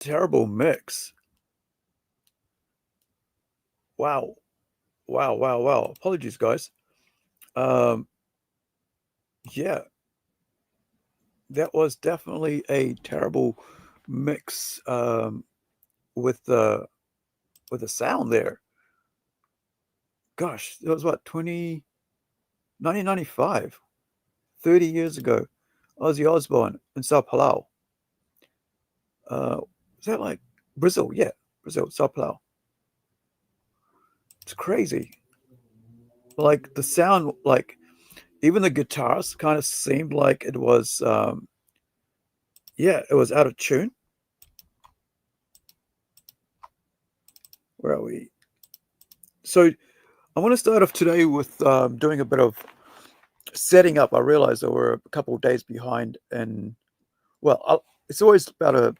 terrible mix. Wow. Wow, wow, wow. Apologies, guys. Um, yeah, that was definitely a terrible mix with the sound there. Gosh, it was what, 1995, 30 years ago. Ozzy Osbourne in Sao Paulo. Uh, is that like Brazil? Yeah, Brazil, Sao Paulo. It's crazy. Like the sound, like even the guitars kind of seemed like it was, yeah, it was out of tune. Where are we? So I want to start off today with doing a bit of setting up. I realized that we're a couple of days behind, and well, it's always about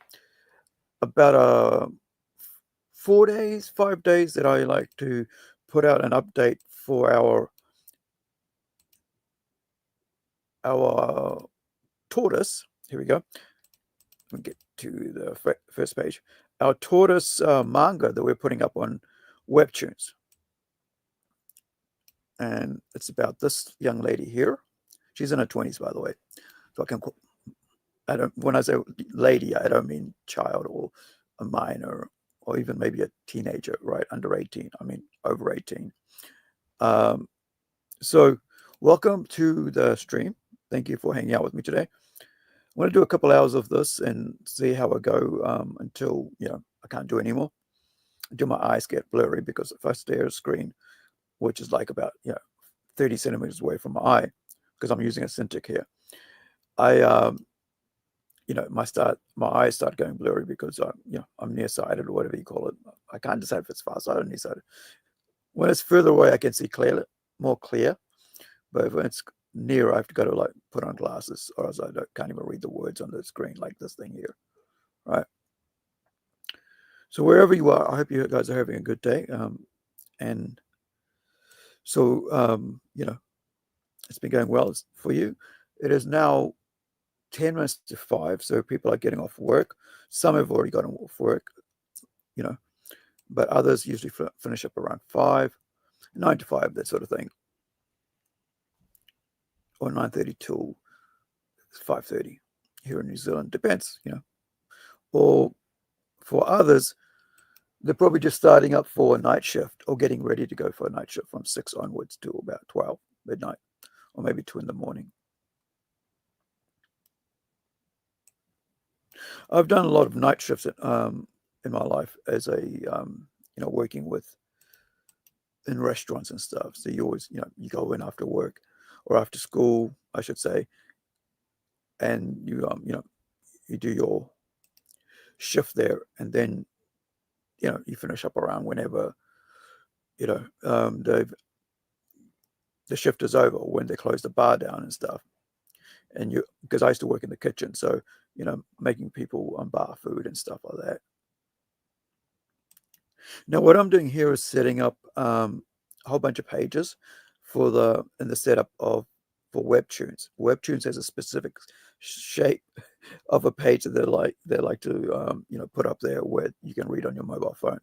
4 days, 5 days that I like to put out an update for our tortoise. Here we go. Let me get to the first page. Our tortoise manga that we're putting up on Webtoons, and it's about this young lady here. She's in her 20s, by the way. So I don't, when I say lady, I don't mean child or a minor or even maybe a teenager, right? Under 18. I mean over 18. Um, so welcome to the stream. Thank you for hanging out with me today. I want to do a couple hours of this and see how I go until, I can't do anymore. Until my eyes get blurry, because if I stare at a screen, which is like about, 30 centimeters away from my eye, because I'm using a Cintiq here, I my eyes start going blurry because I'm nearsighted or whatever you call it. I can't decide if it's farsighted or nearsighted. When it's further away, I can see more clear. But when it's near, I have to go to like put on glasses, or else can't even read the words on the screen like this thing here, right? So wherever you are, I hope you guys are having a good day. And so it's been going well for you. It is now 10 minutes to 5, so people are getting off work. Some have already gotten off work, you know, but others usually finish up around 5, 9 to 5, that sort of thing, or 9:30 till 5:30 here in New Zealand. Depends, Or for others, they're probably just starting up for a night shift or getting ready to go for a night shift from 6 onwards to about 12 midnight, or maybe 2 in the morning. I've done a lot of night shifts in my life as a working in restaurants and stuff. So you always you go in after work or after school, I should say, and you do your shift there, and then you finish up around whenever the shift is over, when they close the bar down and stuff. And because I used to work in the kitchen, so making people bar food and stuff like that. Now, what I'm doing here is setting up a whole bunch of pages in the setup for Webtoons. Webtoons has a specific shape of a page that they like to put up there where you can read on your mobile phone.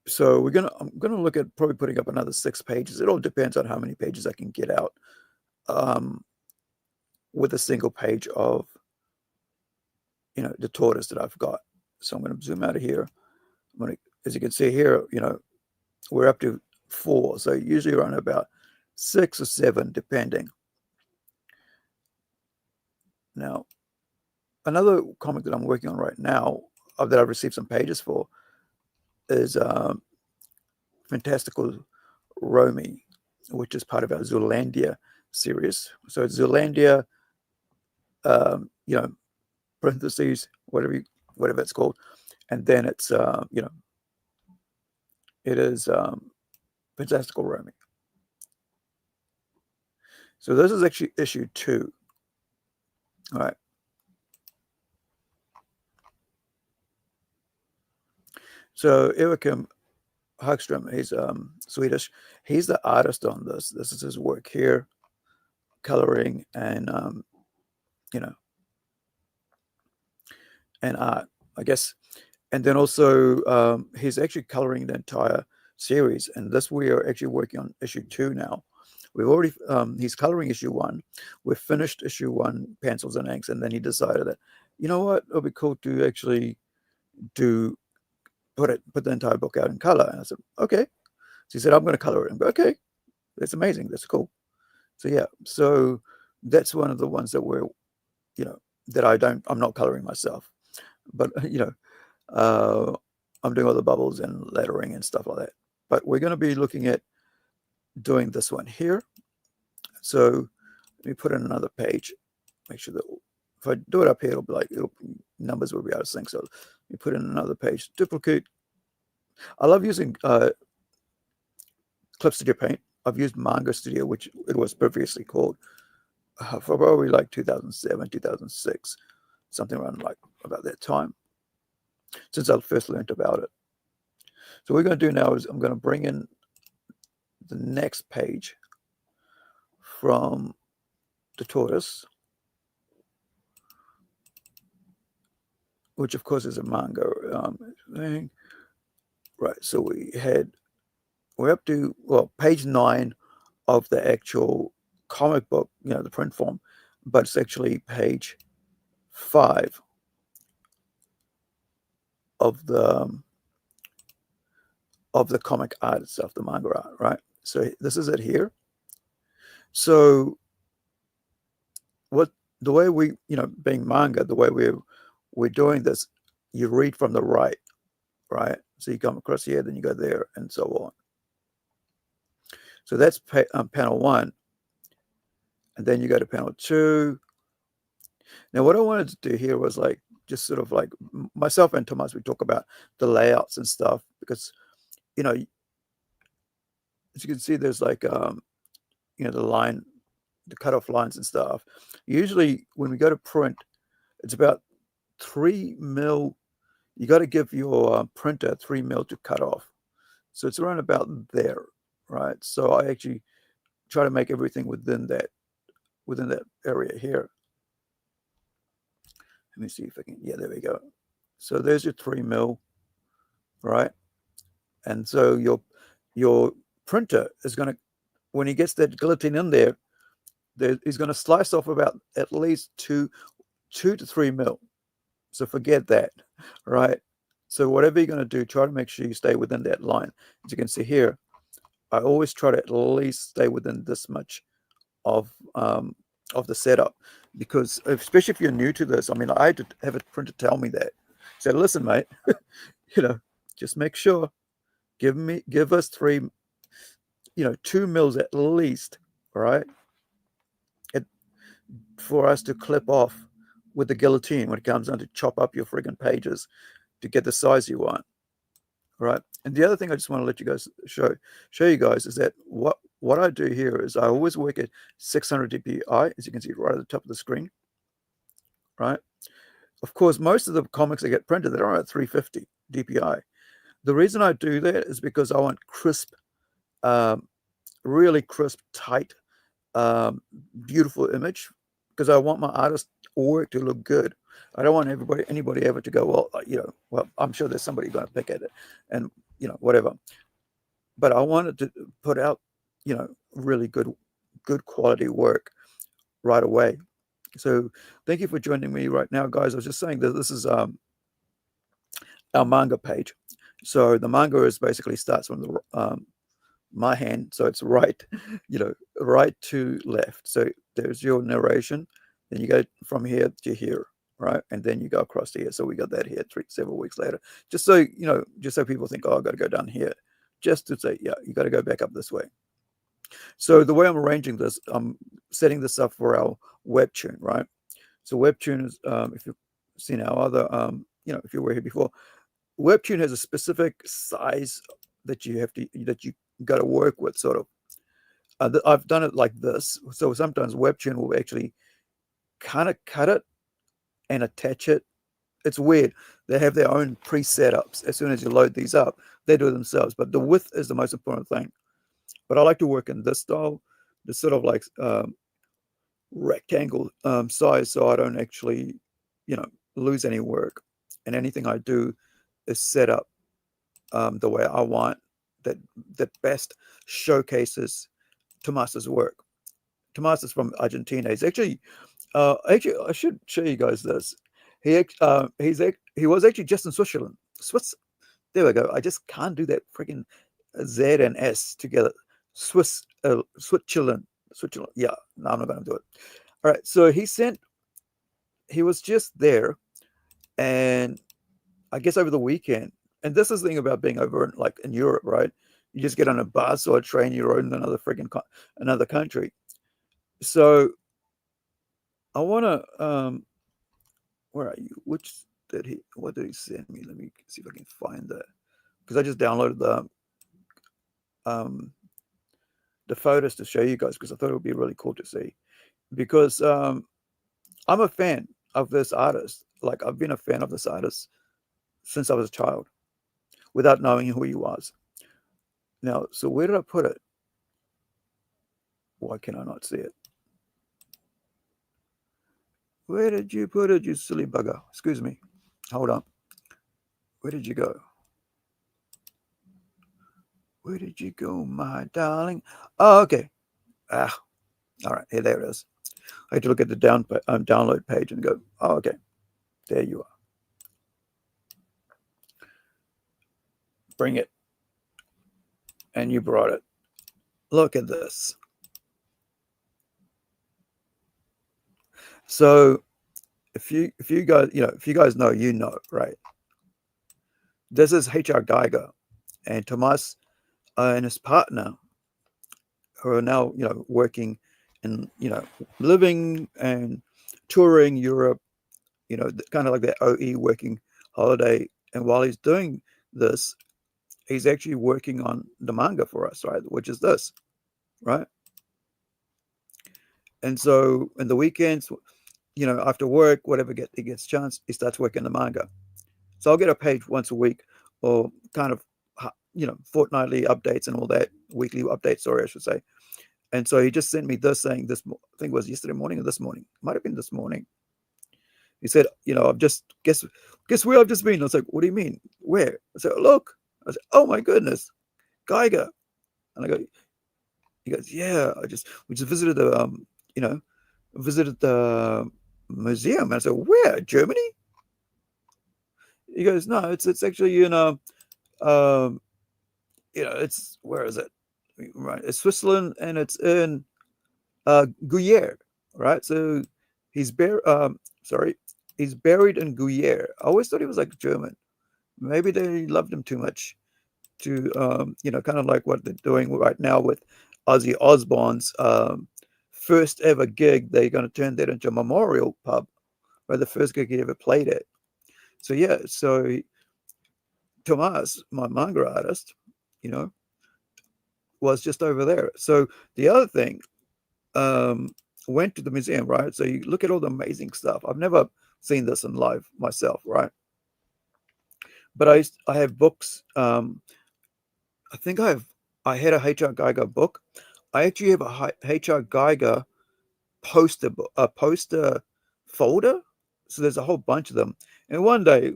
So I'm gonna look at probably putting up another 6 pages. It all depends on how many pages I can get out with a single page of the tortoise that I've got. So I'm going to zoom out of here. As you can see here, we're up to 4. So usually around about 6 or 7, depending. Now, another comic that I'm working on right now, that I've received some pages for, is Fantastical Romy, which is part of our Zeolandia series. So it's Zeolandia, parentheses, whatever it's called, and then it's it is Fantastical Romy. So this is actually issue 2. All right. So Joachim Hagström, he's Swedish. He's the artist on this. This is his work here, coloring and and art, I guess. And then also he's actually coloring the entire series, and this we are actually working on issue 2 now. We've already he's coloring issue 1. We've finished issue 1, pencils and inks, and then he decided that, you know what, it'll be cool to actually put the entire book out in color. And I said, okay. So he said, I'm going to color it. And okay, that's amazing. That's cool. So yeah, so that's one of the ones that we're, that I'm not coloring myself, but I'm doing all the bubbles and lettering and stuff like that. But we're going to be looking at doing this one here. So let me put in another page. Make sure that if I do it up here, it'll be like numbers will be out of sync. So let me put in another page. Duplicate. I love using Clip Studio Paint. I've used Manga Studio, which it was previously called, for probably like 2007, 2006, something around like about that time, since I first learned about it. So what we're going to do now is I'm going to bring in the next page from the tortoise, which of course is a manga thing. Right, so we're up to, well, page 9 of the actual comic book, the print form, but it's actually page 5 of the comic art itself, the manga art, right? So this is it here. So the way we, being manga, the way we're doing this, you read from the right? So you come across here, then you go there, and so on. So that's panel 1, and then you go to panel 2. Now, what I wanted to do here was like just sort of like myself and Thomas, we talk about the layouts and stuff, because as you can see, there's like the line, the cutoff lines and stuff. Usually, when we go to print, it's about 3 mil. You got to give your printer 3 mil to cut off. So it's around about there, right? So I actually try to make everything within that area here. Let me see if I can. Yeah, there we go. So there's your 3 mil, right? And so your printer is going to, when he gets that guillotine in there, he's going to slice off about at least 2 to 3 mil. So forget that, right? So whatever you're going to do, try to make sure you stay within that line. As you can see here, I always try to at least stay within this much of the setup, because especially if you're new to this, I mean, I had to have a printer tell me that. Say, listen, mate, just make sure, give us 2 mils at least, right? For us to clip off with the guillotine when it comes down to chop up your friggin' pages to get the size you want, right? And the other thing I just want to let you guys show you guys is that what I do here is I always work at 600 dpi, as you can see right at the top of the screen, right? Of course, most of the comics that get printed, they're at 350 dpi. The reason I do that is because I want crisp, really crisp, tight, beautiful image, because I want my artist work to look good. I don't want anybody ever to go, well, I'm sure there's somebody going to pick at it and, whatever. But I wanted to put out, really good quality work right away. So thank you for joining me right now, guys. I was just saying that this is our manga page. So the manga is basically starts from the my hand, so it's right to left. So there's your narration, then you go from here to here, right, and then you go across to here. So we got that here several weeks later, just so people think, oh, I've got to go down here, just to say, yeah, you got to go back up this way. So the way I'm arranging this, I'm setting this up for our Webtoon, right? So Webtoon is, if you've seen our other, if you were here before, Webtoon has a specific size that you got to work with, sort of. I've done it like this. So sometimes Webtoon will actually kind of cut it and attach it. It's weird. They have their own pre-setups. As soon as you load these up, they do it themselves. But the width is the most important thing. But I like to work in this style, this sort of like rectangle size, so I don't actually, lose any work. and anything I do is set up the way I want, that best showcases Tomas's work. Tomas is from Argentina. He's actually I should show you guys this. He was actually just in Switzerland. There we go. I just can't do that freaking Z and S together. Switzerland. Switzerland. Yeah, no, I'm not going to do it. All right. So he was just there, and I guess over the weekend. And this is the thing about being over in Europe, right? You just get on a bus or a train, you're in another country. So I want to. Where are you? What did he send me? Let me see if I can find that, because I just downloaded the photos to show you guys, because I thought it would be really cool to see, because I'm a fan of this artist. Like, I've been a fan of this artist since I was a child, without knowing who he was. Now, so where did I put it? Why can I not see it? Where did you put it, you silly bugger? Excuse me. Hold on. Where did you go? Where did you go, my darling? Oh, okay. All right. Here, there it is. I had to look at the download page and go, oh, okay. There you are. Bring it. And you brought it. Look at this. So if you guys know, right? This is H.R. Geiger and Tomas and his partner, who are now, working and, living and touring Europe, kind of like that OE working holiday. And while he's doing this, he's actually working on the manga for us, right? Which is this, right? And so in the weekends, after work, whatever he gets a chance, he starts working the manga. So I'll get a page once a week, or kind of, fortnightly updates and all that, weekly updates, sorry, I should say. And so he just sent me this, saying this, I think it was yesterday morning or this morning. Might have been this morning. He said, I've just, guess where I've just been? I was like, what do you mean? Where? I said, look. I said, oh my goodness, Geiger. And I go, he goes, yeah, we just visited the, visited the museum. And I said, where? Germany? He goes, no, it's actually, it's, where is it? Right, it's Switzerland, and it's in Gruyere, right? So he's buried in Gruyere. I always thought he was like German. Maybe they loved him too much to, kind of like what they're doing right now with Ozzy Osbourne's first ever gig. They're going to turn that into a memorial pub, where the first gig he ever played at. So yeah, Tomas, my manga artist, was just over there. So the other thing, went to the museum, right? So you look at all the amazing stuff. I've never seen this in live myself, right? But I have books. I think I had a H.R. Geiger book. I actually have a H.R. Geiger poster folder. So there's a whole bunch of them. And one day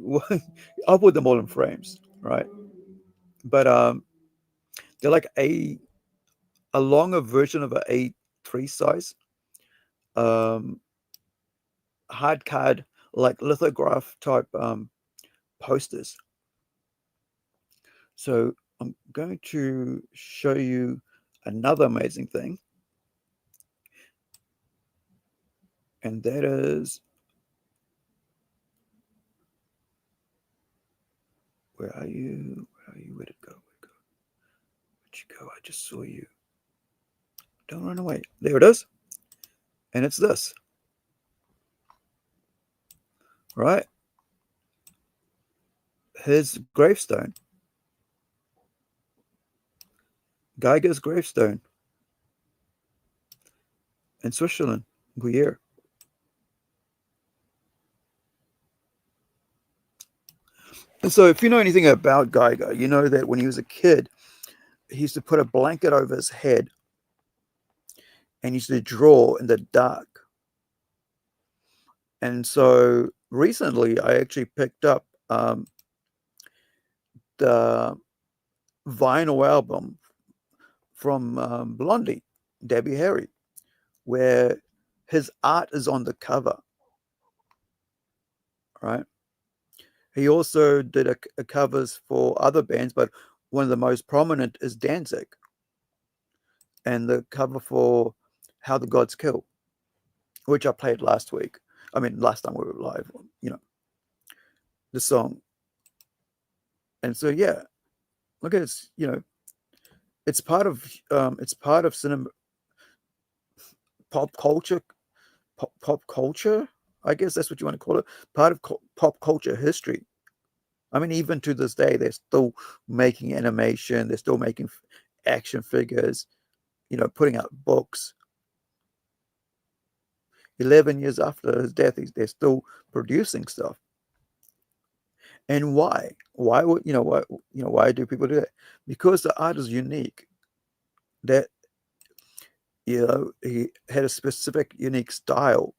I'll put them all in frames, right? But they're like a longer version of a A3 size, hard card, like lithograph type posters. So I'm going to show you another amazing thing, and that is, where are you? Where'd it go? Where'd you go? I just saw you. Don't run away. There it is. And it's this. Right? His gravestone. Geiger's gravestone. In Switzerland, Gruyere. And so if you know anything about Geiger, you know that when he was a kid, he used to put a blanket over his head and used to draw in the dark. And so recently I actually picked up the vinyl album from Blondie, Debbie Harry, where his art is on the cover, right? He also did a covers for other bands, but one of the most prominent is Danzig, and the cover for How the Gods Kill, which I played last week. I mean, last time we were live, the song. And so, yeah, look at this, it's part of cinema, pop culture, pop culture. I guess that's what you want to call it. Part of pop culture history. I mean, even to this day, they're still making animation. They're still making action figures. Putting out books. 11 years after his death, they're still producing stuff. And why? Why would why do people do that? Because the art is unique. That he had a specific, unique style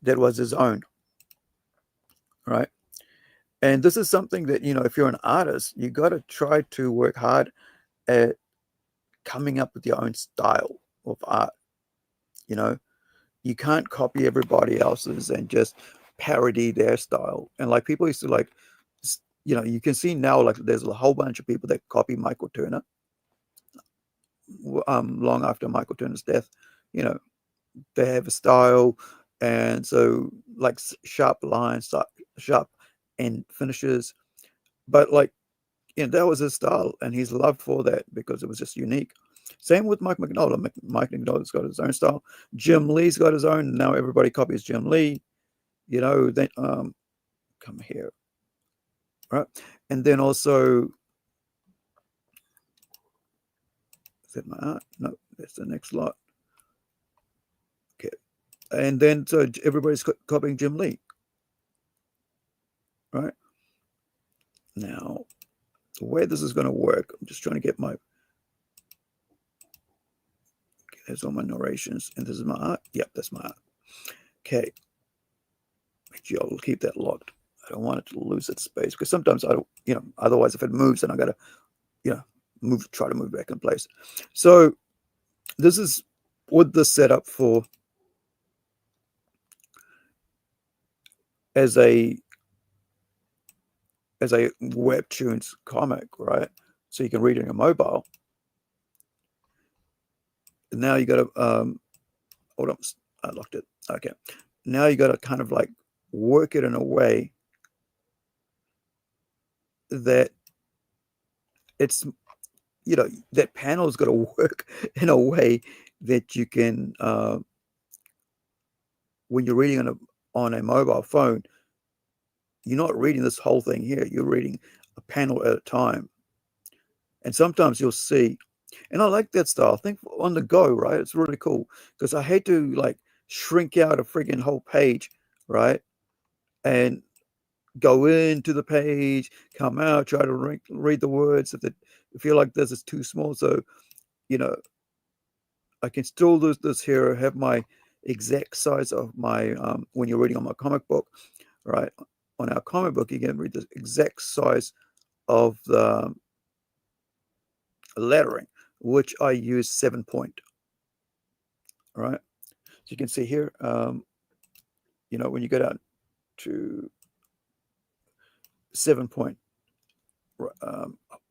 that was his own, right? And this is something that if you're an artist, you got to try to work hard at coming up with your own style of art. You can't copy everybody else's and just parody their style. And like people used to like, you can see now like there's a whole bunch of people that copy Michael Turner. Long after Michael Turner's death, they have a style, and so like sharp lines, sharp end finishes. But like, that was his style, and he's loved for that because it was just unique. Same with Mike Mignola. Mike Mignola's got his own style. Jim Lee's got his own. Now everybody copies Jim Lee. Then come here, right? And then also, is that my art? No, that's the next lot. Okay, and then so everybody's copying Jim Lee, right? Now, the way this is going to work, I'm just trying to get my. Okay, there's all my narrations, and this is my art. Yep, that's my art. Okay. I'll keep that locked. I don't want it to lose its space because sometimes I don't, otherwise if it moves, then I got to, try to move back in place. So this is with the setup for as a Webtoons comic, right? So you can read it on your mobile. And now you got to, hold on, I locked it. Okay. Now you got to kind of like work it in a way that it's, that panel's got to work in a way that you can, when you're reading on a mobile phone, you're not reading this whole thing here. You're reading a panel at a time. And sometimes you'll see, and I like that style. I think on the go, right? It's really cool because I hate to like shrink out a friggin' whole page, right? And go into the page, come out, try to read the words. If I feel like this is too small, so I can still do this here, have my exact size of my when you're reading on my comic book, right? On our comic book, you can read the exact size of the lettering, which I use 7-point. Right, so you can see here, when you go down to 7-point,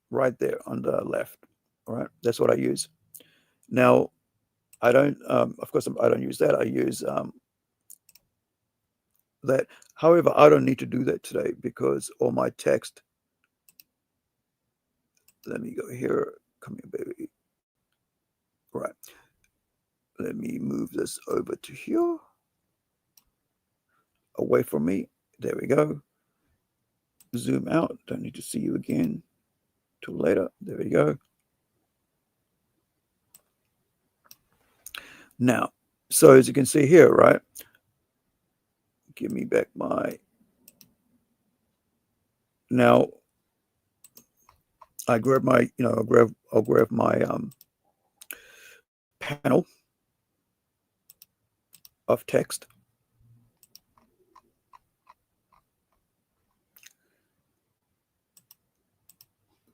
right there on the left, right? That's what I use. Now, I don't, of course, I don't use that. I use that. However, I don't need to do that today because all my text. Let me go here. Come here, baby. Right. Let me move this over to here. Away from me. There we go. Zoom out. Don't need to see you again till later. There we go. Now, so as you can see here, right? Give me back my. Now, I grab my, I'll grab my panel of text.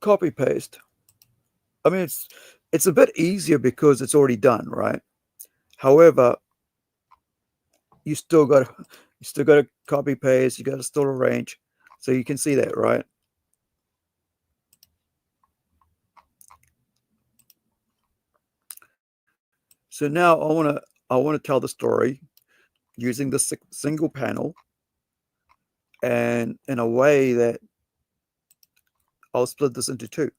copy paste. I mean, it's a bit easier because it's already done, right? However, you still got to copy paste. You got to still arrange, so you can see that, right? So now I want to tell the story using the single panel, and in a way that I'll split this into two,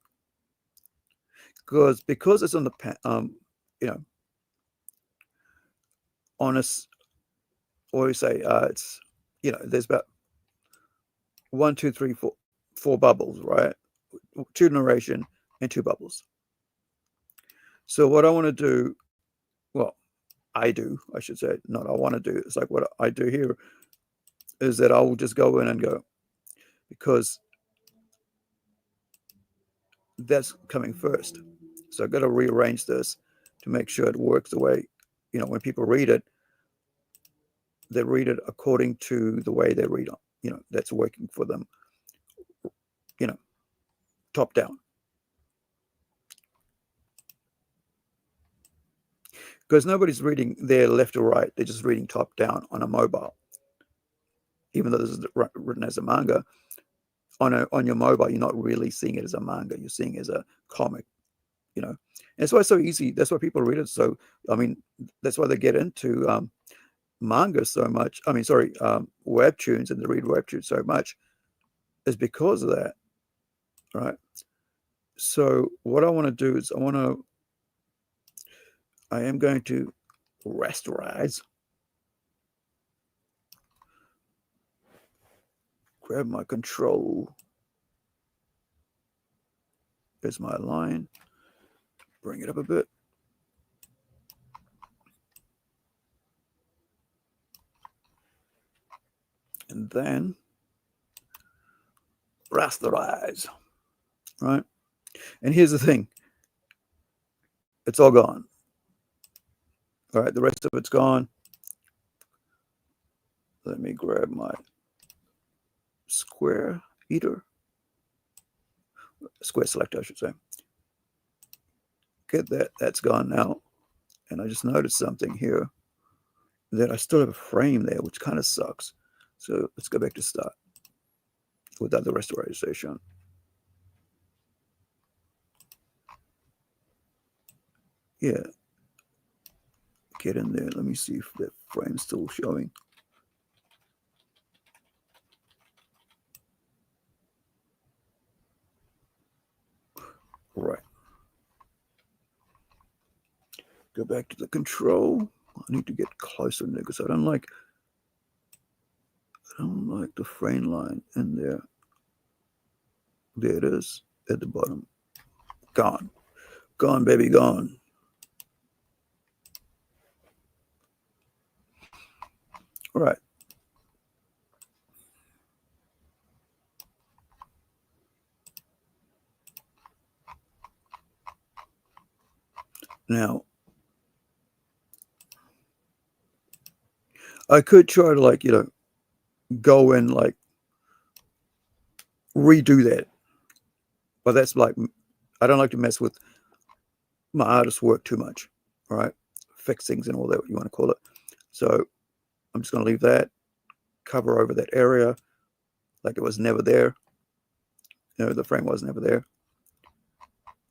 because it's on the you know, on a, what do you say, it's, you know, there's about 1, 2, 3, 4 bubbles, right? 2 narration and 2 bubbles. So what I want to do, well, I should say, not I want to do, it's like what I do here is that I will just go in and go, because that's coming first. So I've got to rearrange this to make sure it works the way, you know, when people read it, they read it according to the way they read it, you know, that's working for them, you know, top down. Because nobody's reading there left or right, they're just reading top down on a mobile. Even though this is written as a manga, on your mobile, you're not really seeing it as a manga, you're seeing it as a comic, you know. And that's why it's so easy. That's why people read it. So, I mean, that's why they get into manga so much. I mean, sorry, webtoons, and they read webtoons so much, is because of that, right? So what I want to do is I am going to rasterize, grab my control, there's my line, bring it up a bit, and then rasterize, right? And here's the thing, it's all gone. All right, the rest of it's gone. Let me grab my square selector, I should say. Get that, that's gone now. And I just noticed something here, that I still have a frame there, which kind of sucks. So let's go back to start without the rasterization. Yeah, get in there. Let me see if that frame's still showing. Right. Go back to the control. I need to get closer in there because I don't like the frame line in there. There it is at the bottom. Gone. Gone, baby, gone. All right. Now, I could try to, like, you know, go and like redo that, but that's like, I don't like to mess with my artist's work too much. All right, fix things and all that, what you want to call it. So I'm just going to leave that, cover over that area like it was never there. You know, the frame was never there.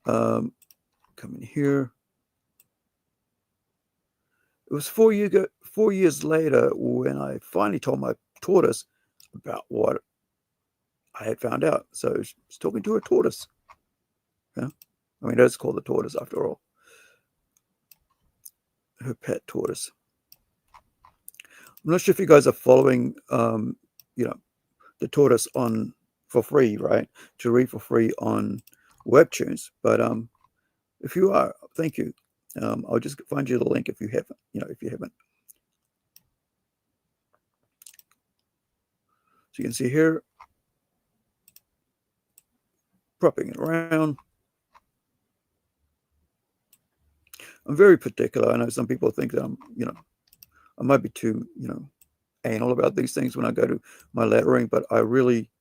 Come in here. It was 4 years later when I finally told my tortoise about what I had found out. So she was talking to her tortoise. Yeah, I mean, that's called the tortoise after all. Her pet tortoise. I'm not sure if you guys are following, you know, the tortoise on for free, right? To read for free on Webtoons. But if you are, thank you. I'll just find you the link if you haven't. You know, if you haven't. So you can see here, propping it around. I'm very particular. I know some people think that I'm, you know, I might be too, you know, anal about these things when I go to my lettering, but I really,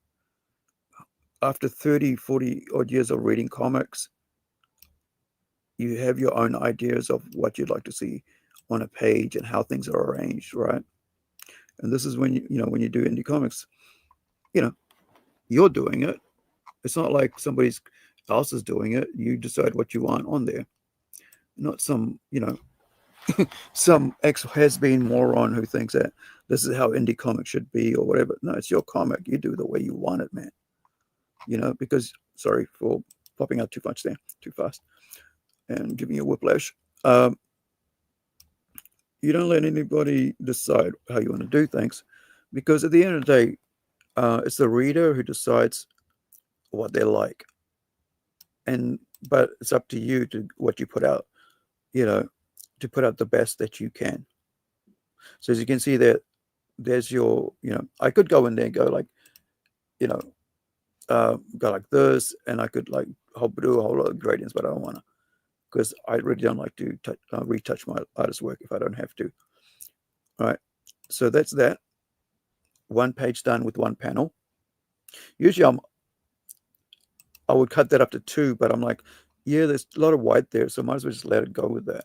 after 30, 40 odd years of reading comics, you have your own ideas of what you'd like to see on a page and how things are arranged, right? And this is when when you do indie comics, you know, you're doing it. It's not like somebody else is doing it. You decide what you want on there, not some some ex has been moron who thinks that this is how indie comics should be or whatever. No, it's your comic. You do the way you want it, man. Because sorry for popping out too much there, too fast, and giving you a whiplash. You don't let anybody decide how you want to do things, because at the end of the day, it's the reader who decides what they like, but it's up to you to what you put out, to put out the best that you can. So as you can see there, there's your, I could go in there and go like, go like this, and I could like do a whole lot of gradients, but I don't want to, because I really don't like to retouch my artist's work if I don't have to. All right, so that's that. One page done with one panel. Usually I would cut that up to two, but I'm like, yeah, there's a lot of white there, so might as well just let it go with that,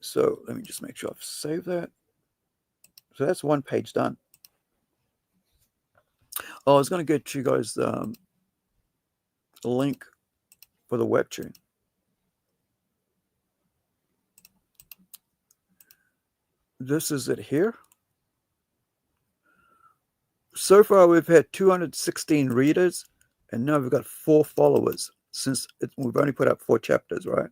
So let me just make sure I've saved that. So that's one page done. Oh, I was going to get you guys a link for the Webtoon. This is it here. So far, we've had 216 readers, and now we've got 4 followers since we've only put up 4 chapters, right?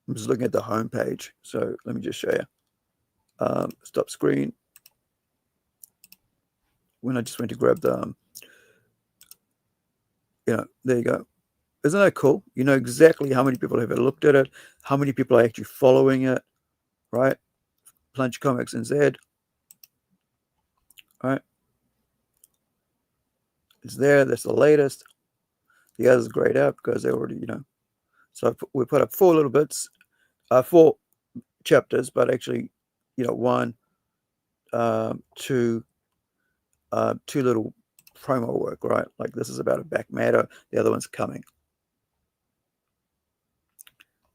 I'm just looking at the home page, so let me just show you. Stop screen. When I just went to grab the, there you go. Isn't that cool? You know exactly how many people have looked at it, how many people are actually following it, right? Plunge Comics NZ. Right? It's there. That's the latest. The others grayed out because they already, So we put up 4 little bits, 4 chapters, but actually, 1, 2, 2 little promo work, right? Like this is about a back matter. The other one's coming.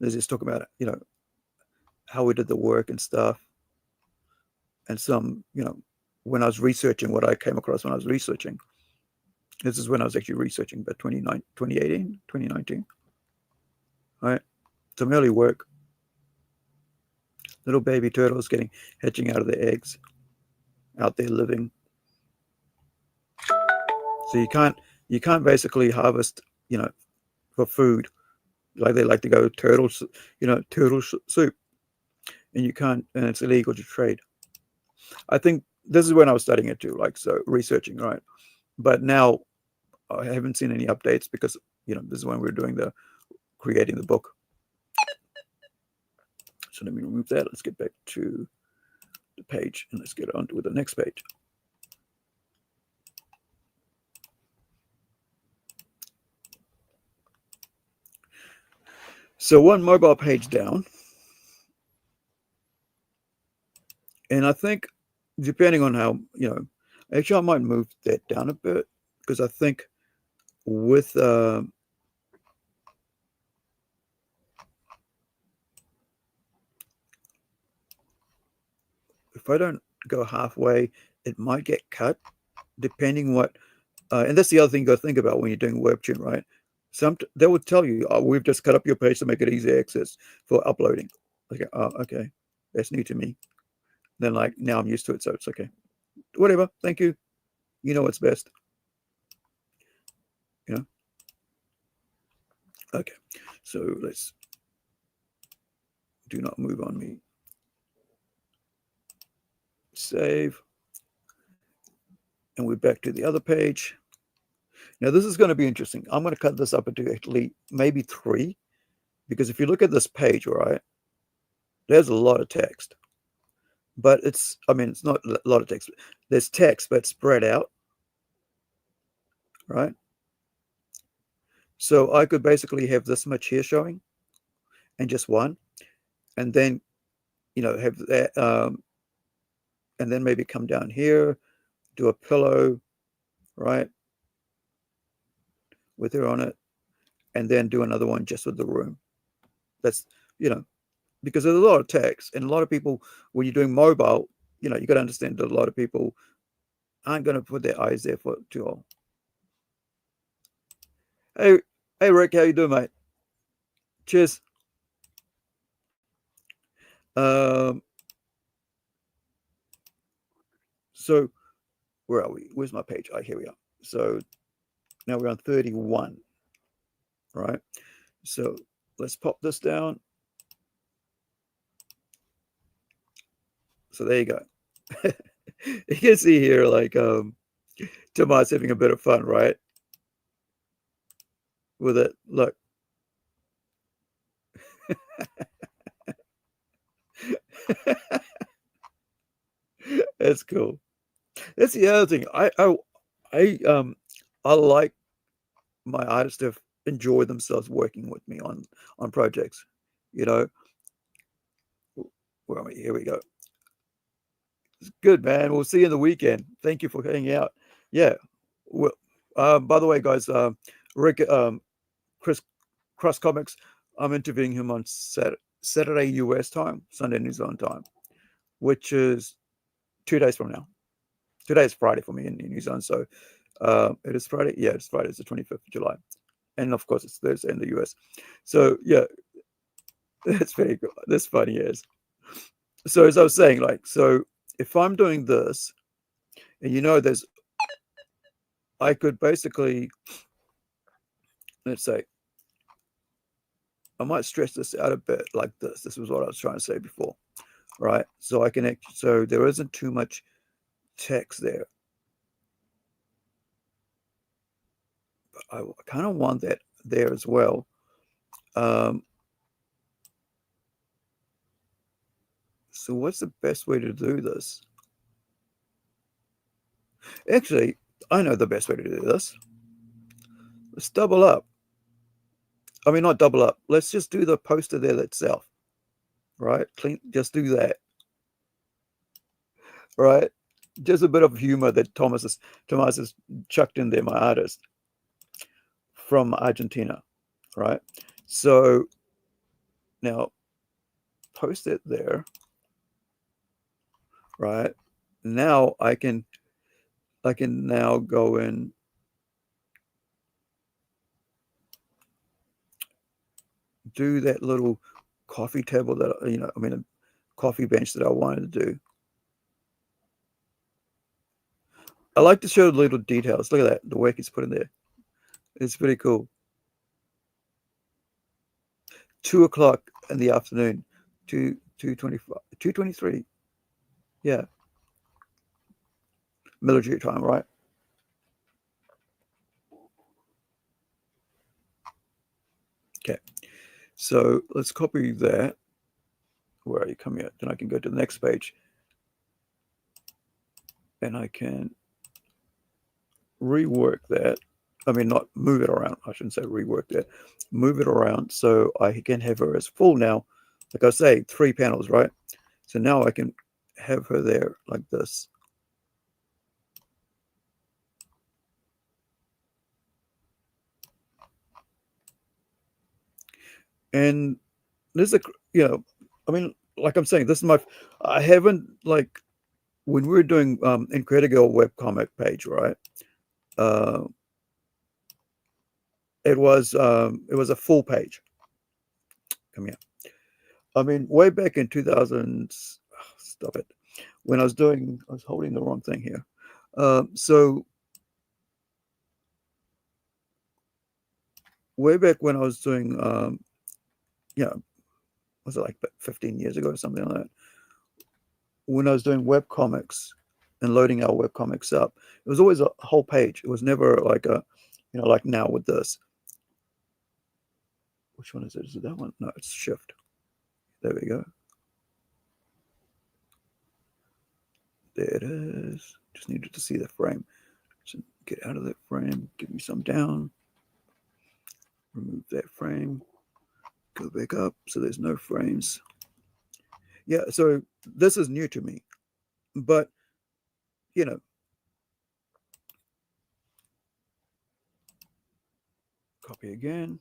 Let's just talk about it, how we did the work and stuff. And some, when I was researching what I came across when I was researching. This is when I was actually researching about 2018, 2019. Right? Some early work. Little baby turtles hatching out of their eggs, out there living. So you can't basically harvest, for food, like they like to go turtle soup, and you can't, and it's illegal to trade. I think this is when I was studying it too, like so researching, right? But now I haven't seen any updates because this is when we were doing creating the book. So let me remove that. Let's get back to the page and let's get on to the next page. So one mobile page down. And I think depending on how, actually I might move that down a bit because I think with if I don't go halfway, it might get cut, depending what. And that's the other thing you got to think about when you're doing Webtoon, right? They would tell you, "Oh, we've just cut up your page to make it easy access for uploading." Okay, oh, okay, that's new to me. Then like now I'm used to it, so it's okay. Whatever, thank you. You know what's best. Okay, so let's do not move on me. Save. And we're back to the other page. Now this is going to be interesting. I'm going to cut this up into actually maybe 3, because if you look at this page, right, there's a lot of text. But it's not a lot of text. There's text, but spread out, right? So I could basically have this much here showing, and just one, and then have that, and then maybe come down here, do a pillow, right, with her on it, and then do another one just with the room. That's, because there's a lot of text, and a lot of people, when you're doing mobile, you got to understand that a lot of people aren't going to put their eyes there for too long. Hey, Rick, how you doing, mate? Cheers. So where are we? Where's my page? Here we are. So now we're on 31, right? So let's pop this down. So there you go. You can see here, like, Tomas having a bit of fun, right? With it. Look. That's cool. That's the other thing. I like my artists to enjoy themselves working with me on projects. Where are we? Here we go. It's good, man. We'll see you in the weekend. Thank you for hanging out. Yeah. Well, by the way, guys, Rick, Chris Cross Comics, I'm interviewing him on Saturday US time, Sunday New Zealand time, which is 2 days from now. Today is Friday for me in New Zealand, so it is Friday. Yeah, it's Friday. It's the 25th of July, and of course it's Thursday in the US. So yeah, that's very good. That's funny as. So as I was saying, like, so if I'm doing this, and there's, I could basically, let's say, I might stretch this out a bit like this. This was what I was trying to say before, right? So I can so there isn't too much text there. But I kind of want that there as well. So what's the best way to do this? Actually, I know the best way to do this. Let's double up. I mean, not double up. Let's just do the poster there itself, right? Just do that, right? Just a bit of humor that Thomas has chucked in there, my artist from Argentina, right? So now post it there, right? Now I can now go in, do that little coffee table that a coffee bench that I wanted to do. I like to show the little details. Look at that, the work he's put in there. It's pretty cool. 2 o'clock in the afternoon, 2:25, 2:23. Yeah, military time, right? Okay, so let's copy that. Where are you? Come here. Then I can go to the next page, and I can rework that. I mean, not move it around. I shouldn't say rework that. Move it around so I can have her as full now. Like I say, 3 panels, right? So now I can have her there like this. And this is I mean, like I'm saying, this is I haven't, like, when we were doing Incredible webcomic page, right? It was a full page. Come here. I mean, way back in 2000, stop it. When I was holding the wrong thing here. So way back when I was doing, was it like 15 years ago or something like that? When I was doing web comics and loading our web comics up, it was always a whole page. It was never like like now with this. Which one is it? Is it that one? No, it's shift. There we go. There it is. Just needed to see the frame. So get out of that frame. Give me some down. Remove that frame. Go back up so there's no frames. Yeah, so this is new to me, but you know, copy again,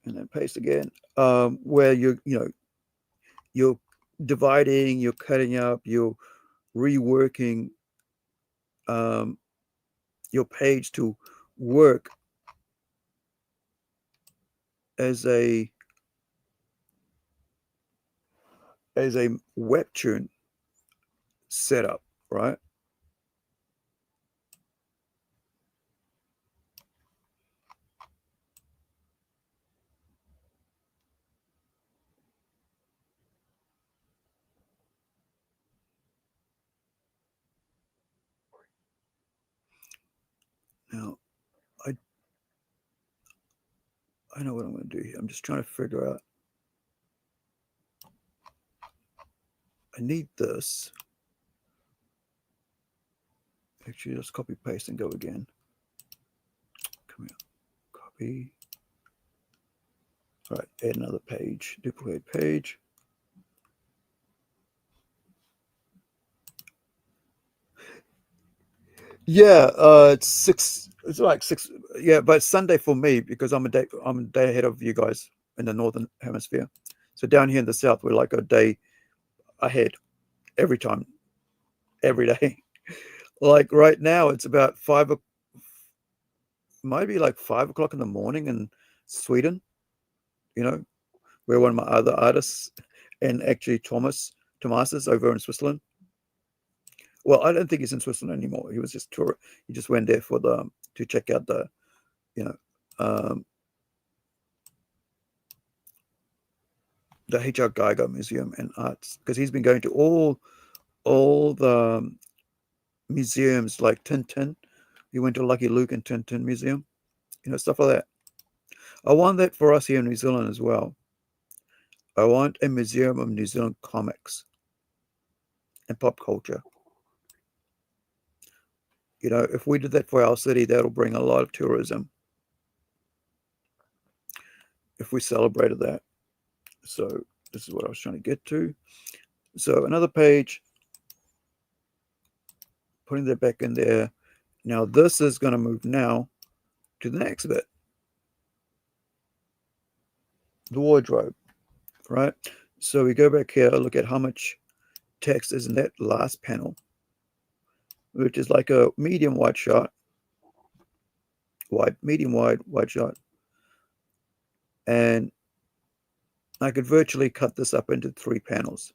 and then paste again. Where you're dividing, you're cutting up, you're reworking your page to work as a Webtoon setup, right? Now, I I know what I'm going to do here. I'm just trying to figure out. I need this. Actually, just copy paste and go again. Come here. Copy. All right, add another page. Duplicate page. Yeah, it's 6. It's like 6. Yeah, but it's Sunday for me because I'm a day ahead of you guys in the northern hemisphere. So down here in the south, we're like a day ahead every time, every day. Like right now, it's about might be like 5 o'clock in the morning in Sweden. You know, where one of my other artists, and actually Thomas is over in Switzerland. Well, I don't think he's in Switzerland anymore. He was just tour. He just went there for to check out the, you know, the H.R. Geiger Museum and Arts, because he's been going to all the museums like Tintin. He went to Lucky Luke and Tintin Museum, stuff like that. I want that for us here in New Zealand as well. I want a museum of New Zealand comics and pop culture. If we did that for our city, that'll bring a lot of tourism if we celebrated that. So this is what I was trying to get to. So another page, putting that back in there. Now this is going to move now to the next bit, the wardrobe, right? So we go back here, look at how much text is in that last panel, which is like a medium wide shot, medium wide shot. And I could virtually cut this up into 3 panels.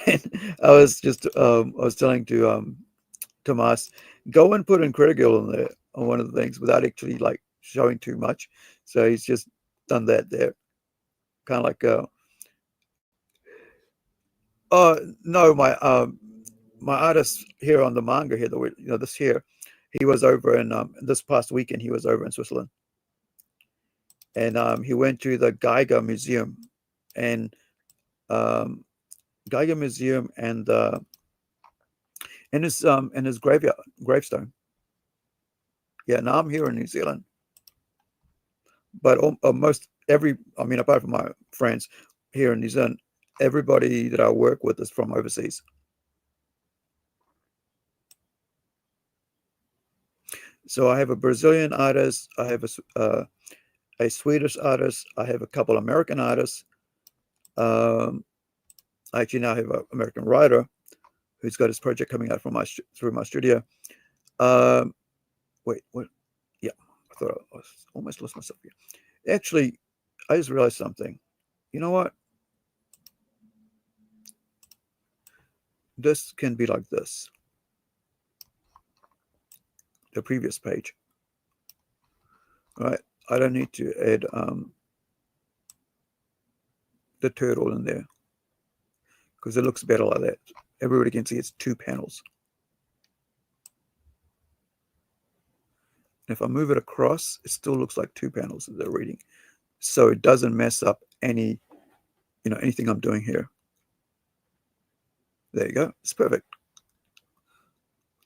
And I was telling to Tomas, go and put Incredible in there on one of the things without actually like showing too much. So he's just done that there, kind of like no, my artist here on the manga here, this year, he was over in this past weekend. He was over in Switzerland, and he went to the Geiger Museum, and Geiger Museum, and his gravestone. Yeah, now I'm here in New Zealand, but almost apart from my friends here in New Zealand, everybody that I work with is from overseas. So I have a Brazilian artist, I have a Swedish artist, I have a couple American artists. I actually now have an American writer who's got his project coming out through my studio. Wait, what? Yeah, I thought I almost lost myself here. Actually, I just realized something. You know what? This can be like this. The previous page. Right? I don't need to add the turtle in there because it looks better like that. Everybody can see it's 2 panels. And if I move it across, it still looks like 2 panels that they're reading. So it doesn't mess up anything I'm doing here. There you go. It's perfect.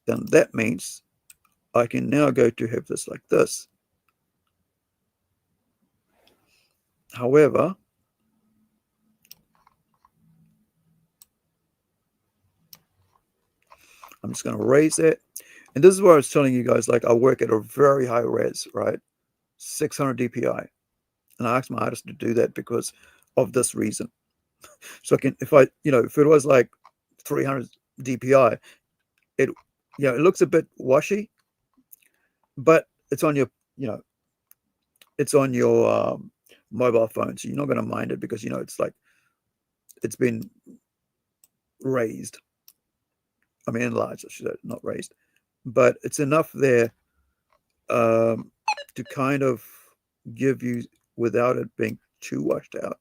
Then that means I can now go to have this like this. However, I'm just going to raise that. And this is where I was telling you guys, like I work at a very high res, right? 600 DPI. And I asked my artist to do that because of this reason. So I can, if I, if it was like 300 DPI, it, it looks a bit washy, but it's on your, it's on your mobile phone. So you're not going to mind it because, it's like, it's been raised. I mean, enlarged, I should say, not raised. But it's enough there to kind of give you without it being too washed out.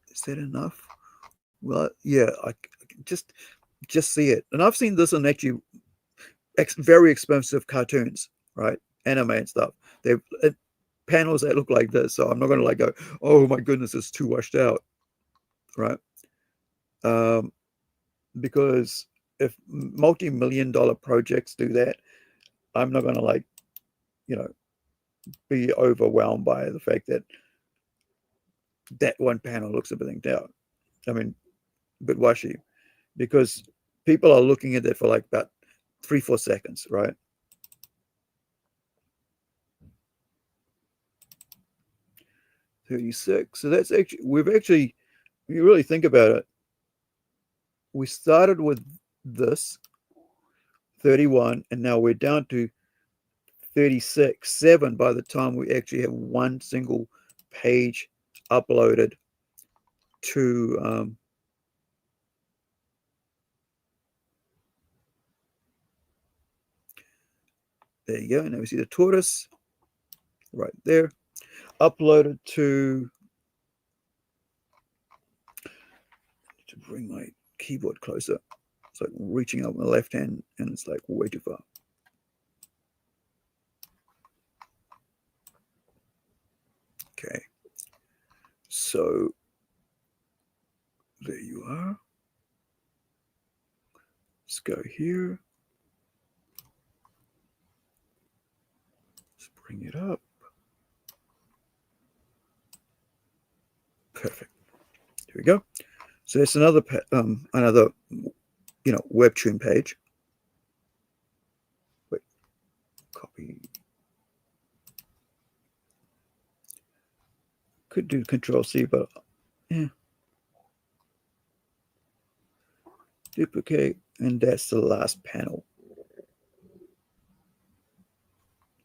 Is that enough? Well, yeah, I can just see it. And I've seen this on actually very expensive cartoons, right? Anime and stuff. They've panels that look like this. So I'm not going to like go, oh my goodness, it's too washed out, right? Because if multi-million-dollar projects do that, I'm not going to like, be overwhelmed by the fact that that one panel looks a bit linked out. I mean, a bit washy, because people are looking at it for like about 3-4 seconds, right? $36. So that's actually, when you really think about it, we started with this 31, and now we're down to 36.7 by the time we actually have one single page uploaded to there you go. Now we see the tortoise right there, uploaded to bring my keyboard closer. It's like reaching up my left hand and it's like way too far. Okay, so there you are. Let's go here. Let's bring it up. Perfect. Here we go. So that's another Webtoon page. Wait, copy. Could do Control C, but yeah. Duplicate, and that's the last panel.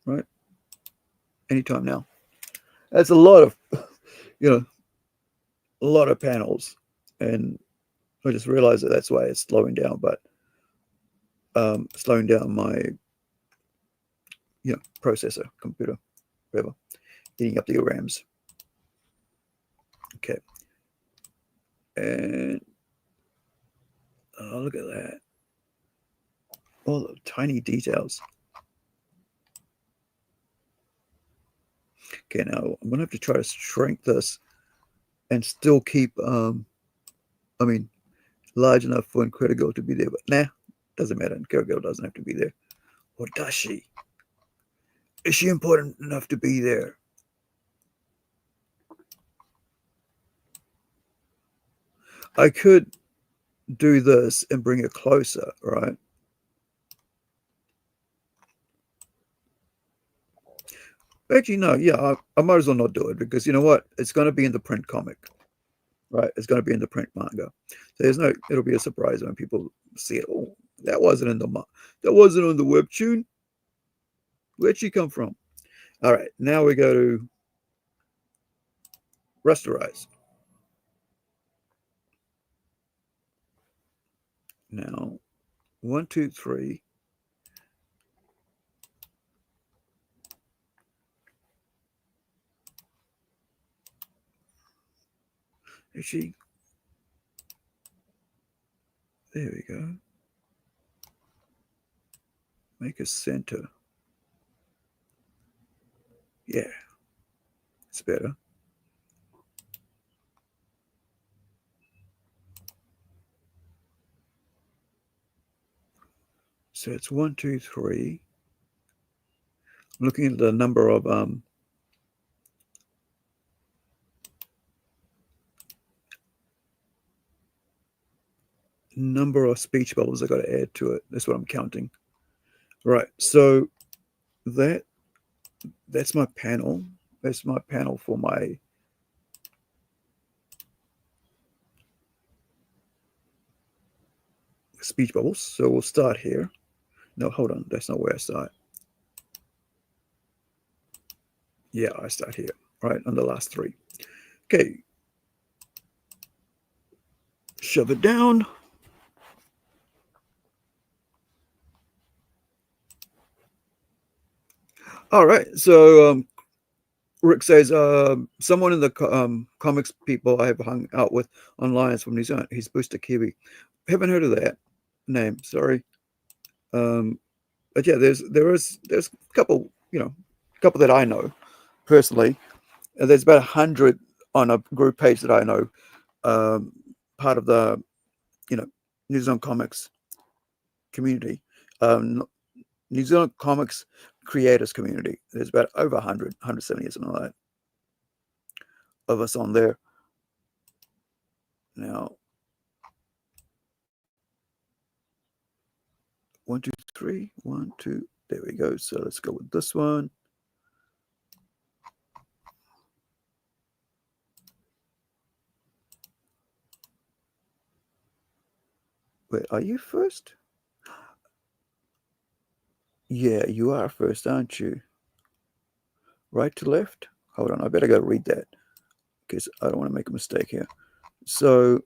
Right? Anytime now. That's a lot of, a lot of panels, and I just realized that that's why it's slowing down, but slowing down my, processor, computer, whatever, eating up the RAMs. Okay. And look at that. All the tiny details. Okay, now I'm going to have to try to shrink this and still keep, large enough for Incredigo to be there. But nah, doesn't matter. Incredigo doesn't have to be there. Or does she? Is she important enough to be there? I could do this and bring it closer, right? Actually, no, yeah, I might as well not do it because you know what? It's going to be in the print comic, right? It's going to be in the print manga. So it'll be a surprise when people see it. Oh, that wasn't on the Webtoon. Where'd she come from? All right, now we go to rasterize. Now, 1, 2, 3. Actually, there we go. Make a center. Yeah, it's better. So it's 1, 2, 3. looking at the number of speech bubbles I got to add to it. That's what I'm counting. Right. So that's my panel. That's my panel for my speech bubbles. So we'll start here. No, hold on. That's not where I start. Yeah, I start here, right, on the last three. Okay. Shove it down. All right. So Rick says, someone in the comics people I have hung out with online is from New Zealand. He's Booster Kiwi. Haven't heard of that name. Sorry. But yeah, there's a couple, couple that I know personally. There's about 100 on a group page that I know, part of the, New Zealand comics community, New Zealand comics creators community. There's about over 100, 170 or something like that of us on there. Now, 1, 2, 3, 1, 2. There we go. So let's go with this one. Wait, are you first? Yeah, you are first, aren't you? Right to left? Hold on, I better go read that because I don't want to make a mistake here. So,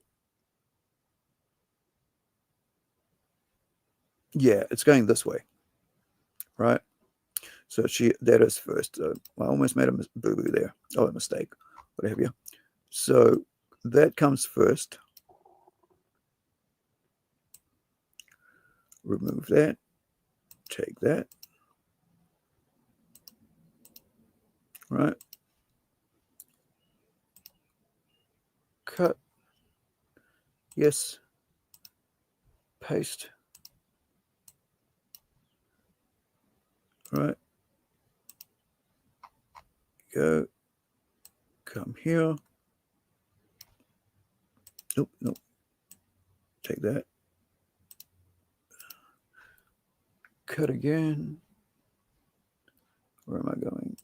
yeah, it's going this way, right? So that is first. I almost made a boo-boo there. Oh, a mistake, what have you. So that comes first. Remove that. Take that. Right. Cut. Yes. Paste. Right. Go. Come here. Nope, nope. Take that. Cut again. Where am I going?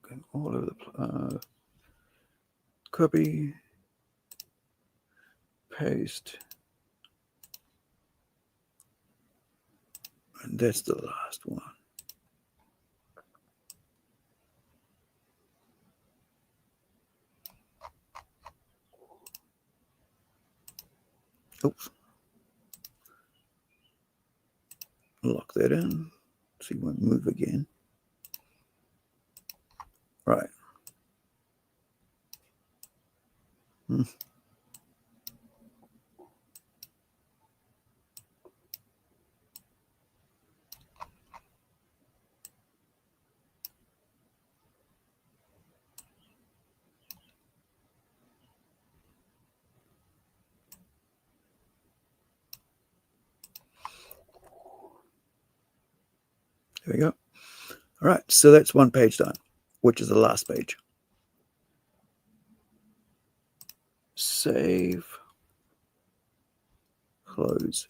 Going all over the copy. Paste. And that's the last one. Oops. Lock that in. See if we move again. Right. There we go. All right, so that's one page done, which is the last page. Save. Close.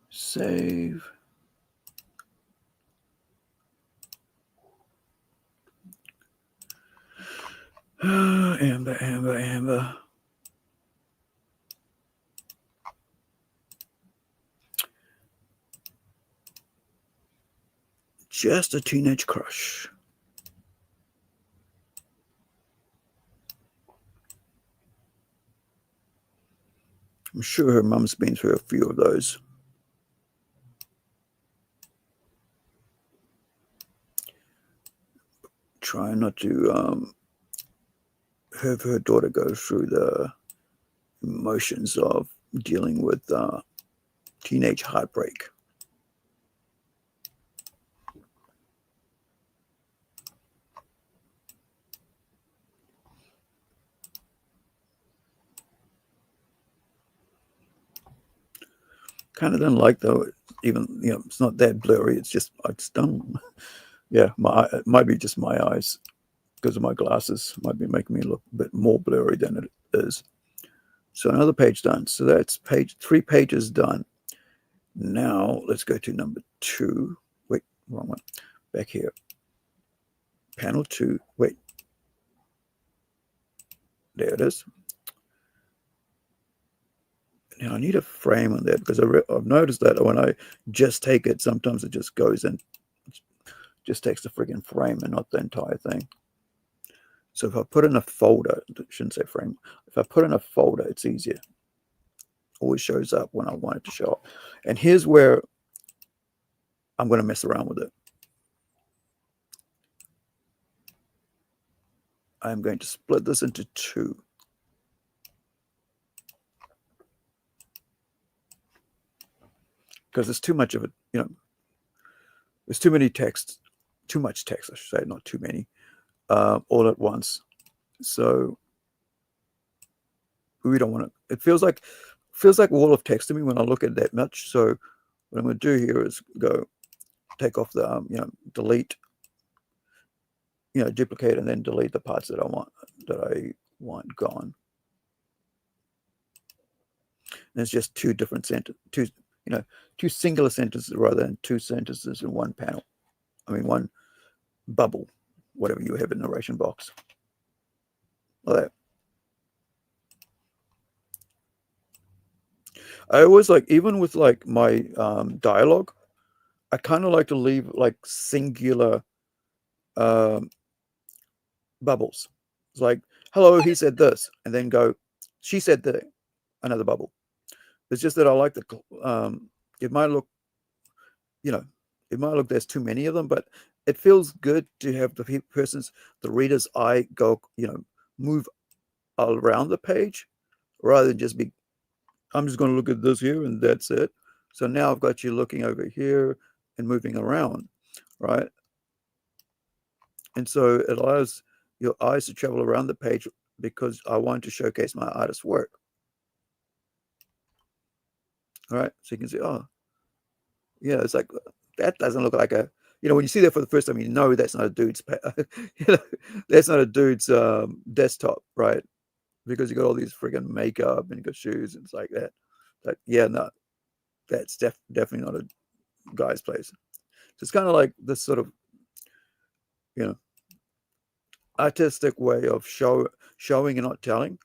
Save. Amber. Just a teenage crush. I'm sure her mum's been through a few of those. Trying not to have her daughter go through the emotions of dealing with Teenage Heartbreak. Kind of don't like though. Even it's not that blurry. It's just it's done. Yeah, it might be just my eyes because of my glasses. Might be making me look a bit more blurry than it is. So another page done. So that's 3 pages done. Now let's go to number 2. Wait, wrong one. Back here. Panel 2. Wait. There it is. Now I need a frame on that because I've noticed that when I just take it, sometimes it just goes in, just takes the friggin' frame and not the entire thing. So if I put in a folder, I shouldn't say frame, if I put in a folder, it's easier. Always shows up when I want it to show up. And here's where I'm going to mess around with it. I'm going to split this into 2. Because there's too much of it, there's too many texts, too much text, I should say, not too many, all at once. So we don't want to, it feels like a wall of text to me when I look at that much. So what I'm going to do here is go take off the, delete, duplicate and then delete the parts that I want gone. And it's just 2 different sentences, 2 singular sentences rather than 2 sentences in one panel. I mean, one bubble, whatever you have in the narration box. Like that. I always like, even with like my dialogue, I kind of like to leave like singular bubbles. It's like, hello, he said this, and then go, she said that, another bubble. It's just that I like the, it might look, there's too many of them, but it feels good to have the reader's eye go, move around the page rather than just be, I'm just going to look at this here and that's it. So now I've got you looking over here and moving around, right? And so it allows your eyes to travel around the page because I want to showcase my artist's work. All right, so you can see, oh, yeah, it's like, that doesn't look like a, when you see that for the first time, that's not a dude's, that's not a dude's desktop, right? Because you got all these friggin' makeup and you got shoes and it's like that. Like, yeah, no, that's definitely not a guy's place. So it's kind of like this sort of, artistic way of showing and not telling.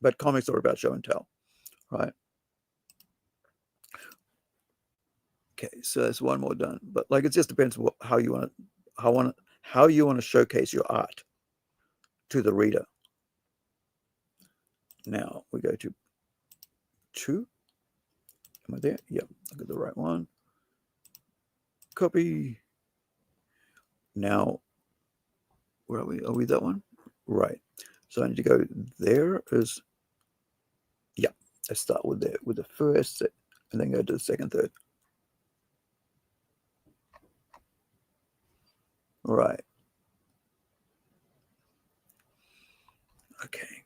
But comics are about show and tell, right? Okay, so that's one more done. But like, it just depends how you want to showcase your art to the reader. Now we go to 2. Am I there? Yep, I got the right one. Copy. Now, where are we? Are we that one? Right. So I need to go there. Yeah. I start with the first, and then go to the second, third. Right. Okay.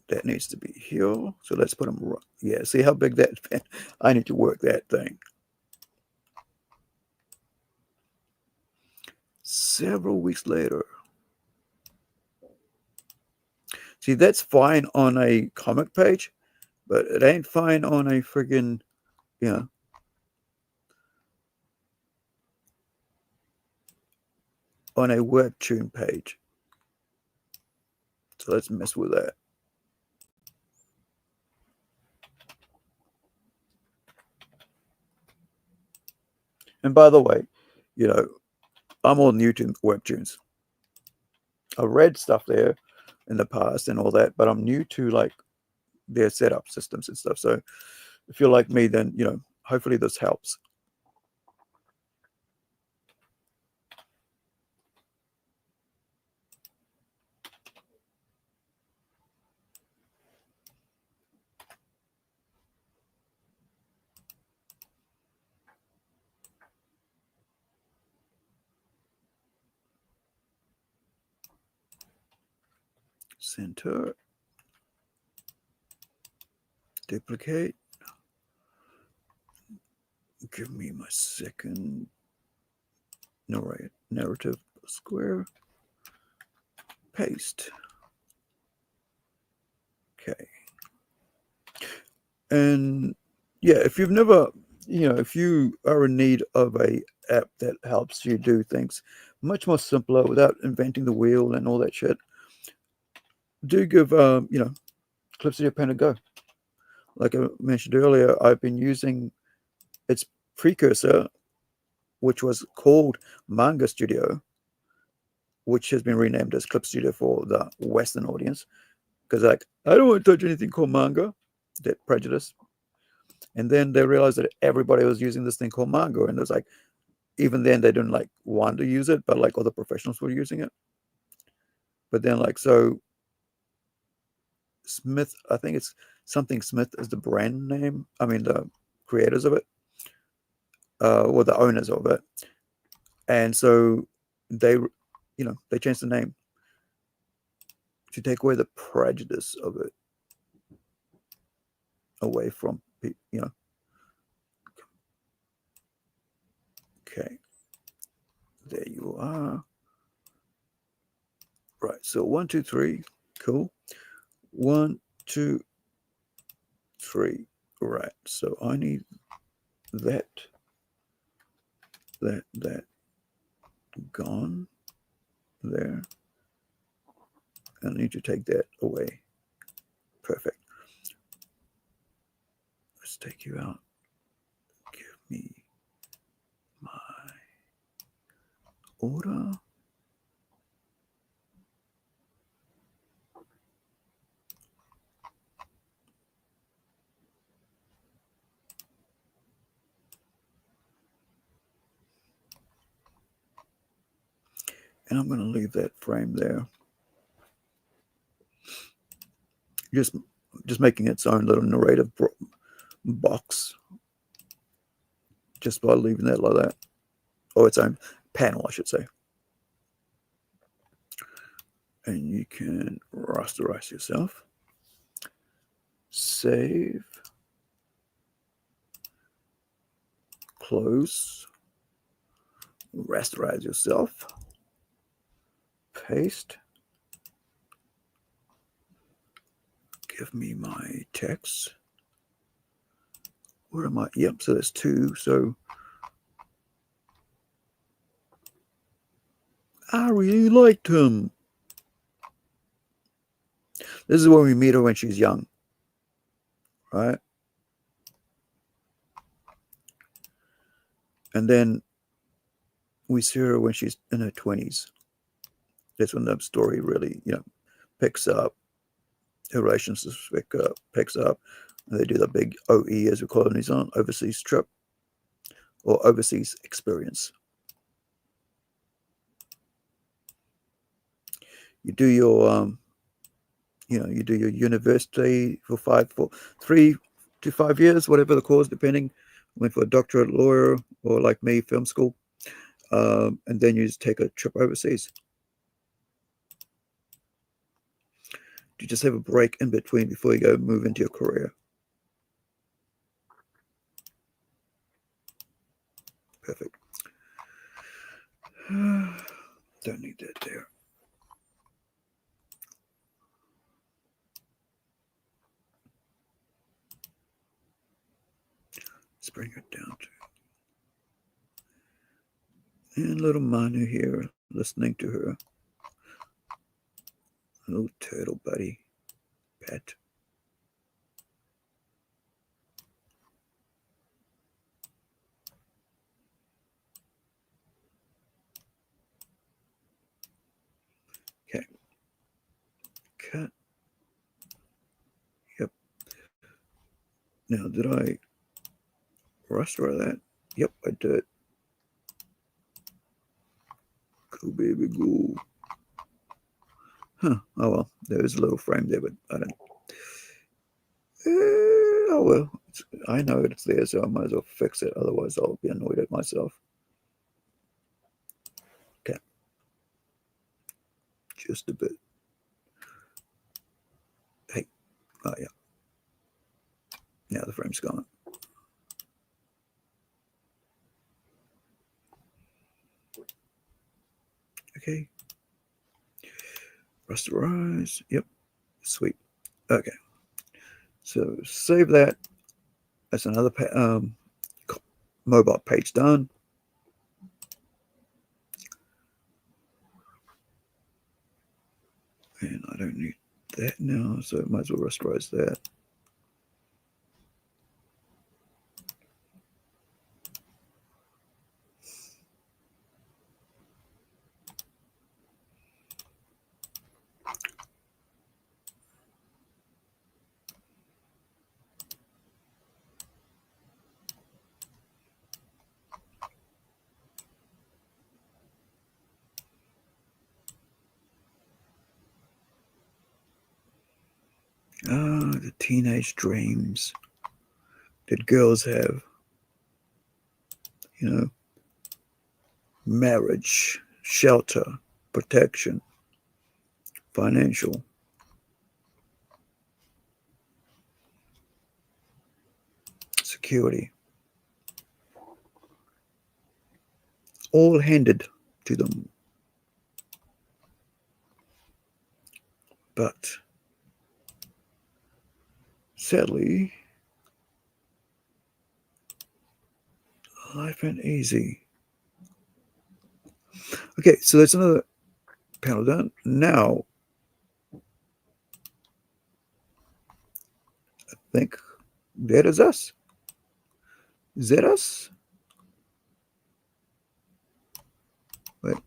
That needs to be here. So let's put them right. Yeah, see how big that, I need to work that thing. Several weeks later. See, that's fine on a comic page, but it ain't fine on a friggin', on a Webtoon page. So let's mess with that. And by the way, I'm all new to Webtoons. I've read stuff there in the past and all that, but I'm new to like their setup systems and stuff. So if you're like me, then, hopefully this helps. center, duplicate, give me my second narrative square, paste. Okay. And yeah, if you've never, if you are in need of a app that helps you do things much more simpler without inventing the wheel and all that shit, do give, Clip Studio Paint a go. Like I mentioned earlier, I've been using its precursor, which was called Manga Studio, which has been renamed as Clip Studio for the Western audience. Because I don't want to touch anything called manga, that prejudice. And then they realized that everybody was using this thing called Manga, and it was like, even then they didn't want to use it, but other professionals were using it. But then so Smith, I think it's something Smith is the brand name. I mean the creators of it, or the owners of it. And so they changed the name to take away the prejudice of it away from people. Okay, there you are. Right, so 1, 2, 3, cool. 1, 2, 3. Right, so I need that gone there. I need to take that away. Perfect. Let's take you out. Give me my order. And I'm going to leave that frame there. Just making its own little narrative box. Just by leaving that like that. Or its own panel, I should say. And you can rasterize yourself. Save. Close. Rasterize yourself. Paste. Give me my text. Where am I? Yep, so there's 2. So I really liked him. This is when we meet her when she's young. Right? And then we see her when she's in her 20s. That's when the story really, picks up. Her relationships picks up. And they do the big OE, as we call it in New Zealand, overseas trip or overseas experience. You do your, you do your university for 3 to 5 years, whatever the course, depending. Went for a doctorate, lawyer, or like me, film school. And then you just take a trip overseas. You just have a break in between before you go move into your career. Perfect. Don't need that there. Let's bring it down to. And little Manu here, listening to her. Little turtle buddy. Pet. Okay. Cut. Yep. Now, did I raster that? Yep, I did. Go, baby, go. Huh. Oh, well. There's a little frame there, but I don't. Oh, well. I know it's there, so I might as well fix it. Otherwise, I'll be annoyed at myself. Okay. Just a bit. Oh, yeah. Now the frame's gone. Okay. Rasterize. Yep. Sweet. Okay. So save that. That's another mobile page done. And I don't need that now, so I might as well rasterize that. The teenage dreams that girls have. You know, marriage, shelter, protection, financial. Security. All handed to them. But sadly, life ain't easy. Okay, so that's another panel done. Now, I think that is us. Is that us? Wait.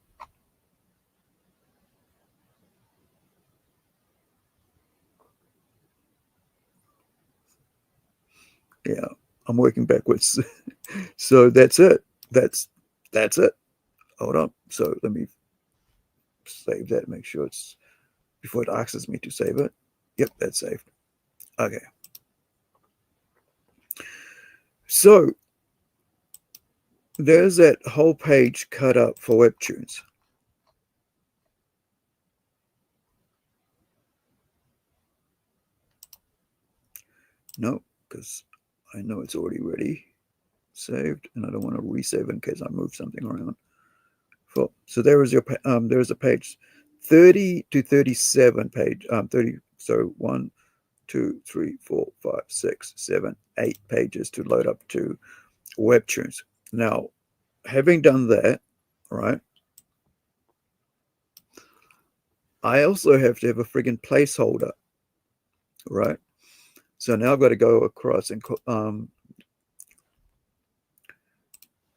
Yeah, I'm working backwards. So that's it. That's it. Hold on. So let me save that. Make sure it's before it asks me to save it. Yep, that's saved. Okay. So there's that whole page cut up for Webtoons. No, because I know it's already ready, saved, and I don't want to resave it in case I move something around. So there is there's a page 30 to 37 page 30. So 1, 2, 3, 4, 5, 6, 7, 8 pages to load up to Webtoons. Now, having done that, right, I also have to have a friggin' placeholder, right? So now I've got to go across and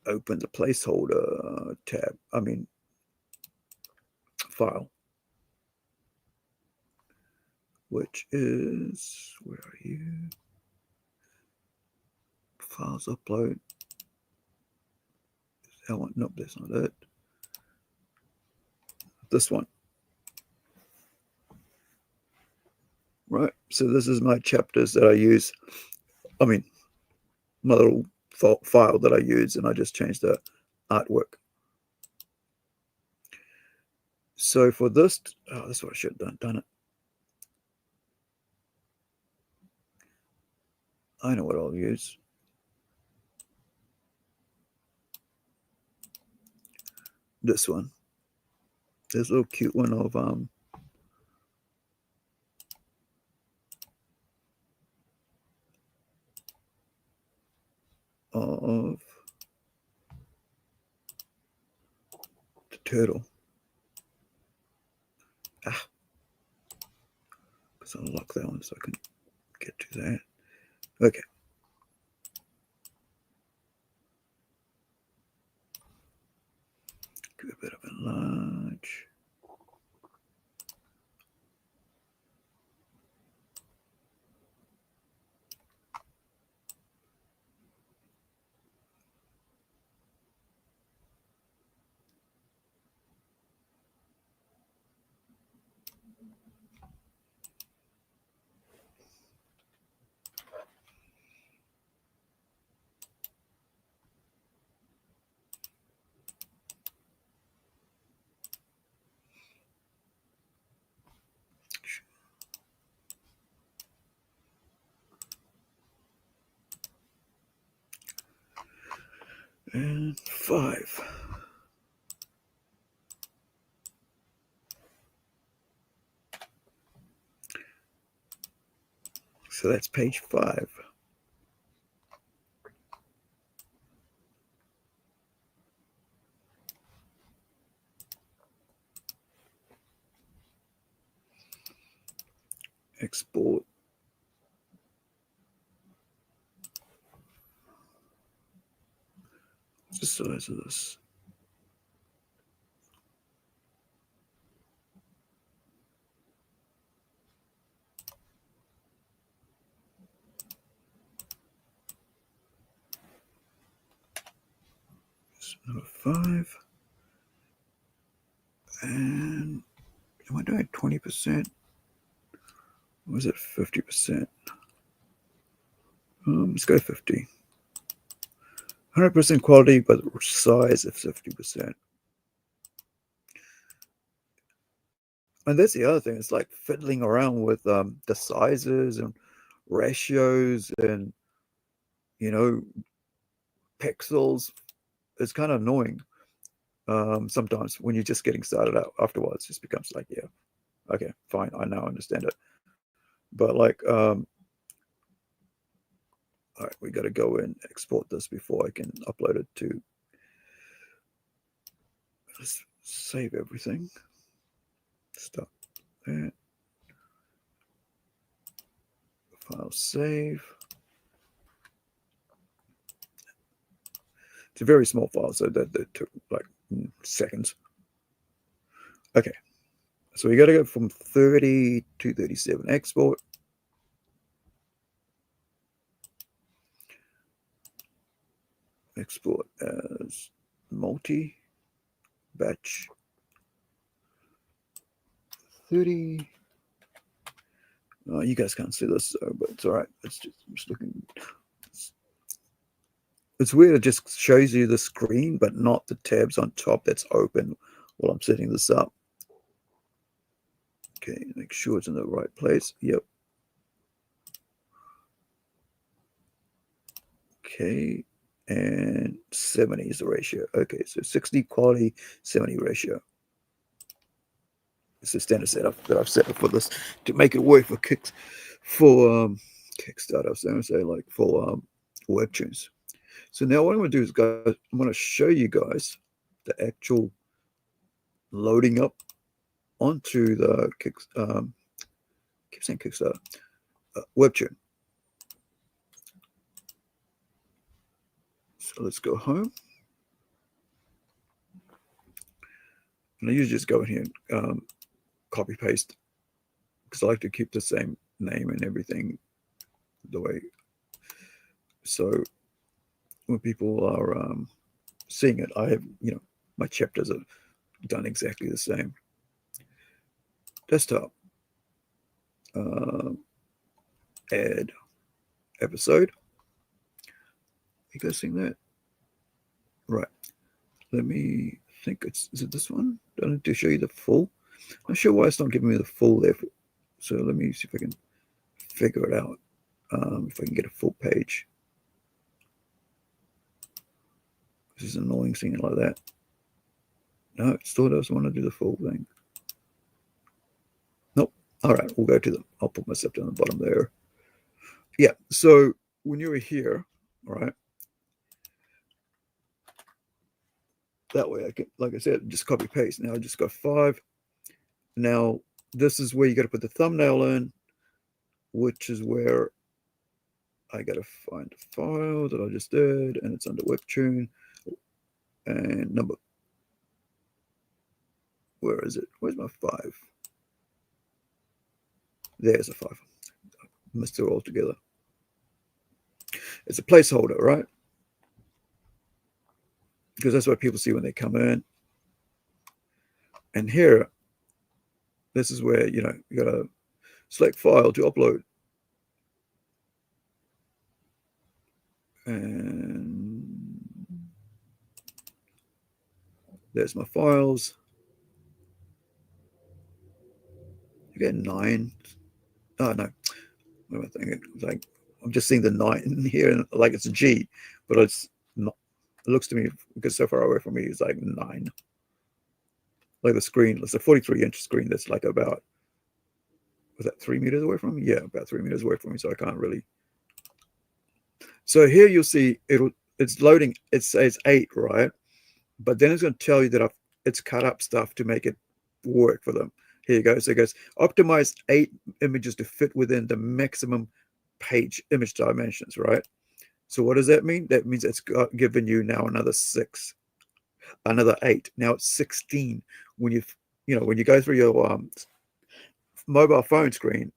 open the placeholder tab. I mean, file, which is, where are you? Files upload. That one? Nope, that's not it. This one. Right. So this is my chapters that I use. I mean, my little file that I use, and I just changed the artwork. So for this, oh, that's what I should have done it. I know what I'll use. This one. This little cute one of the turtle. Because I'll lock that one so I can get to that. Okay. Give it a bit of a enlarge. And 5. So that's page 5. Export. What's the size of this? Number 5. And am I doing 20%? Or is it 50%? Let's go 50. 100% quality, but size of 50%. And that's the other thing. It's like fiddling around with the sizes and ratios and, pixels. It's kind of annoying sometimes when you're just getting started out. Afterwards, it just becomes like, yeah, okay, fine, I now understand it. But like, all right, we got to go and export this before I can upload it to. Let's save everything. Stop that. File save. It's a very small file, so that took like seconds. Okay, so we got to go from 30 to 37. Export. Export as multi batch 30. You guys can't see this, but it's all right. It's just, I'm just looking. It's weird. It just shows you the screen, but not the tabs on top that's open while I'm setting this up. Okay, make sure it's in the right place. Yep. Okay, and 70 is the ratio. Okay, so 60 quality, 70 ratio. It's the standard setup that I've set up for this to make it work for Kickstarter. I was going to say, like, for Webtoons. So now what I'm going to do is, guys, I'm going to show you guys the actual loading up onto the keep saying Kickstarter Webtoon. So let's go home. And I usually just go in here and copy paste because I like to keep the same name and everything the way. So when people are seeing it, I have, my chapters are done exactly the same. Desktop. Add episode. You guys seeing that? Right. Let me think. Is it this one? Do I need to show you the full? I'm not sure why it's not giving me the full there. So let me see if I can figure it out. If I can get a full page. This is annoying seeing it like that. No, it still doesn't want to do the full thing. Nope. All right, we'll go to them. I'll put myself down the bottom there. Yeah, so when you're here, all right, that way I can, like I said, just copy paste. Now I just got 5. Now this is where you got to put the thumbnail in, which is where I got to find the file that I just did, and it's under Webtoon. And number, where is it? Where's my 5? There's a 5. I missed it all together. It's a placeholder, right? Because that's what people see when they come in. And here, this is where, you got to select file to upload. And there's my files. You get 9. Oh, no. What am I thinking? Like, I'm just seeing the 9 in here, like it's a G, but it's not. It looks to me, because so far away from me, it's like 9. Like the screen, it's a 43-inch screen that's like about, was that 3 meters away from me? Yeah, about 3 meters away from me, so I can't really. So here you'll see it's loading. It says 8, right? But then it's going to tell you that it's cut up stuff to make it work for them. Here you go. So it goes, optimize 8 images to fit within the maximum page image dimensions, right? So what does that mean? That means it's given you now another 6, another 8. Now it's 16. When when you go through your mobile phone screen,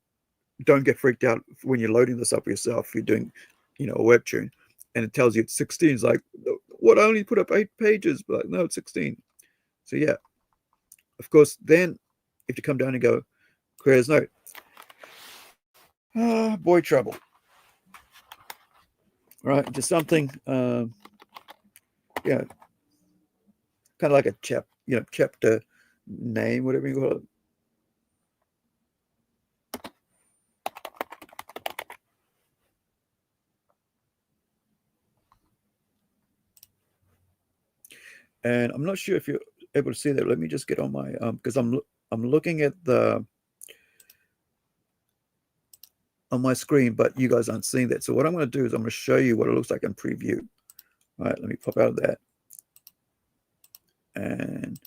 don't get freaked out when you're loading this up yourself. You're doing, a Webtoon, and it tells you it's 16. It's like, what? I only put up 8 pages, but no, it's 16. So yeah, of course. Then if you come down and go, creator's note. Boy trouble. Right, just something. Yeah, kind of like a chapter name, whatever you call it. And I'm not sure if you're able to see that. Let me just get on my because I'm looking at the on my screen, but you guys aren't seeing that. So what I'm going to do is I'm going to show you what it looks like in preview. All right, let me pop out of that. And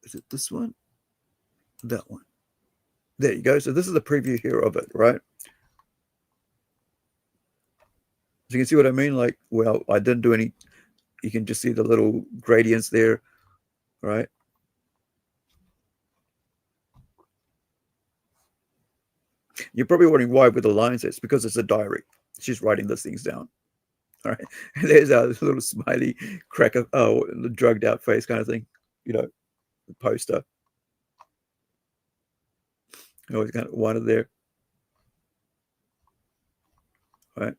is it this one? That one. There you go. So this is the preview here of it, right? So you can see what I mean? Like, well, I didn't do any. You can just see the little gradients there, right? You're probably wondering why with the lines. It's because it's a diary. She's writing those things down. All right. And there's a little smiley crack of the drugged out face kind of thing, poster. Always kind of wanted there. All right.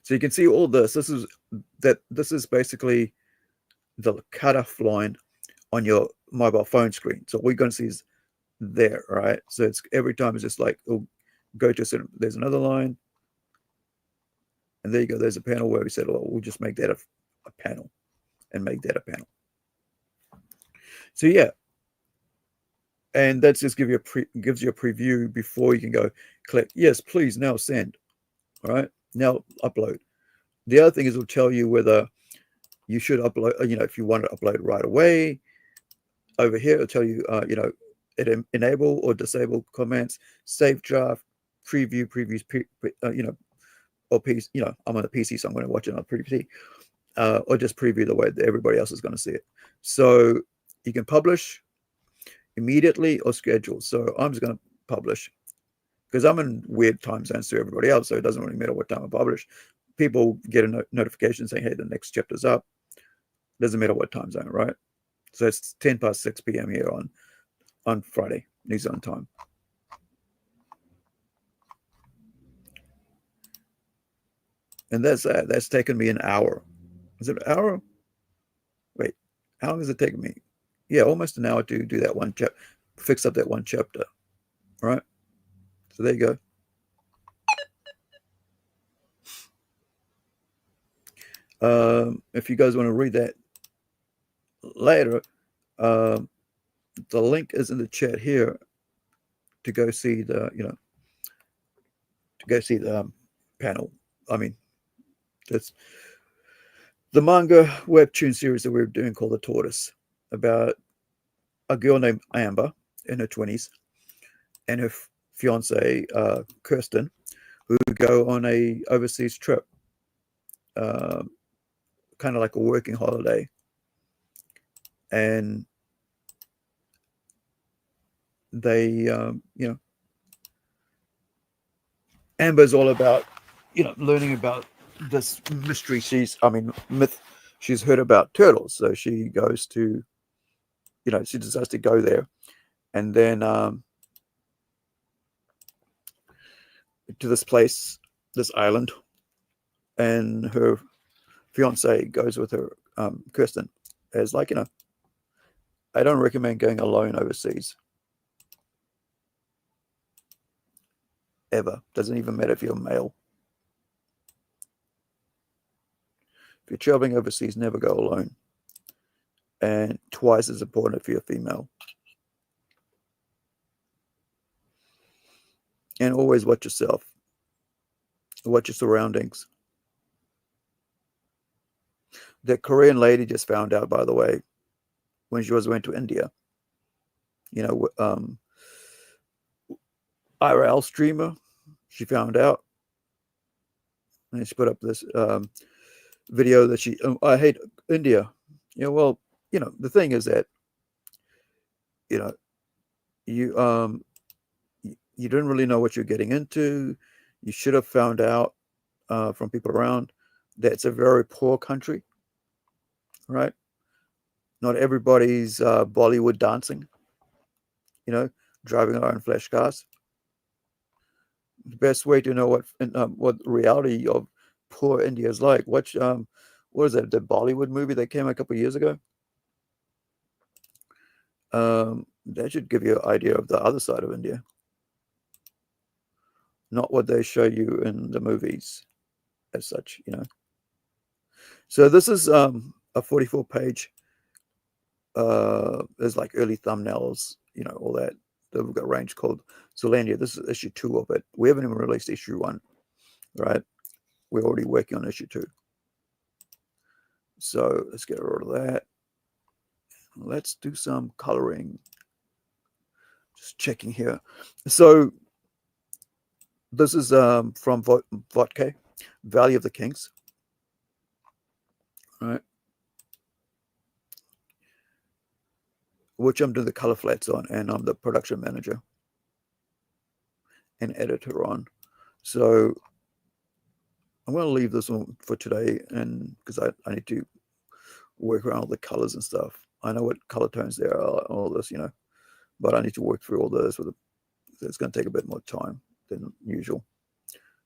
So you can see all this. This is basically the cutoff line on your mobile phone screen. So what we're going to see is there, right? So it's every time it's just like it'll go to a certain. There's another line, and there you go. There's a panel where we said, well, we'll just make that a panel, and make that a panel. So yeah, and that's just gives you a preview before you can go click yes, please now send. All right, now upload. The other thing is it'll tell you whether you should upload. If you want to upload right away. Over here, it'll tell you, enable or disable comments, save draft, preview, previews, or PC. I'm on a PC, so I'm going to watch it on a PC, or just preview the way that everybody else is going to see it. So you can publish immediately or schedule. So I'm just going to publish because I'm in weird time zones to everybody else, so it doesn't really matter what time I publish. People get a notification saying, hey, the next chapter's up. Doesn't matter what time zone, right? So it's 10 past 6 p.m. here on Friday, New Zealand time. And that's taken me an hour. Is it an hour? Wait, how long has it taken me? Yeah, almost an hour to do that one chapter, fix up that one chapter. All right. So there you go. If you guys want to read that later, the link is in the chat here to go see the panel. I mean, that's the manga webtoon series that we're doing called The Tortoise, about a girl named Amber in her 20s and her fiance Kirsten, who go on a overseas trip, kind of like a working holiday, and they Amber's all about learning about this mystery myth she's heard about turtles. So she goes to she decides to go there, and then to this place, this island, and her fiance goes with her, Kirsten, as like I don't recommend going alone overseas ever. Doesn't even matter if you're male. If you're traveling overseas, never go alone. And twice as important if you're female. And always watch yourself. Watch your surroundings. The Korean lady just found out, by the way, when she went to India. You know, IRL streamer, she found out. And she put up this video that she, oh, I hate India. You know, well, you know, the thing is that, you know, you didn't really know what you're getting into. You should have found out from people around that it's a very poor country, right? Not everybody's Bollywood dancing, you know, driving our own flash cars. The best way to know what reality of poor India is like. Watch what is that? The Bollywood movie that came a couple of years ago. That should give you an idea of the other side of India, not what they show you in the movies, as such. You know. So this is a 44-page. There's like early thumbnails, you know, all that. We've got a range called Zeolandia. This is issue 2 of it. We haven't even released issue 1, right? We're already working on issue 2. So let's get rid of that. Let's do some coloring. Just checking here. So this is from Vodka, Valley of the Kings. Right. Which I'm doing the color flats on, and I'm the production manager and editor on. So I'm going to leave this one for today, and because I need to work around all the colors and stuff. I know what color tones there are, all this, you know, but I need to work through all those so it's going to take a bit more time than usual.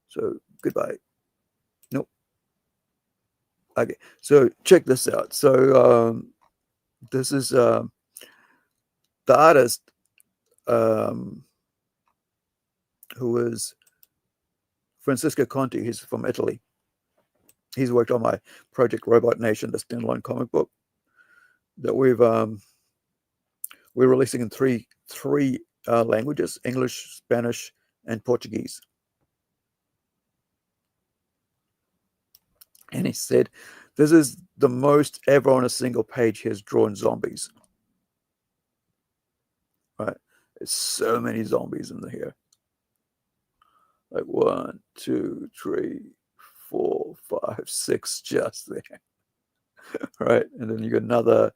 So goodbye. Nope. Okay, so check this out. So this is the artist who is Francisco Conti. He's from Italy. He's worked on my Project Robot Nation, the standalone comic book that we're releasing in three languages: English, Spanish, and Portuguese. And he said, this is the most ever on a single page he has drawn zombies. Right? There's so many zombies in here. Like 1, 2, 3, 4, 5, 6 just there. Right? And then you got another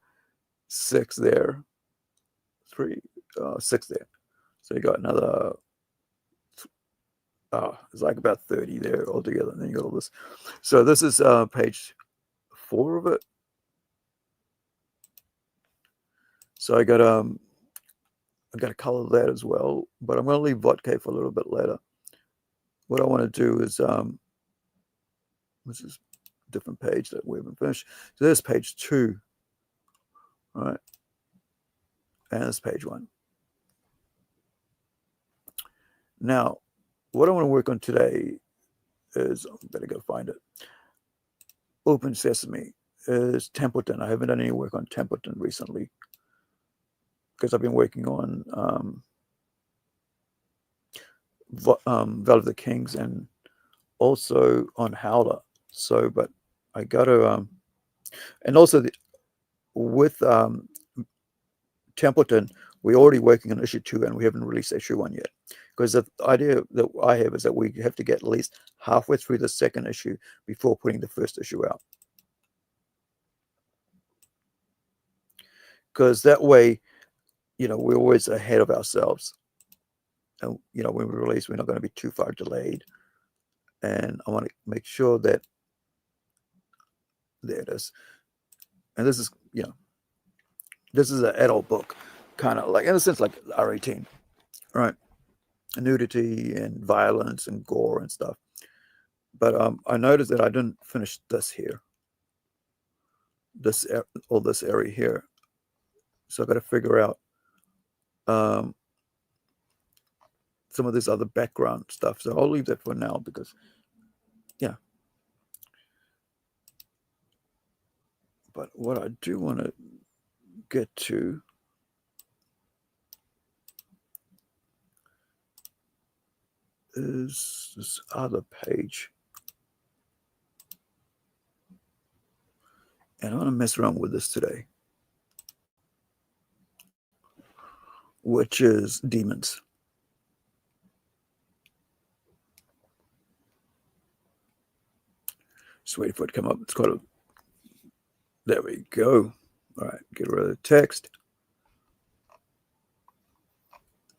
6 there. 6 there. So you got another, it's like about 30 there altogether. And then you got all this. So this is page 4 of it. So I got to color that as well, but I'm going to leave Vodka for a little bit later. What I want to do is this is a different page that we haven't finished. So there's page 2, right? And there's page 1. Now, what I want to work on today is, I better go find it. Open Sesame is Templeton. I haven't done any work on Templeton recently because I've been working on Valley of the Kings and also on Howler. So, but I got to, and also with Templeton, we're already working on issue 2 and we haven't released issue 1 yet. Because the idea that I have is that we have to get at least halfway through the second issue before putting the first issue out. Because that way, you know, we're always ahead of ourselves. And, you know, when we release, we're not going to be too far delayed. And I want to make sure that there it is. And this is, you know, this is an adult book, kind of like, in a sense, like R18, right? Nudity and violence and gore and stuff. But I noticed that I didn't finish this here. All this area here. So I've got to figure out some of this other background stuff. So I'll leave that for now because, yeah. But what I do want to get to is this other page. And I want to mess around with this today, which is demons. Just waiting for it to come up. It's quite a... There we go. All right, get rid of the text.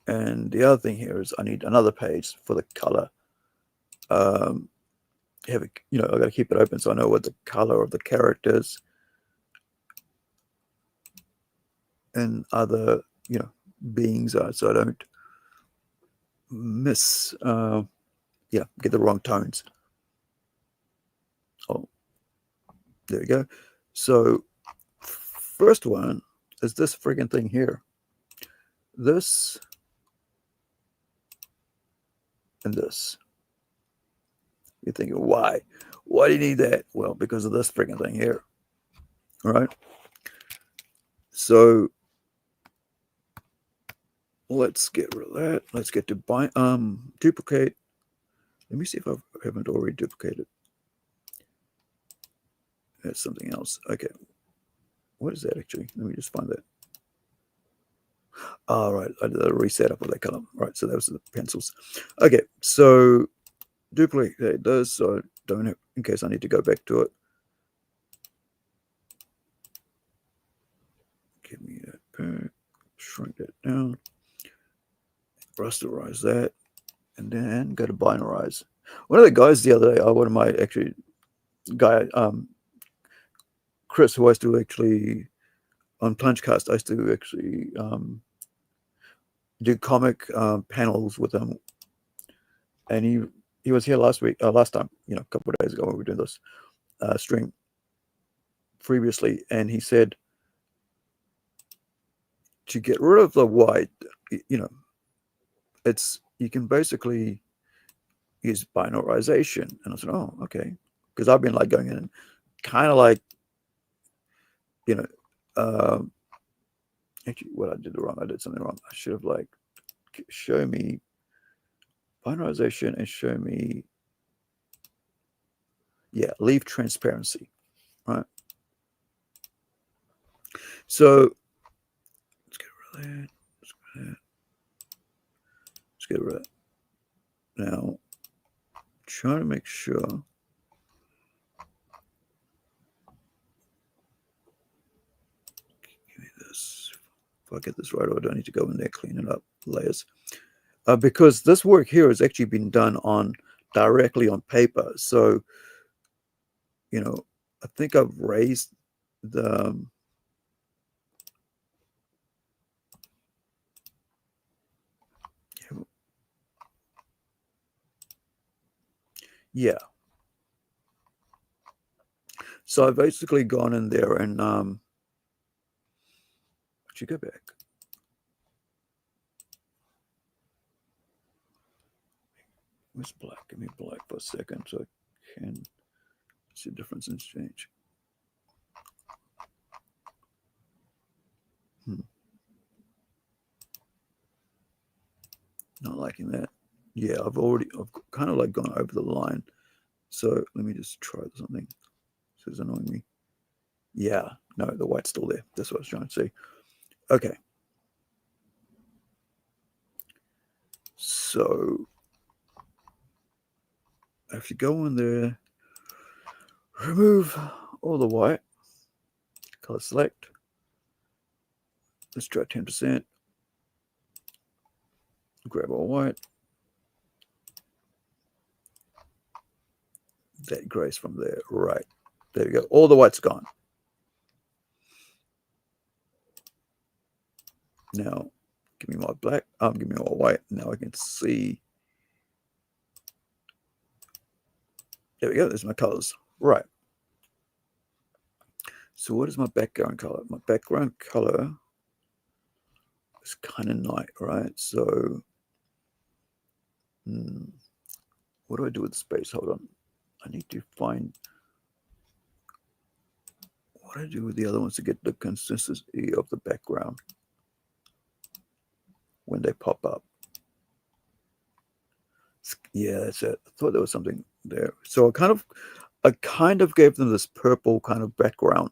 And the other thing here is I need another page for the color. Have it, I got to keep it open so I know what the color of the characters and other, beings are, so I don't miss, get the wrong tones. Oh, there we go. So first one is this friggin' thing here. This and this. You're thinking, why? Why do you need that? Well, because of this friggin' thing here. All right. So let's get rid of that. Let's get to duplicate. Let me see if I haven't already duplicated. That's something else. Okay. What is that actually? Let me just find that. All right. I did a reset up of that color. All right. So those are the pencils. Okay. So duplicate those so I don't have, in case I need to go back to it. Give me that back. Shrink that down. Rasterize that. And then go to binarize. One of the guys the other day, one of my actually guy, Chris, who I used to actually on Plungecast, I used to actually do comic panels with him, and he was here last time, a couple of days ago when we were doing this stream previously, and he said to get rid of the white, you can basically use binarization, and I said, oh, okay, because I've been like going in and kind of like, actually, what I did wrong, I did something wrong. I should have like show me binarization and show me, leave transparency, right? So let's get rid of that. Let's get rid of that. Now, trying to make sure. Give me this. If I get this right, or I don't need to go in there, clean it up, layers. Because this work here has actually been done directly on paper. So, I think I've raised the So I've basically gone in there and you go back. Where's black? Give me black for a second so I can see the difference in change. Not liking that. Yeah, I've kind of like gone over the line. So let me just try something. This is annoying me. Yeah, no, the white's still there. That's what I was trying to see. Okay. So if you go in there, remove all the white, color select. Let's try 10%. Grab all white. That gray's from there. Right. There we go. All the white's gone. Now, give me my black. Give me all white. Now I can see. There we go. There's my colors. Right. So what is my background color? My background color is kind of night, right? So what do I do with space? Hold on. I need to find what I do with the other ones to get the consistency of the background when they pop up. Yeah, that's it. I thought there was something there. So I kind of gave them this purple kind of background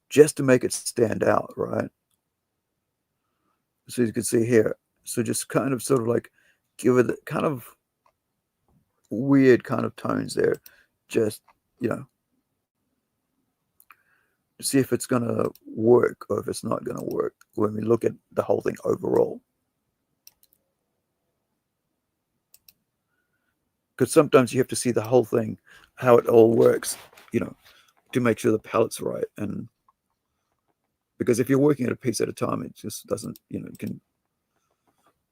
just to make it stand out, right? So you can see here. So just kind of sort of like give it kind of weird kind of tones there. Just, you know, see if it's going to work or if it's not going to work when we look at the whole thing overall. Because sometimes you have to see the whole thing, how it all works, you know, to make sure the palette's right. And because if you're working at a piece at a time, it just doesn't, you know, you can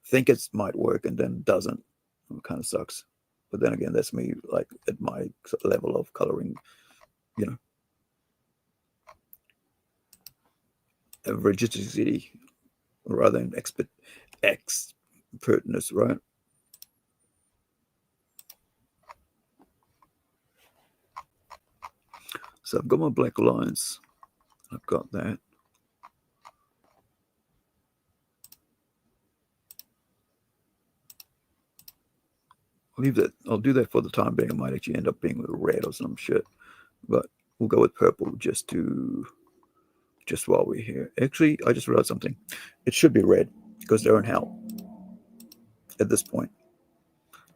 think it might work and then doesn't. It kind of sucks. But then again, that's me, like, at my level of coloring, you know, rigidity rather than expertness, right? So I've got my black lines. I've got that. I'll leave that. I'll do that for the time being. It might actually end up being with red or some shit, but we'll go with purple just while we're here. Actually, I just realized something. It should be red because they're in hell at this point.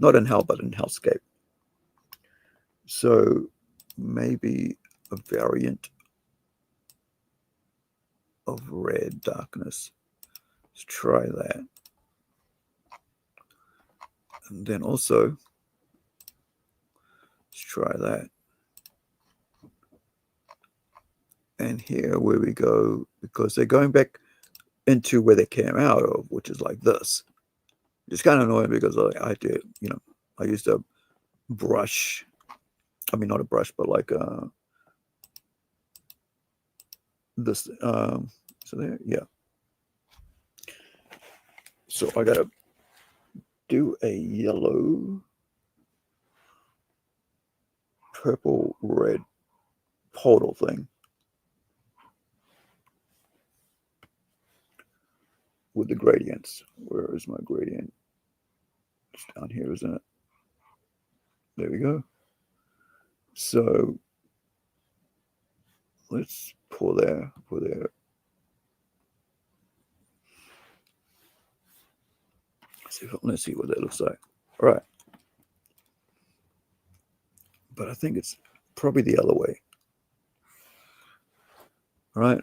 Not in hell, but in hellscape. So maybe a variant of red darkness. Let's try that. And then also, let's try that. And here where we go, because they're going back into where they came out of, which is like this. It's kind of annoying because I did, you know, I used a brush. I mean, not a brush, but like this. So there, yeah. So I gotta do a yellow, purple, red portal thing with the gradients. Where is my gradient? It's down here, isn't it? There we go. So let's pull there. Let's see what that looks like. All right. But I think it's probably the other way. All right.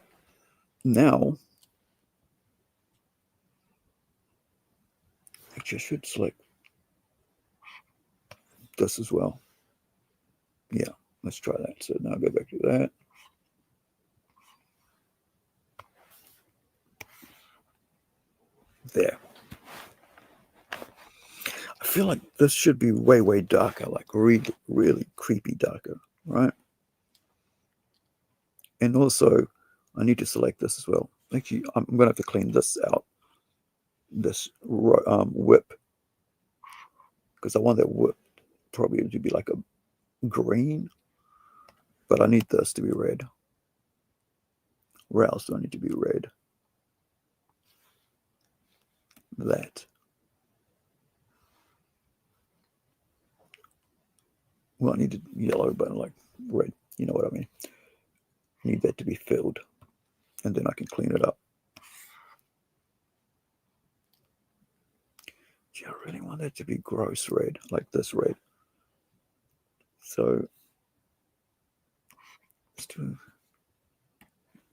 Now, actually, I should select this as well. Yeah, let's try that. So now go back to that. There. I feel like this should be way, way darker, like really, really creepy darker, right? And also, I need to select this as well. Actually, I'm going to have to clean this out, this whip, because I want that whip probably to be like a green, but I need this to be red. Where else do I need to be red? That. Well, I need yellow, but like red. You know what I mean? I need that to be filled, and then I can clean it up. Gee, I really want that to be gross red, like this red. So let's do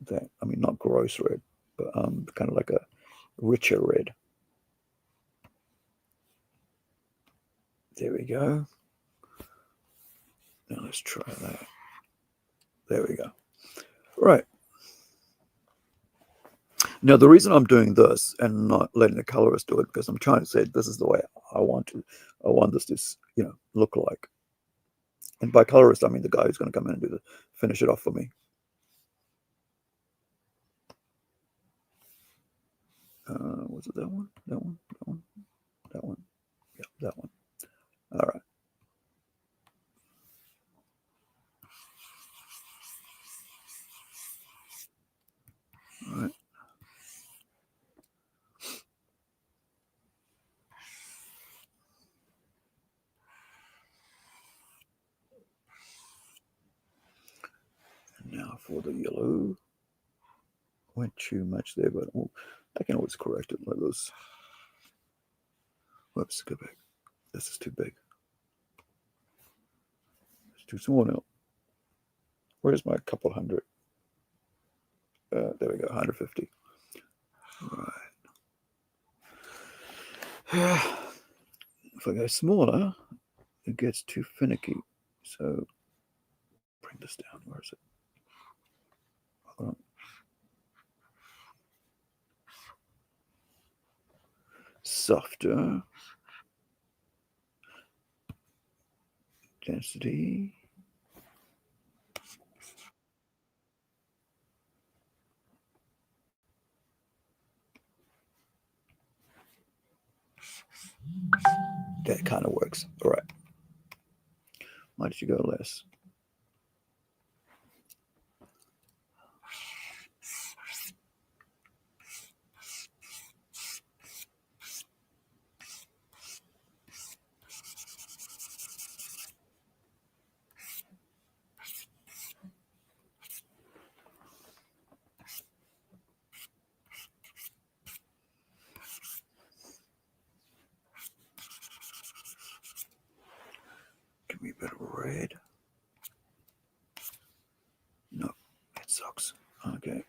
that. I mean, not gross red, but kind of like a richer red. There we go. Now let's try that. There we go. Right. Now the reason I'm doing this and not letting the colorist do it, because I'm trying to say this is the way I want this to, you know, look like. And by colorist, I mean the guy who's going to come in and finish it off for me. Was it that one? That one? That one? That one? Yeah, that one. All right. for the yellow. Went too much there, but I can always correct it like this. Whoops, go back. This is too big. It's too small now. Where's my couple hundred? There we go, 150. Right. If I go smaller, it gets too finicky. So bring this down. Where is it? Hold on. Softer. Density. That kind of works. All right. Why did you go less? Give me a bit of red. No, it sucks. Okay.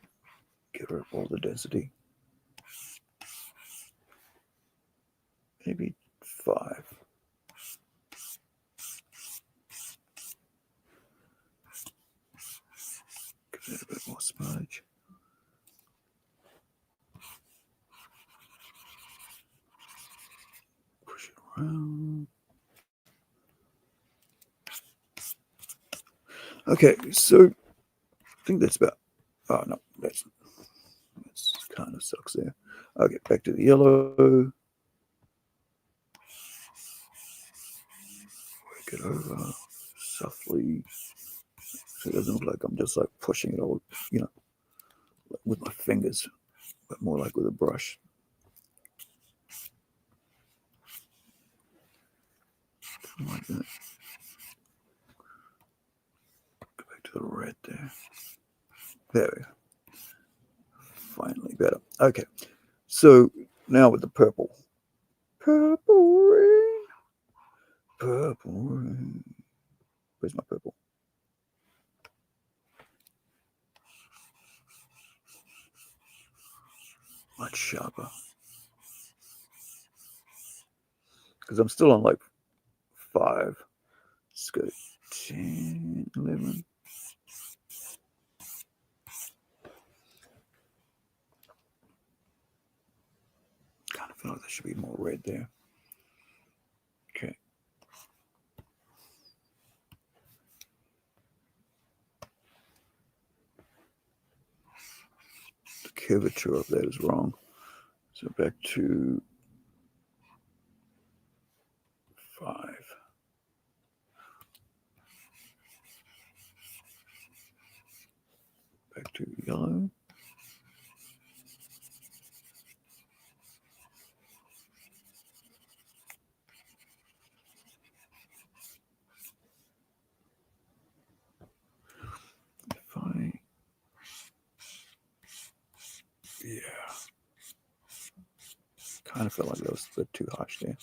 Get rid of all the density. Maybe 5. Give it a bit more smudge. Push it around. Okay, so I think that's about. Oh no, that's kind of sucks there. Okay, back to the yellow. Work it over softly, so it doesn't look like I'm just like pushing it all, with my fingers, but more like with a brush. Like that. Go back to the red there. There we go. Finally better. Okay, so now with the purple. Purple rain. Purple rain. Where's my purple? Much sharper. Because I'm still on like 5. Let's go 10, 11. Kind of feel like there should be more red there. Okay. The curvature of that is wrong. So back to 5. Back to yellow. Fine. Yeah. Kind of felt like that was a bit too harsh there.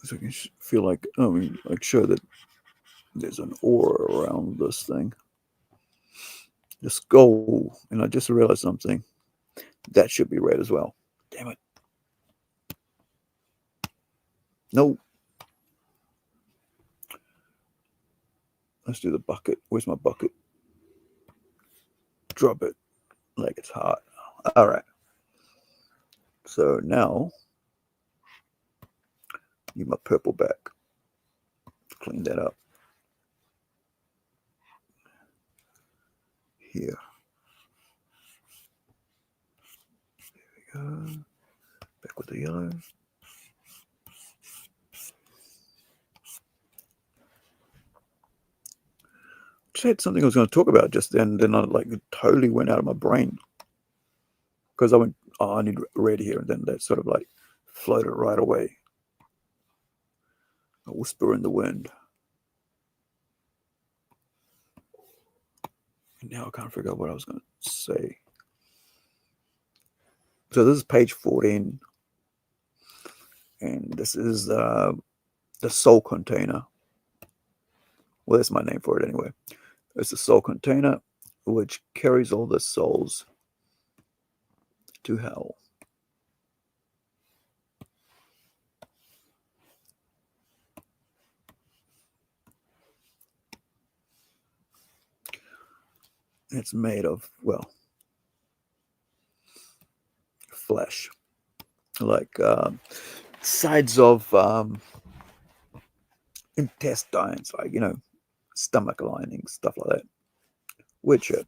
So I can feel like, like show that there's an aura around this thing. The skull, and I just realized something. That should be red as well. Damn it. No. Let's do the bucket. Where's my bucket? Drop it like it's hot. All right. So now, need my purple back. Clean that up. Here. There we go. Back with the yellow. Just had something I was going to talk about just then I like it totally went out of my brain. Because I went, I need red here, and then that sort of like floated right away. A whisper in the wind. Now I can't figure out what I was going to say. So this is page 14, and this is the soul container. Well, that's my name for it anyway. It's the soul container, which carries all the souls to hell. It's made of, well, flesh, like sides of intestines, like, stomach lining, stuff like that. Which it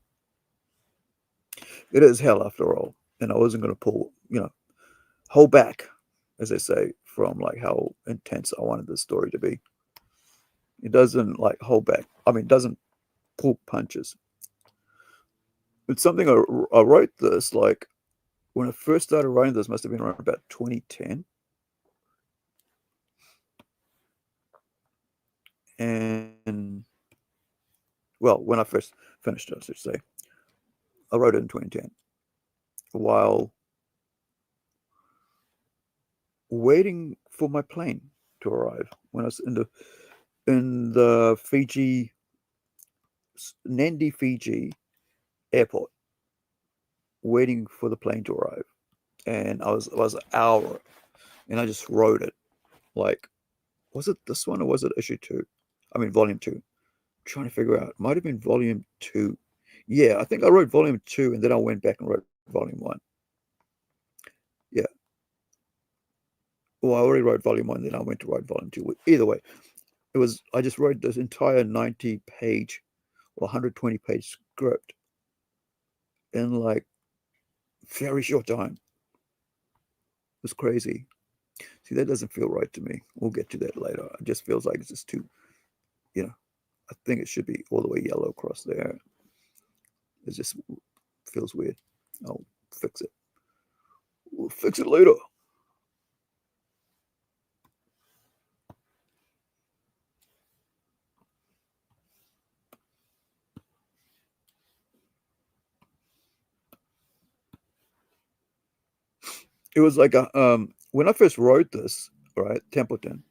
is hell after all. And I wasn't going to hold back, as they say, from like how intense I wanted this story to be. It doesn't like hold back. I mean, it doesn't pull punches. It's something I wrote this like when I first started writing this, must have been around about 2010. And well, when I first finished it, I should say, I wrote it in 2010 while waiting for my plane to arrive when I was in the Fiji, Nandi, Fiji airport, waiting for the plane to arrive. And I was an hour, and I just wrote it. Like, was it this one or was it issue 2? I mean, volume 2. I'm trying to figure out. It might have been volume 2. Yeah, I think I wrote volume 2, and then I went back and wrote volume 1. Yeah. Well, I already wrote volume 1, then I went to write volume 2. Either way, I just wrote this entire 90-page or 120-page script in like very short time. It was crazy. See, that doesn't feel right to me. We'll get to that later. It just feels like it's just too, I think it should be all the way yellow across there. It just feels weird. I'll fix it. We'll fix it later. It was like when I first wrote this, right, Templeton.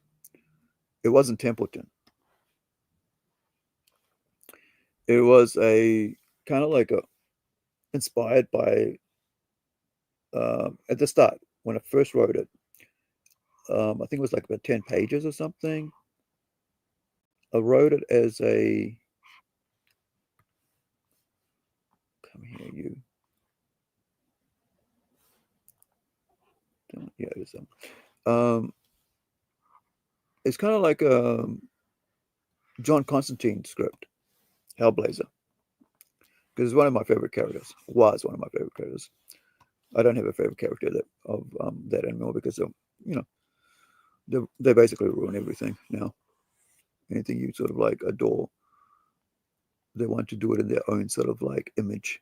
It wasn't Templeton. It was a kind of like inspired by at the start when I first wrote it. I think it was like about 10 pages or something. I wrote it as a come here, you. Yeah, it is. It's kind of like a John Constantine script, Hellblazer, because it's one of my favorite characters. Was one of my favorite characters. I don't have a favorite character of that anymore because they basically ruin everything now. Anything you sort of like adore, they want to do it in their own sort of like image.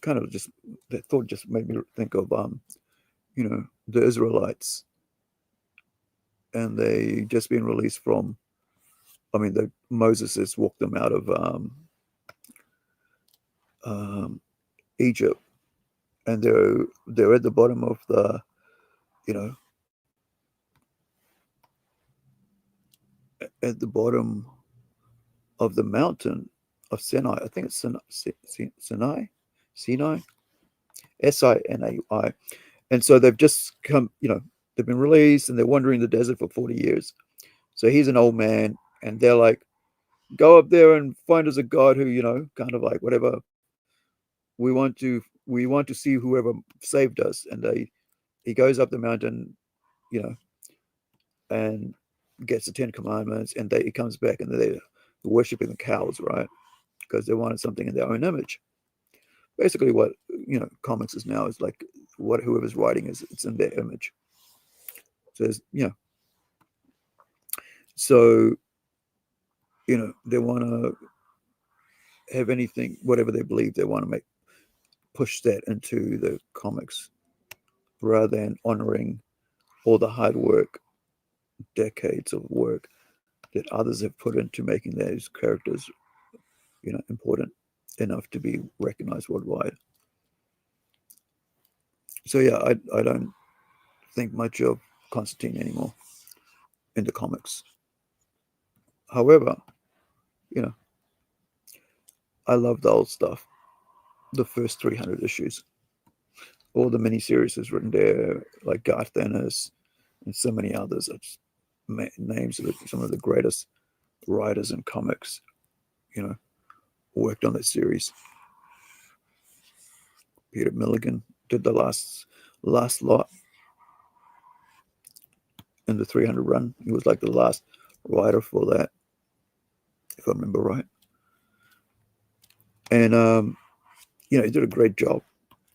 Kind of just that thought just made me think of the Israelites, and they just been released from. I mean, Moses has walked them out of Egypt, and they're at the bottom of the, at the bottom of the mountain of Sinai. I think it's Sinai, Sinai. And so they've just come, they've been released and they're wandering the desert for 40 years. So he's an old man, and they're like, go up there and find us a God who, kind of like whatever. We want to see whoever saved us. And he goes up the mountain, and gets the 10 Commandments, and he comes back and they're worshiping the cows, right? Because they wanted something in their own image. Basically, what comics is now is like what whoever's writing it's in their image. So so they want to have anything, whatever they believe, they want to push that into the comics rather than honoring all the hard work, decades of work that others have put into making those characters, important enough to be recognized worldwide. So yeah, I don't think much of Constantine anymore in the comics. However, I love the old stuff, the first 300 issues. All the miniseries is written there, like Garth Ennis and so many others. It's names of some of the greatest writers in comics, worked on that series. Peter Milligan did the last lot in the 300 run. He was like the last writer for that, if I remember right. And he did a great job.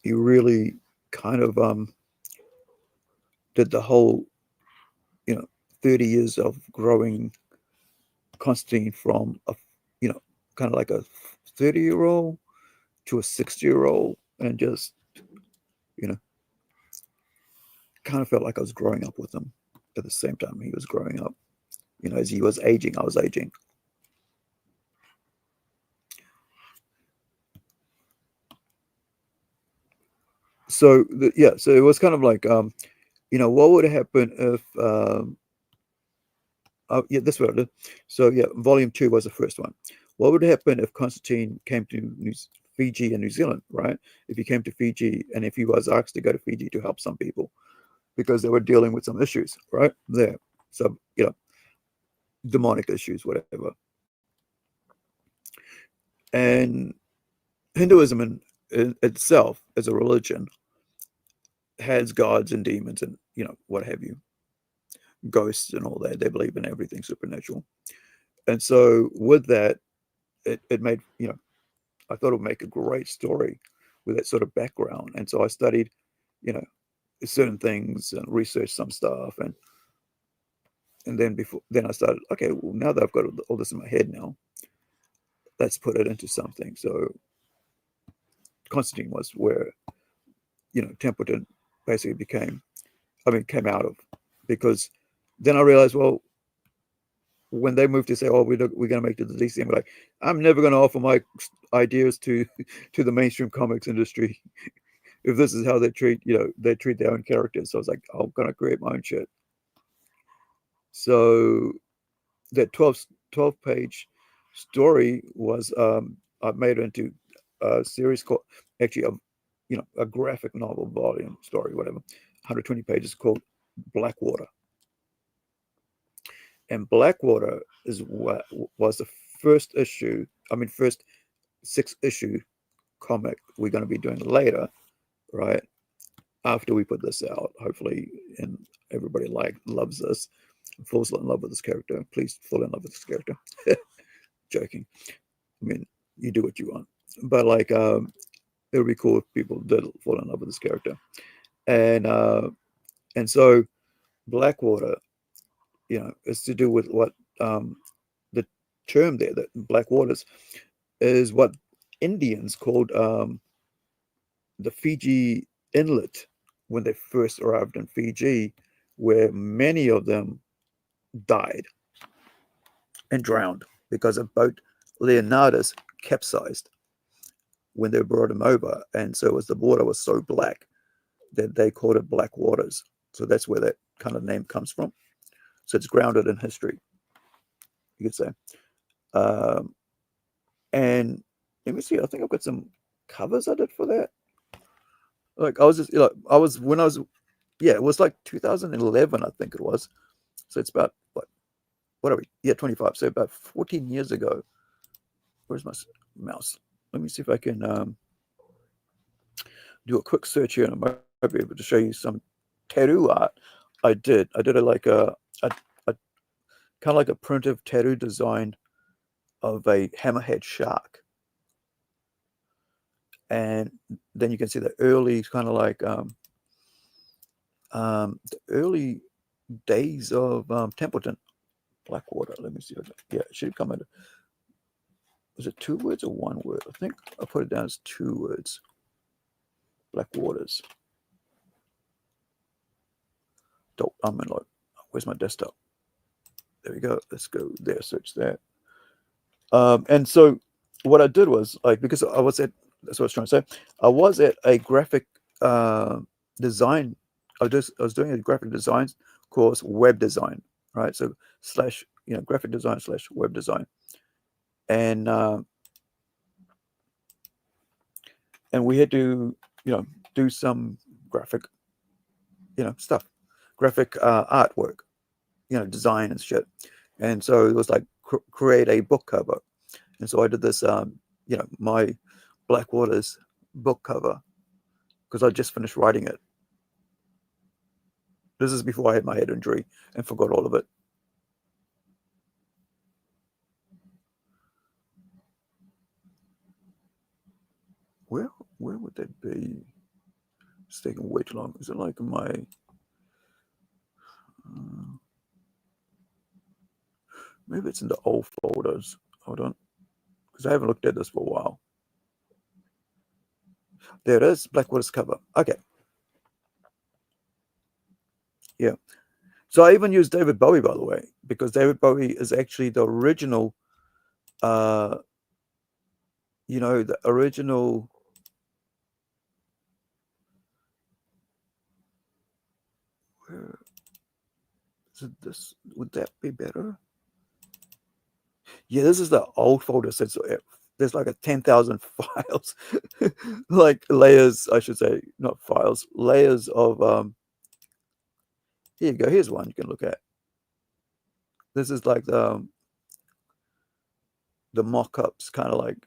He really kind of did the whole 30 years of growing Constantine from a kind of like a 30-year-old to a 60-year-old, and just kind of felt like I was growing up with him at the same time he was growing up. As he was aging, I was aging. So so it was kind of like what would happen if this what I did. So volume 2 was the first one. What would happen if Constantine came to Fiji and New Zealand, right? If he came to Fiji and if he was asked to go to Fiji to help some people because they were dealing with some issues, right? There. So, demonic issues, whatever. And Hinduism in itself as a religion has gods and demons and, what have you, ghosts and all that. They believe in everything supernatural. And so with that, it made, I thought it would make a great story with that sort of background. And so I studied, certain things and researched some stuff. And then I started, okay, well, now that I've got all this in my head now, let's put it into something. So Constantine was where, Templeton basically came out of, because then I realized, well, when they moved to say, oh, we're going to make it to DC, I'm like, I'm never going to offer my ideas to the mainstream comics industry if this is how they treat their own characters. So I was like, I'm going to create my own shit. So that 12-page story was, I made it into a series called, actually, a graphic novel volume story, whatever, 120 pages, called Blackwater. And Blackwater is what was the first 6-issue comic we're going to be doing later, right? After we put this out, hopefully, and everybody loves this, falls in love with this character. Please fall in love with this character. Joking. I mean, you do what you want, but like, it would be cool if people did fall in love with this character. And so Blackwater, is to do with what the term there, that black waters, is what Indians called the Fiji Inlet when they first arrived in Fiji, where many of them died and drowned because a boat, Leonardus, capsized when they brought him over. And so the water was so black that they called it Black Waters. So that's where that kind of name comes from. So it's grounded in history, you could say. And let me see, I think I've got some covers I did for that. Like I was just, it was like 2011, I think it was. So it's about, what are we? Yeah, 25. So about 14 years ago. Where's my mouse? Let me see if I can do a quick search here, and I might be able to show you some tattoo art I did. I did a kind of like a primitive tattoo design of a hammerhead shark. And then you can see the early kind of like the early days of Templeton. Blackwater. Let me see. Yeah, it should come in. Was it 2 words or 1 word? I think I put it down as 2 words. Blackwaters. I'm in like, where's my desktop? There we go. Let's go there. Search that. And so what I did was like, because I was at, that's what I was trying to say. I was at a graphic design. I was doing a graphic design course, web design, right? So slash, graphic design slash web design, and we had to, do some graphic, stuff, graphic artwork, design and shit. And so it was like create a book cover. And so I did this, my Blackwaters book cover, because I just finished writing it. This is before I had my head injury and forgot all of it. Where would that be? It's taking way too long. Is it like my... maybe it's in the old folders. Hold on. Because I haven't looked at this for a while. There it is, Blackwaters cover. Okay. Yeah. So I even used David Bowie, by the way, because David Bowie is actually the original, the original... where is it? This, would that be better? Yeah, this is the old folder. So there's like 10,000 files, like layers, I should say, not files, layers of... here you go. Here's one you can look at. This is like the mock-ups, kind of like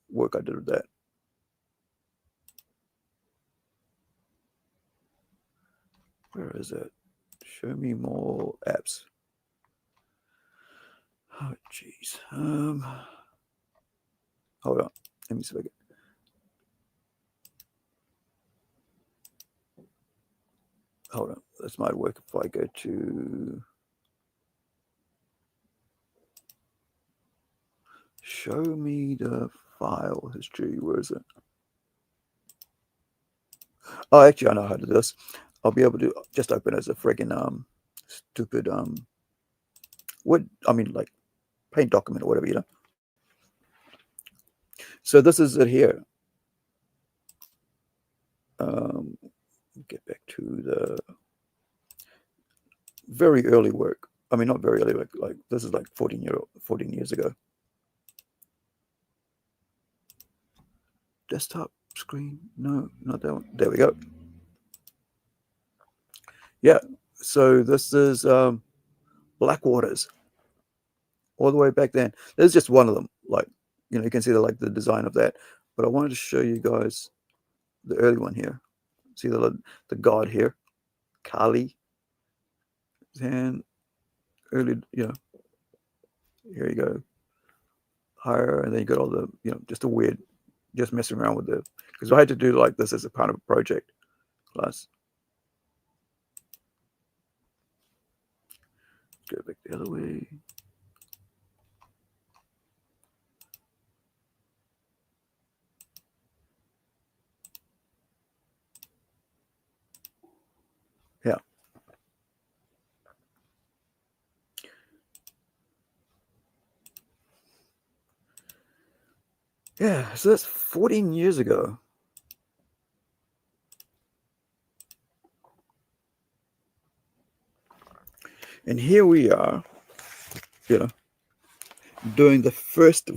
work I did with that. Where is it? Show me more apps. Oh, jeez. Hold on. Let me see if I can... hold on. This might work if I go to... show me the file history. Where is it? Oh, actually, I know how to do this. I'll be able to just open it as a friggin' stupid like Paint document or whatever, So this is it here. Get back to the very early work. I mean, not very early work. Like this is like 14 years ago. Desktop screen? No, not that one. There we go. Yeah. So this is Blackwaters. All the way back then. There's just one of them. Like, you can see the design of that. But I wanted to show you guys the early one here. See the god here, Kali, and early, here you go, higher, and then you got all the, just a weird, just messing around with because I had to do like this as a part of a project class. Go back the other way. Yeah. Yeah, so that's 14 years ago. And here we are, doing the first,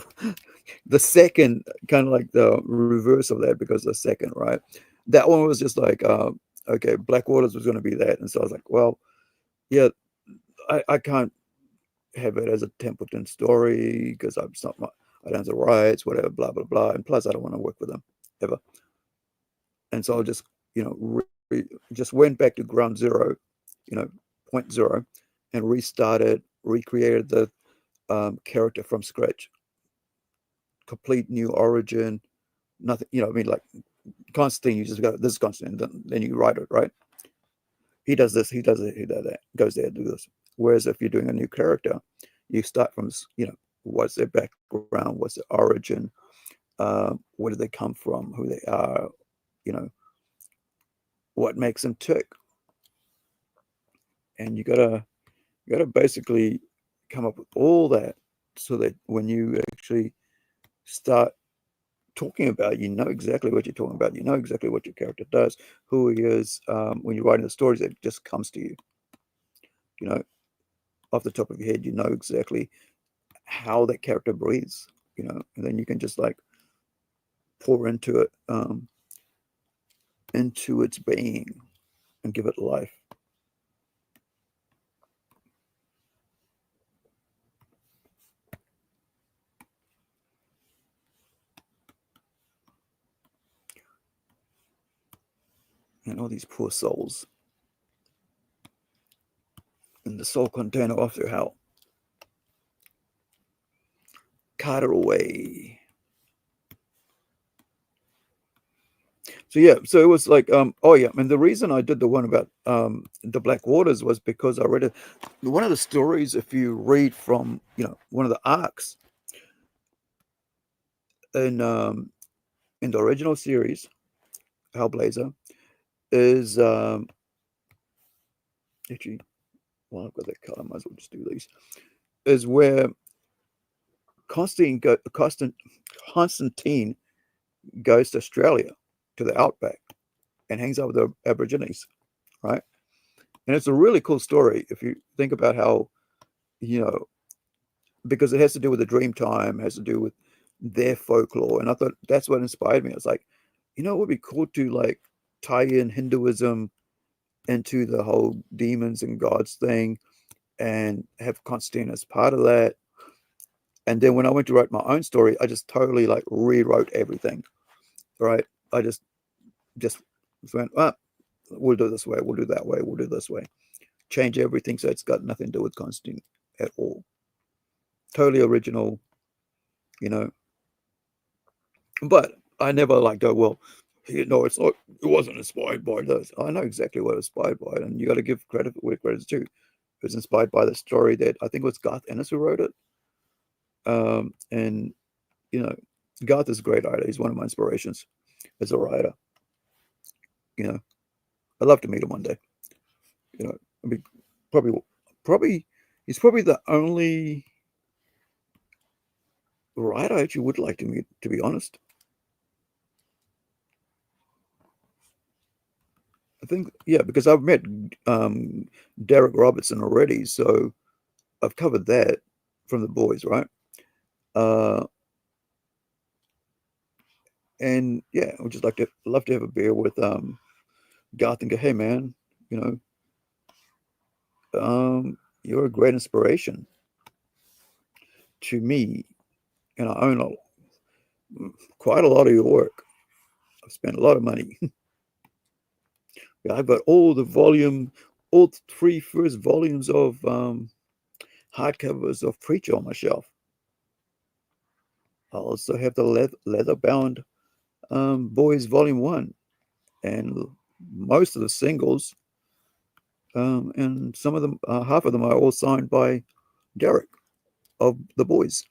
the second, kind of like the reverse of that, because the second, right? That one was just like, okay, Blackwaters was going to be that. And so I was like, well, yeah, I can't have it as a Templeton story because I don't have the rights, whatever, blah, blah, blah. And plus, I don't want to work with them ever. And so I just, just went back to ground zero, point zero, and restarted, recreated the character from scratch. Complete new origin, nothing, like Constantine, you just go, this is Constantine, then you write it, right? He does this, he does it, he does that, goes there, do this. Whereas if you're doing a new character, you start from, what's their background, what's their origin, where do they come from, who they are, what makes them tick. And you gotta basically come up with all that so that when you actually start talking about, you know exactly what you're talking about. You know exactly what your character does, who he is. When you're writing the stories, it just comes to you. You know, off the top of your head, you know exactly how that character breathes. You know, and then you can just like pour into it, into its being, and give it life. And all these poor souls in the soul container of their hell. Carted away. So yeah, so it was like, oh yeah, and the reason I did the one about the Black Waters was because I read it. One of the stories, if you read from, you know, one of the arcs in the original series, Hellblazer, is actually, well, I've got that color, I might as well just do these. Is where Constantine goes to Australia, to the outback, and hangs out with the Aborigines, right? And it's a really cool story if you think about how, you know, because it has to do with the dream time, has to do with their folklore. And I thought that's what inspired me. I was like, you know, it would be cool to like tie in Hinduism into the whole demons and gods thing and have Constantine as part of that. And then when I went to write my own story, I just totally like rewrote everything, right? I just went, we'll do this way, we'll do that way, we'll do this way. Change everything so it's got nothing to do with Constantine at all. Totally original, you know. But I never like go, well, you know, it's not, it wasn't inspired by this. I know exactly what it's inspired by, and you got to give credit where credit's due. It was inspired by the story that I think it was Garth Ennis who wrote it. And you know, Garth is a great writer. He's one of my inspirations as a writer. You know, I'd love to meet him one day. You know, I mean, probably he's probably the only writer I actually would like to meet, to be honest. I think, yeah, because I've met Derek Robertson already, so I've covered that from the boys, right? And yeah, I would just love to have a beer with Garth and go, hey man, you know, you're a great inspiration to me, and I own quite a lot of your work. I've spent a lot of money. Yeah, I've got all three first volumes of hardcovers of Preacher on my shelf. I also have the leather-bound Boys Volume 1, and most of the singles, and some of them, half of them are all signed by Derek of the Boys.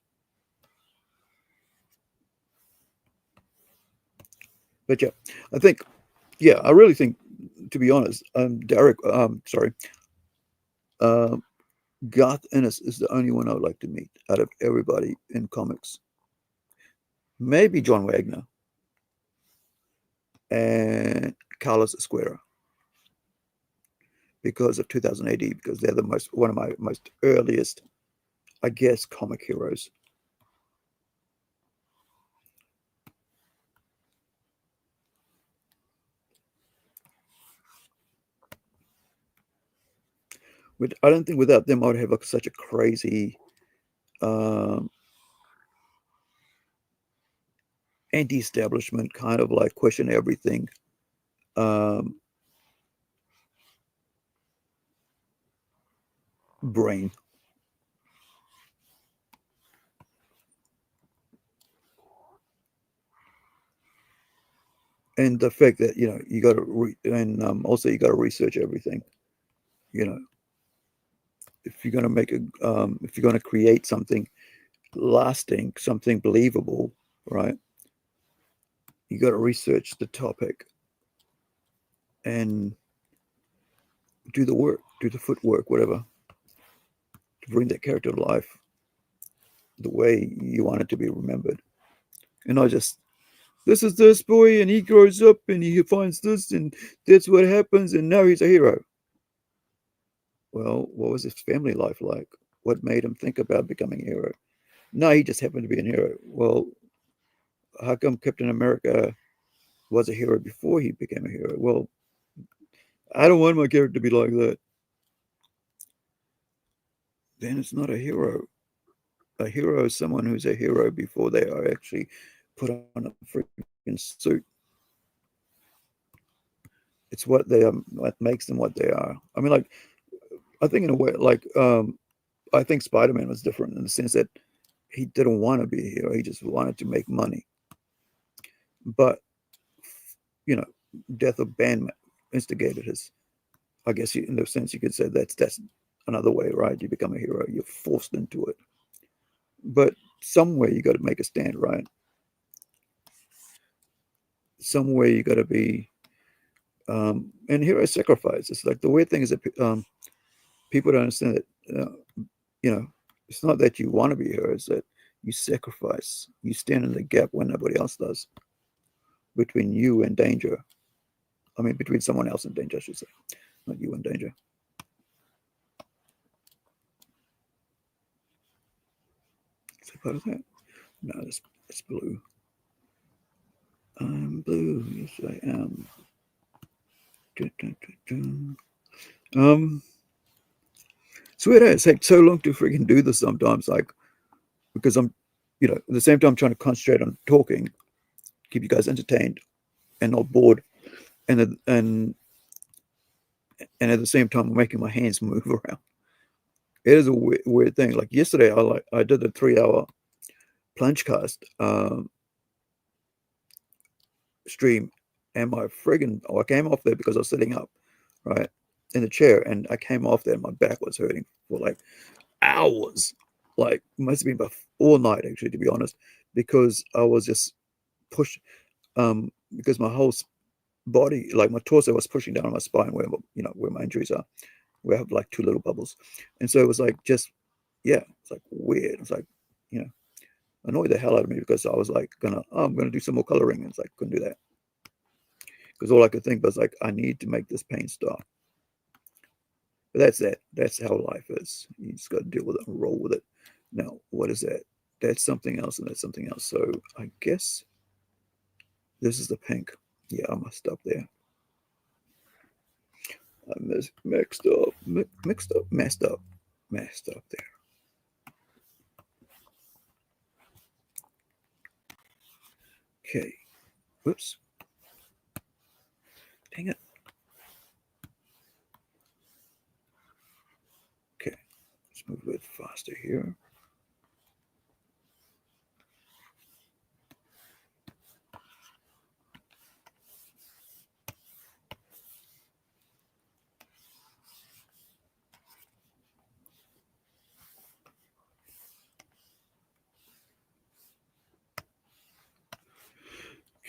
But yeah, I think, yeah, I really think, to be honest, Garth Ennis is the only one I would like to meet out of everybody in comics. Maybe John Wagner and Carlos Esquera because of 2000 AD, because they're one of my most earliest, I guess, comic heroes. I don't think without them I'd have such a crazy anti-establishment kind of like question everything brain. And the fact that, you know, you got to also you got to research everything. You know, if you're going to if you're going to create something lasting, something believable, right? You got to research the topic and do the work, do the footwork, whatever, to bring that character to life the way you want it to be remembered. And this is this boy, and he grows up and he finds this, and that's what happens, and now he's a hero. Well, what was his family life like? What made him think about becoming a hero? No, he just happened to be a hero. Well, how come Captain America was a hero before he became a hero? Well, I don't want my character to be like that. Then it's not a hero. A hero is someone who's a hero before they are actually put on a freaking suit. It's what they are, what makes them what they are. I mean, like, I think in a way, like, I think Spider-Man was different in the sense that he didn't want to be a hero. He just wanted to make money. But, you know, death of Ban instigated his, I guess in the sense you could say that's another way, right? You become a hero. You're forced into it. But somewhere you got to make a stand, right? Somewhere you got to be, and hero sacrifice. It's like the weird thing is that people don't understand that, you know, it's not that you want to be a hero, it's that you sacrifice. You stand in the gap when nobody else does between you and danger. I mean, between someone else and danger, I should say, not you and danger. Is that part of that? No, that's blue. I'm blue, yes I am. Dun, dun, dun, dun. So it takes so long to freaking do this sometimes, like, because I'm, you know, at the same time trying to concentrate on talking, keep you guys entertained and not bored, and at the same time making my hands move around. It is a weird thing. Like yesterday, I did a 3 hour plunge cast stream, and I came off there because I was sitting up, right, in the chair, and I came off there, and my back was hurting for like hours, like must have been all night actually, to be honest, because I was just pushed, because my whole body, like my torso, was pushing down on my spine where where my injuries are, where I have like two little bubbles, and so it was like just it's like weird. It's like annoyed the hell out of me because I was like I'm gonna do some more coloring, and it's like couldn't do that because all I could think was like I need to make this pain stop. But that's that. That's how life is. You just got to deal with it and roll with it. Now, what is that? That's something else, and that's something else. So I guess this is the pink. Yeah, I messed up there. I messed up there. Okay. Whoops. Dang it. Okay. Let's move a bit faster here.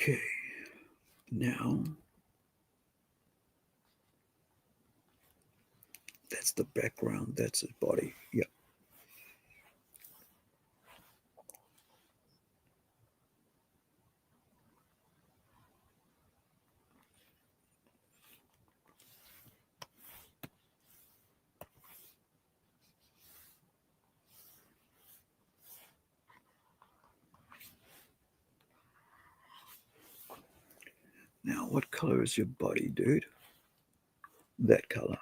Okay. Now, that's the background. That's his body. Yeah. Now, what color is your body, dude? That color.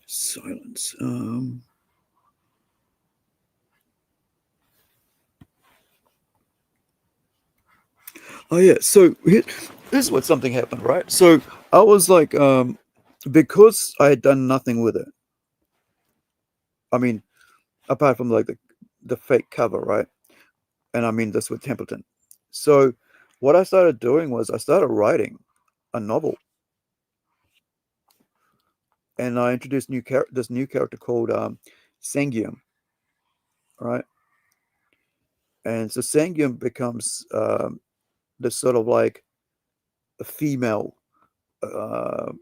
Silence. Oh yeah. So this is what something happened, right? So I was like, because I had done nothing with it. I mean, apart from like the fake cover, right? And I mean this with Templeton. So what I started doing was I started writing a novel, and I introduced this new character called Sangyum, right? And so Sangyum becomes this sort of like a female, uh,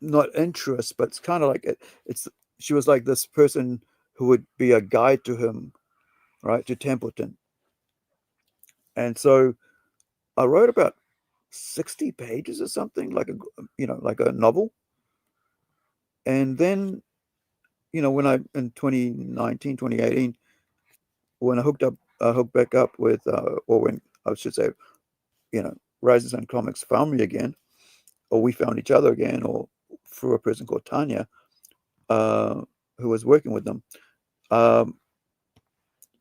not interest, but it's kind of like it's she was like this person who would be a guide to him, right, to Templeton. And so I wrote about 60 pages or something, like like a novel. And then, when I in 2019, 2018, when I hooked back up with, or when I should say, Rises and Comics found me again, or we found each other again, or through a person called Tanya, uh, who was working with them, um,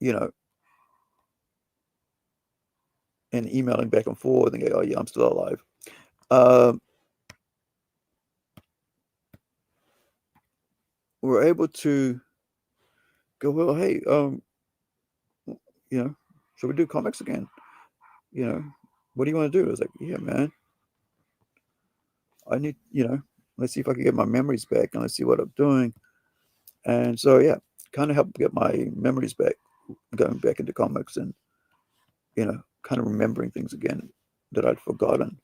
you know, and emailing back and forth and go, oh yeah, I'm still alive. Um, we're able to go, well, hey, you know, should we do comics again? You know, what do you want to do? I was like, yeah, man, I need, let's see if I can get my memories back and let's see what I'm doing. And so, yeah, kind of help get my memories back, going back into comics and, kind of remembering things again that I'd forgotten.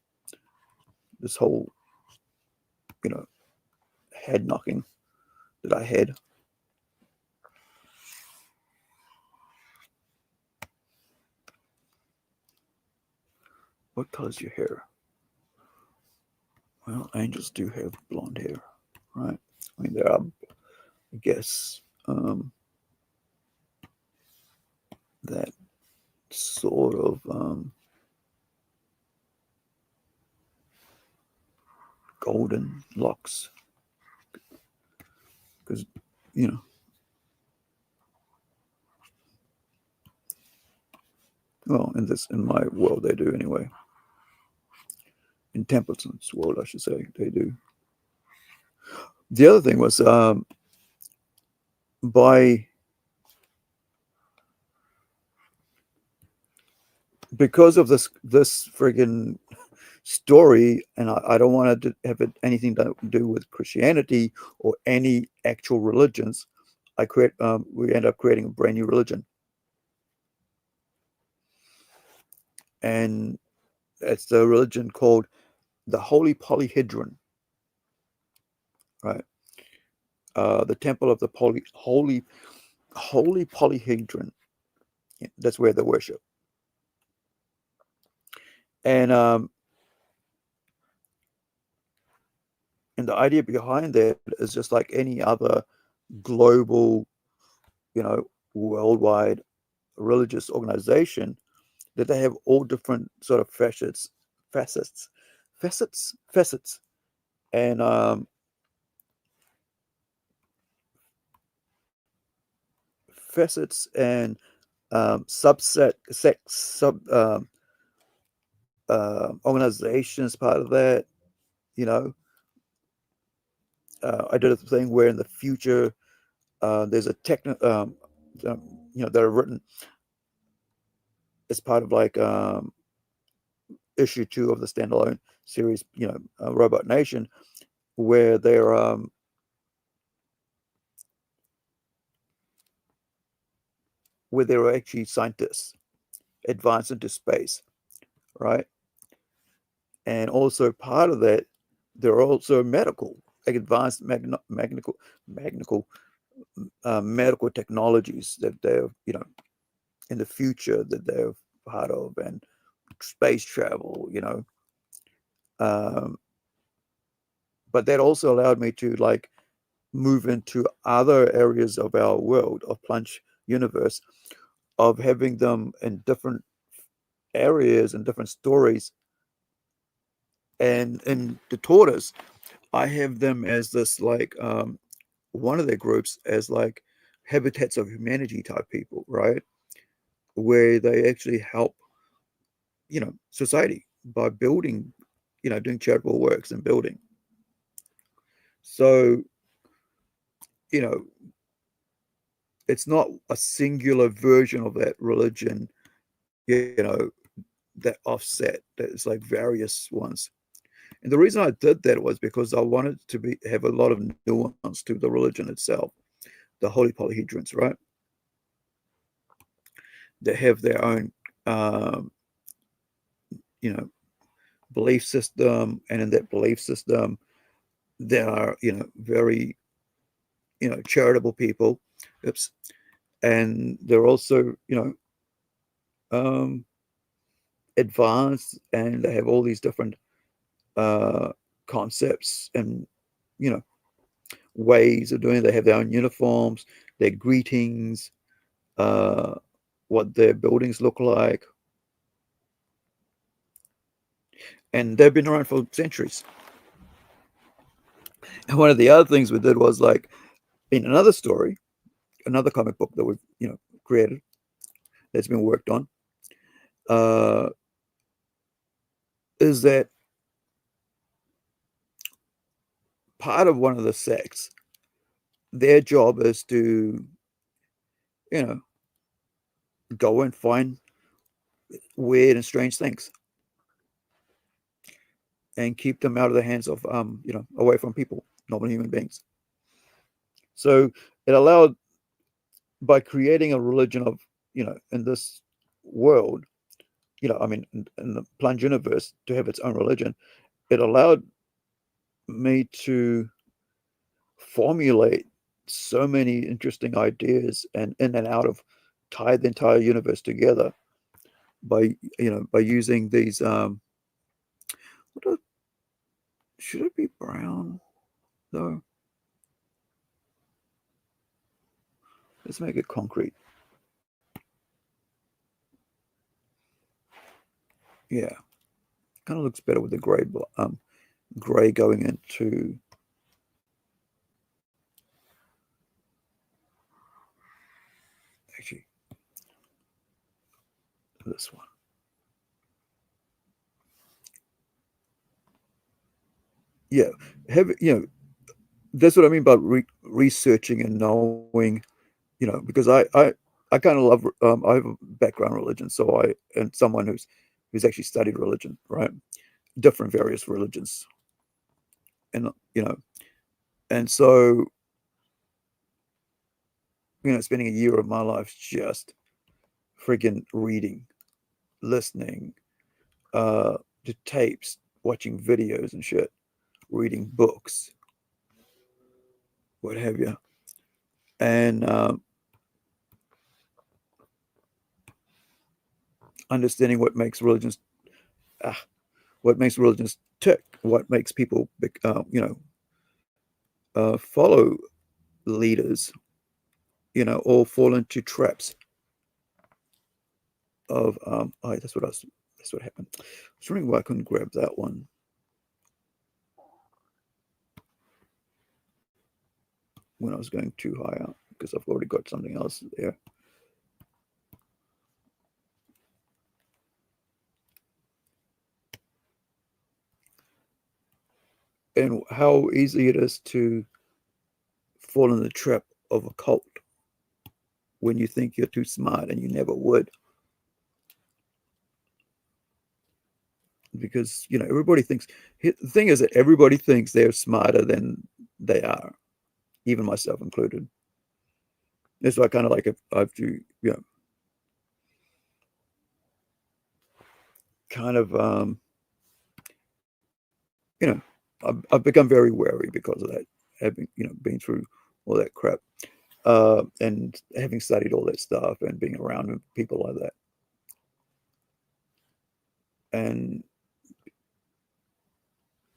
This whole, you know, head knocking that I had. What color's your hair? Well, angels do have blonde hair, right? I mean, there are, I guess, that sort of golden locks, because you know, well, in my world they do anyway. In Templeton's world, I should say, they do. The other thing was, by because of this friggin' story, and I don't want to have anything to do with Christianity or any actual religions. We end up creating a brand new religion, and it's the religion called the Holy Polyhedron, right? The Temple of the Holy Polyhedron. That's where they worship, and the idea behind that is just like any other global, worldwide religious organization, that they have all different sort of facets, facets, and facets and subset sex sub organizations. Part of that, you know, I did a thing where in the future there's a that are written as part of like issue 2 of the standalone series, Robot Nation, where they're actually scientists advanced into space, right? And also part of that, they're also medical, like advanced medical technologies that they're, in the future that they're part of, and space travel, Um, but that also allowed me to like move into other areas of our world of Plunge universe, of having them in different areas and different stories. And in the Tortoise, I have them as this like one of their groups as like habitats of humanity type people, right? Where they actually help, society by building, doing charitable works and building. So, it's not a singular version of that religion, that offset. There's like various ones. And the reason I did that was because I wanted to have a lot of nuance to the religion itself, the holy polyhedrons, right? They have their own, belief system, and in that belief system, there are, very, charitable people. Oops. And they're also, advanced, and they have all these different concepts and, ways of doing it. They have their own uniforms, their greetings, what their buildings look like. And they've been around for centuries. And one of the other things we did was, like, in another story, another comic book that we've, created, that's been worked on, is that part of one of the sects, their job is to, go and find weird and strange things and keep them out of the hands of, away from people, normal human beings. So it allowed, by creating a religion of, in this world, in the plunge universe, to have its own religion, it allowed me to formulate so many interesting ideas and in and out of, tie the entire universe together by using these, should it be brown though? Let's make it concrete. Yeah, kind of looks better with the gray going into. Actually, this one. Yeah, that's what I mean by researching and knowing, because I kind of love, I have a background in religion, and someone who's actually studied religion, right? Different various religions. And, and so, spending a year of my life just freaking reading, listening, to tapes, watching videos and shit, reading books, what have you. And, understanding what makes religions tick, what makes people, follow leaders, or fall into traps of, that's what happened. I was wondering why I couldn't grab that one. When I was going too high up, because I've already got something else there. And how easy it is to fall in the trap of a cult when you think you're too smart and you never would. Because, everybody thinks, the thing is that everybody thinks they're smarter than they are, even myself included. That's why I kind of like, I have to, kind of, I've become very wary because of that, having, been through all that crap, and having studied all that stuff and being around people like that. And,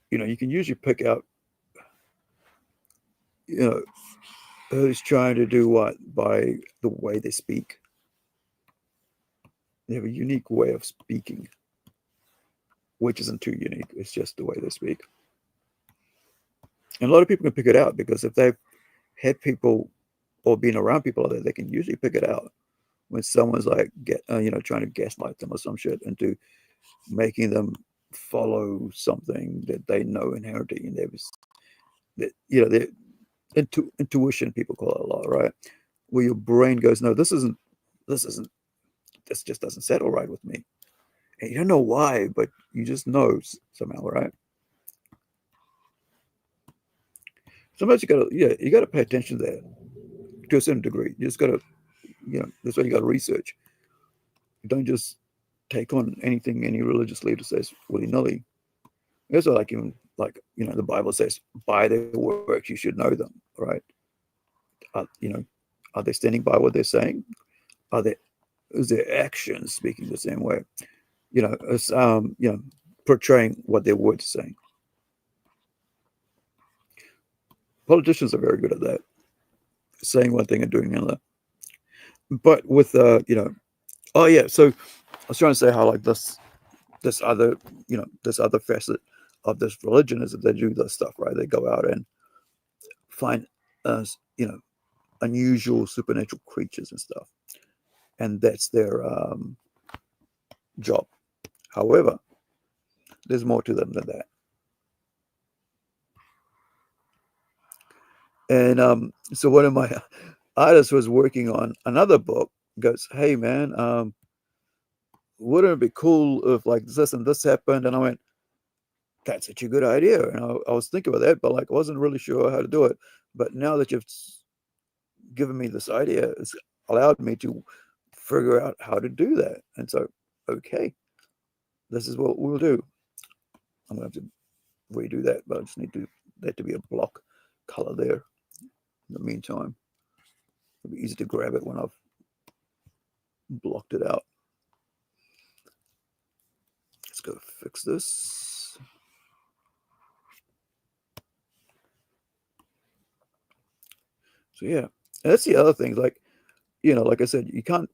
you can usually pick out, who's trying to do what by the way they speak. They have a unique way of speaking, which isn't too unique. It's just the way they speak. And a lot of people can pick it out because if they've had people or been around people like that, they can usually pick it out when someone's like, trying to gaslight them or some shit into making them follow something that they know inherently in their, that, you know, their intuition, people call it a lot, right? Where your brain goes, no, this isn't, this just doesn't settle right with me. And you don't know why, but you just know somehow, right? Sometimes you gotta, yeah, you gotta pay attention to that to a certain degree. You just gotta, you know, that's why you gotta research. You don't just take on anything any religious leader says willy nilly. That's why, like, even like, you know, the Bible says, by their works you should know them, right? You know, are they standing by what they're saying? Are they, is their actions speaking the same way? You know, as you know, portraying what their words are saying. Politicians are very good at that, saying one thing and doing another. But with you know, oh yeah, so I was trying to say how, like, this other, you know, this other facet of this religion is that they do this stuff, right? They go out and find you know, unusual supernatural creatures and stuff, and that's their job. However, there's more to them than that. And so one of my artists was working on another book. Goes, hey man, wouldn't it be cool if like this and this happened? And I went, that's such a good idea. And I was thinking about that, but like I wasn't really sure how to do it. But now that you've given me this idea, it's allowed me to figure out how to do that. And so, okay, this is what we'll do. I'm going to have to redo that, but I just need that to be a block color there. In the meantime, it'll be easy to grab it when I've blocked it out. Let's go fix this. So yeah, and that's the other thing. Like, you know, like I said,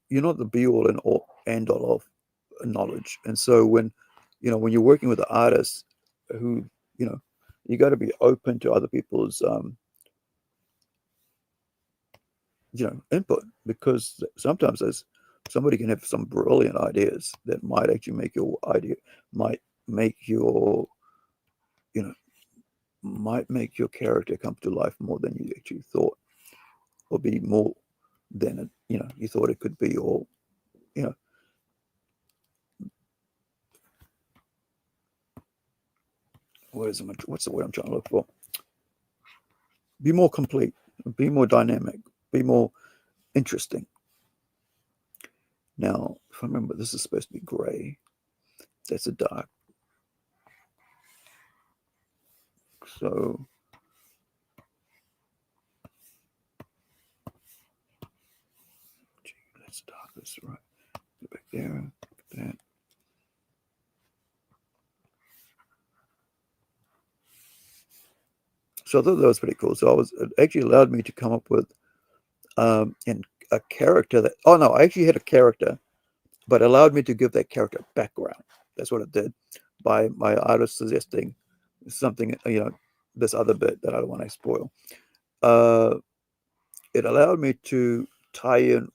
you're not the be all and all end all of knowledge. And so when, you know, when you're working with an artist who, you know, you got to be open to other people's, you know, input, because sometimes there's somebody can have some brilliant ideas that might actually make your idea, might make your, you know, might make your character come to life more than you actually thought, or be more than it, you know, you thought it could be, or, you know, what's the word I'm trying to look for? Be more complete, be more dynamic, be more interesting. Now, if I remember, this is supposed to be gray. That's a dark. So let's dark this, right. Go back there. That. So I thought that was pretty cool. So it actually allowed me to come up with in a character that, oh no, I actually had a character, but allowed me to give that character background. That's what it did, by my artist suggesting something, you know, this other bit that I don't want to spoil. It allowed me to tie in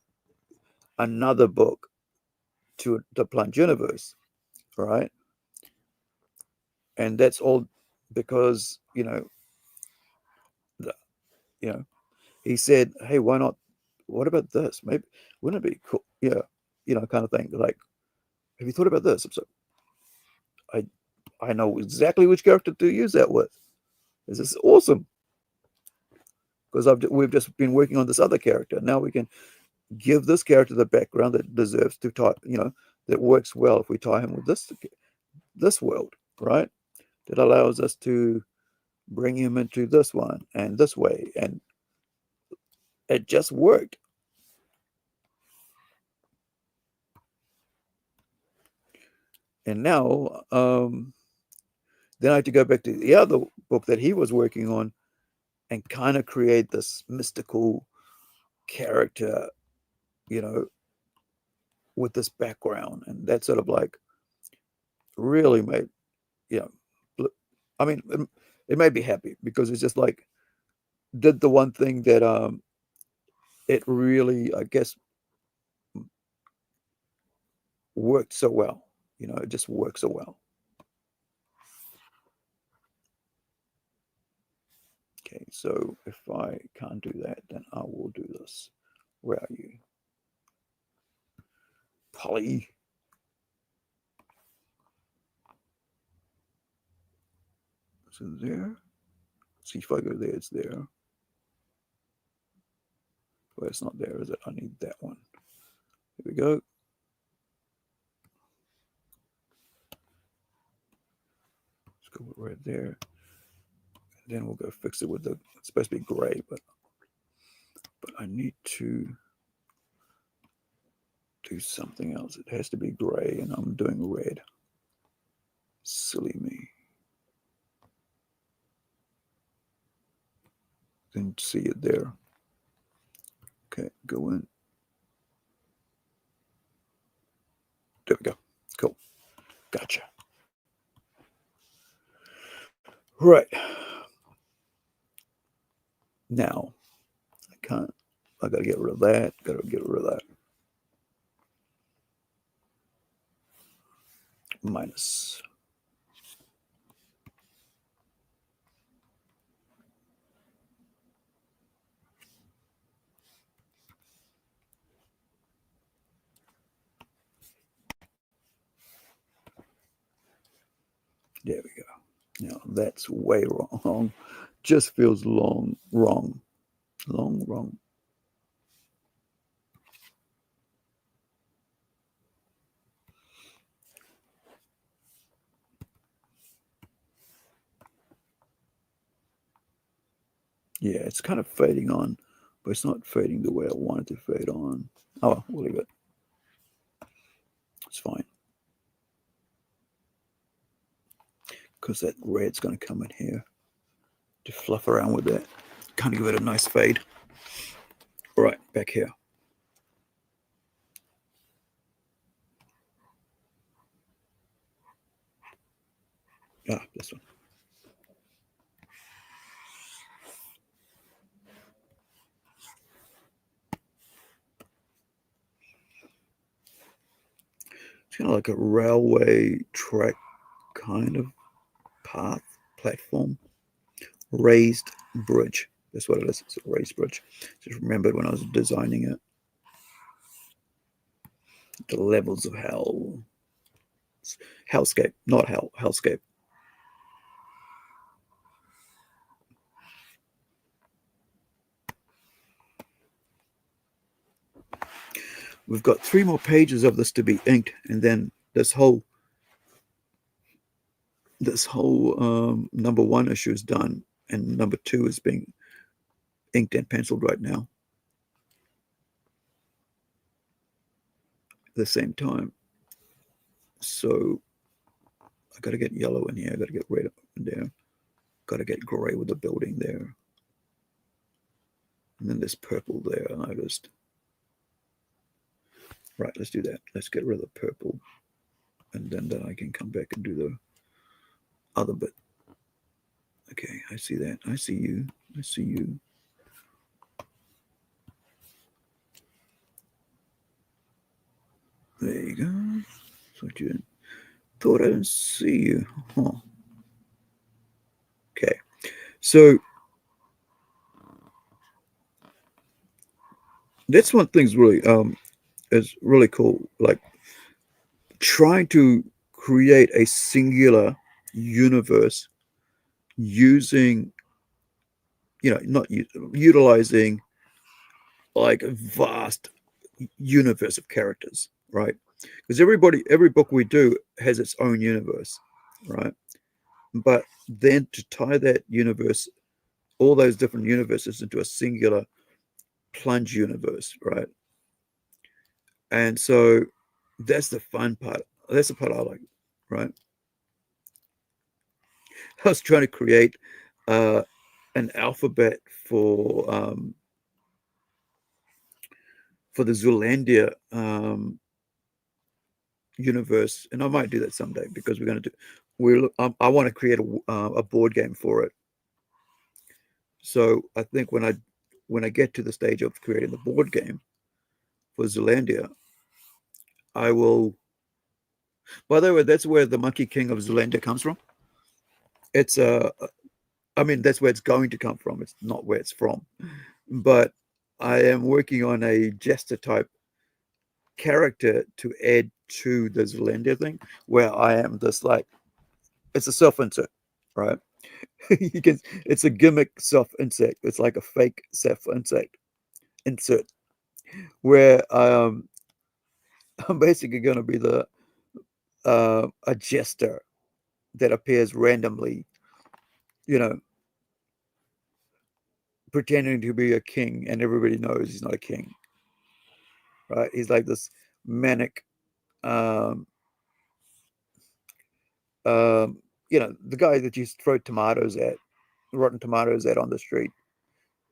another book to the Plunge universe, right? And that's all because, you know, you know, he said, hey, why not, what about this, maybe, wouldn't it be cool, yeah, you know, kind of thing, like, have you thought about this? So I know exactly which character to use that with. This is awesome, because we've just been working on this other character. Now we can give this character the background that deserves to tie, you know, that works well if we tie him with this world, right? That allows us to bring him into this one and this way, and it just worked. And now, then I had to go back to the other book that he was working on and kind of create this mystical character, you know, with this background. And that sort of like really made, you know, I mean, it made me happy, because it's just like, did the one thing that it really, I guess, worked so well. You know, it just worked so well. Okay, so if I can't do that, then I will do this. Where are you? Polly. So there. See if I go there, it's there. Well, it's not there, is it? I need that one. Here we go. Let's go right there. And then we'll go fix it with the, it's supposed to be gray, but I need to do something else. It has to be gray, and I'm doing red. Silly me. Didn't see it there. Okay, go in. There we go. Cool. Gotcha. Right. Now, I gotta get rid of that. Gotta get rid of that. Minus. There we go. Now that's way wrong. Just feels wrong. Yeah, it's kind of fading on, but it's not fading the way I want it to fade on. Oh, we'll leave it. It's fine. Because that red's going to come in here to fluff around with that. Kind of give it a nice fade. All right, back here. Ah, this one. It's kind of like a railway track kind of path, platform. Raised bridge. That's what it is. It's a raised bridge. Just remembered when I was designing it. The levels of hell. Hellscape, not hell. Hellscape. We've got 3 more pages of this to be inked, and then this whole number 1 issue is done, and number 2 is being inked and penciled right now at the same time. So I got to get yellow in here. I got to get red in there. Got to get gray with the building there. And then there's purple there, I noticed. Right, let's do that. Let's get rid of the purple. And then I can come back and do the other bit. Okay, I see that. I see you. I see you. There you go. So you thought I didn't see you. Huh. Okay. So that's one thing's really is really cool. Like trying to create a singular universe using, not utilizing like a vast universe of characters, right? Because every book we do has its own universe, right? But then to tie that universe, all those different universes into a singular plunge universe, right? And so that's the fun part. That's the part I like, right? I was trying to create an alphabet for the Zeolandia universe, and I might do that someday because I want to create a board game for it. So I think when I get to the stage of creating the board game for Zeolandia, I will. By the way, that's where the Monkey King of Zeolandia comes from. It's I mean, that's where it's going to come from. It's not where it's from. But I am working on a jester type character to add to the Zealandia thing, where I am this like, it's a self insert, right? You can, it's a gimmick self insert. It's like a fake self insert where I'm basically going to be the a jester that appears randomly, you know, pretending to be a king, and everybody knows he's not a king, right? He's like this manic, um, the guy that you throw tomatoes at, rotten tomatoes at on the street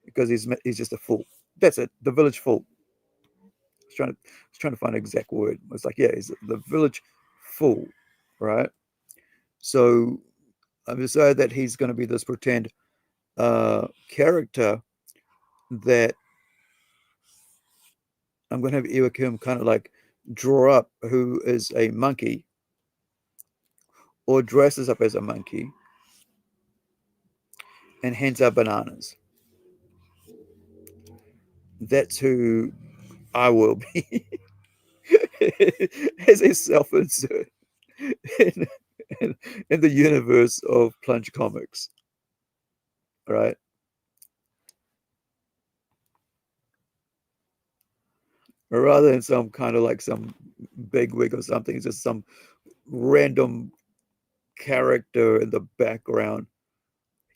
because he's just a fool. That's it. The village fool. I was trying to find an exact word. It's like, yeah, he's the village fool, right? So I've decided that he's going to be this pretend character that I'm going to have Iwakim kind of like draw up, who is a monkey or dresses up as a monkey and hands out bananas. That's who I will be as a self-insert in, in the universe of Plunge Comics, right? Or rather than some kind of like some big wig or something, it's just some random character in the background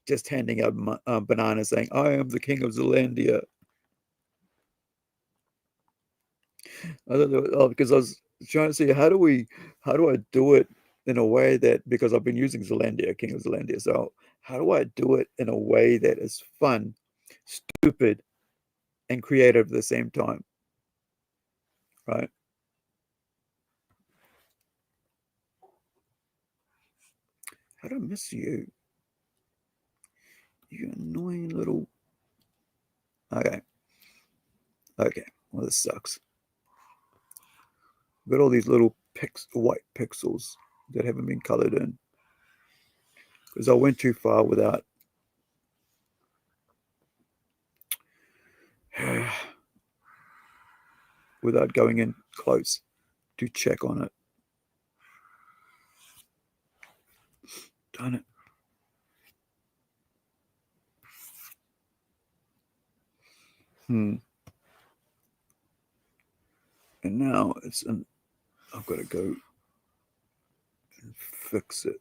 just handing out bananas saying, I am the king of Zealandia. I don't know, because I was trying to see how do I do it in a way that, because I've been using Zealandia, King of Zealandia, so how do I do it in a way that is fun, stupid, and creative at the same time, right? How do I miss you? You annoying little. Okay, okay. Well, this sucks. Got all these little white pixels that haven't been colored in because I went too far without going in close to check on it. Darn it. And now I've got to go and fix it.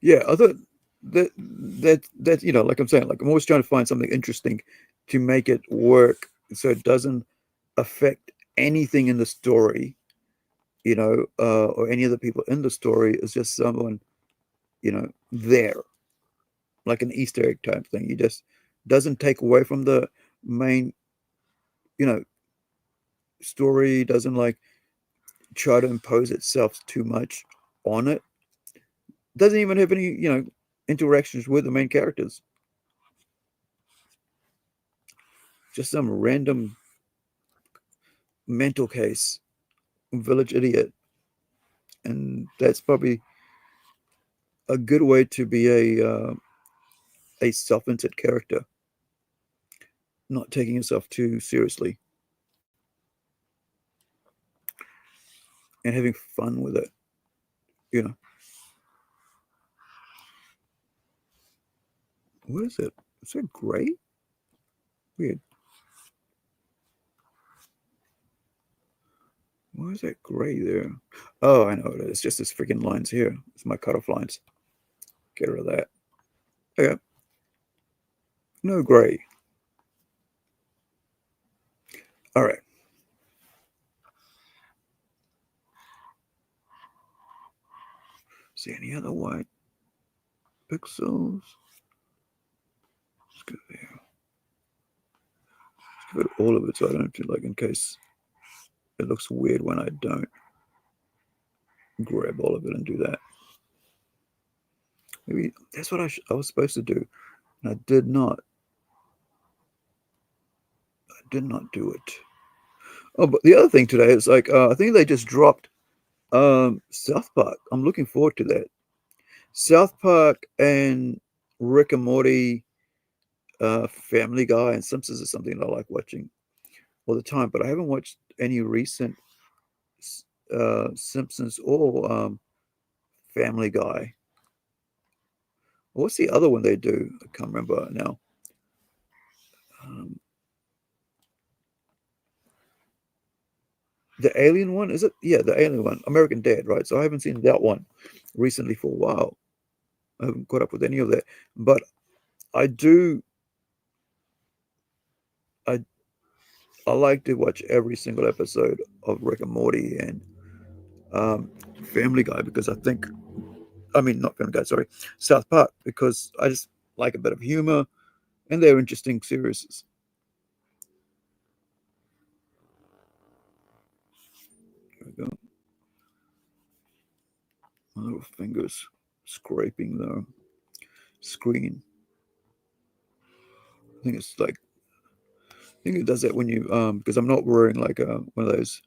Yeah, I thought that like I'm saying, like I'm always trying to find something interesting to make it work so it doesn't affect anything in the story, or any of the people in the story. Is just someone, there, like an Easter egg type thing. You just doesn't take away from the main, you know, story. Doesn't like try to impose itself too much on it. Doesn't even have any, interactions with the main characters. Just some random mental case, village idiot. And that's probably a good way to be a self-insert character, not taking yourself too seriously and having fun with it. You know, what is it? Is that gray? Weird. Why is that gray there? Oh, I know it is. It's just this freaking lines here. It's my cutoff lines. Get rid of that. Okay. No gray. All right. See any other white pixels? Let's go there. Let's give it all of it so I don't have to, like, in case it looks weird when I don't grab all of it and do that. Maybe that's what I was supposed to do, and I did not. I did not do it. Oh, but the other thing today is like I think they just dropped South Park. I'm looking forward to that. South Park and Rick and Morty, Family Guy, and Simpsons is something that I like watching all the time. But I haven't watched any recent Simpsons or Family Guy. What's the other one they do? I can't remember now. The Alien one, is it? Yeah, the Alien one, American Dad, right? So I haven't seen that one recently for a while. I haven't caught up with any of that, but I do. I I like to watch every single episode of Rick and Morty and Family Guy because I mean, not Family Guy, sorry, South Park, because I just like a bit of humor and they're interesting series. There we go. My little fingers scraping the screen. I think it's like, I think it does that when you, because I'm not wearing like one of those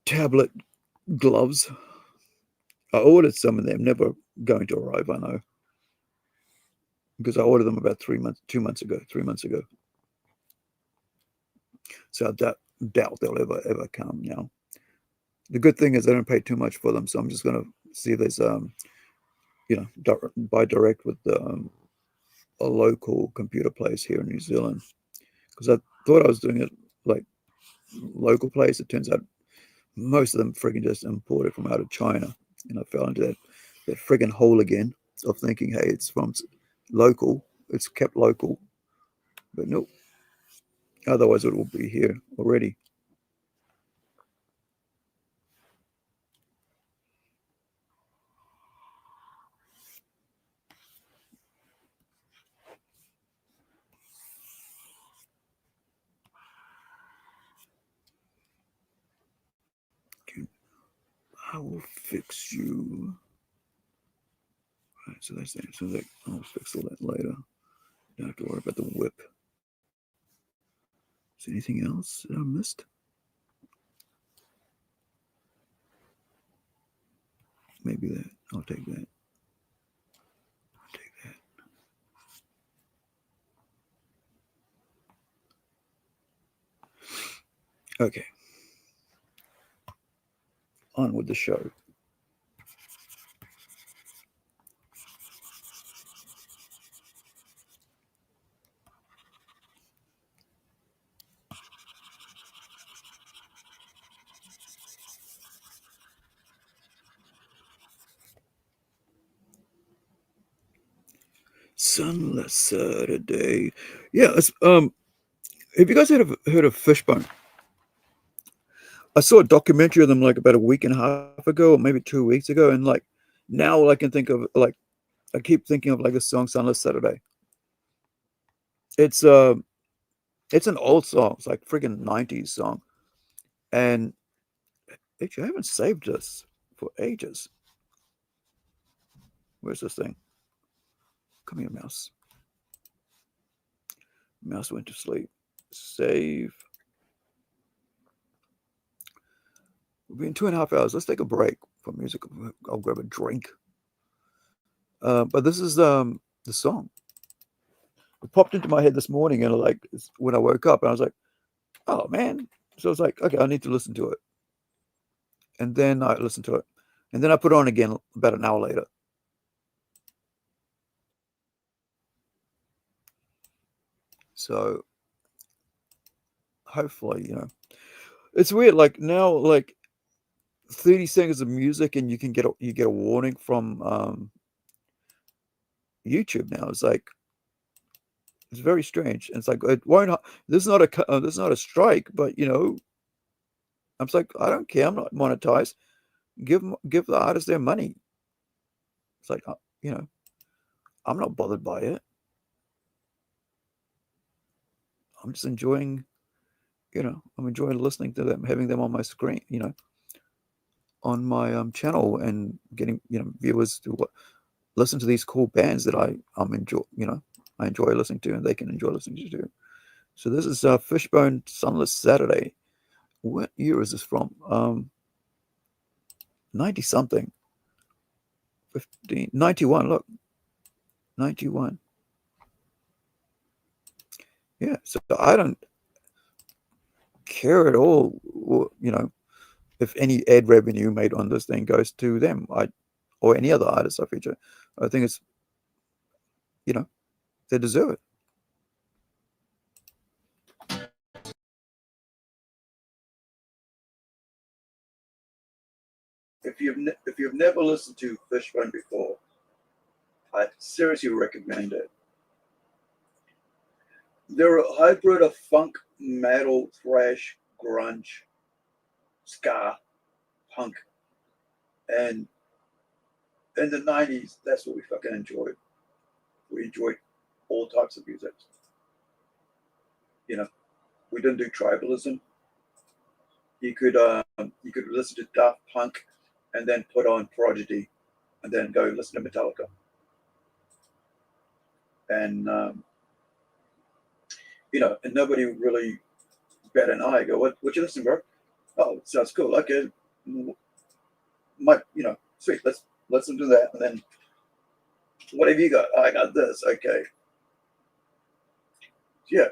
tablet gloves. I ordered some and they're never going to arrive, I know. Because I ordered them about 2 months ago, 3 months ago. So I doubt they'll ever come now. The good thing is I don't pay too much for them, so I'm just gonna see if there's buy direct with a local computer place here in New Zealand. Because I thought I was doing it like local place. It turns out most of them friggin' just imported from out of China, and I fell into that friggin' hole again of thinking, hey, it's from local, it's kept local, but nope. Otherwise, it will be here already. I will fix you. Right, so that's that. So that I'll fix all that later. Don't have to worry about the whip. Is there anything else that I missed? Maybe that. I'll take that. I'll take that. Okay. On with the show. Sunless Saturday. Yeah. Have you guys heard of Fishbone? I saw a documentary of them like about a week and a half ago, or maybe 2 weeks ago, and like now all I can think of, like, I keep thinking of like a song, Sunless Saturday. It's it's an old song. It's like freaking 90s song. And actually I haven't saved this for ages. Where's this thing? Come here, mouse. Mouse went to sleep. Save. We've been 2.5 hours. Let's take a break for music. I'll grab a drink. But this is the song. It popped into my head this morning, and like when I woke up, and I was like, "Oh man!" So I was like, "Okay, I need to listen to it." And then I listened to it, and then I put it on again about an hour later. So hopefully, it's weird. Like now, like 30 seconds of music, and you get a warning from YouTube now. It's like it's very strange. And it's like it won't. This is not a strike, but I'm like, I don't care. I'm not monetized. Give the artists their money. It's like I'm not bothered by it. I'm just enjoying. I'm enjoying listening to them, having them on my screen. On my channel, and getting viewers to listen to these cool bands that I enjoy listening to, and they can enjoy listening to too. So this is Fishbone Sunless Saturday. What year is this from? 90 something. 91. Look, 91. Yeah. So I don't care at all. If any ad revenue made on this thing goes to them, or any other artists I feature. I think it's, they deserve it. If you've never listened to Fishbone before, I seriously recommend it. They're a hybrid of funk, metal, thrash, grunge, ska, punk, and in the 90s, that's what we fucking enjoyed. We enjoyed all types of music. We didn't do tribalism. You could listen to Daft Punk, and then put on Prodigy, and then go listen to Metallica. And and nobody really bat an eye. Go, what you listen, bro? Oh, sounds cool. Okay, sweet. Let's listen to that, and then what have you got? Oh, I got this. Okay, yeah.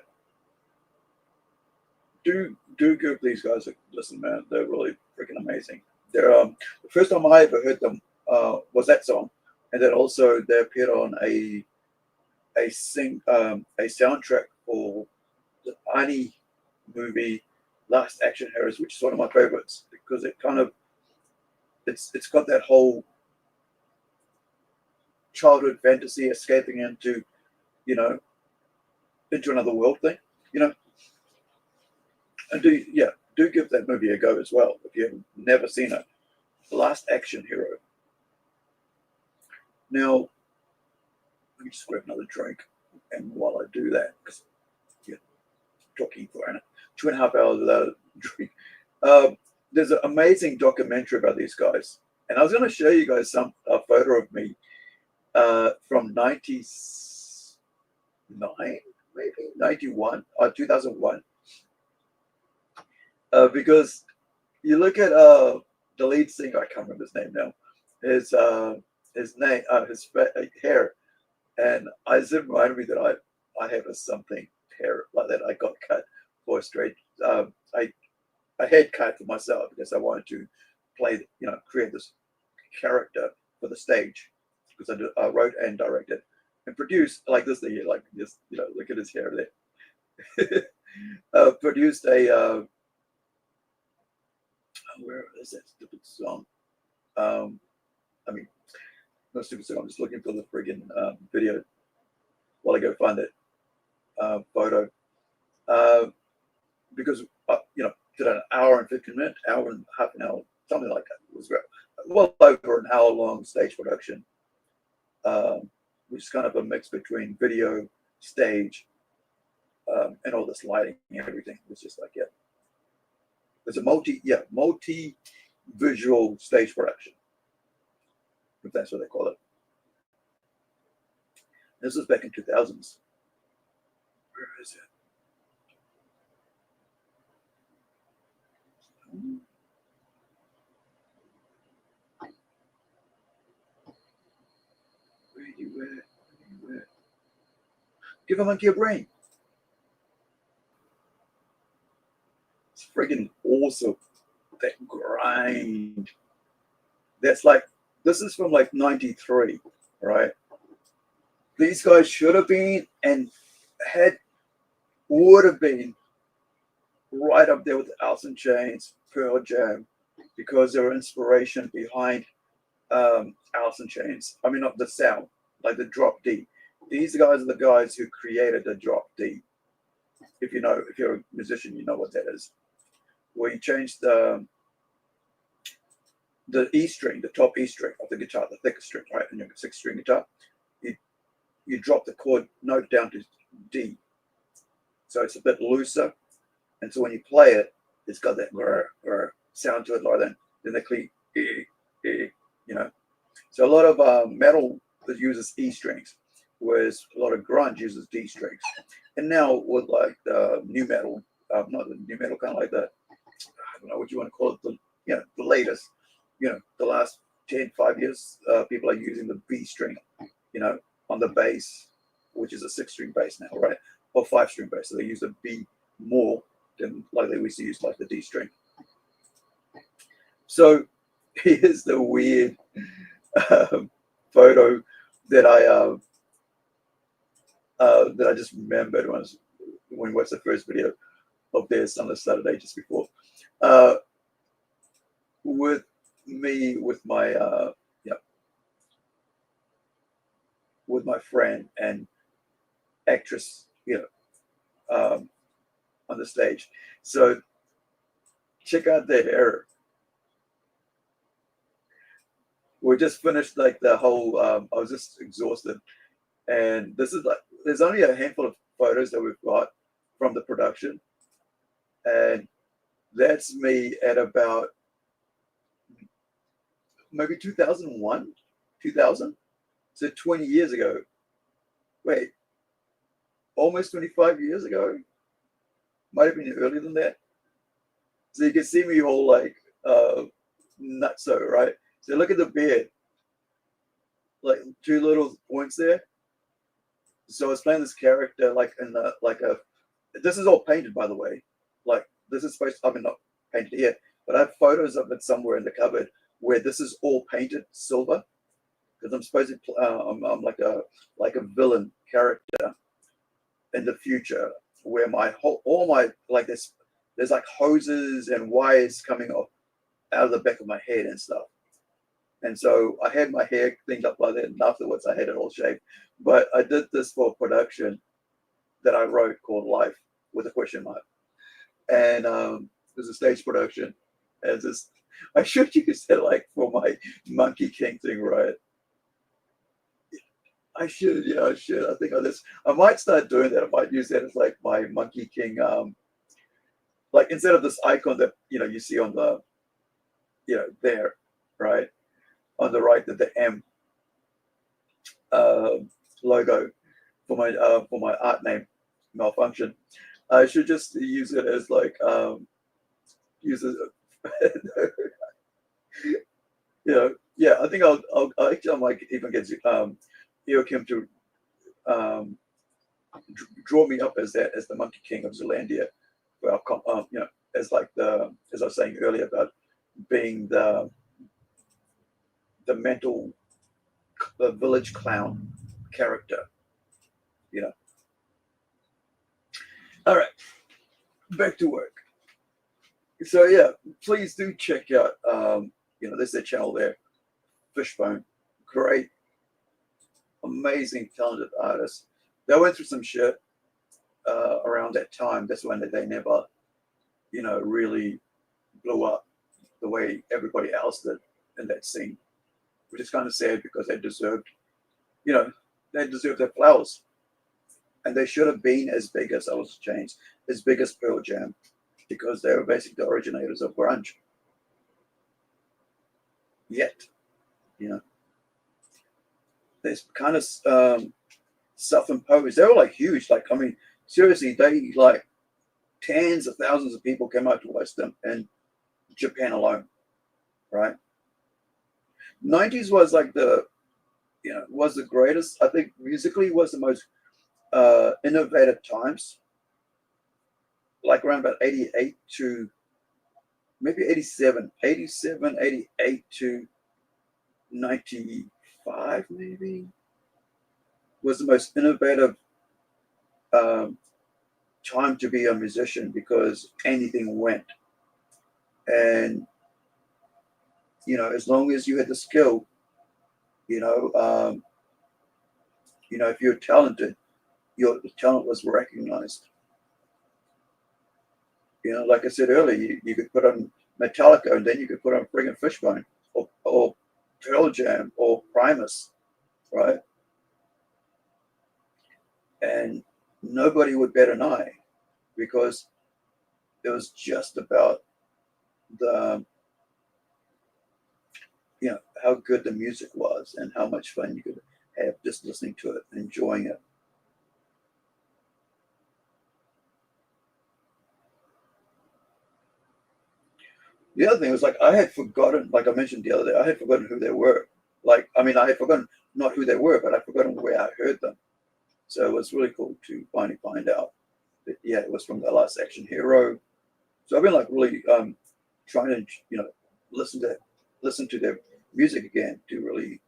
Do give these guys a listen, man. They're really freaking amazing. They're the first time I ever heard them was that song, and then also they appeared on a soundtrack for the Ani movie Last Action Heroes, which is one of my favorites because it kind of it's got that whole childhood fantasy escaping into into another world thing, and do give that movie a go as well if you've never seen it. Last Action Hero. Now let me just grab another drink, and while I do that, because talking for 2.5 hours without a drink. There's an amazing documentary about these guys, and I was going to show you guys a photo of me from 99, maybe 91 or 2001, because you look at the lead singer. I can't remember his name now. His name, his hair, and it reminded me that I have a something hair like that. I got cut for a straight. I had cut for myself because I wanted to play, create this character for the stage, because I wrote and directed and produced like this thing, like this, look at his hair there. Produced a where is that stupid song? I mean, no stupid song. I'm just looking for the friggin' video while I go find it photo, because did an hour and 15 minutes, hour and half an hour, something like that. It was well over an hour long stage production, which is kind of a mix between video, stage, and all this lighting and everything. It was just like, it's a multi visual stage production, if that's what they call it. This was back in 2000s. Where is it? Where you at? Give a monkey a brain. It's friggin' awesome. That grind. That's like, this is from like 93, right? These guys should have been and would have been right up there with Alice in Chains, Pearl Jam, because they were inspiration behind Alice in Chains. I mean, not the sound, like the drop D. These guys are the guys who created the drop D. If you're a musician, you know what that is. Where you change the E string, the top E string of the guitar, the thickest string, right? In your 6-string guitar, you drop the chord note down to D, so it's a bit looser, and so when you play it, it's got that sound to it like that. Then they click, So a lot of metal that uses E strings, whereas a lot of grunge uses D strings. And now with like the new metal, not the new metal, kind of like the, I don't know what you want to call it, the latest, the last 5 years, people are using the B string, on the bass, which is a 6-string bass now, right? Or 5-string bass. So they use the B more than like they used to use like the D string. So here's the weird photo that I just remembered when we watched the first video of this on the Saturday just before, with me with my with my friend and actress, on the stage. So check out the hair. We just finished like the whole. I was just exhausted, and this is like there's only a handful of photos that we've got from the production, and that's me at about maybe 2001, 2000. So 20 years ago. Wait, almost 25 years ago. Might have been earlier than that. So you can see me all like nutso, right? So look at the beard, like 2 little points there. So I was playing this character like in the this is all painted, by the way. Like this is supposed to, I mean, not painted here, but I have photos of it somewhere in the cupboard where this is all painted silver, because I'm supposed to I'm like a villain character in the future, where all my like there's like hoses and wires coming off out of the back of my head and stuff. And so I had my hair cleaned up like that, and afterwards I had it all shaved. But I did this for a production that I wrote called Life with a question mark. And it was a stage production. And this, I should use it like for my Monkey King thing, right? I should, yeah, I should. I think I might start doing that. I might use that as like my Monkey King, like instead of this icon that you see on the, there, right, on the right, the M logo for my art name, Malfunction. I should just use it as like use it. Yeah. I think I'll actually I might even get Kim to draw me up as the Monkey King of Zeolandia. Well, as like as I was saying earlier about being the mental village clown character. All right, back to work. So yeah, please do check out there's their channel there, Fishbone. Great, amazing, talented artists. They went through some shit around that time. That's when they never, really blew up the way everybody else did in that scene, which is kind of sad because they deserved their flowers, and they should have been as big as Alice in Chains, as big as Pearl Jam, because they were basically the originators of grunge. Yet, they kind of self-imposed. They were like huge. Like, I mean, seriously, they like tens of thousands of people came out to watch them in Japan alone, right? 90s was like was the greatest. I think musically was the most innovative times, like around about 88 to maybe 87, 88 to 95 maybe was the most innovative time to be a musician, because anything went. And as long as you had the skill, if you're talented, your talent was recognized. Like I said earlier, you could put on Metallica, and then you could put on friggin' Fishbone or Pearl Jam or Primus, right? And nobody would bat an eye, because it was just about the how good the music was and how much fun you could have just listening to it, enjoying it. The other thing was like I had forgotten, like I mentioned the other day, I had forgotten who they were. Like, I mean, I had forgotten not who they were, but I'd forgotten where I heard them. So it was really cool to finally find out that, yeah, it was from The Last Action Hero. So I've been like really trying to, listen to their music again to really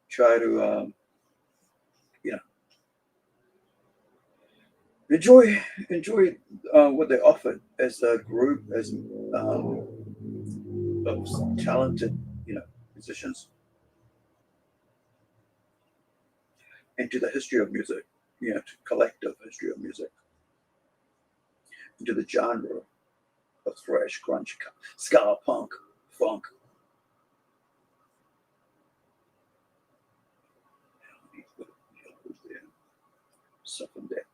try to, enjoy what they offered as a group, as of talented, musicians, into the history of music, to collective history of music, into the genre of thrash, grunge, ska, punk, funk. Something there.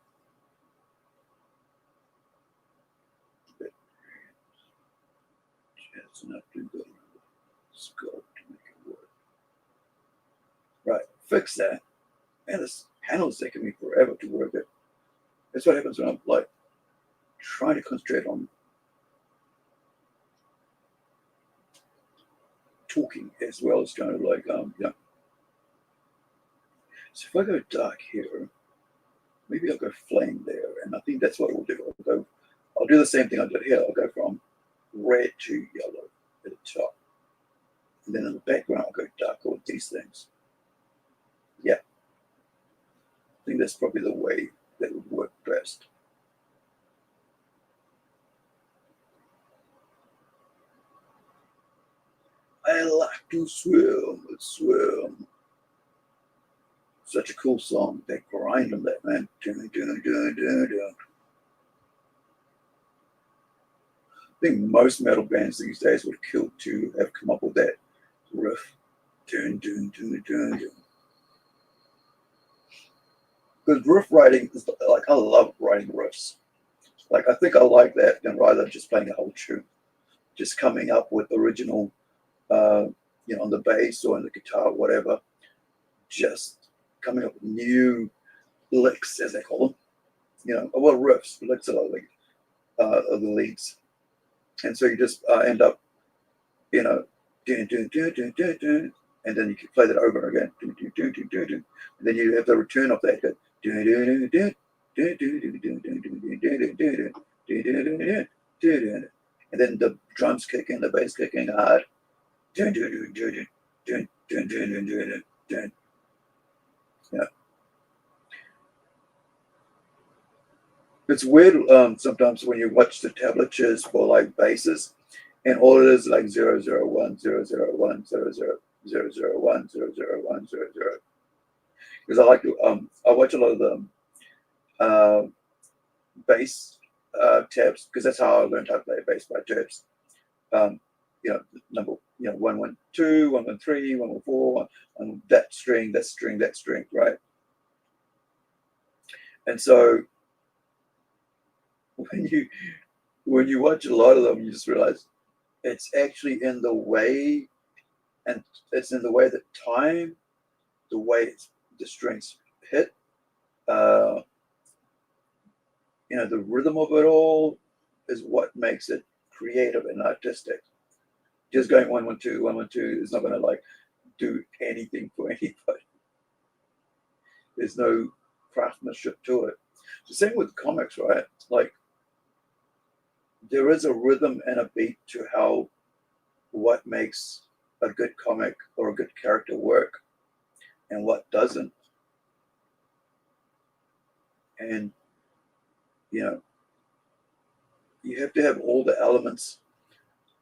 It's enough to go scope to make it work. Right, fix that. And this panel's taking me forever to work it. That's what happens when I'm like trying to concentrate on talking as well as kind of like So if I go dark here, maybe I'll go flame there, and I think that's what we'll do. I'll do the same thing I did here. I'll go from red to yellow at the top, and then in the background I'll go darker with these things. Yeah, I think that's probably the way that would work best. I like to swim. Such a cool song. That grind on that, man. Dun, dun, dun, dun, dun. I think most metal bands these days would kill to have come up with that riff. Dun, dun, dun, dun, dun. Because riff writing is like, I love writing riffs. Like, I think I like that than rather than just playing a whole tune. Just coming up with original, on the bass or on the guitar, or whatever. Just coming up with new licks, as they call them. Well, riffs. Licks are like of the leads. And so you just end up, dun, dun, dun, dun, dun, dun, and then you can play that over again. Dun, dun, dun, dun, dun, dun. And then you have the return of that. Dun, dun, dun, dun, dun, dun, dun, dun, dun, dun, dun, dun, dun, dun, dun. And then the drums kick in, the bass kick in hard. Dun, dun, dun, dun, dun, dun, dun, dun, dun, dun. Yeah. It's weird sometimes when you watch the tablatures for like basses, and all it is like 001, 001, 00, 001, 00. Because I like to I watch a lot of the bass tabs, because that's how I learned how to play bass, by tabs. Number 112, 113, 114, that string, that string, right? And so when you watch a lot of them, you just realize it's actually in the way, and it's in the way that time, the way the strings hit, the rhythm of it all is what makes it creative and artistic. Just going 112, 112 is not going to like do anything for anybody. There's no craftsmanship to it. The same with comics, right? Like, there is a rhythm and a beat to what makes a good comic or a good character work and what doesn't. And you have to have all the elements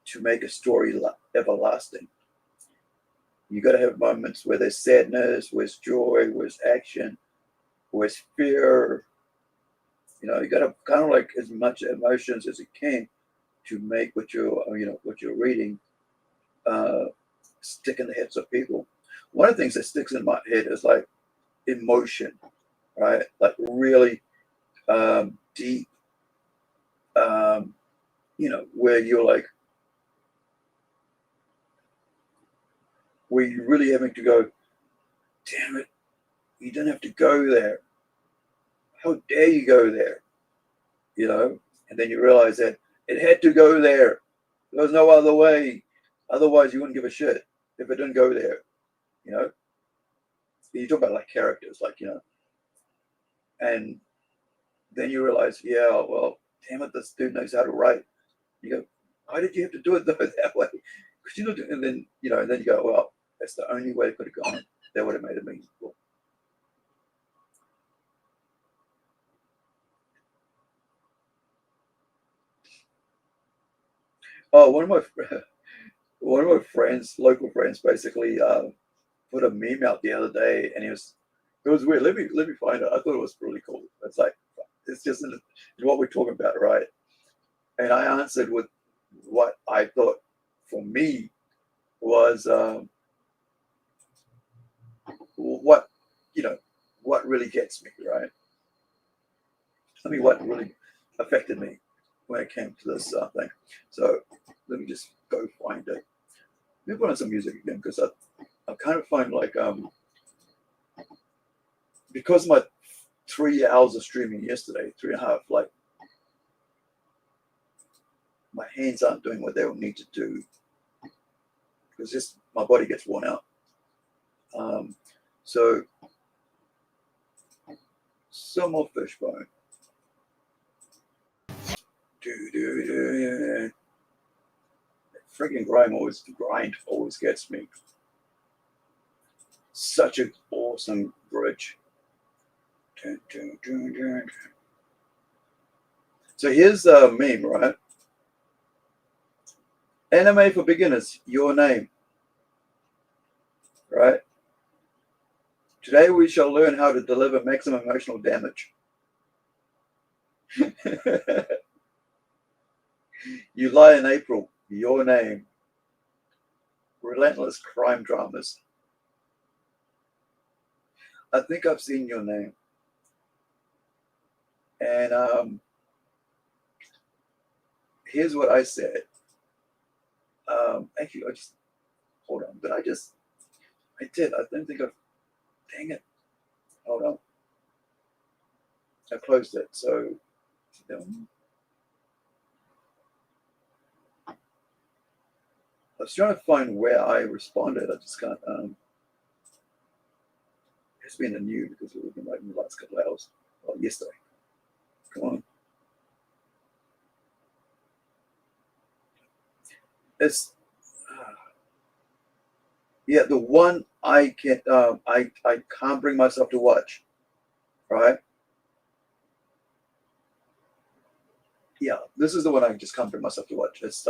to make a story everlasting. You got to have moments where there's sadness, where's joy, where's action, where's fear. You got to kind of like as much emotions as you can to make what you're reading stick in the heads of people. One of the things that sticks in my head is like emotion, right? Like really deep, where you're like, where you're really having to go, damn it, you didn't have to go there. How dare you go there? You know, and then you realize that it had to go there. There was no other way. Otherwise, you wouldn't give a shit if it didn't go there. You know, you talk about like characters, like, you know, and then you realize, yeah, well, damn it, this dude knows how to write. You go, why did you have to do it though that way? Because you know, and then you know, and then you go, well, that's the only way it could have gone. That would have made it meaningful. Oh, one of my friends, local friends, basically put a meme out the other day, and it was weird. Let me find it. I thought it was really cool. It's like it's just in what we're talking about, right? And I answered with what I thought for me was what you know what really gets me, right? I mean, what really affected me when it came to this thing. So let me just go find it. Let me put on some music again because I kind of find like because my 3 hours of streaming yesterday, 3.5, like my hands aren't doing what they will need to do because just my body gets worn out. So some more Fishbone. That freaking grind always gets me. Such an awesome bridge. So here's a meme, right? Anime for beginners, your name. Right? Today we shall learn how to deliver maximum emotional damage. You Lie in April, your name. Relentless crime dramas. I think I've seen your name. And here's what I said. Actually, I just hold on. But I did. I didn't think of. Dang it. Hold on. I closed it. So. I was trying to find where I responded. I just can't. It's been a new because we've been writing the last couple of hours. Well, yesterday. Come on. It's yeah, the one I can't bring myself to watch, right? Yeah, this is the one I just can't bring myself to watch. It's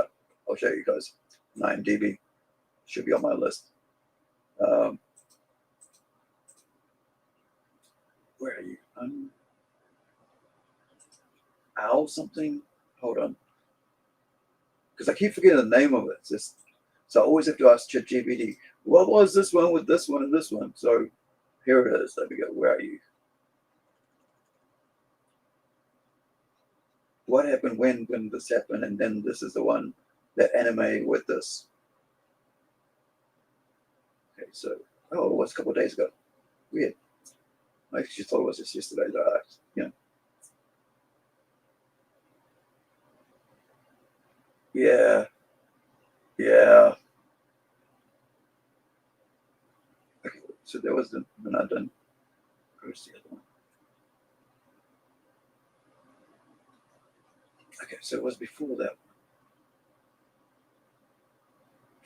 I'll show you guys. 9DB should be on my list. Where are you? Owl something. Hold on, because I keep forgetting the name of it. It's just, so I always have to ask ChatGPT, what was this one with this one and this one? So here it is. Let me go. Where are you? What happened when this happened? And then this is the one, that anime with this. Okay, so oh, it was a couple of days ago. Weird. I actually thought it was just yesterday. Yeah. Yeah. Yeah. Okay, so there was the not done. Where's the other one? Okay, so it was before that.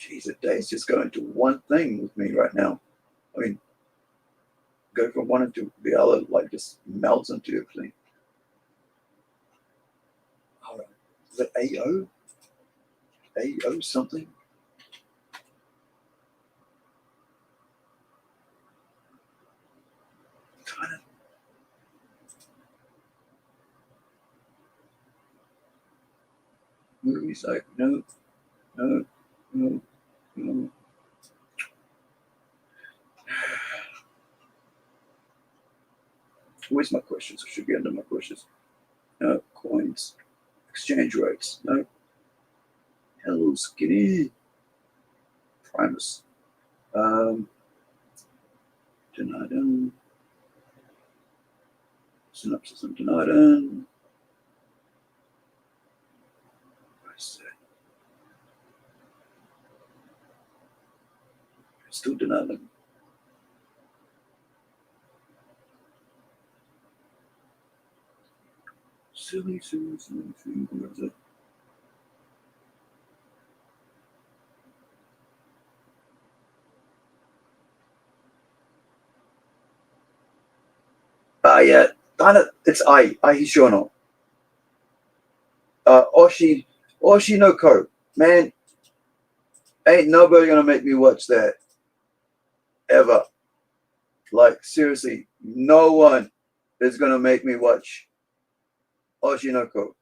Jeez, the day's just going to one thing with me right now. I mean, go from one into the other, like just melts into everything. All right. Is it AO? AO something? Kind of. Movies like, no, no, no, no. Where's my questions? It should be under my questions. No, coins. Exchange rates. No. Hello, Skinny. Primus. Tonight, synopsis of tonight. Still tonight. Silly. Where is it? Yeah, it's I Hishono. Oshi no Ko. Man, ain't nobody gonna make me watch that ever. Like seriously, no one is gonna make me watch Oshi no Ko.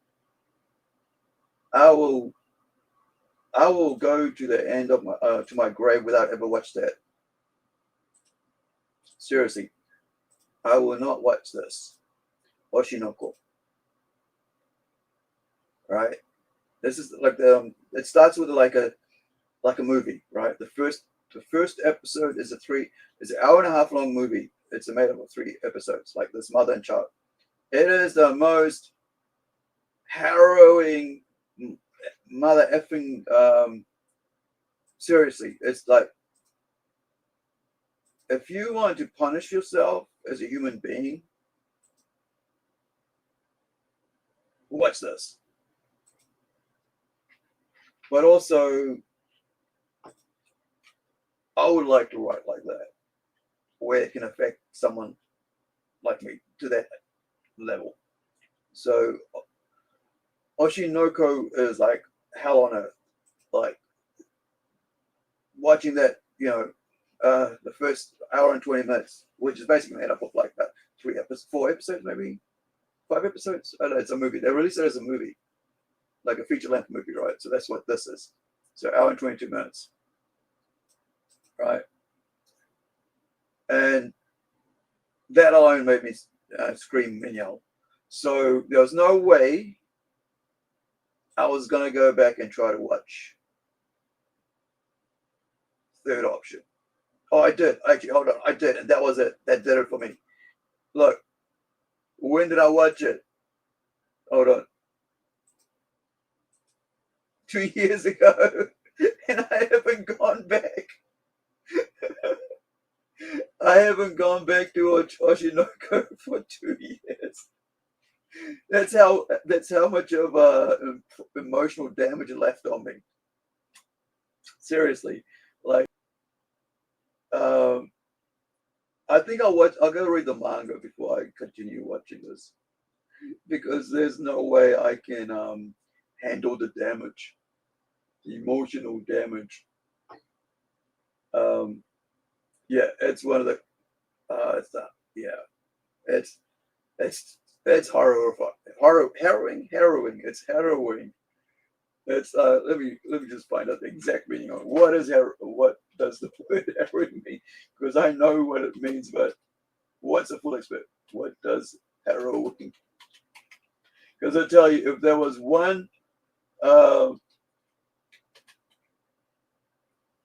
I will go to the end of my to my grave without ever watch that. Seriously, I will not watch this Oshinoko. Right? This is like the it starts with like a movie, right? The first episode is an hour and a half long movie. It's made up of 3 episodes, like this mother and child. It is the most harrowing mother effing seriously. It's like if you want to punish yourself as a human being, watch this. But also, I would like to write like that, where it can affect someone like me to that level. So Oshinoko is like hell on earth. Like watching that, the first hour and 20 minutes, which is basically made up of like about 4 episodes, maybe 5 episodes. I don't know, it's a movie. They released it as a movie, like a feature length movie, right? So that's what this is. So hour and 22 minutes, right? And that alone made me scream and yell. So there was no way I was gonna go back and try to watch third option. Oh, I did. Actually, hold on. I did. And that was it. That did it for me. Look, when did I watch it? Hold on. 2 years ago. And I haven't gone back. I haven't gone back to watch Oshinoko for 2 years. That's how much of emotional damage left on me. Seriously. Like, um, I think I'll go read the manga before I continue watching this. Because there's no way I can handle the damage, the emotional damage. Um, yeah, it's one of the. It's not. Yeah, it's it's it's harrowing. It's harrowing. It's let me just find out the exact meaning of what does the word harrowing mean? Because I know what it means, but what's a full expert? What does harrowing? Because I tell you, uh,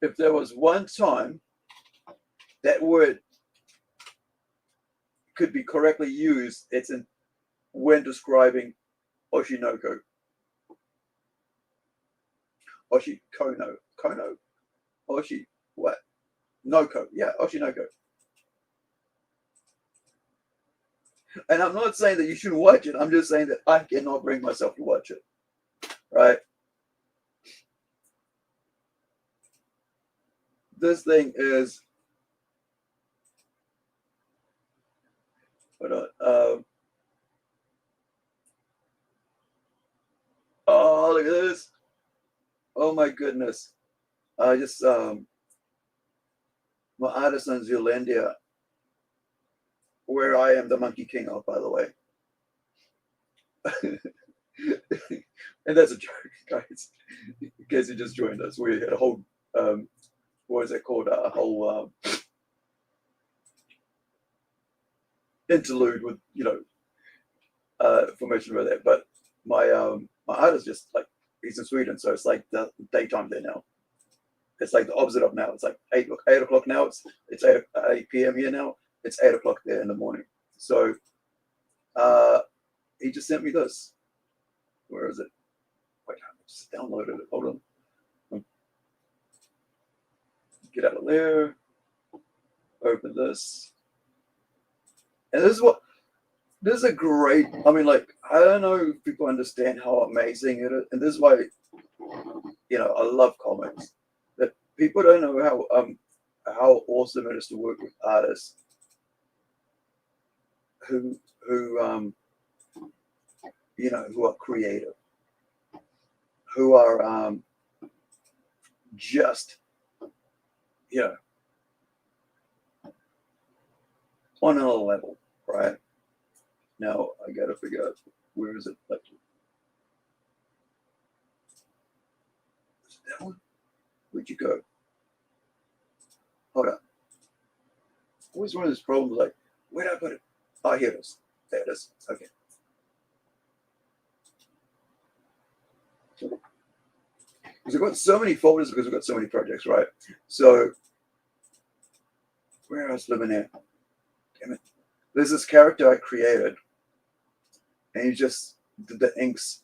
if there was one time that word could be correctly used, it's when describing Oshinoko. Kono? Oshi, what? Noko. Yeah, Oshinoko. And I'm not saying that you shouldn't watch it. I'm just saying that I cannot bring myself to watch it. Right? This thing is. Hold on. Oh, look at this. Oh my goodness. I just my artist in Zeolandia, where I am the Monkey King of, by the way. And that's a joke, guys. In case you just joined us, we had a whole what is it called? A whole interlude with information about that. But my artist just like he's in Sweden, so it's like the daytime there now. It's like the opposite of now. It's like 8 o'clock now. It's 8 p.m. here now. It's 8 o'clock there in the morning. So he just sent me this. Where is it? Wait, I just downloaded it. Hold on. Get out of there. Open this. And this is a great, I mean, like, I don't know if people understand how amazing it is. And this is why, I love comics. That people don't know how awesome it is to work with artists who are creative, who are just, on another level, right? Now I gotta figure out where is it. Like, is it that one? Where'd you go? Hold on. Always one of those problems. Like, where did I put it? Oh, here it is. There it is. Okay. Because I've got so many folders because we've got so many projects, right? So where else living there? Damn it. There's this character I created, and he just did the inks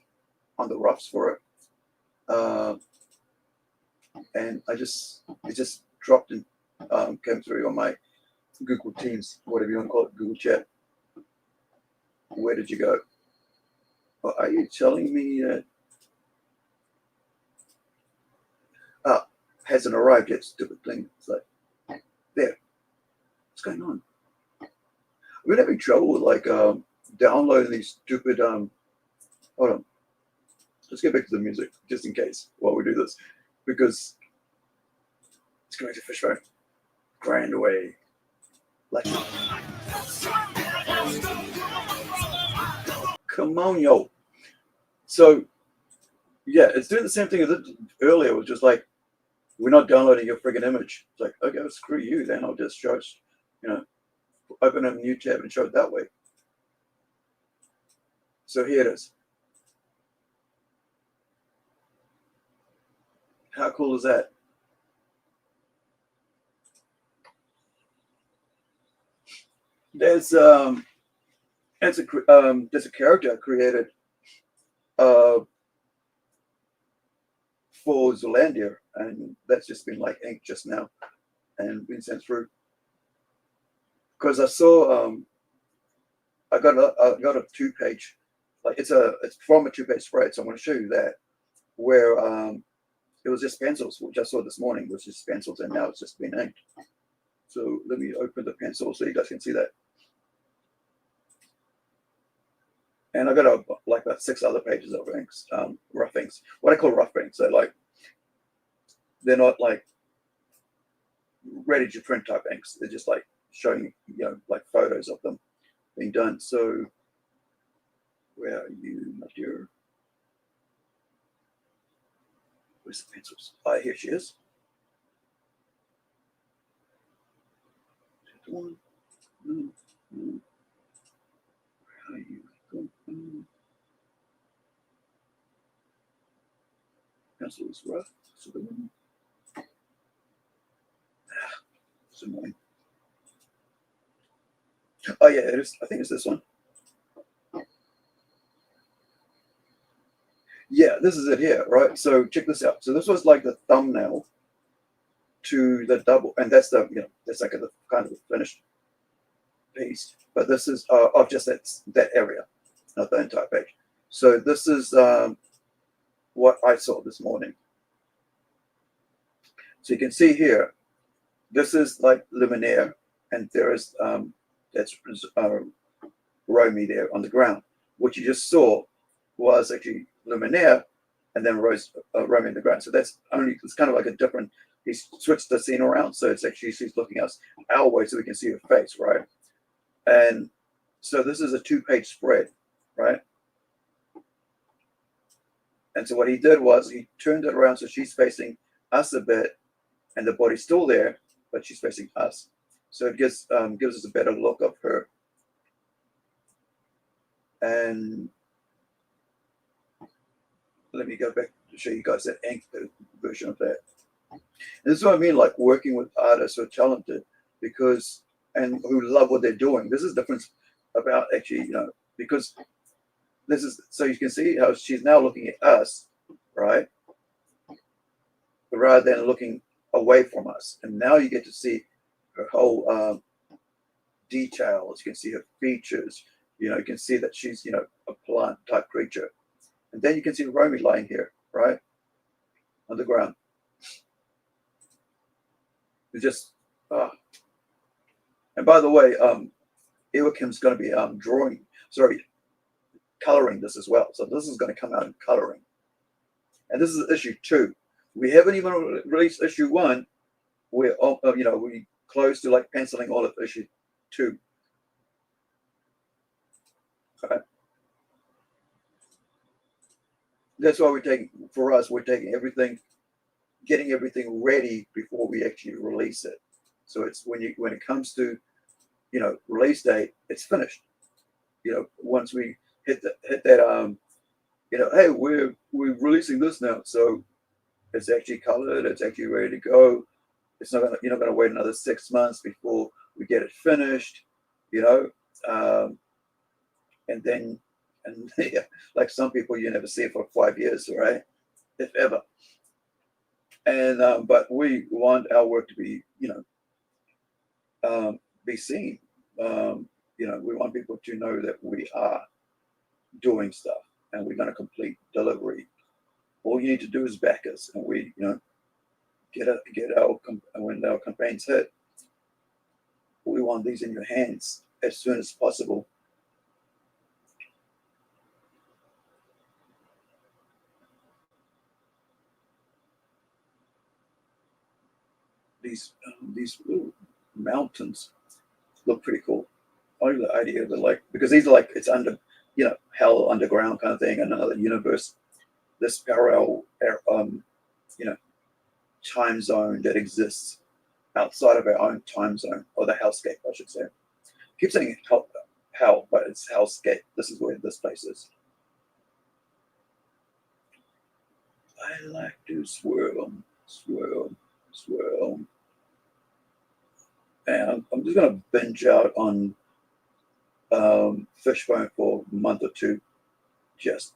on the roughs for it. And it just dropped and came through on my Google Teams, whatever you want to call it, Google Chat. Where did you go? Well, are you telling me that hasn't arrived yet? Stupid thing. It's like, there. What's going on? I've been having trouble with like downloading these stupid hold on. Let's get back to the music just in case while we do this, because it's going to Fishbone. Grand away. Like, come on, yo. So yeah, it's doing the same thing as it earlier. It was just like, we're not downloading your friggin' image. It's like, okay, well, screw you then. I'll just show it, open a new tab and show it that way. So here it is. How cool is that? There's a character I created for Zeolandia, and that's just been like inked just now and been sent through. Because I saw I got a 2-page, like it's from a 2-page spread, so I'm going to show you that, where it was just pencils, which I saw this morning, was just pencils, and now it's just been inked. So let me open the pencil so you guys can see that. And I got about 6 other pages of inks, rough inks. What I call rough inks. So like, they're not like ready to print type inks. They're just like showing, like photos of them being done. So where are you, my dear? Where's the pencils? Oh, here she is. Where are you? Pencil is rough. So the one. It's annoying. Oh yeah, it is. I think it's this one. Yeah, this is it here, right? So check this out. So this was like the thumbnail to the double, and that's that's like the kind of the finished piece. But this is of just that area, not the entire page. So this is what I saw this morning. So you can see here, this is like luminaire, and there is that's Romy there on the ground. What you just saw was actually luminaire, and then Romy in the ground. So it's kind of like a different. He's switched the scene around, so it's actually she's looking us our way, so we can see her face, right? And so this is a 2-page spread, right? And so what he did was he turned it around so she's facing us a bit, and the body's still there, but she's facing us. So it gives us a better look of her. And let me go back to show you guys that ink version of that. This is what I mean, like working with artists who are talented and who love what they're doing. This is the difference about actually, because this is, so you can see how she's now looking at us, right? Rather than looking away from us. And now you get to see her whole details. You can see her features. You can see that she's, a plant type creature. And then you can see Romy lying here, right? On the ground. It's just, and by the way, Iwakim's going to be coloring this as well. So this is going to come out in coloring. And this is issue 2. We haven't even released issue 1. We're, we close to like penciling all of issue 2. Okay. That's why we're taking everything, getting everything ready before we actually release it. So it's when it comes to, release date, it's finished. Once we hit that, hey, we're releasing this now, so it's actually colored, it's actually ready to go. It's not gonna, you're not gonna wait another 6 months before we get it finished, and then yeah, like some people you never see it for 5 years, right? If ever. And but we want our work to be, be seen. We want people to know that we are doing stuff and we're going to complete delivery. All you need to do is back us, and we, get our when our campaigns hit. We want these in your hands as soon as possible. These little mountains look pretty cool. I like the idea of it, like, because these are like, it's under, hell underground kind of thing, another universe, this parallel, time zone that exists outside of our own time zone, or the hellscape, I should say. I keep saying hell, but it's hellscape. This is where this place is. I like to swirl, swirl, swirl. And I'm just going to binge out on Fishbone for a month or 2. Just,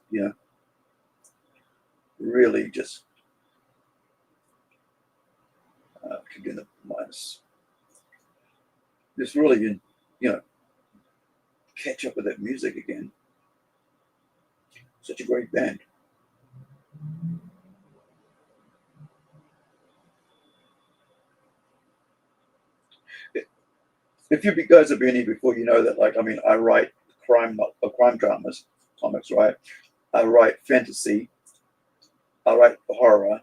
really just could get the minus. Just really, catch up with that music again. Such a great band. If you guys have been here before, you know that, like, I write crime dramas, comics, right? I write fantasy. I write horror,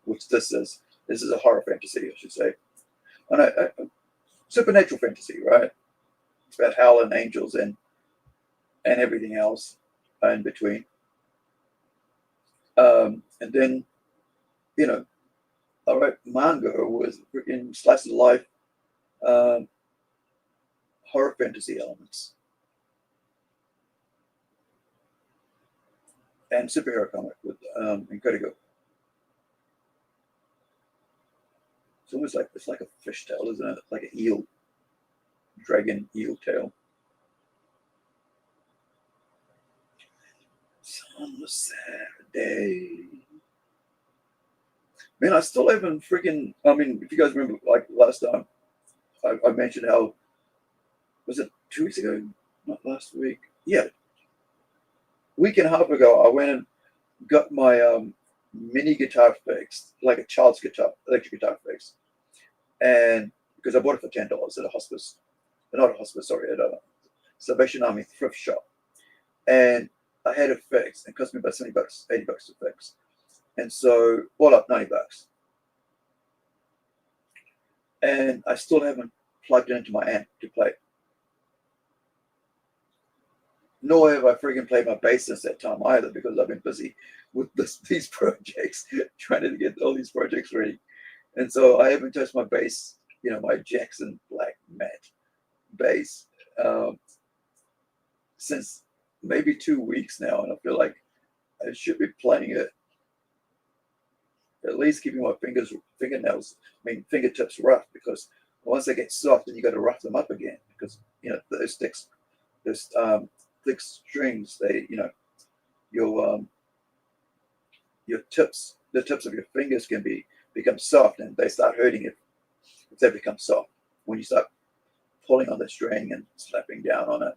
which this is. This is a horror fantasy, I should say. And supernatural fantasy, right? It's about hell and angels and everything else in between. And then, I write manga with freaking slice of life horror fantasy elements. And superhero comic with Incredigo. It's almost like, it's like a fish tail, isn't it? Like an eel, dragon eel tail. It's on a Saturday. Man, I still haven't freaking, if you guys remember, like last time, I mentioned how, was it 2 weeks ago? Not last week. Yeah. Week and a half ago, I went and got my mini guitar fixed, like a child's guitar, electric guitar fixed. And because I bought it for $10 at a hospice, not a hospice, sorry, at a Salvation Army thrift shop. And I had it fixed. It cost me about $70, $80 to fix. And so, all up, $90. And I still haven't plugged it into my amp to play. Nor have I freaking played my bass since that time either, because I've been busy with these projects, trying to get all these projects ready. And so I haven't touched my bass, my Jackson Black matte bass, since maybe 2 weeks now. And I feel like I should be playing it. at least keeping my fingertips rough, because once they get soft, then you got to rough them up again, because those sticks, those thick strings, they your tips, the tips of your fingers can become soft, and they start hurting if they become soft. When you start pulling on the string and slapping down on it,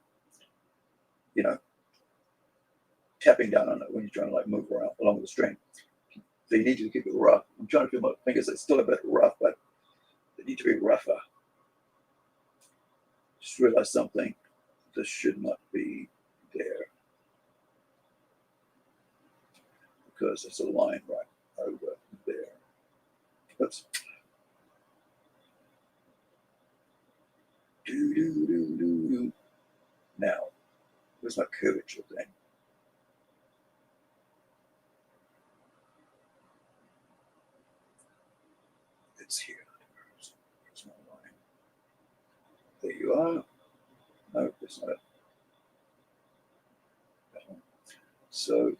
tapping down on it when you're trying to like move around along the string. So you need to keep it rough. I'm trying to feel my fingers, they're still a bit rough, but they need to be rougher. Just realized something. This should not be there, because there's a line right over there. Oops. Now, where's my curvature thing? It's here. Where's my line? There you are. No, that's not it. So,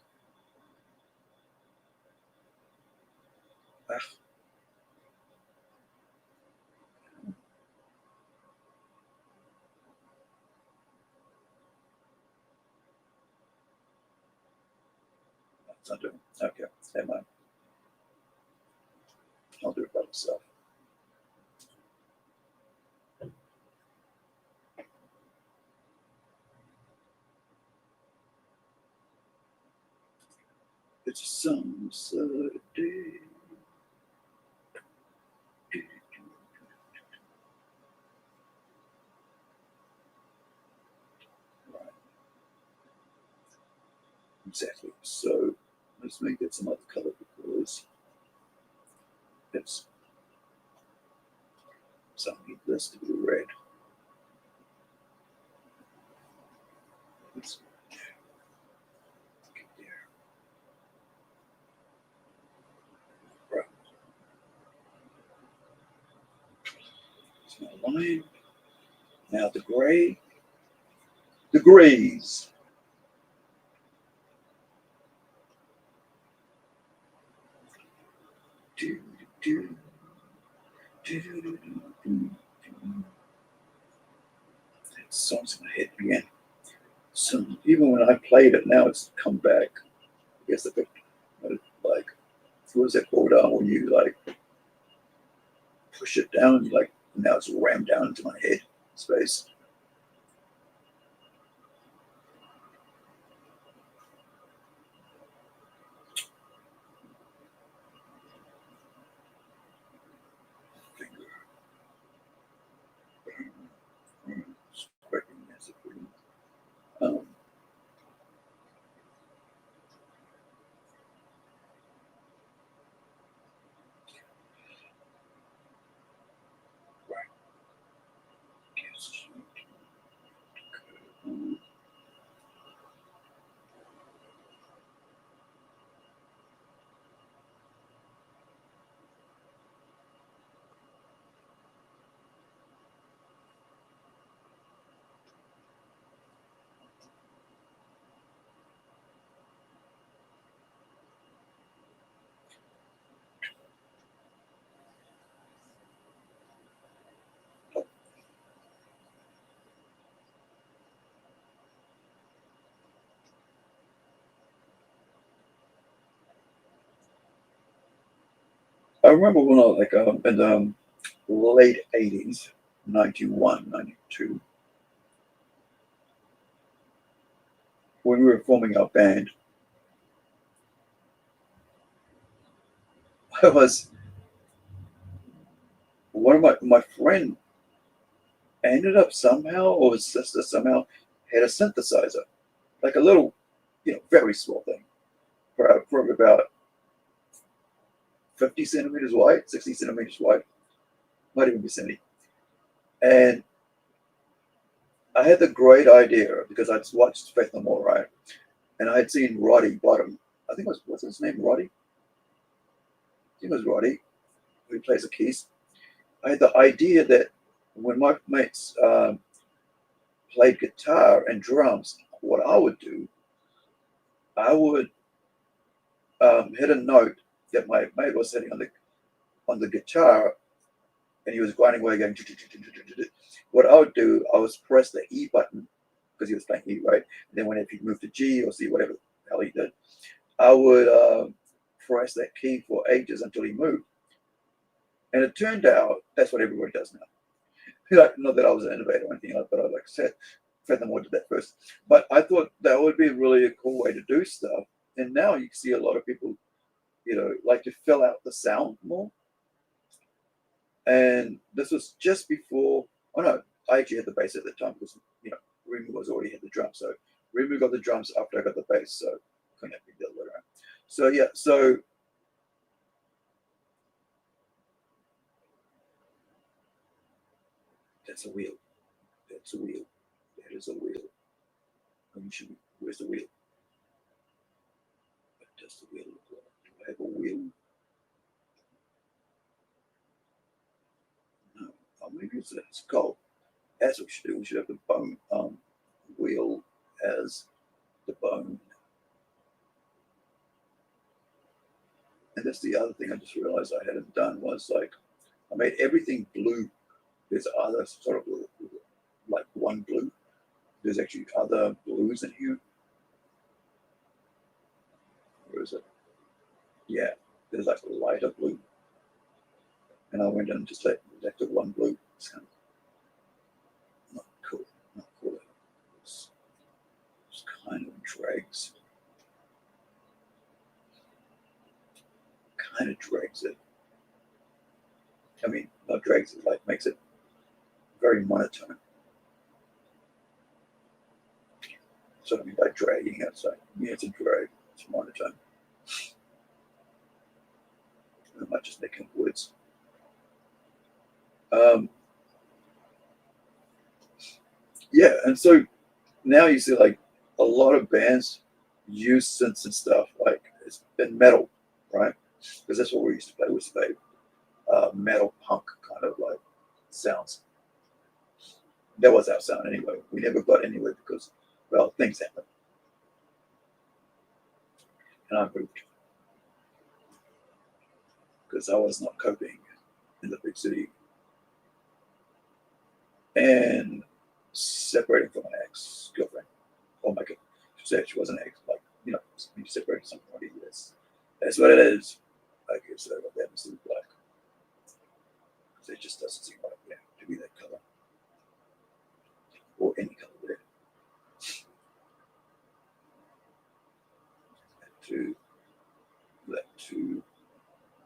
it's not doing. Okay, never mind. I'll do it by myself. It's some Saturday. Right. Exactly. So let's make it some other color, because it's something this to be red. Let's get there. Right. It's my line. Now the gray. The grays. Do, do, do, do, do, do. That song's in my head again. So even when I played it, now it's come back. I guess like, what is it called? When you like push it down, like now it's rammed down into my head space. Um, I remember when I was like in the late 80s, 91, 92, when we were forming our band, I was one of my friend ended up somehow, or his sister somehow had a synthesizer, like a little, very small thing, for about 50 centimeters wide, 60 centimeters wide, might even be 70. And I had the great idea, because I'd watched Faith No More, right? And I had seen Roddy Bottom. I think what's his name, Roddy? I think it was Roddy, who plays the keys. I had the idea that when my mates played guitar and drums, what I would do, I would hit a note that my mate was sitting on the guitar, and he was grinding away going. What I would do, I would press the E button because he was playing E, right? And then whenever he'd move to G or C, whatever the hell he did, I would press that key for ages until he moved. And it turned out that's what everybody does now. Like, not that I was an innovator or anything like that, but I like I said, furthermore did that first. But I thought that would be really a cool way to do stuff. And now you see a lot of people, like to fill out the sound more. And this was just before, oh no, I actually had the bass at the time because, Remu was already had the drums. So Remu got the drums after I got the bass. So couldn't have been the other way around. So yeah, so that's a wheel. That's a wheel. That is a wheel. Where's the wheel? What does the wheel look like? Do I have a wheel? No. Oh, maybe it's skull. That's what we should do. We should have the bone wheel as the bone. And that's the other thing I just realized I hadn't done was like I made everything blue. There's other sort of like one blue. There's actually other blues in here. Where is it? Yeah, there's like a lighter blue. And I went in and just left one blue. It's kind of not cool. Not cool. It's kind of drags. Kind of drags it. I mean, not drags it, like makes it very monotone. So what I mean by dragging it, so yeah, it's a drag, it's monotone. I might just make up words. Yeah, and so now you see like a lot of bands use synths and stuff, like it's been metal, right? Because that's what we used to play. We used to play metal punk kind of like sounds. That was our sound anyway. We never got anywhere because, well, things happened. And I moved because I was not coping in the big city and separating from my ex-girlfriend. Oh my God, she wasn't ex, like, when you separate from somebody, that's what it is. I guess so, but that was the black. Because it just doesn't seem like, to be that color. Or any color there.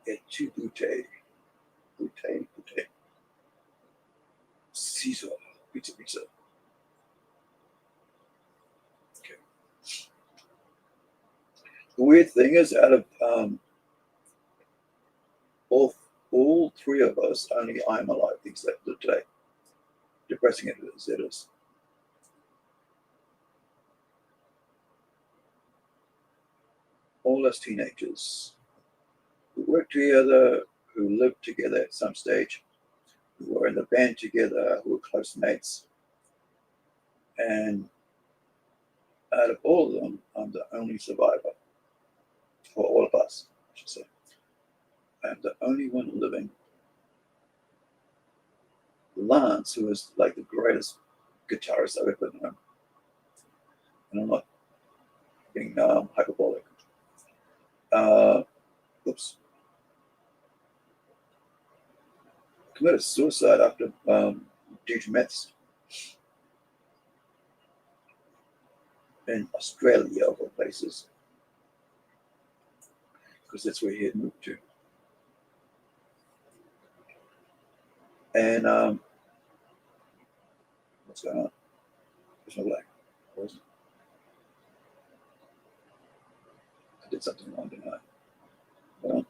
Et tu bouteille. Bouteille. Caesar. Pizza. Okay. The weird thing is, out of all three of us, only I'm alive things that today. Depressing it is. All us teenagers who worked together, who lived together at some stage, who were in the band together, who were close mates. And out of all of them, I'm the only survivor. For all of us, I should say. I'm the only one living. Lance, who is like the greatest guitarist I've ever known, and I'm not being hyperbolic. Committed suicide after due to meths in Australia, of all places, because that's where he had moved to. And what's going on? There's no lag. I did something wrong, didn't I? Well,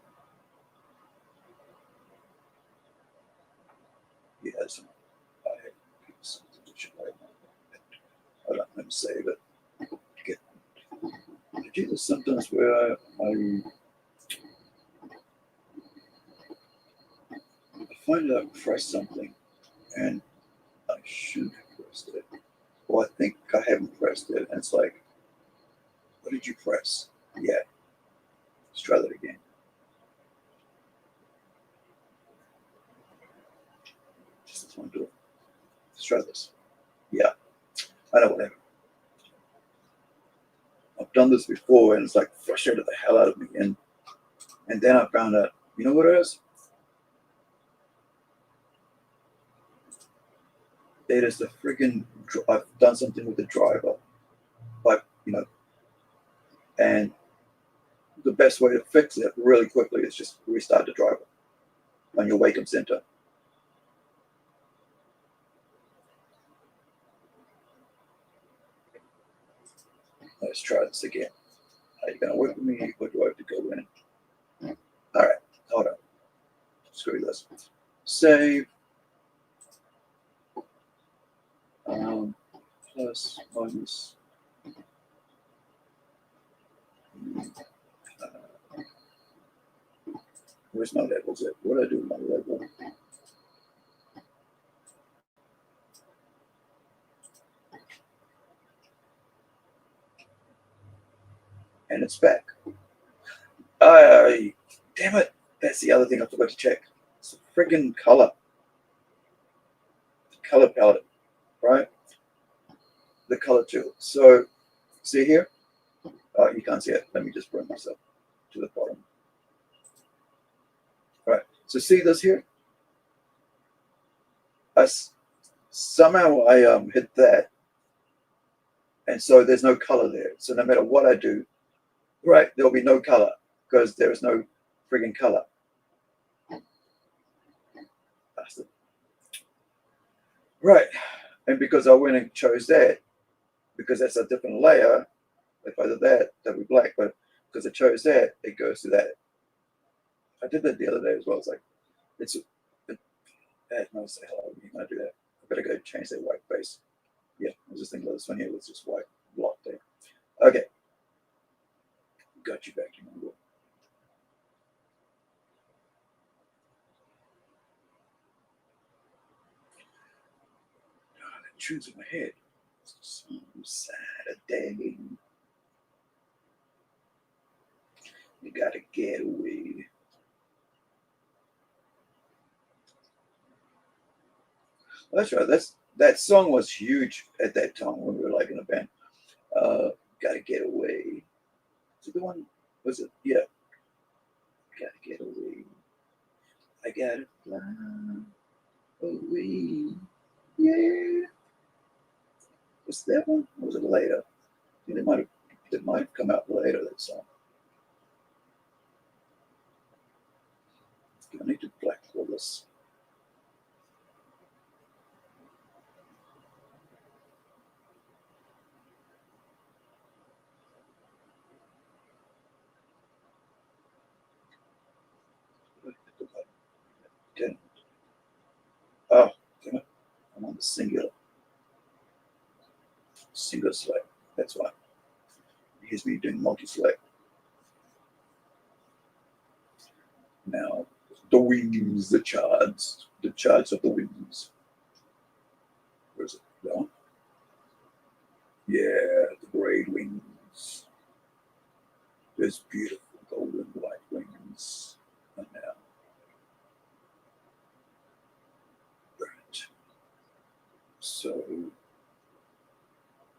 he has some. I have something which I don't know to say, but there's sometimes where I find that I pressed something and I shouldn't have pressed it. Well, I think I haven't pressed it, and it's like, what did you press? Yeah, let's try that again. What's this one do? Let's try this. Yeah, I know whatever. I've done this before and it's like frustrated the hell out of me. And then I found out, you know what it is? It is the freaking, I've done something with the driver, but and the best way to fix it really quickly is just restart the driver on your Wacom Center. Let's try this again. Are you going to work with me or do I have to go in? All right, hold on. Screw this. Save. Plus, minus. Where's my levels at? What do I do with my level? And it's back. Damn it. That's the other thing I forgot to check. It's the friggin' color. The color palette, right? The color tool. So, see here? Oh, you can't see it. Let me just bring myself to the bottom. All right. So see this here? Somehow I hit that. And so there's no color there. So no matter what I do, right, there'll be no color because there is no friggin' color. Bastard. Right. And because I went and chose that, because that's a different layer, if I did that, that'd be black. But because I chose that, it goes to that. I did that the other day as well. It's like, no, say hello. You're going to do that. I better go change that white base. Yeah, I was just thinking about this one here. It's just white block there. Okay. Got you back, you know. Oh, that tune's in my head. Some Saturday. You gotta get away. That's right. That song was huge at that time when we were like in a band. Gotta get away. Is it the one? Was it? Yeah. Gotta get away. I gotta fly away. Yeah. Was that one? Or was it later? I think it might have come out later, that song. I need to black all this. Okay. Oh, damn it. I'm on the singular select. That's why. Here's me doing multi-select. Now, the wings, the charts of the wings. Where's it? That one? Yeah, the gray wings. There's beautiful golden white wings. And now, right. So,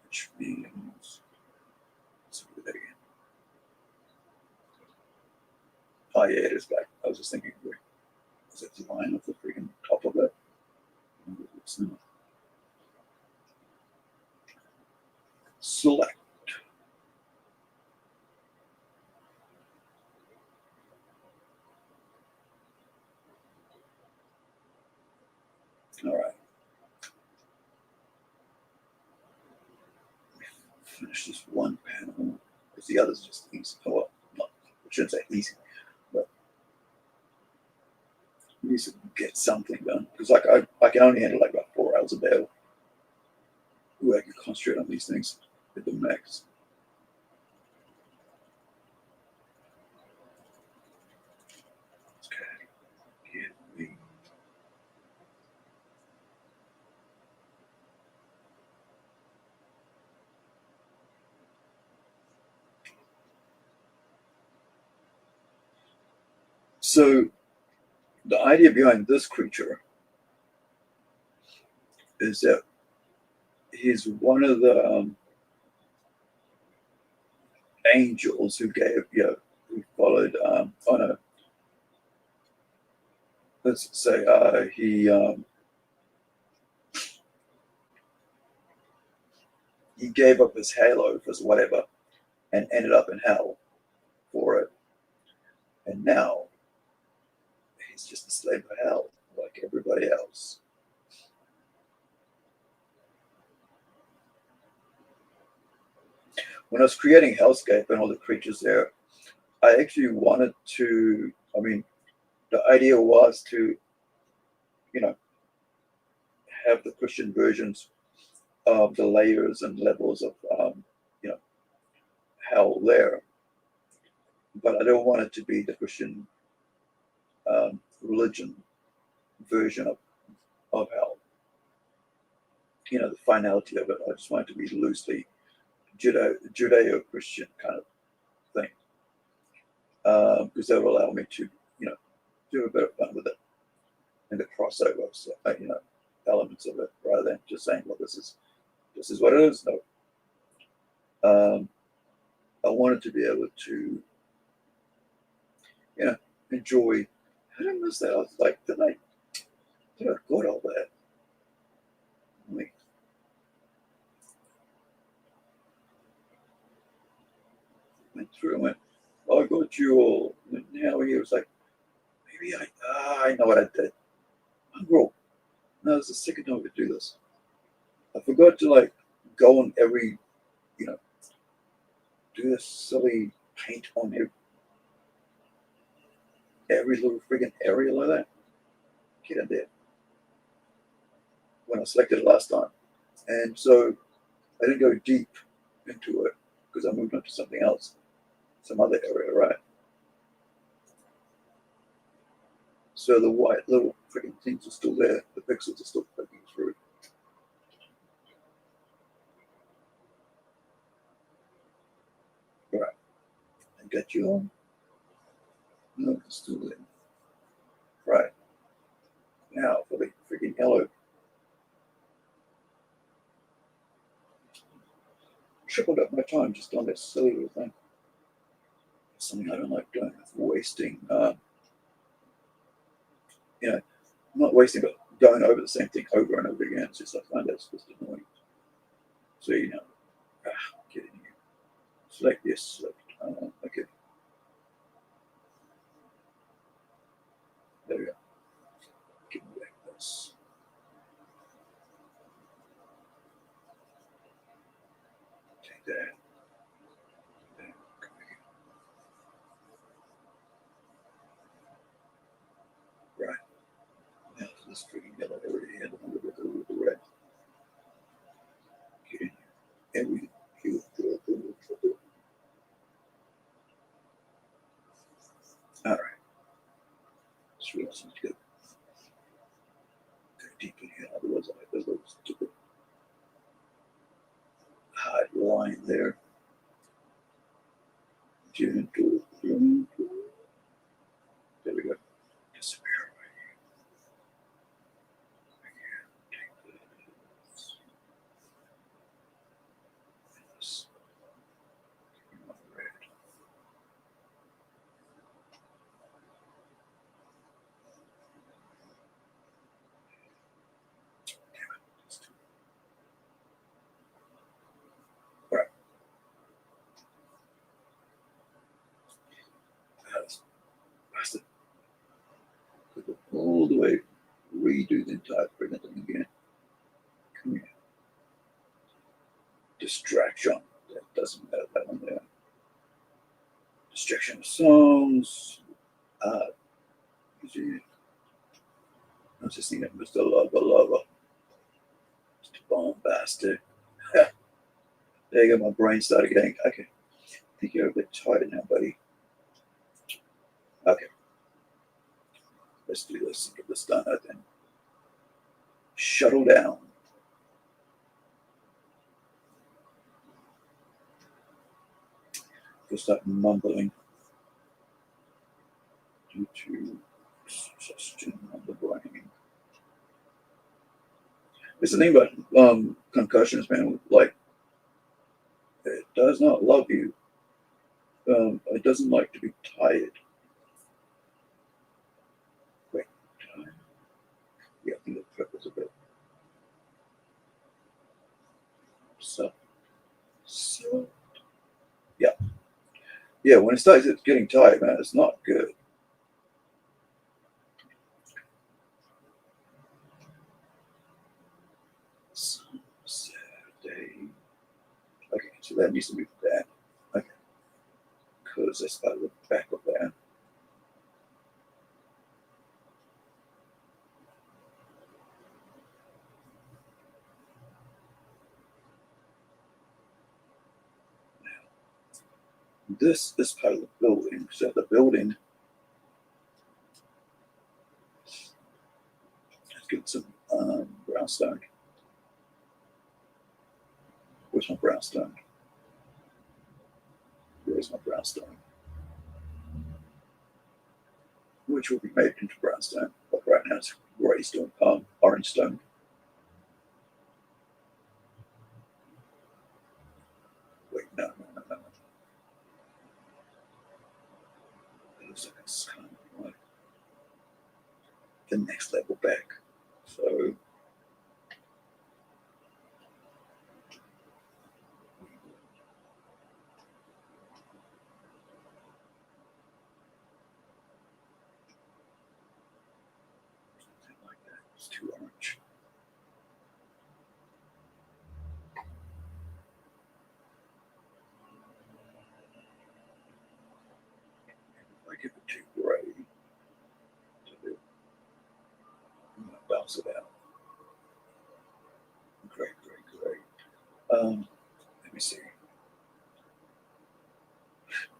which means, let's do that again. Oh yeah, it is back. I was just thinking, is that the line of the freaking top of it? It's not. Select. All right. Finish this one panel because the other's just easy. Oh, well, not, I shouldn't say easy, but at least get something done. Because like I can only handle like about 4 hours a day. Ooh, I can concentrate on these things at the max. Okay. Get me. So the idea behind this creature is that he's one of the angels who gave, who followed, oh no, let's say he gave up his halo for whatever and ended up in hell for it. And now he's just a slave of hell, like everybody else. When I was creating Hellscape and all the creatures there, I actually wanted to, I mean, the idea was to, have the Christian versions of the layers and levels of, hell there. But I don't want it to be the Christian religion version of hell. The finality of it. I just want it to be loosely Judeo-Christian kind of thing. Because that will allow me to, do a bit of fun with it and the crossover, so, elements of it, rather than just saying, well, this is what it is. No. I wanted to be able to, enjoy. I didn't miss that. I was like, did I got all that? Went through and went, oh, I got you all. And now he was like, maybe I know what I did. I'm wrong. No, it's the second time to do this. I forgot to go on every, do this silly paint on every little friggin' area like that. Get in there. When I selected it last time. And so I didn't go deep into it because I moved on to something else, some other area, right? So the white little freaking things are still there. The pixels are still poking through. All right. I got you on. No, it's still there. Right. Now for the freaking yellow. Tripled up my time just on this silly little thing. Something I don't like doing. It's wasting, not wasting, but going over the same thing over and over again. It's just I find that's just annoying. So, get in here. Select this, select, okay. There we go. Give me back this. Take that. Right. Now for this freaking yellow area here, a little bit of the red. Get in here. Everything. All right. This really seems good. Go deep in here, otherwise I have those stupid hard line there. Gentle. There we go. Disappear. All the way, redo the entire friggin' thing again. Come here. Distraction. That doesn't matter, that one there. Distraction of songs. I was just thinking, Mr. Lover. Mr. Bombastic. There you go, my brain started getting, okay. I think you're a bit tired now, buddy. Okay. Let's do this and get this done, I think. Shuttle down. Just start mumbling due to suggestion on the brain. It's the thing about concussions, man. Like, it does not love you. It doesn't like to be tired. Wait, yeah, I think the flip was a bit. So, yeah. Yeah, when it starts getting tight, man, it's not good. Saturday. Okay, so that needs to be that. Okay, because that's by the back of that. This is part of the building. So the building, let's get some brownstone. Where's my brownstone? Where's my brownstone? Which will be made into brownstone. But right now it's grey stone, orange stone. Wait, no. It looks like it's kind of like the next level back. So it's too orange. If I give it too gray, I'm going to bounce it out. Gray. Let me see.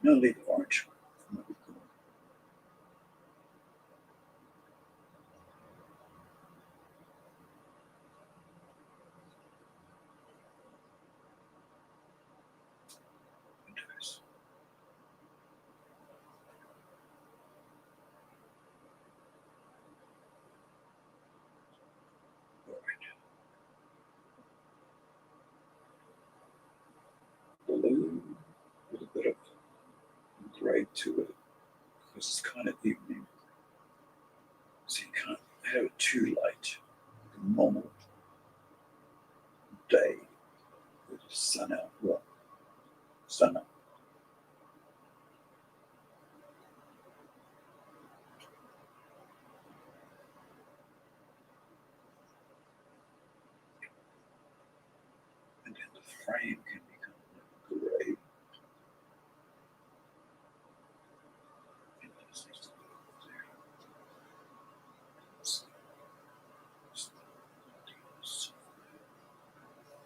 No, leave it orange. Blue with a bit of gray to it because it's kind of evening. So you can't have it too light. Like a normal day with the sun out. Well, sun up. And then the frame can become gray.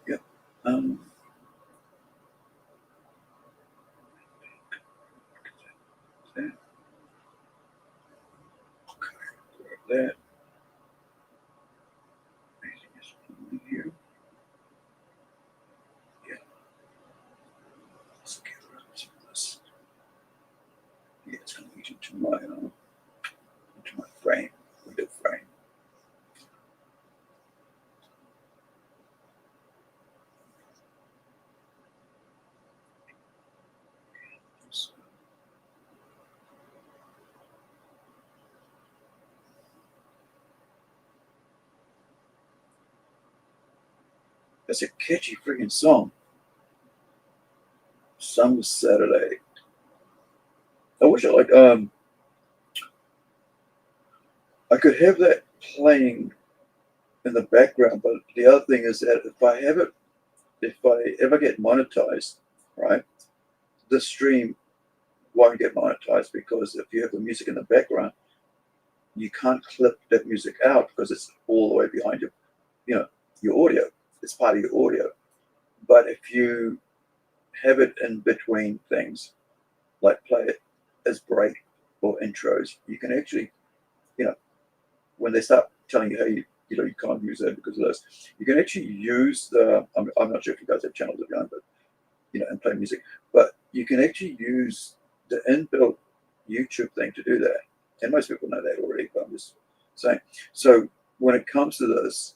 Yep. That. Okay, grab that. Anything is in here. Yeah. Let's get rid of some of this. Yeah, it's going to lead into my frame, window frame. So, that's a catchy freaking song. Some Saturday. I wish I could have that playing in the background, but the other thing is that if I ever get monetized, right, the stream won't get monetized because if you have the music in the background, you can't clip that music out because it's all the way behind your audio. It's part of your audio. But if you have it in between things, like play it as break or intros, you can actually, when they start telling you, hey, you can't use that because of this, you can actually use I'm not sure if you guys have channels of your own, but, and play music, but you can actually use the inbuilt YouTube thing to do that. And most people know that already, but I'm just saying. So when it comes to this,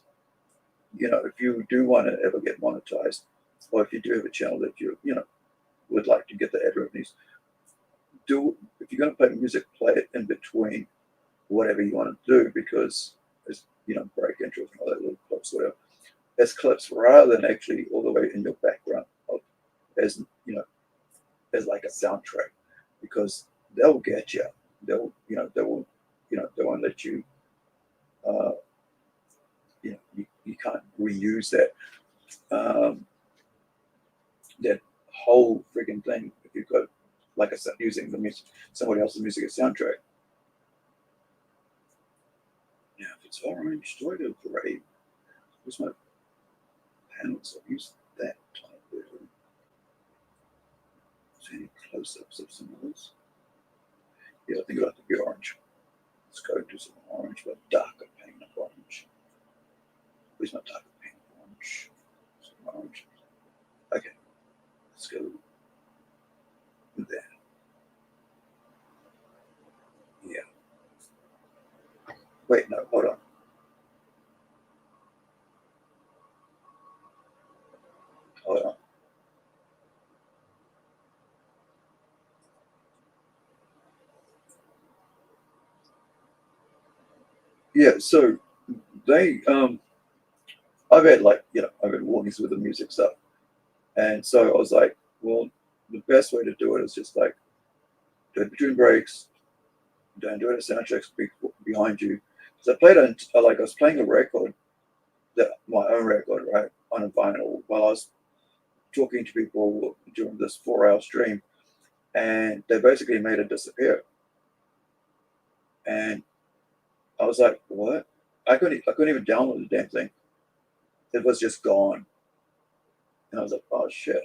if you do want to ever get monetized, or if you do have a channel that would like to get the ad revenues, if you're going to play music, play it in between whatever you want to do, because it's break intros and all that little clips, whatever, as clips rather than actually all the way in your background as as like a soundtrack, because they'll get you. They won't let you. Uh, you can't reuse that whole freaking thing if you've got, like I said, using the music, somebody else's music as soundtrack. Now, if it's orange, do I go gray? Where's my panels? I've used that type there. Is there any close-ups of some of those? Yeah, I think it'll have to be orange. Let's go do some orange, but darker paint of orange. Where's my darker paint of orange? Some orange. Okay, let's go there. Yeah. Wait, no, hold on. Hold on. Yeah, so they I've had I've had warnings with the music stuff. And so I was like, well, the best way to do it is just like do it between breaks, don't do it as soundtracks behind you. Because I was playing a record, my own record, right, on a vinyl while I was talking to people during this 4-hour stream, and they basically made it disappear. And I was like, what? I couldn't even download the damn thing. It was just gone. And I was like, oh shit.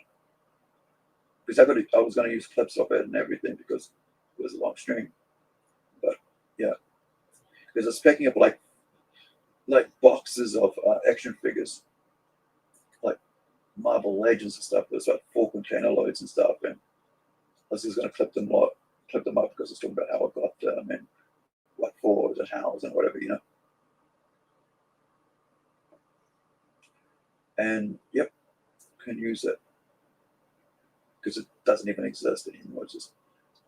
Because I was gonna use clips of it and everything because it was a long stream. But yeah. Because I was picking up like boxes of action figures, like Marvel Legends and stuff. There's like 4 container loads and stuff, and I was just gonna clip them up because I was talking about how I got them and what fours and hows and whatever. And yep, can use it because it doesn't even exist anymore. It's just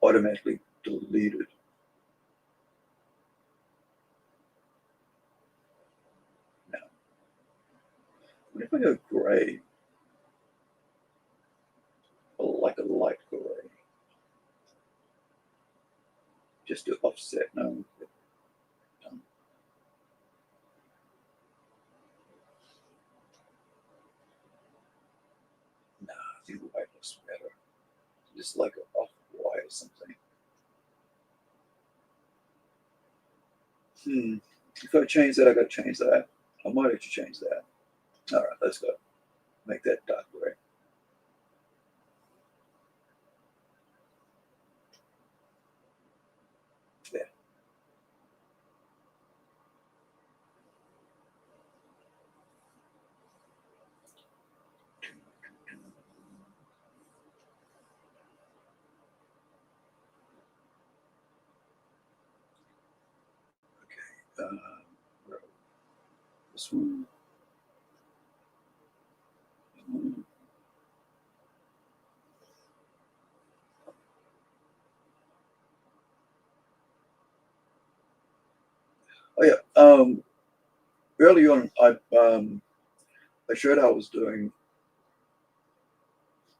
automatically deleted. Now, what if I go gray, like a light gray, just to offset? No. Nah, I think the white looks better. Just like an off-white or something. If I change that, I gotta change that. I might have to change that. All right, let's go. Make that dark gray. There. Okay. This one. Oh yeah. Early on, I showed how I was doing.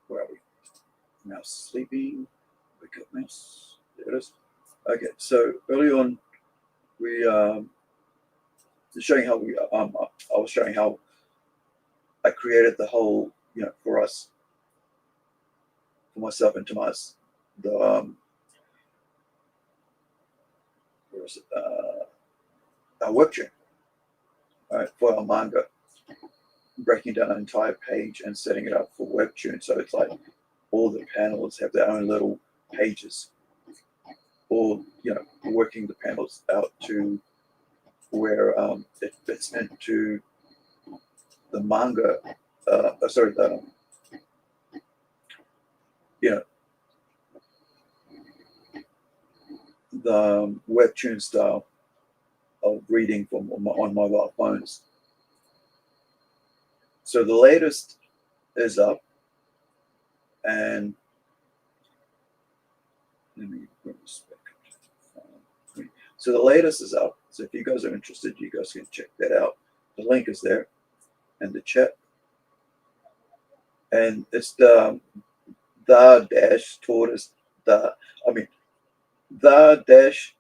Where are we? Mouse sleeping. Wake up, mouse. There it is. Okay. So early on, we showing how I was showing how I created the whole for us, for myself and Tomas, the where is it our Webtoon, right, for our manga, breaking down an entire page and setting it up for Webtoon, so it's like all the panels have their own little pages, or working the panels out to where it fits into the manga. Sorry, you know the Webtoon style of reading on mobile phones. So the latest is up, and let me bring this back up. So the latest is up. So if you guys are interested, you guys can check that out. The link is there in the chat, and it's the dash tortoise the dash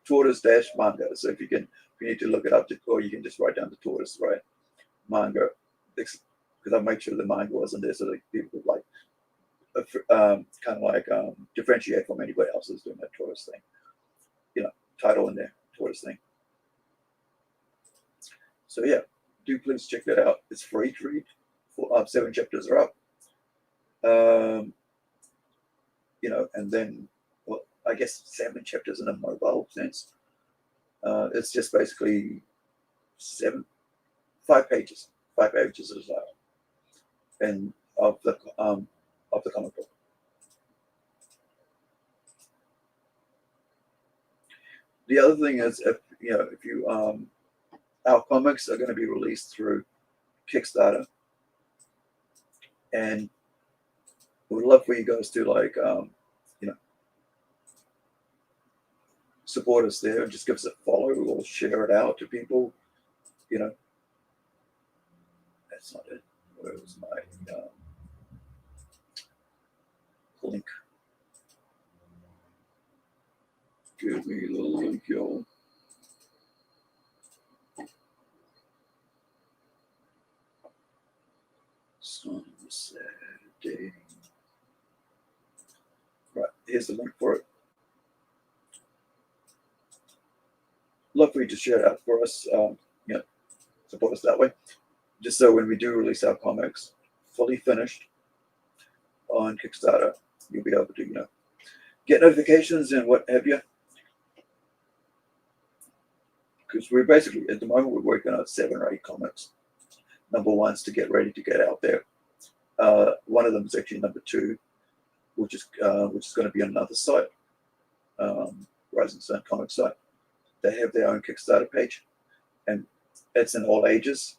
tortoise dash manga. So if you need to look it up, or you can just write down the tortoise, right? Manga, because I make sure the manga wasn't there, so that people could like kind of like differentiate from anybody else who's doing that tortoise thing. Title in there, tortoise thing. So yeah, do please check that out. It's free to read. 7 chapters are up. And then, well, I guess 7 chapters in a mobile sense. It's just basically 5 pages. 5 pages is and of the comic book. The other thing is, if you our comics are going to be released through Kickstarter, and we'd love for you guys to like support us there and just give us a follow or share it out to people. That's not it. Where was my link? Give me the link, y'all. On Saturday. Right, here's the link for it. Love for you to share it out for us. Support us that way. Just so when we do release our comics fully finished on Kickstarter, you'll be able to, get notifications and what have you. Because we're basically, at the moment, we're working on 7 or 8 comics. Number 1's to get ready to get out there. One of them is actually number 2, which is going to be on another site, Rising Sun comic site. They have their own Kickstarter page, and it's in all ages.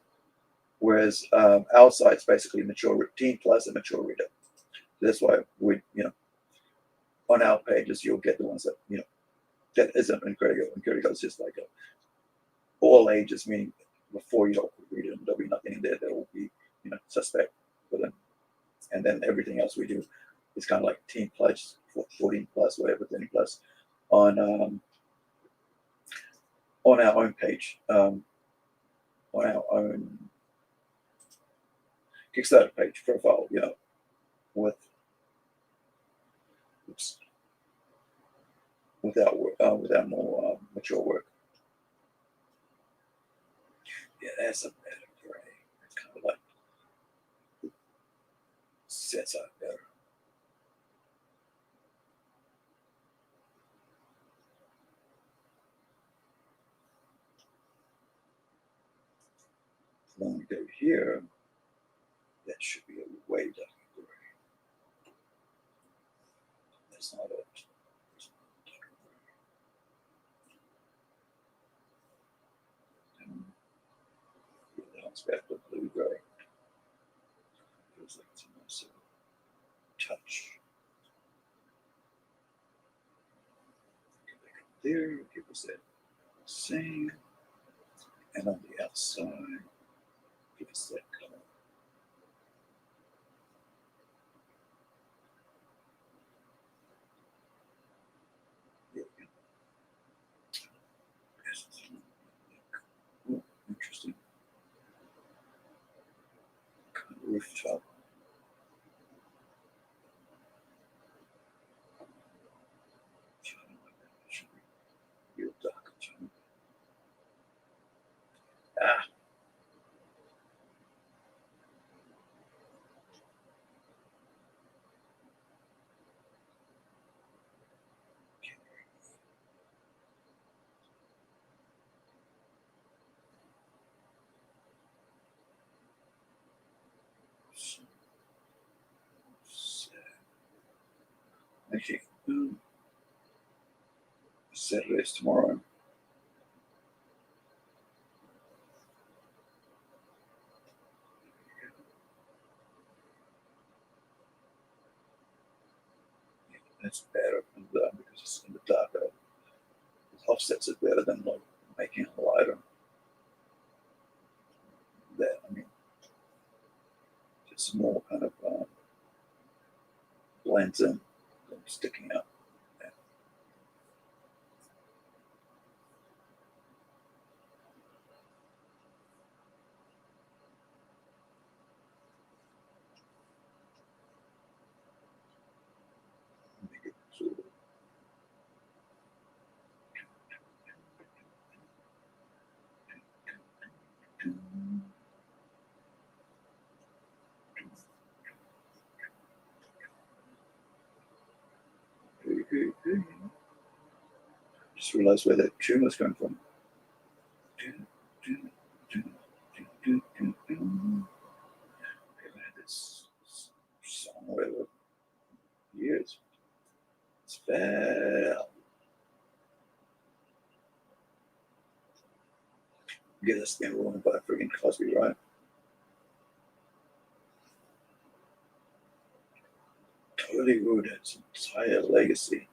Whereas our site's basically mature, teen plus and mature reader. That's why we, on our pages you'll get the ones that that isn't Incredible. Incredible is just like all ages, meaning before you read it, there'll be nothing in there that will be suspect for them. And then everything else we do is kind of like teen plus, 14 plus, whatever, 30 plus on our own page, on our own Kickstarter page profile, with our more mature work. Yeah, that's a better gray. It's kind of like sets out better. When we go here, that should be a way darker gray. That's not it. That's back to blue gray. Feels like it's a nice touch. Go back up there, give us that same. And on the outside, give us that color. Oh, interesting. Kind of rooftop. Real dark. Ah. Actually, Saturday's tomorrow. It's better because it's in the darker. It offsets it better than like making it lighter. That, I mean, just more kind of blends in than sticking out. Yeah. Make it sort of just realized where that tune was coming from. I've had this song over years. It's bad. Get this thing rolling by friggin' Cosby, right? Totally ruined its entire legacy.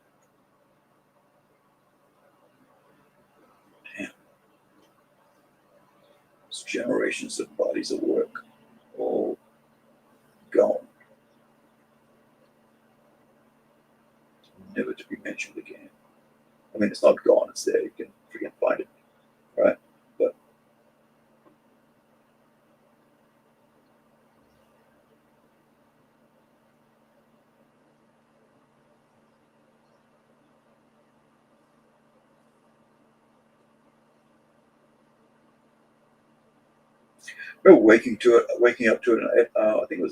Damn. It's generations of bodies of work all gone. Never to be mentioned again. I mean, it's not gone, it's there. You can freaking find it, right? But remember waking up to it. I think it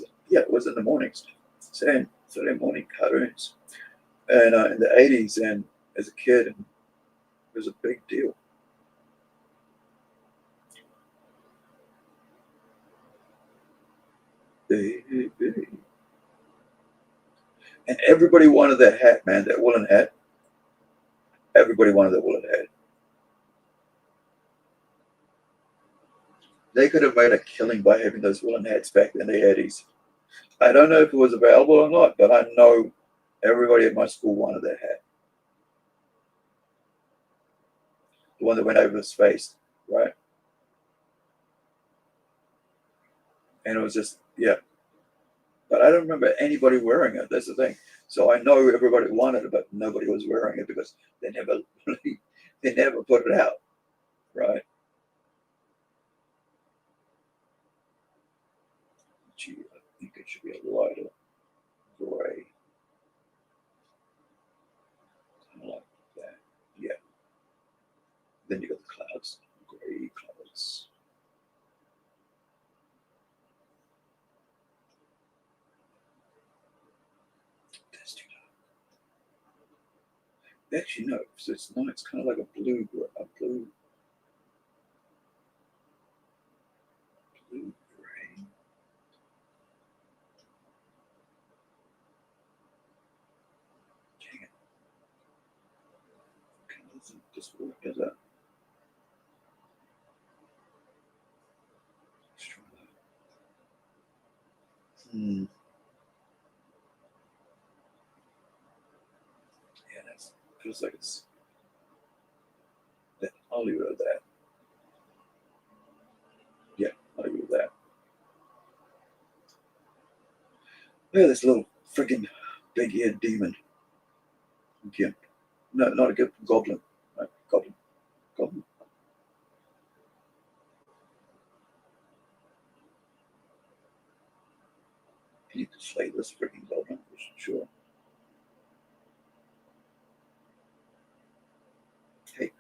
was in the mornings, Saturday morning cartoons, and in the '80s, and as a kid, and it was a big deal. And everybody wanted that hat, man, that woolen hat. Everybody wanted that woolen hat. They could have made a killing by having those woolen hats back in the '80s. I don't know if it was available or not, but I know everybody at my school wanted that hat. The one that went over his face, right? And it was just, yeah. But I don't remember anybody wearing it. That's the thing. So I know everybody wanted it, but nobody was wearing it because they never they never put it out, right? Gee, I think it should be a lighter gray. Kind of like that. Yeah. Then you got the clouds, gray clouds. That's too dark. Actually, no. So it's not. It's kind of like a blue gray. Blue gray. Dang it. Doesn't just work, does that? Hmm. Yeah, that feels like it's that. I'll leave it at that. Yeah, I'll leave it at that. Look at this little freaking big-eared demon. Gimp. No, not a gimp. Goblin. Right? Goblin. Goblin. You need to slay this freaking goblin for sure. Hey,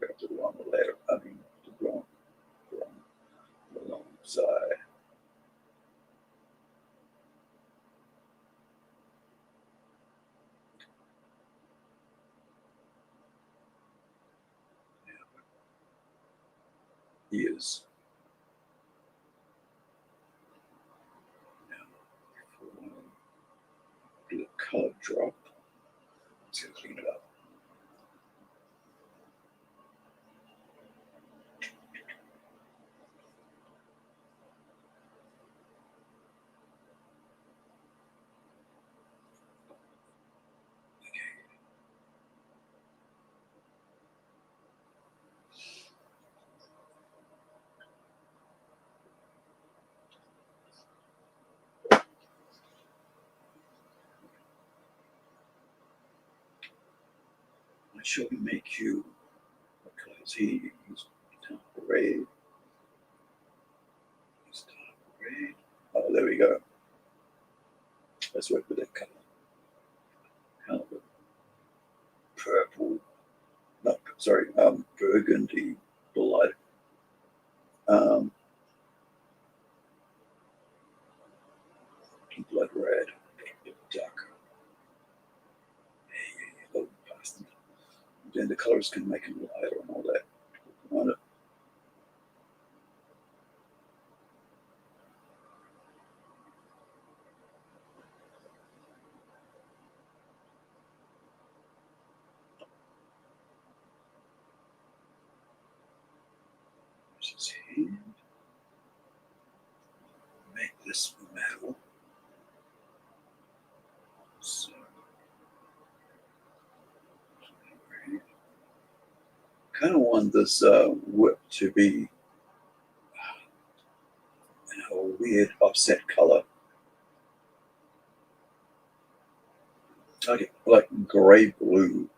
I got the wrong letter. I mean, the wrong side. Is do a color drop. Let's go clean it up. shall we make you? What color is he? He's dark red. He's dark red. Oh, there we go. Let's work with that color. Kind of a purple. No, sorry, burgundy blood. Blood red. A bit darker. Hey, little bastard. Then the colors can make it lighter and all that. On it. His hand. Make this metal. So, kind of want this whip to be a weird offset color. Like gray blue.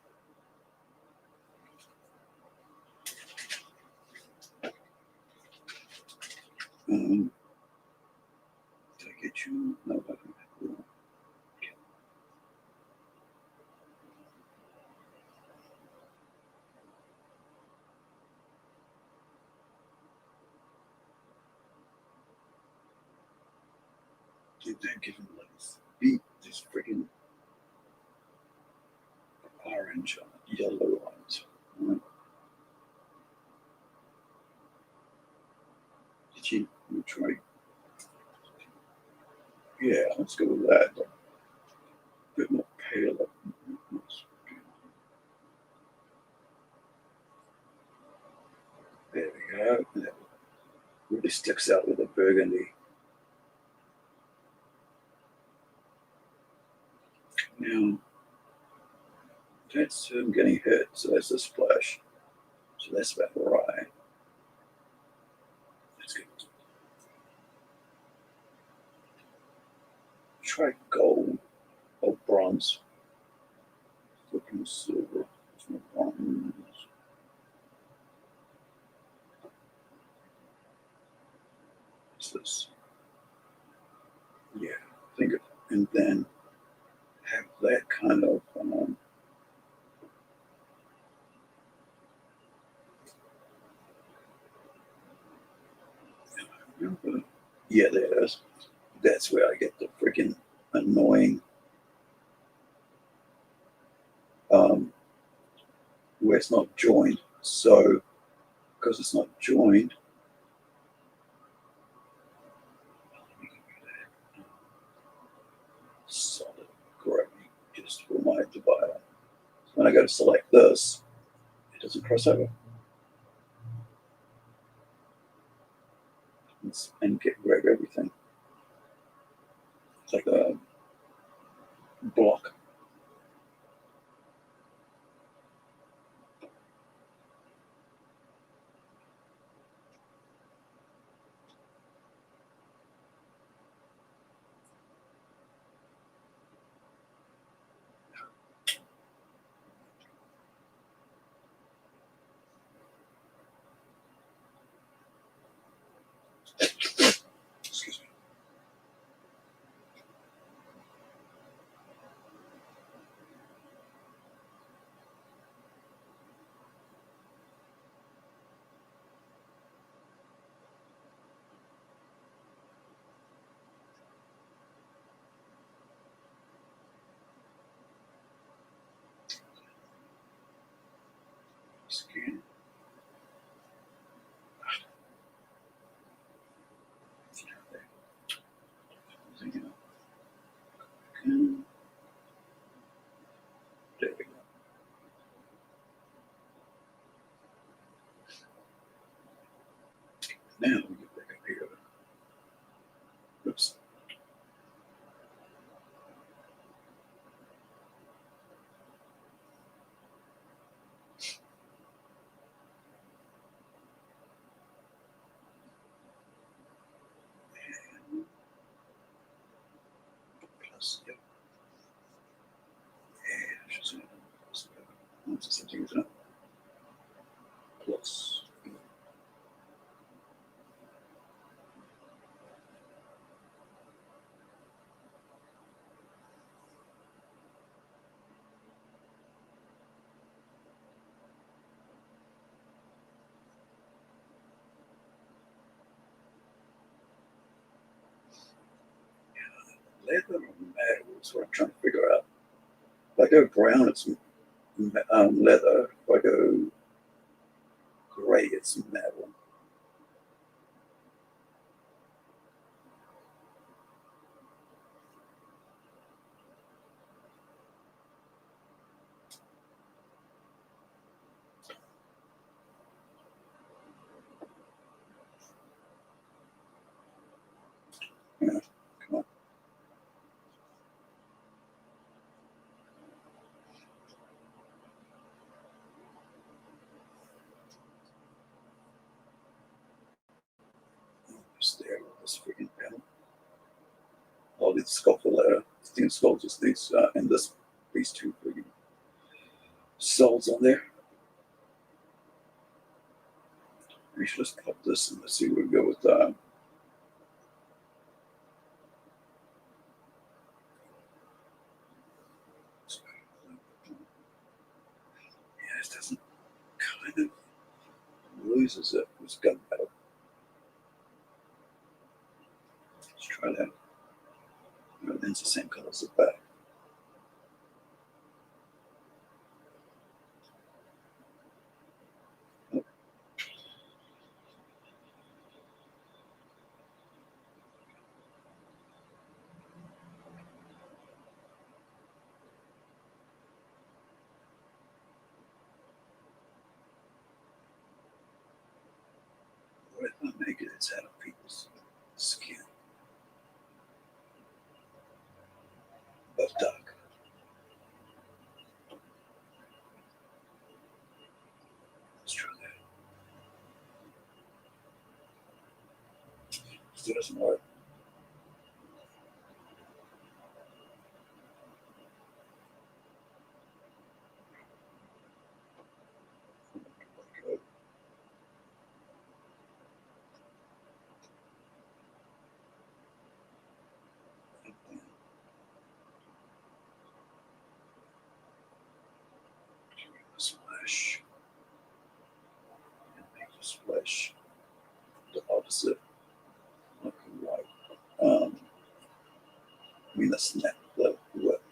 Did I get you? No, I don't. Did that give him like this beat? This freaking orange, yellow lines. Did you try? Yeah, let's go with that. A bit more pale. There we go. That really sticks out with the burgundy. Now, that's him getting hit, so that's a splash. So that's about right. That's good. Try gold or bronze. Looking silver. Bronze. What's this? Yeah, think of, and then have that kind of yeah, there it is. That's where I get the freaking annoying where it's not joined. So because it's not joined, solid gray just for my divider. When I go to select this, it doesn't cross over. And get rid of everything. It's like a block. Excuse me. Scan. There we go. Now we get back up here. Oops. Plus, yep. And something leather or metal is what I'm trying to figure out. If I go brown, it's leather. If I go gray, it's metal. Yeah, come on. Just there with this freaking panel. All these sculpted letter, steel sculptures, these and these two freaking soles on there. We should just pop this and let's see where we go with yeah, it doesn't kind of loses it. It's gunpowder. Let's try that. And it's the same color as the back. What if I make it it's out of people's skin? Of duck. Let's try that. Still doesn't work. Splash. And make the splash the opposite. Like white. I mean the snap, the what?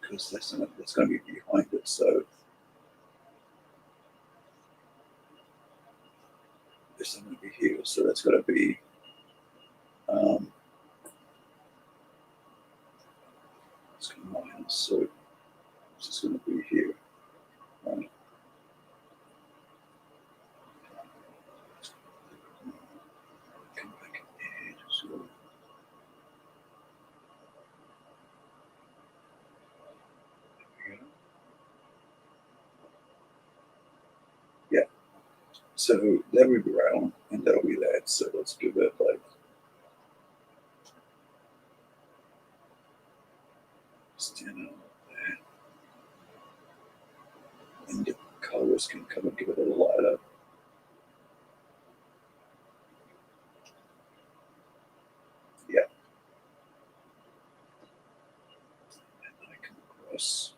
Because that's going to be behind it, so there's something to be here, so that's going to be it's going to minus, so it's just going to be here. Right? Come back in here, so yeah. So that will be round, and that'll be that. So let's give it like stand out like that, and the colors can come and give it a little light up. Yeah. And I come across.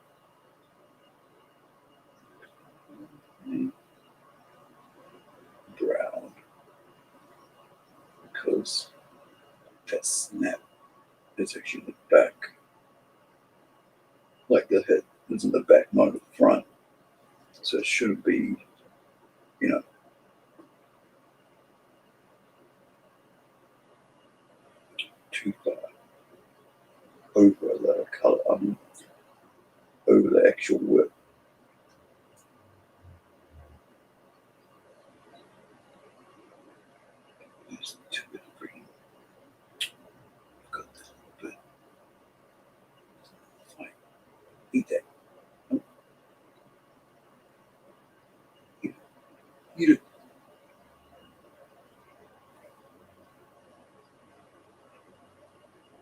Brown, because that snap is actually in the back, like the head is in the back, not in the front, so it shouldn't be, you know, too far over the color, over the actual work. Just too bit of freaking got this little bit. Fine. Eat that. Oh. Eat it.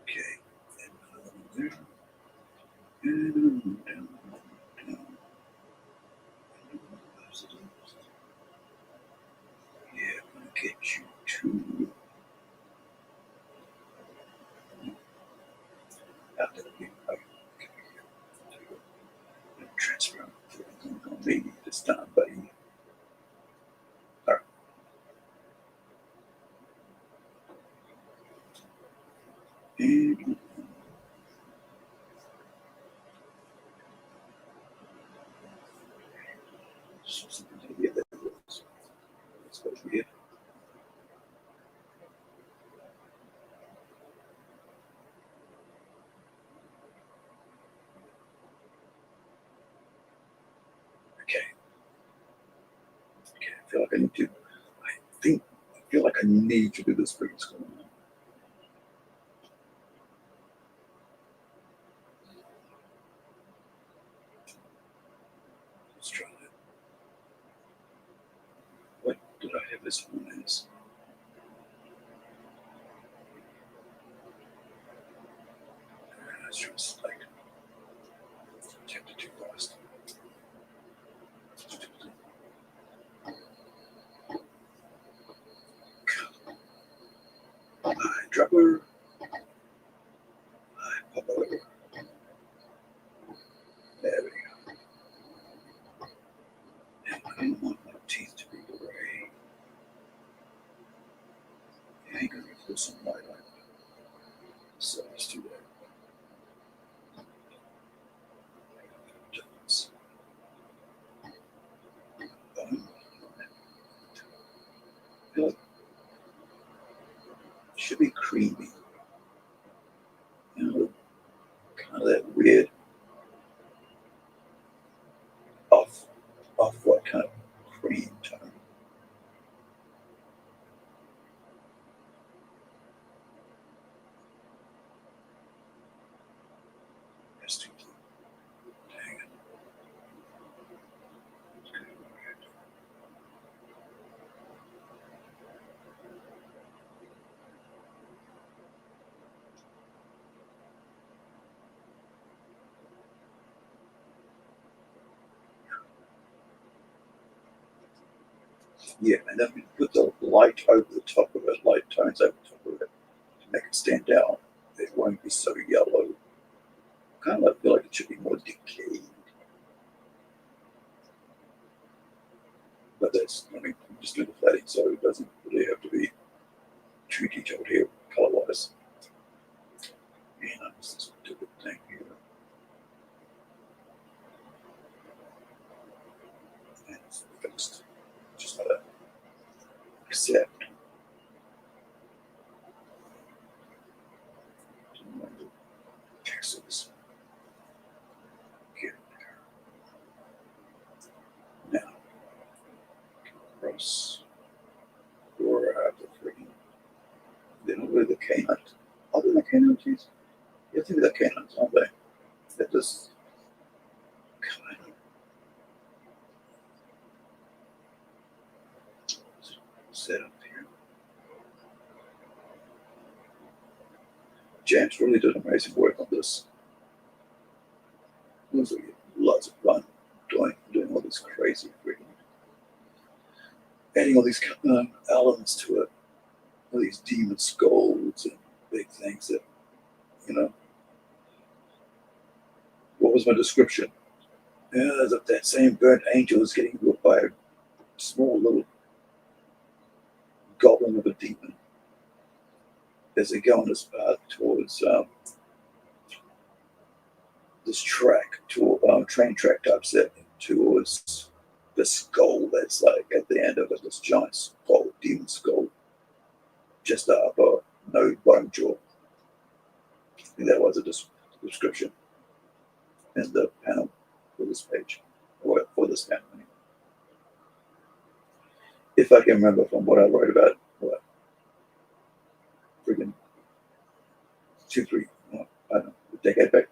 Okay. And another one there. And down. Yeah, I'm gonna get you two. After the big transfer maybe this time, buddy. And yeah, that was. Let's go here. Okay. Okay. I feel like I need to. I feel like I need to do this freaking school. Let's try that. What did I have this one as? Let's try to select. Chapter 2 last. Dropper. Pop over. There we go. And I don't want my teeth to be gray. I ain't gonna put some light on it. So let's do that. It should be creamy. You know, kind of that weird off what kind of cream tone. That's too cute. Dang it. Yeah, and then we put the light over the top of it, light tones over the top of it to make it stand out. It won't be so yellow. Kind of feel like it should be more decayed. But that's, I mean, I'm just doing the flatting, so it doesn't really have to be too detailed here, color wise. And I'm just do the thing here. And it's fixed. Just like that. Except pixels. Here. Now, cross or the freaking. Then over the canines. Other than canines, geez. You think they're canines, aren't they? They're just kind of set up here. James really did amazing work on this. It was lots of fun doing all this crazy freaking, adding all these elements to it, all these demon skulls and big things that, you know. What was my description? Yeah, that same burnt angel is getting whipped by a small little goblin of a demon as they go on this path towards this track, to train track type setting towards the skull that's like at the end of it, this giant skull, demon skull, just up no bottom jaw. And that was a description in the panel for this page, or for this panel. If I can remember from what I wrote about, what, freaking 2, 3, I don't know, a decade back.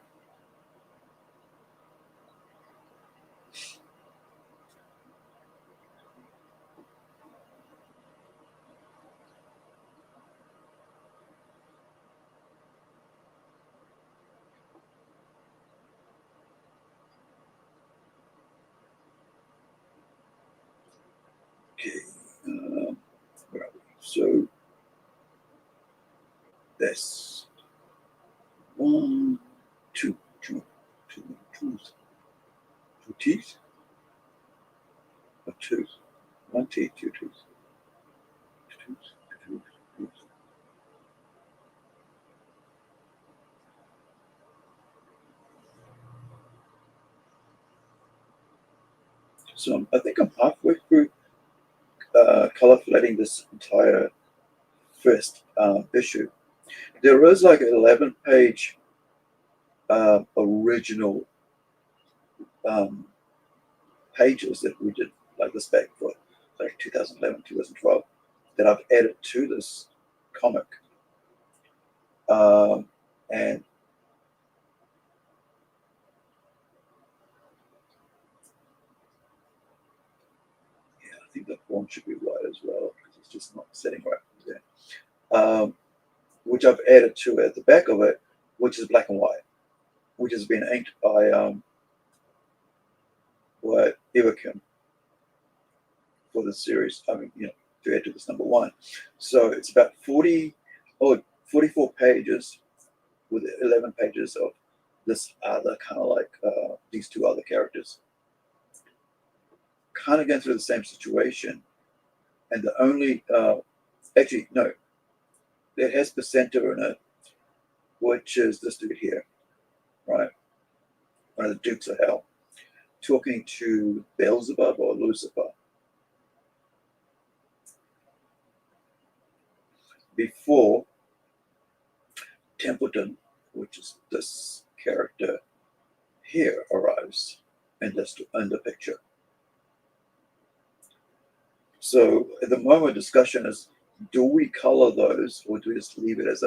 Okay, where are we? So that's 1, 2, 2 teeth, or 2, 1 teeth, 2 teeth, 2 teeth, 2 teeth. So I think I'm halfway through color flatting this entire first issue. There is like an 11-page original pages that we did like this back for like 2011, 2012 that I've added to this comic. And yeah, I think the font should be right as well because it's just not sitting right there. Which I've added to at the back of it, which is black and white, which has been inked by Everkim for the series. I mean, to add to this #1. So it's about 44 pages with 11 pages of this other kind of like these two other characters. Kind of going through the same situation. And the only, actually, no, it has Placenta in it, which is this dude here, right? One of the Dukes of Hell, talking to Beelzebub or Lucifer. Before Templeton, which is this character here, arrives in the picture. So at the moment, discussion is: do we color those, or do we just leave it as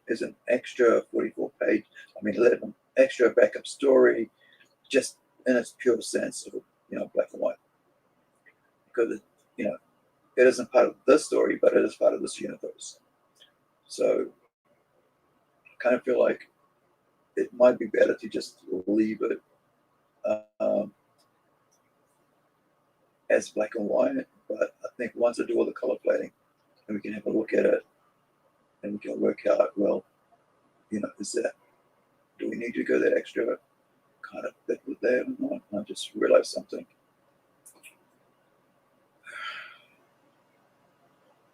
as an extra 44-page? I mean, 11 extra backup story, just in its pure sense of black and white, because it isn't part of this story, but it is part of this universe. So I kind of feel like it might be better to just leave it as black and white. But I think once I do all the color plating, and we can have a look at it, and we can work out, well, do we need to go that extra kind of bit with that or not? And I just realized something.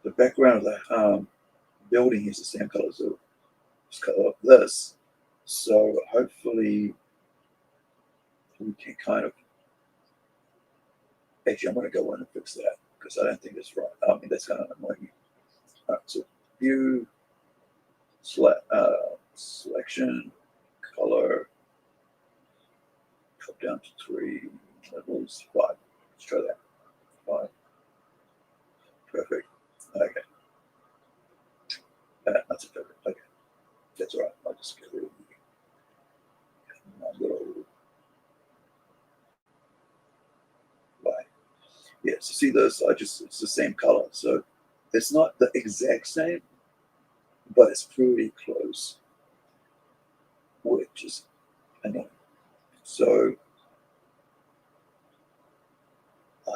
The background of the building is the same color as the color of this. So hopefully we can kind of, actually I'm going to go in and fix that because I don't think it's right. I mean, that's kind of annoying me. All right, so view, selection, color, drop down to 3 levels, 5. Let's try that. 5. Perfect. Okay. That's perfect. Okay. That's all right. I'll just get rid of my little line. Yeah, so see this? It's the same color. So it's not the exact same, but it's pretty close, which is annoying. So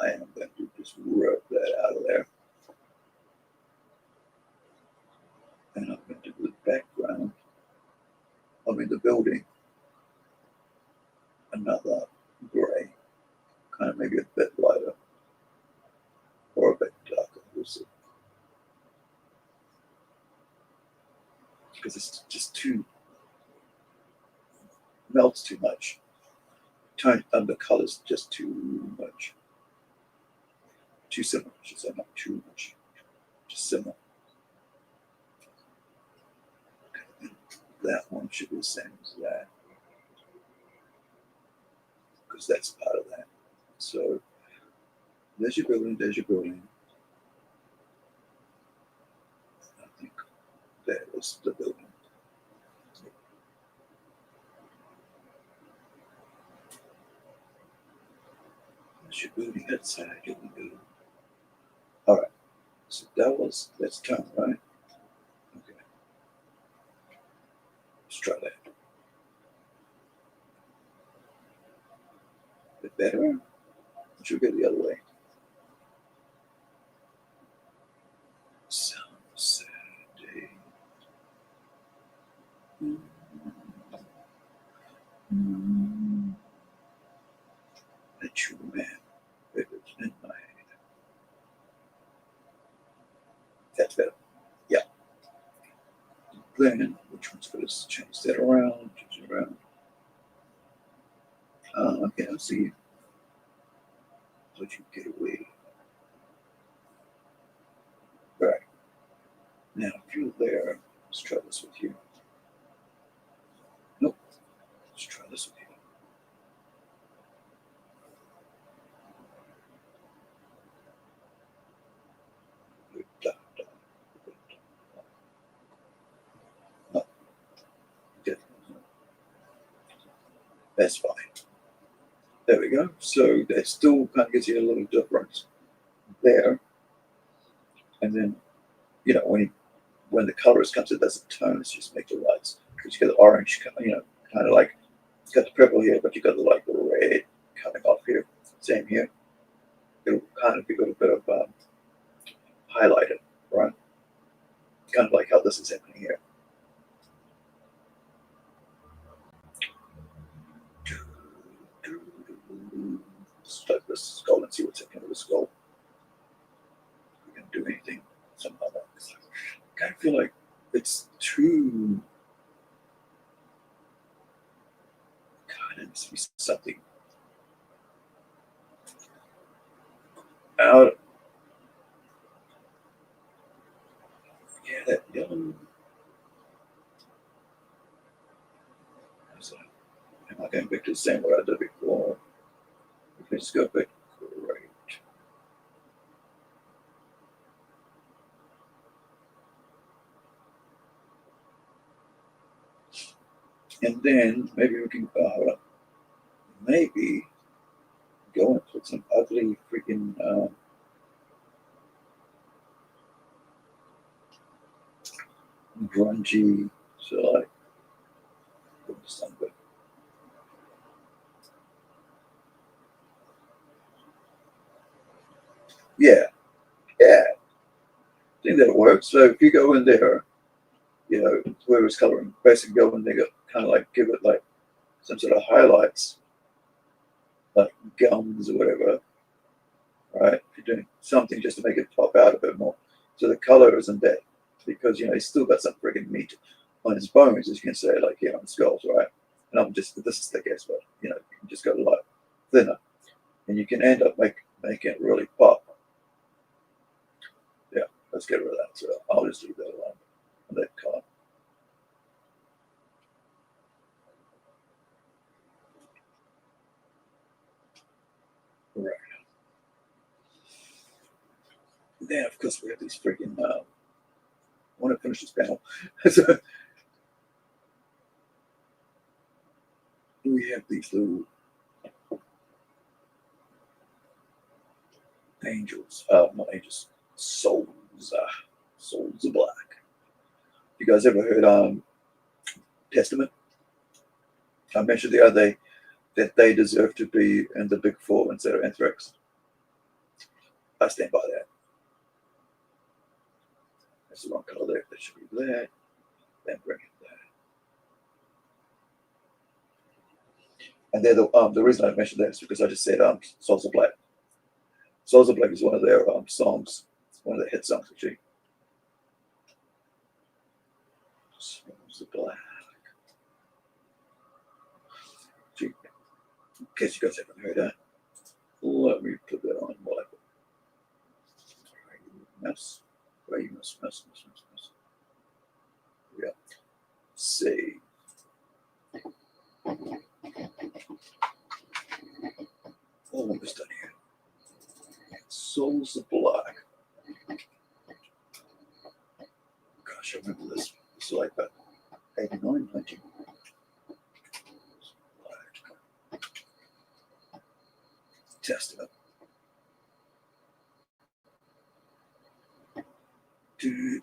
I am going to just rip that out of there. And I'm going to do the background. I mean, the building. Another gray. Kind of maybe a bit lighter. Or a bit darker. We'll see. Because it's just too, melts too much. Tone under colors just too much. Too similar, I should say, not too much. Just similar. Okay, that one should be the same as that. Because that's part of that. So there's your building, there's your building. I think that was the building. There's your building outside your window. All right. So that's tone, right? Okay. Let's try that. A bit better? Should we go the other way? Saturday. A true man. It's midnight. That's better. Yeah. Then, which one's going to change that around? Change it around. Okay, I'll see. let you get away. Right. Now, if you're there, let's try this with you. Nope. Let's try this with you. No. That's fine. There we go. So that still kind of gives you a little difference there. And then, you know, when the colors comes, it doesn't turn. It's just make the lights. Because you got the orange, you know, kind of like, it's got the purple here, but you got the like the red coming off here. Same here. It'll kind of be a little bit of highlighted, right? Kind of like how this is happening here. Start this skull and see what's happening with the skull. We can do anything somehow. I kind of feel like it's too. God, it must be something out. Yeah, that yellow. Am I going back to the same way I did before? Let's go back. Great. And then maybe we can maybe go and put some ugly freaking grungy, so like something. Yeah, I think that works. So if you go in there, you know, where it's coloring, basically go in there, kind of like give it like some sort of highlights, like gums or whatever, right? If you're doing something just to make it pop out a bit more. So the color isn't there because, you know, he's still got some freaking meat on his bones, as you can say, like here on skulls, right? And I'm just, this is the guess, but, you know, you can just go a lot thinner and you can end up making it really pop. Yeah, let's get rid of that. So I'll just leave that alone, that color. Right. Then, of course, we have these freaking. I want to finish this panel. So we have these little angels. Not angels. Souls. Souls of Black. You guys ever heard Testament? I mentioned the other day that they deserve to be in the Big Four instead of Anthrax. I stand by that. That's the wrong color there. That should be that. Then bring it there. And they're the reason I mentioned that is because I just said Souls of Black. Souls of Black is one of their songs, one of their hit songs actually. Souls of Black. Gee, in case you guys haven't heard that, let me put that on while I mouse. Where you mouse. Yeah. Save. Almost done here. Souls of Black. Gosh, I remember this. This is like about 89, 90. Testament. Here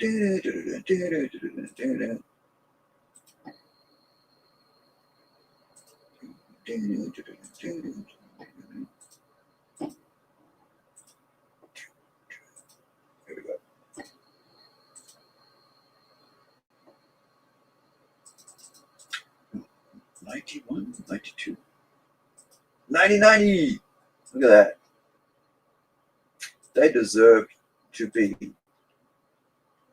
we go. 91, 92, 90. Look at that. They deserve to be,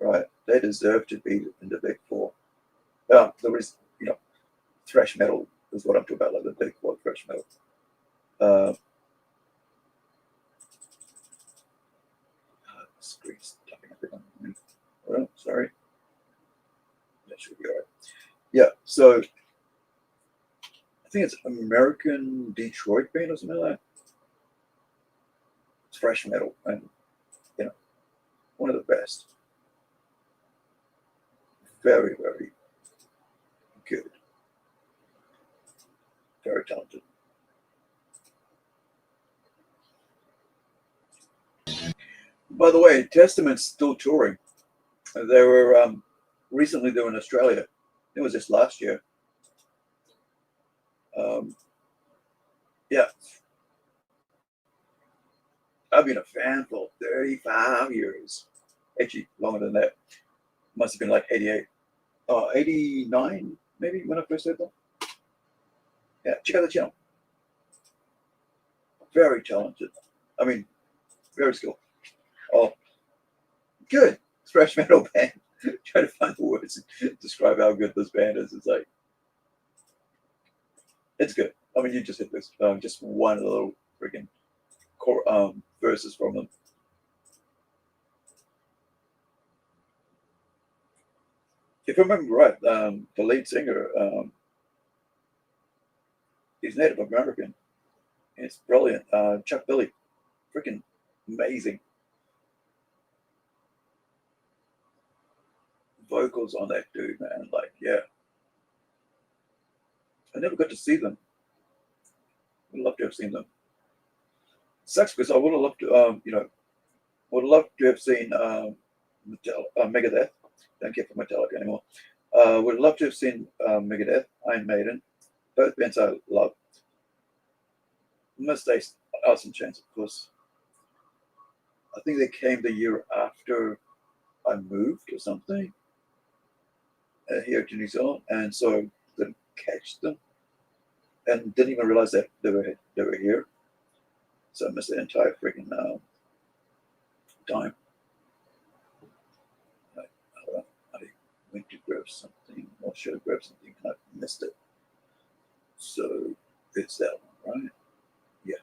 right? They deserve to be in the Big Four. There is, you know, thrash metal is what I'm talking about, like the Big Four thrash metal. screen's tapping everything. Well, sorry. That should be all right. Yeah, so I think it's American Detroit band or something like that. It's thrash metal, and one of the best. Very, very good. Very talented. By the way, Testament's still touring. They were recently they were in Australia. It was just last year. Yeah, I've been a fan for 35 years. Actually, longer than that. Must have been like 88. 89 maybe when I first heard them. Yeah, check out the channel. Very talented. I mean, very skilled. Oh, good. Thrash metal band. Trying to find the words to describe how good this band is. It's like, it's good. I mean, you just hit this. Just one of the little freaking verses from them. If I remember right, the lead singer, he's Native American. It's brilliant. Chuck Billy, freaking amazing vocals on that dude, man. Like, yeah, I never got to see them. Would love to have seen them. Sucks because I would have loved to, would love to have seen Megadeth. Don't care for Metallica anymore. Would love to have seen Megadeth, Iron Maiden, both bands I love. Missed Alice in Chains, of course. I think they came the year after I moved or something here to New Zealand, and so didn't catch them, and didn't even realize that they were here. So I missed the entire freaking time. I went to grab something, or should have grabbed something, and I missed it. So it's that one, right? Yeah.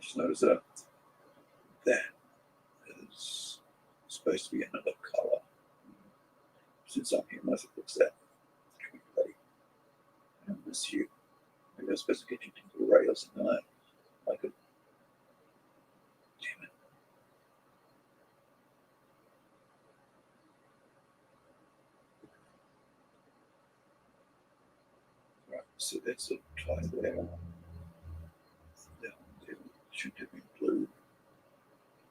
Just notice that is supposed to be another color. Since I'm here, I might as well fix that. Come on, buddy. I miss you. Maybe I was supposed to get you to the right or something like that. I could. Damn it. Right, so that's a tie there. That should have been blue.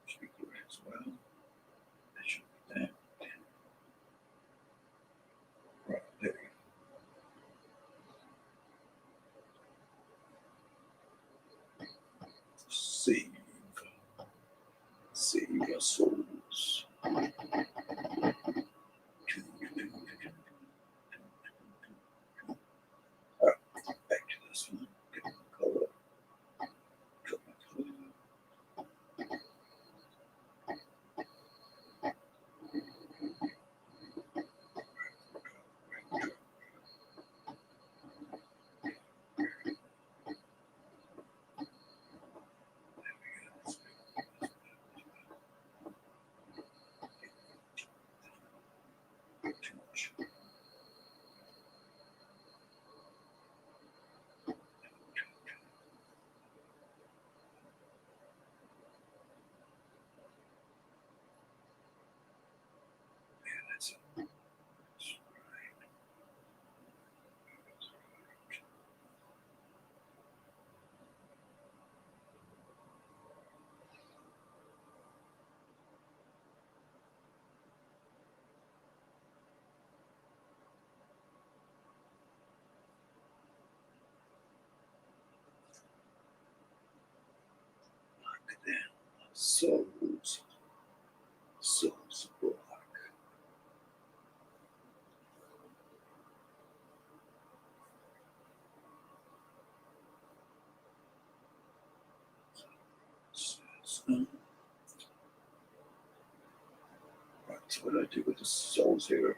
Should be blue as well. That should be that. Right, there we go. Save your souls. Alright, back to this one. Get my color. Drop my color. Too much. That's it. That's right. Look at that. Souls. Souls black. Right, so what do I do with the souls here?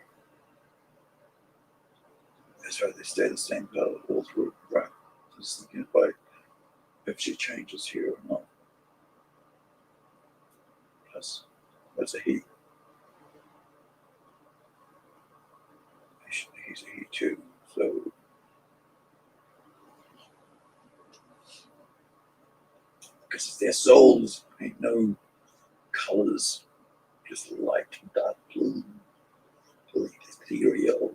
That's right, they stay the same color all through. Right. Just thinking if I if she changes here or not. Yes, that's a he. He's a he too. So because it's their souls, ain't no colors, just light, dark blue, ethereal.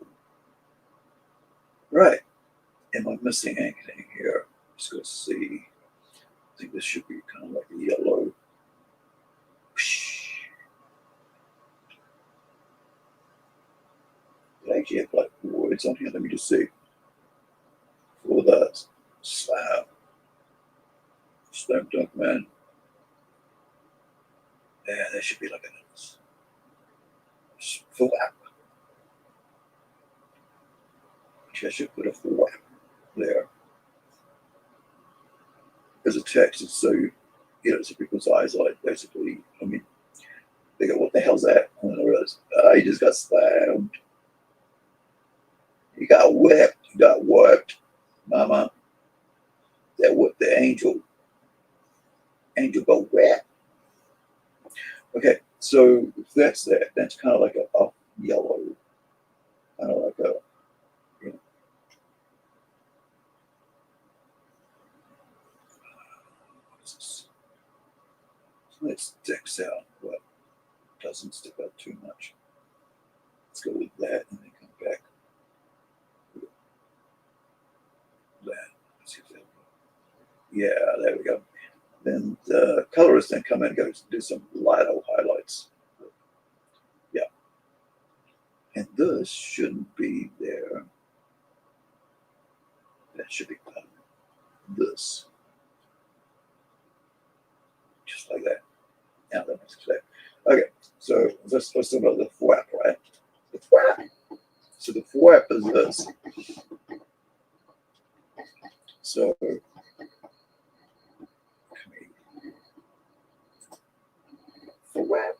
Right. Am I missing anything here? Just go see. I think this should be kind of like a yellow. Did I actually have like words on here? Let me just see. For that slam dunk, man. Yeah, there should be like an flap. I should put a flap there. As a text, it's so, so people's eyes are like basically, I mean, they go, what the hell's that? And I realize, he just got slammed. He got whipped. He got whipped. Mama. That whipped the angel. Angel go whack. Okay, so if that's that, that's kind of like a yellow. Kind of like a, let's sticks out, but doesn't stick out too much. Let's go with that and then come back. That. Let's see if that. Yeah, there we go. Then the colorist then come in and go do some lighter highlights. Yeah. And this shouldn't be there. That should be this. Just like that. Yeah, that makes sense. Okay, so let's talk about the flap, right? The flap. So the flap is this. So flap.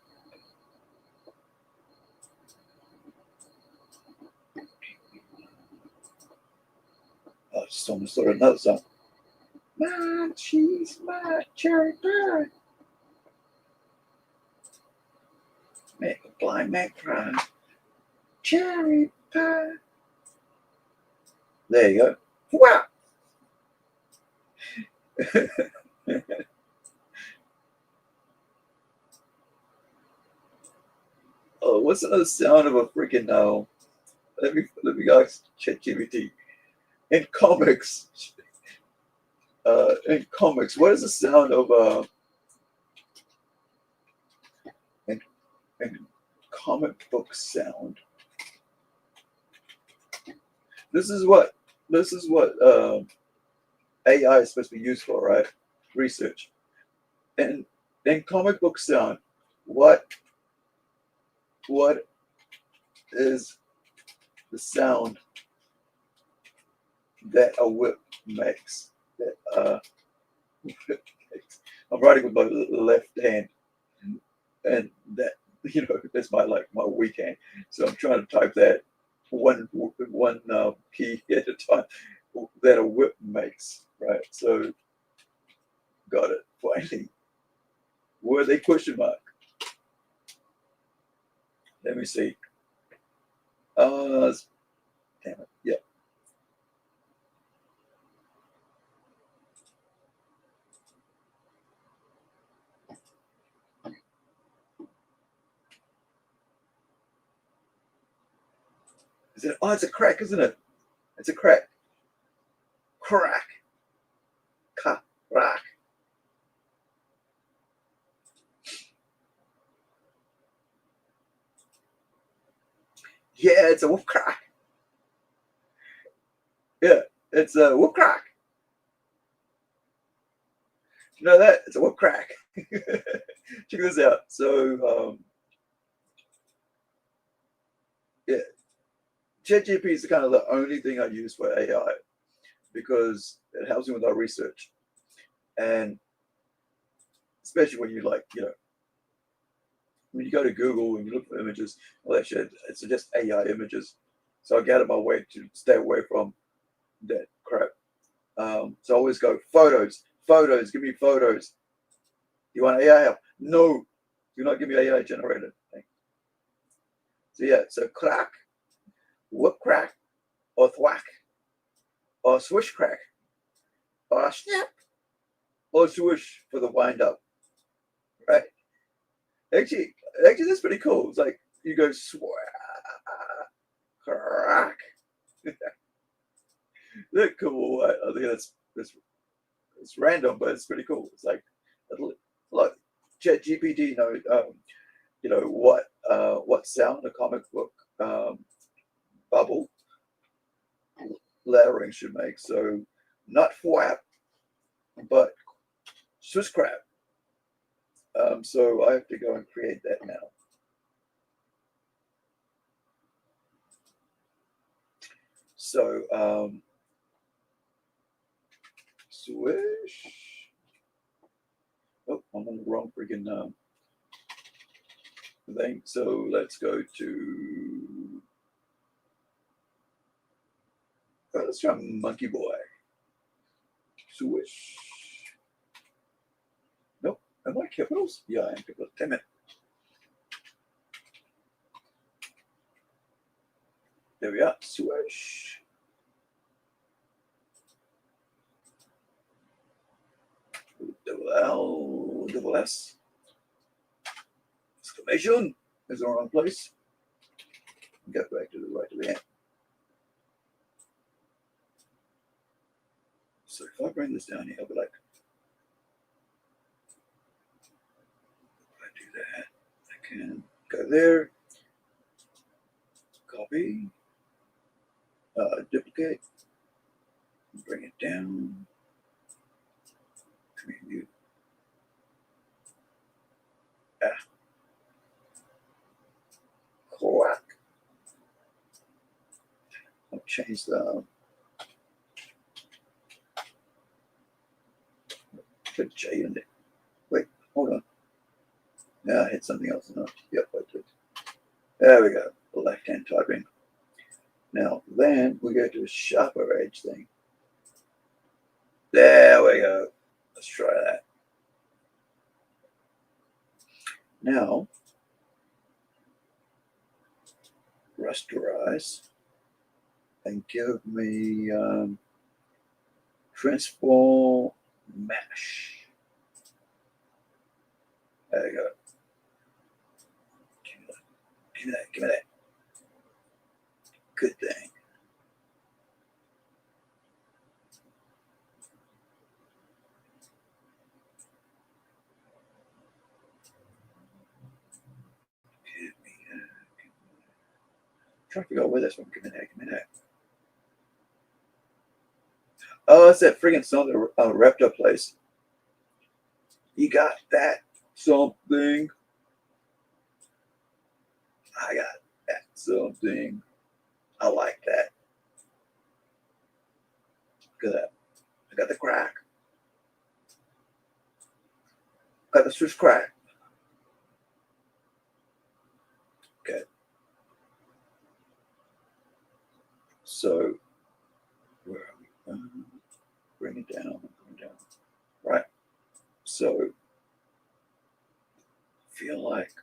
I just almost thought of another song. My cheese, my cherry pie. Make a blind man cry. Cherry pie. There you go. Wow. Oh, what's another sound of a freaking no? Let me ask ChatGPT. In comics, what is the sound of in comic book sound? This is what AI is supposed to be used for, right? Research. And in comic book sound, what is the sound that a whip makes? That I'm writing with my left hand, and that that's my weak hand. So I'm trying to type that one key at a time that a whip makes, right? So got it finally. Were they question mark? Let me see. Damn it. Yeah. Is it? Oh, it's a crack, isn't it? It's a crack. Crack. Crack. Yeah, it's a wolf crack. Yeah, it's a wolf crack. You know that? It's a wolf crack. Check this out. So, yeah, ChatGPT is kind of the only thing I use for AI because it helps me with our research. And especially when when you go to Google and you look for images, all that shit, it's just AI images. So I get out of my way to stay away from that crap. So I always go photos. photos. Give me photos. You want AI help? No. Do not give me AI generated thing. So yeah, so crack, whoop crack, or thwack, or swish crack, or snap, or swoosh for the wind up. Right? Actually, that's pretty cool. It's like you go swag, crack. They're cool. I think that's it's random, but it's pretty cool. It's like Chat GPT what sound a comic book bubble lettering should make. So not flap, but Swiss crab. So I have to go and create that now. So swish. Oh, I'm on the wrong freaking thing. So let's go to let's try Monkey Boy. Swish. Nope. Am I capitals? Yeah, I am capitals. Damn it. There we are. Swish. Double L, double S. Exclamation is the wrong place. Go back to the right of the end. So if I bring this down here, I'll be like, if I do that, I can go there, copy, duplicate, bring it down, command quack. I'll change the put J in there. Wait, hold on. Yeah, I hit something else. No. Yep, I did. There we go. The left-hand typing. Now, then we go to a sharper edge thing. There we go. Let's try that. Now, rasterize and give me transform mesh. There you go. Give me that. Give me that. Good thing. Trying to figure out where this one. Give me that. Give me that. Oh, it's that friggin' song that Raptor plays. You got that something. I got that something. I like that. Look at that. I got the crack. Got the Swiss crack. Okay. So, where are we? Bring it down. Bring it down. Right. So, feel like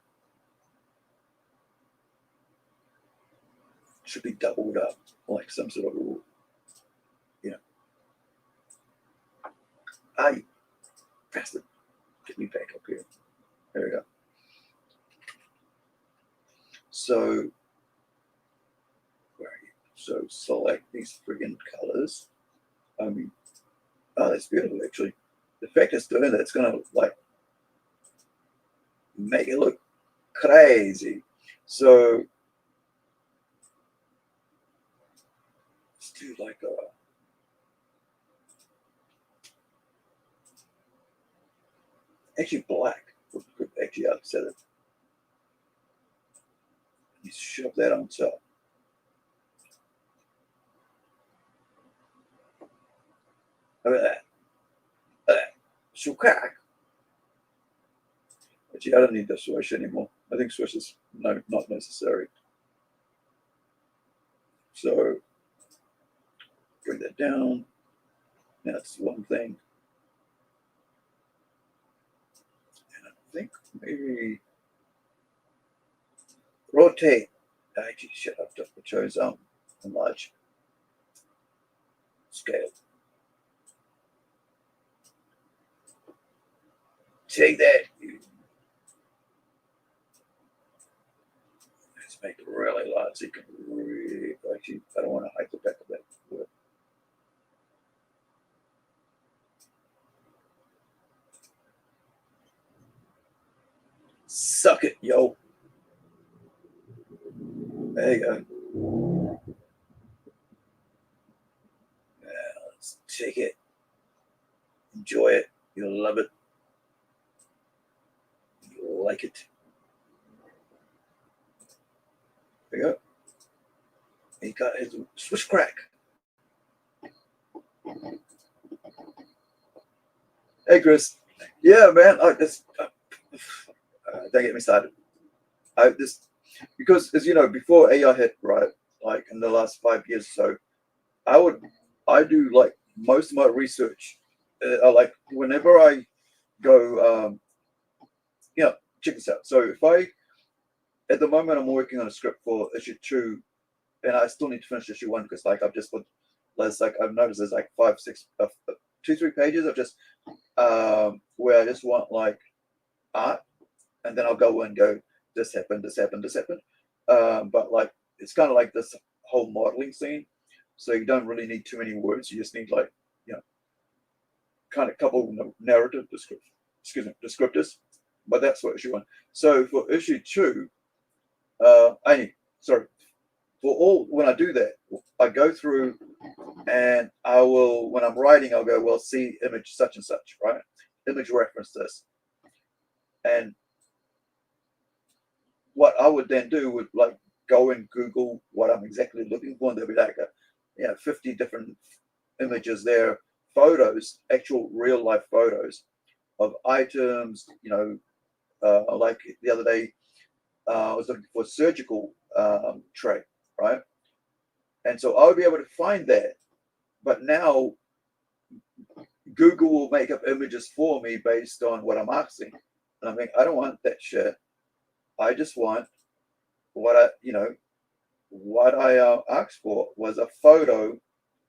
it should be doubled up, like some sort of, I bastard. Get me back up here. There we go. So, where are you? So select these friggin' colors. I mean, oh, that's beautiful actually. The fact it's doing that, it's gonna like make it look crazy. So let's do like a actually black would actually upset it. You shove that on top. Look at that. Look at that. Shukak. Actually, I don't need the swish anymore. I think swish is not necessary. So bring that down. Now it's one thing. think maybe rotate. Actually, shit, I've just chose a large scale. Take that. Let's make it really large so you can really, actually, I don't want to hide the back of that word. Suck it, yo. There you go. Let's take it. Enjoy it. You'll love it. You'll like it. There you go. He got his Swiss crack. Hey, Chris. Yeah, man. Don't get me started. Because as you know, before AI hit, right, like in the last 5 years or so, I do like most of my research. Like whenever I go, check this out. So at the moment, I'm working on a script for issue 2, and I still need to finish issue 1 because like I've just put, I've noticed there's like 5, 6, 2, 3 pages of just where I just want like art, and then I'll go and go, this happened, this happened, this happened. But like it's kind of like this whole modeling scene, so you don't really need too many words. You just need like kind of couple narrative descriptors. But that's for issue 1. So for issue 2, when I do that, I go through and I will, when I'm writing, I'll go, well, see image such and such, right? Image reference this. And what I would then do would like go and Google what I'm exactly looking for, and there'll be like 50 different images there, photos, actual real life photos of items, like the other day, I was looking for a surgical tray, right? And so I would be able to find that. But now Google will make up images for me based on what I'm asking. And I mean, I don't want that shit. I just want what I asked for was a photo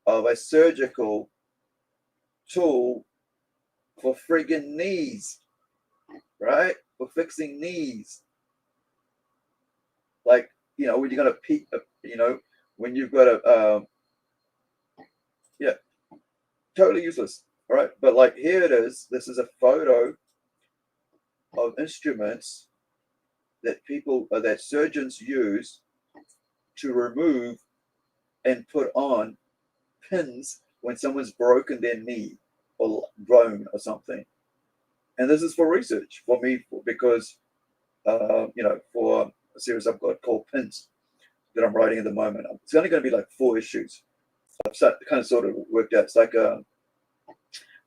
of a surgical tool for friggin' knees, right? For fixing knees. Like, when you're going to peek, when you've got a, totally useless, right? But like here it is. This is a photo of instruments that surgeons use to remove and put on pins when someone's broken their knee or bone or something. And this is for research for me because, for a series I've got called Pins that I'm writing at the moment. It's only going to be like 4 issues. I've kind of sort of worked out. It's like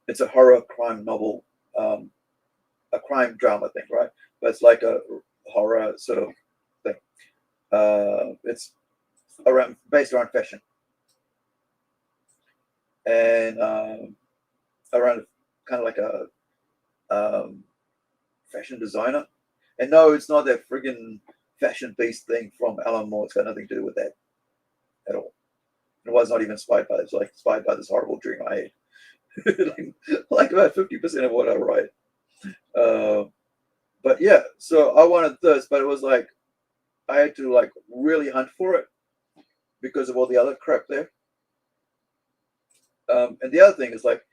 it's a horror crime novel, a crime drama thing, right? But it's like a horror sort of thing. It's based around fashion and around kind of like a fashion designer. And no, it's not that friggin' fashion beast thing from Alan Moore. It's got nothing to do with that at all. It was not even inspired by it. It's like inspired by this horrible dream I had. like about 50% of what I write. But yeah, so I wanted this, but it was like I had to like really hunt for it because of all the other crap there. And the other thing is like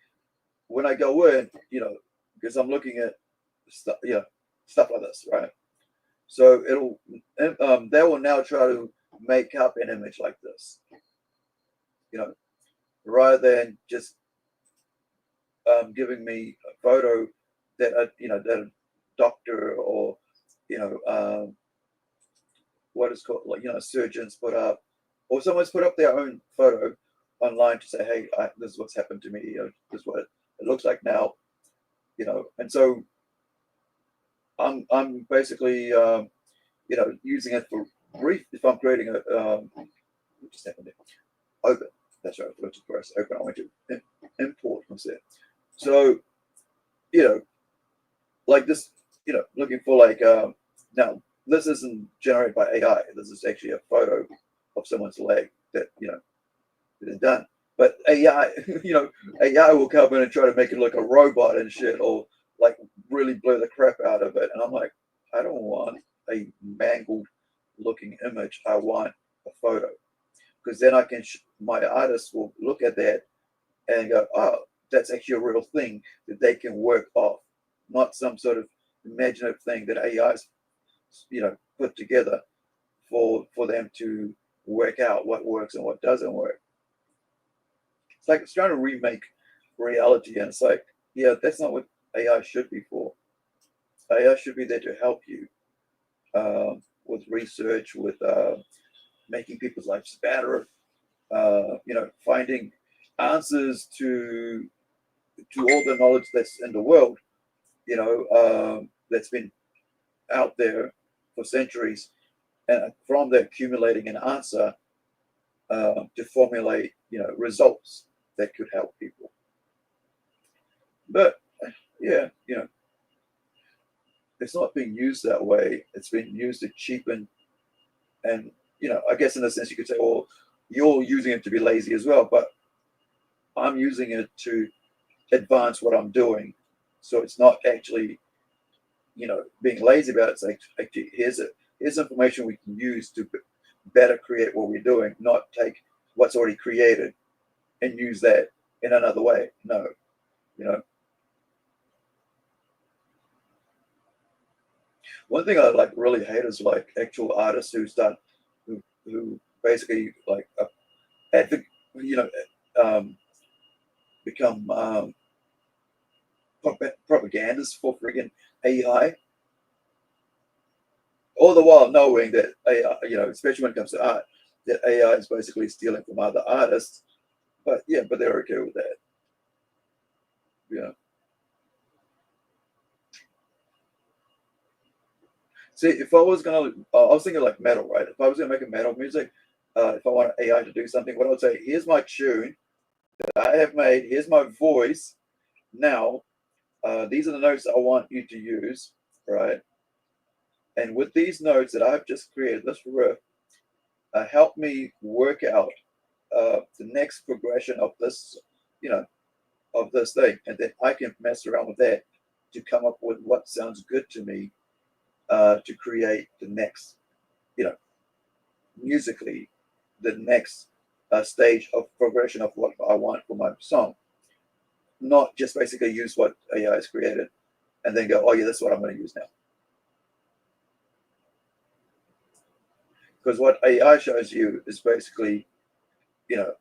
when I go in, because I'm looking at stuff like this, right? So they will now try to make up an image like this, rather than just giving me a photo that that a doctor or what is called surgeons put up, or someone's put up their own photo online to say, hey, this is what's happened to me. This is what it looks like now. And so I'm basically using it for brief. If I'm creating what just happened there? Open. That's right. I forgot to press open. I went to import. What's there? So like this looking for like now this isn't generated by AI. This is actually a photo of someone's leg that that is done. But AI, AI will come in and try to make it look a robot and shit, or like really blur the crap out of it. And I'm like, I don't want a mangled looking image. I want a photo, because then my artist will look at that and go, oh, that's actually a real thing that they can work off, not some sort of imaginative thing that AI's put together for them to work out what works and what doesn't work. It's like it's trying to remake reality, and it's like, yeah, that's not what AI should be for. AI should be there to help you with research, with making people's lives better, finding answers to all the knowledge that's in the world, that's been out there for centuries, and from there accumulating an answer to formulate, results that could help people. But yeah, it's not being used that way. It's been used to cheapen, and I guess in a sense you could say, well, you're using it to be lazy as well, but I'm using it to advance what I'm doing. So it's not actually, being lazy about it. It's like, actually, here's information we can use to better create what we're doing, not take what's already created and use that in another way. No, one thing I like really hate is like actual artists who basically like advocate, um, become propagandists for friggin' AI, all the while knowing that AI, especially when it comes to art, that AI is basically stealing from other artists. But yeah, but they're okay with that. Yeah. See, if I was gonna, I was thinking like metal, right? If I was gonna make a metal music, if I want AI to do something, what I would say, here's my tune that I have made. Here's my voice. Now, these are the notes I want you to use, right? And with these notes that I've just created, this riff, help me work out the next progression of this, of this thing, and then I can mess around with that to come up with what sounds good to me, to create the next, you know, musically, the next stage of progression of what I want for my song. Not just basically use what AI has created and then go, oh yeah, that's what I'm going to use now. Because what AI shows you is basically,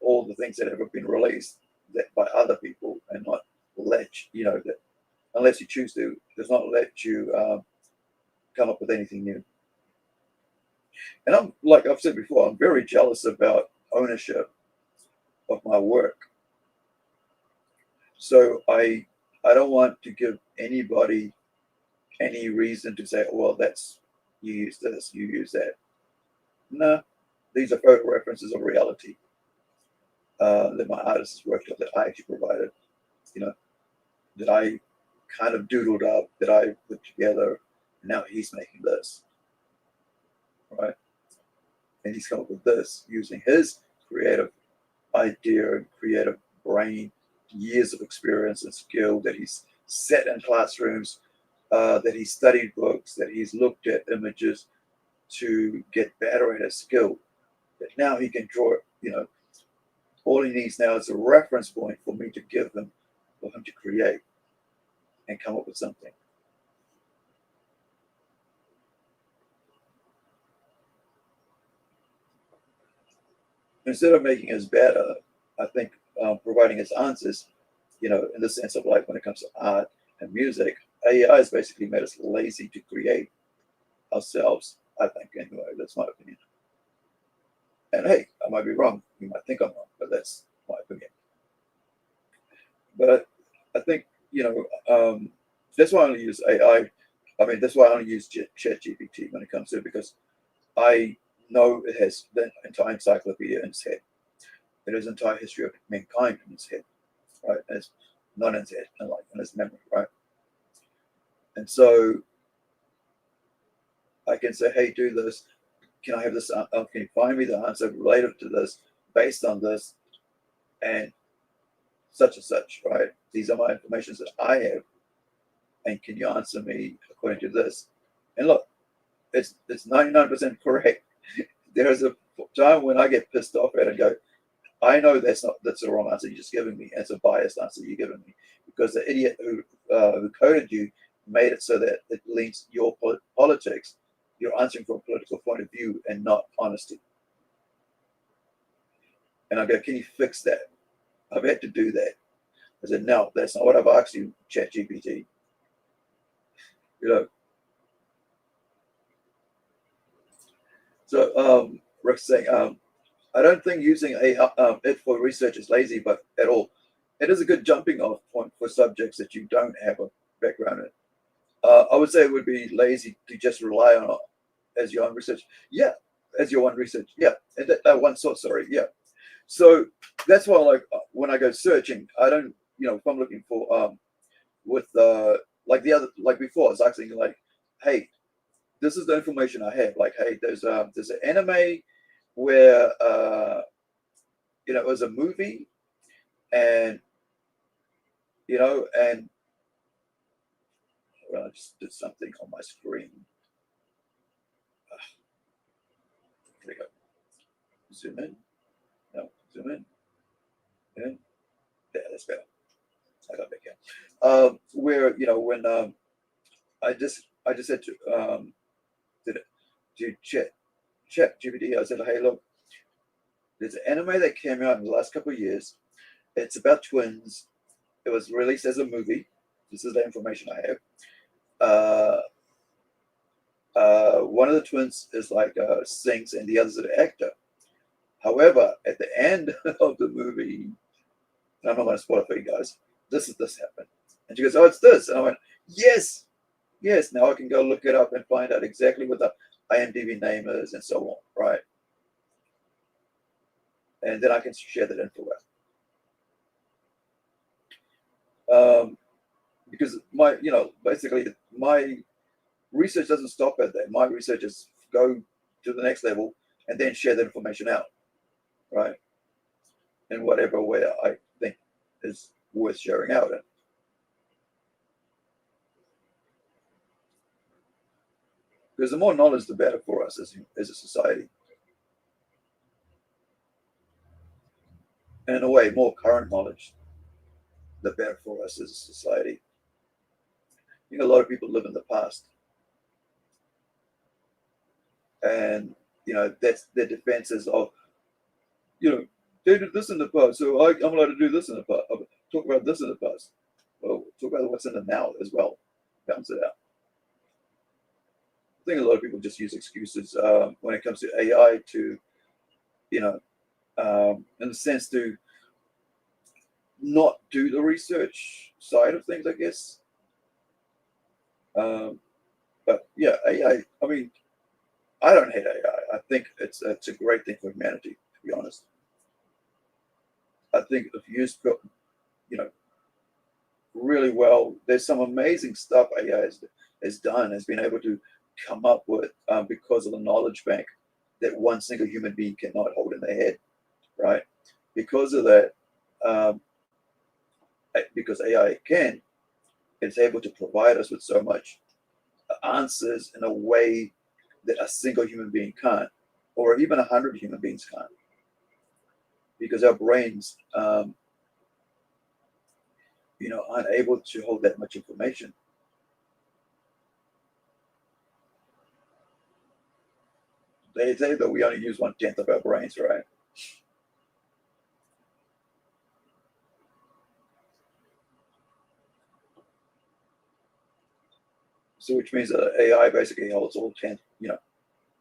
all the things that have been released that by other people, and not let that, unless you choose to, does not let you come up with anything new. And I'm, like I've said before, I'm very jealous about ownership of my work. So I don't want to give anybody any reason to say, well, that's, you use this, you use that. No, these are photo references of reality that my artist has worked on, that I actually provided, you know, that I kind of doodled up, that I put together. And now he's making this, right? And he's come up with this using his creative idea and creative brain, years of experience and skill that he's set in classrooms, that he's studied books, that he's looked at images to get better at his skill. That now he can draw, all he needs now is a reference point for me to give him, for him to create and come up with something. Instead of making us better, I think providing us answers, in the sense of like when it comes to art and music, AI has basically made us lazy to create ourselves. I think, anyway, that's my opinion. And hey, I might be wrong. You might think I'm wrong, but that's my opinion. But I think, that's why I only use AI. I mean, that's why I only use ChatGPT when it comes to it, because I know it has the entire encyclopedia in its head. It has the entire history of mankind in its head, right? And it's not in its head, and like in its memory, right? And so I can say, hey, do this. Can I have this? Can you find me the answer related to this, based on this, and such, right? These are my informations that I have, and can you answer me according to this? And look, it's 99% correct. There is a time when I get pissed off at it and go, I know that's the wrong answer you're just giving me. It's a biased answer you're giving me, because the idiot who coded you made it so that it leans your politics. You're answering from a political point of view and not honesty. And I go, can you fix that? I've had to do that. I said, no, that's not what I've asked you, ChatGPT. You know. So Rick's saying, I don't think using it for research is lazy, but at all. It is a good jumping off point for subjects that you don't have a background in. I would say it would be lazy to just rely on it as your own research. Yeah, as your own research. Yeah, and that one source. Sorry. Yeah. So that's why, like, when I go searching, I don't, if I'm looking for with like the other, like before, I was asking like, hey, this is the information I have. Like, hey, there's an anime where it was a movie, and and I just did something on my screen. There we go. Zoom in. No, zoom in. Yeah, that's better. I got back here. Where when I just said to chat GPT, I said, hey, look, there's an anime that came out in the last couple of years. It's about twins. It was released as a movie. This is the information I have. One of the twins is like sings, and the other's an actor. However, at the end of the movie, and I'm not going to spoil it for you guys, this happened. And she goes, oh, it's this. And I went, yes. Now I can go look it up and find out exactly what the IMDb name is and so on, right? And then I can share that info out. Because basically my research doesn't stop at that. My research is go to the next level and then share that information out, right? In whatever way I think is worth sharing out in. Because the more knowledge, the better for us as a society. And in a way, more current knowledge, the better for us as a society. A lot of people live in the past. And, that's their defenses of, they did this in the past, so I'm allowed to do this in the past. Talk about this in the past. Well, talk about what's in the now as well. Balance it out. I think a lot of people just use excuses when it comes to AI to, in a sense, to not do the research side of things, I guess. But yeah, AI. I mean, I don't hate AI. I think it's a great thing for humanity, to be honest. I think if used, really well, there's some amazing stuff AI has done, has been able to come up with because of the knowledge bank that one single human being cannot hold in their head, right? Because of that, because AI it's able to provide us with so much answers in a way that a single human being can't, or even 100 human beings can't, because our brains, aren't able to hold that much information. They say that we only use 1/10 of our brains, right? So which means that AI basically holds all 10,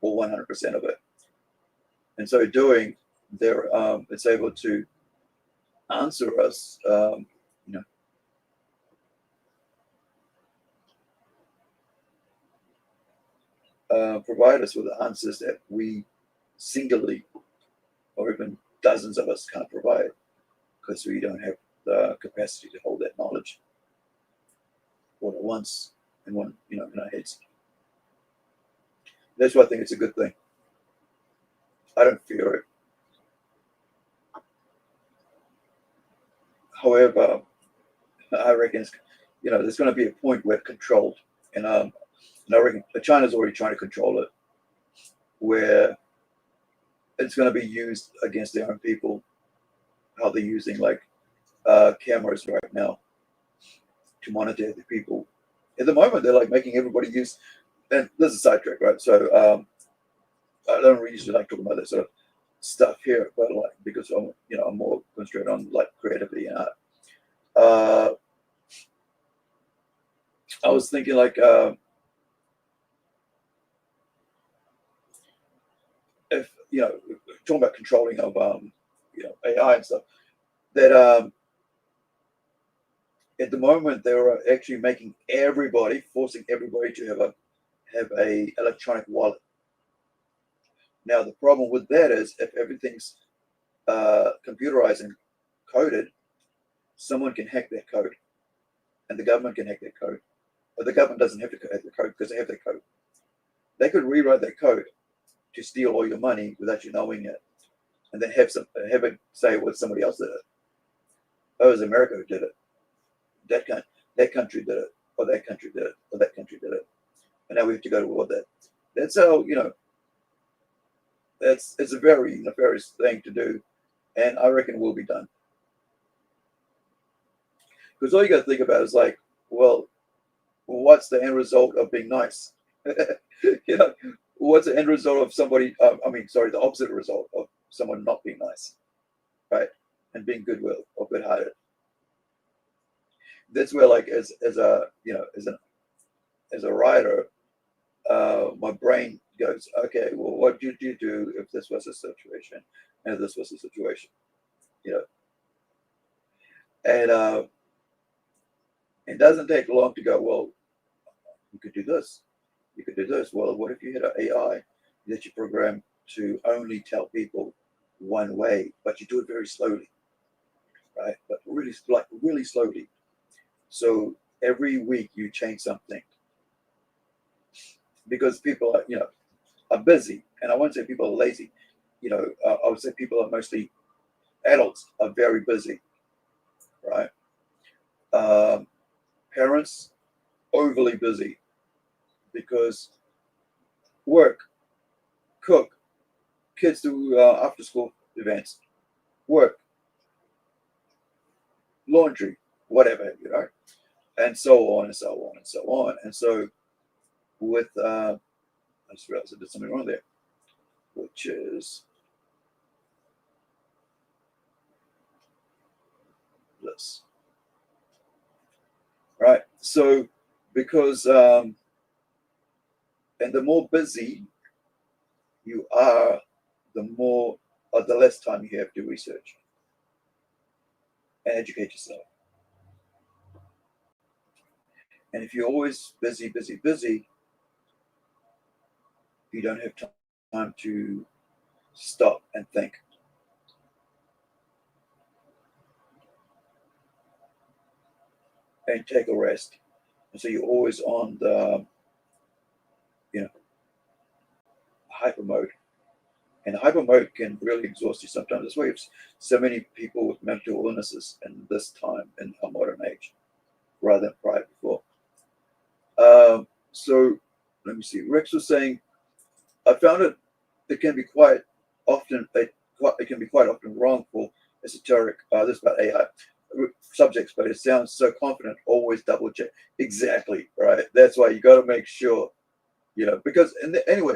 all 100% of it. And so doing, it's able to answer us, provide us with answers that we singly, or even dozens of us, can't provide, because we don't have the capacity to hold that knowledge all at once in our heads. That's why I think it's a good thing. I don't fear it. However, I reckon there's going to be a point where it's controlled, and I reckon China's already trying to control it, where it's going to be used against their own people. How they're using like cameras right now to monitor the people. At the moment, they're like making everybody use. And this is a sidetrack, right? So I don't really usually like talking about this sort of stuff here, but like because I'm more concentrated on like creativity and art. I was thinking like if talking about controlling of AI and stuff, that at the moment they were actually forcing everybody to have a electronic wallet. Now the problem with that is if everything's computerized and coded, someone can hack that code, and the government can hack that code. But the government doesn't have to hack the code because they have that code. They could rewrite that code to steal all your money without you knowing it, and then have it say what somebody else did it. Oh, it was America who did it. That country did it, or that country did it, or that country did it, and now we have to go to war with that. That's how it's a very nefarious thing to do, and I reckon it will be done. Because all you got to think about is like, well, what's the end result of being nice? What's the end result of somebody? The opposite result of someone not being nice, right? And being goodwill or good-hearted. That's where, like, as a writer, my brain goes, okay, well, what would you do if this was a situation, and if this was a situation, And it doesn't take long to go, well, you could do this. You could do this. Well, what if you had an AI that you program to only tell people one way, but you do it very slowly, right? But really slowly. So every week you change something because people are busy, and I won't say people are lazy. I would say people are mostly adults are very busy, right? Parents overly busy because work, cook, kids do after school events, work, laundry, whatever, and so on and so on and so on. And so with, I just realized I did something wrong there, which is this, right? So because, and the more busy you are, the less time you have to research and educate yourself. And if you're always busy, busy, busy, you don't have time to stop and think. And take a rest. And so you're always on the, hyper mode. And hyper mode can really exhaust you sometimes. That's why you have so many people with mental illnesses in this time in our modern age, rather than prior before. So let me see. Rex was saying, I found it can be quite often wrong for esoteric. This is about AI subjects, but it sounds so confident. Always double check. Exactly, right? That's why you got to make sure, because anyway,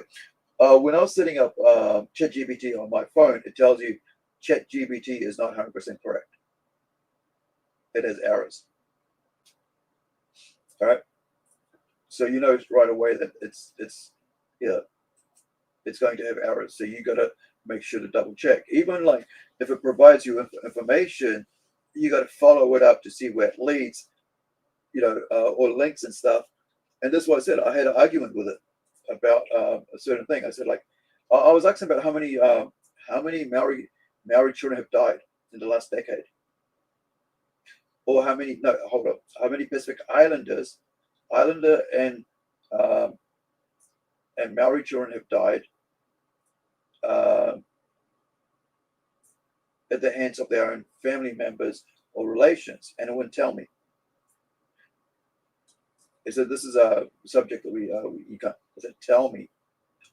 when I was setting up ChatGPT on my phone, it tells you ChatGPT is not 100% correct. It has errors. All right. So you know right away that it's going to have errors. So you got to make sure to double check. Even like if it provides you information, you got to follow it up to see where it leads, or links and stuff. And this is what I said. I had an argument with it about a certain thing. I said, like, I was asking about how many Maori children have died in the last decade, or how many Pacific Islander and and Maori children have died at the hands of their own family members or relations, and it wouldn't tell me. It said this is a subject that you can't. It said, tell me.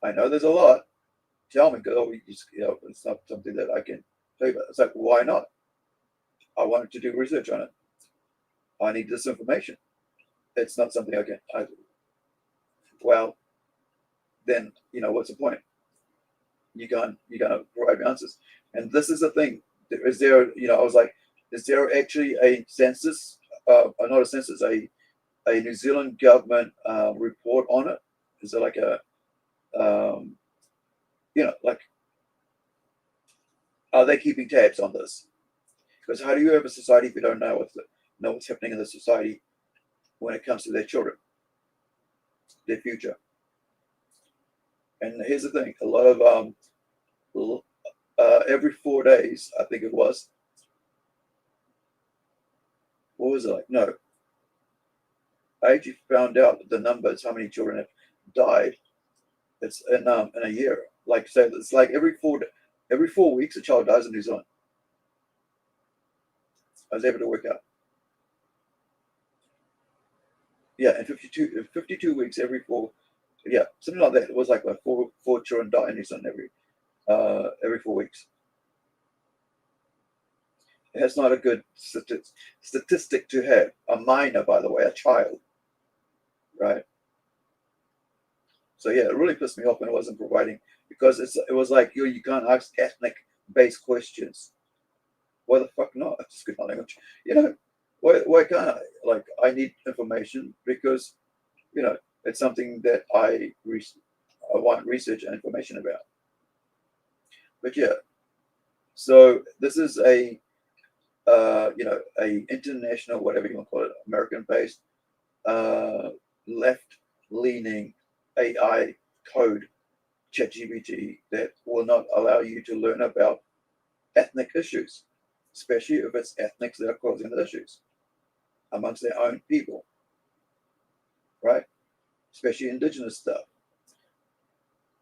I know there's a lot. Tell me, because it's not something that I can tell you about. It's like, why not? I wanted to do research on it. I need this information. It's not something I can. Well, then what's the point? You're gonna provide me answers. And this is the thing. Is there? I was like, is there actually a census? Not a census. A New Zealand government report on it? Is there like a like, are they keeping tabs on this? Because how do you have a society if you don't know what's happening in the society when it comes to their children, their future? And here's the thing: a lot of every 4 days, I think it was. What was it like? No, I actually found out the numbers, how many children have died. It's in a year. Like, so it's like every 4 weeks a child dies in New Zealand. I was able to work out. Yeah, in 52 weeks, every 4, yeah, something like that. It was like four children die in New Zealand every 4 weeks. That's not a good statistic to have. A minor, by the way, a child, right? So yeah, it really pissed me off when it wasn't providing, because it was like you can't ask ethnic-based questions. Why the fuck not? It's good language. Why can't I? Like, I need information because it's something that I want research and information about. But yeah, so this is a international, whatever you want to call it, American-based, left-leaning AI code ChatGPT that will not allow you to learn about ethnic issues, especially if it's ethnics that are causing the issues amongst their own people, right? Especially indigenous stuff,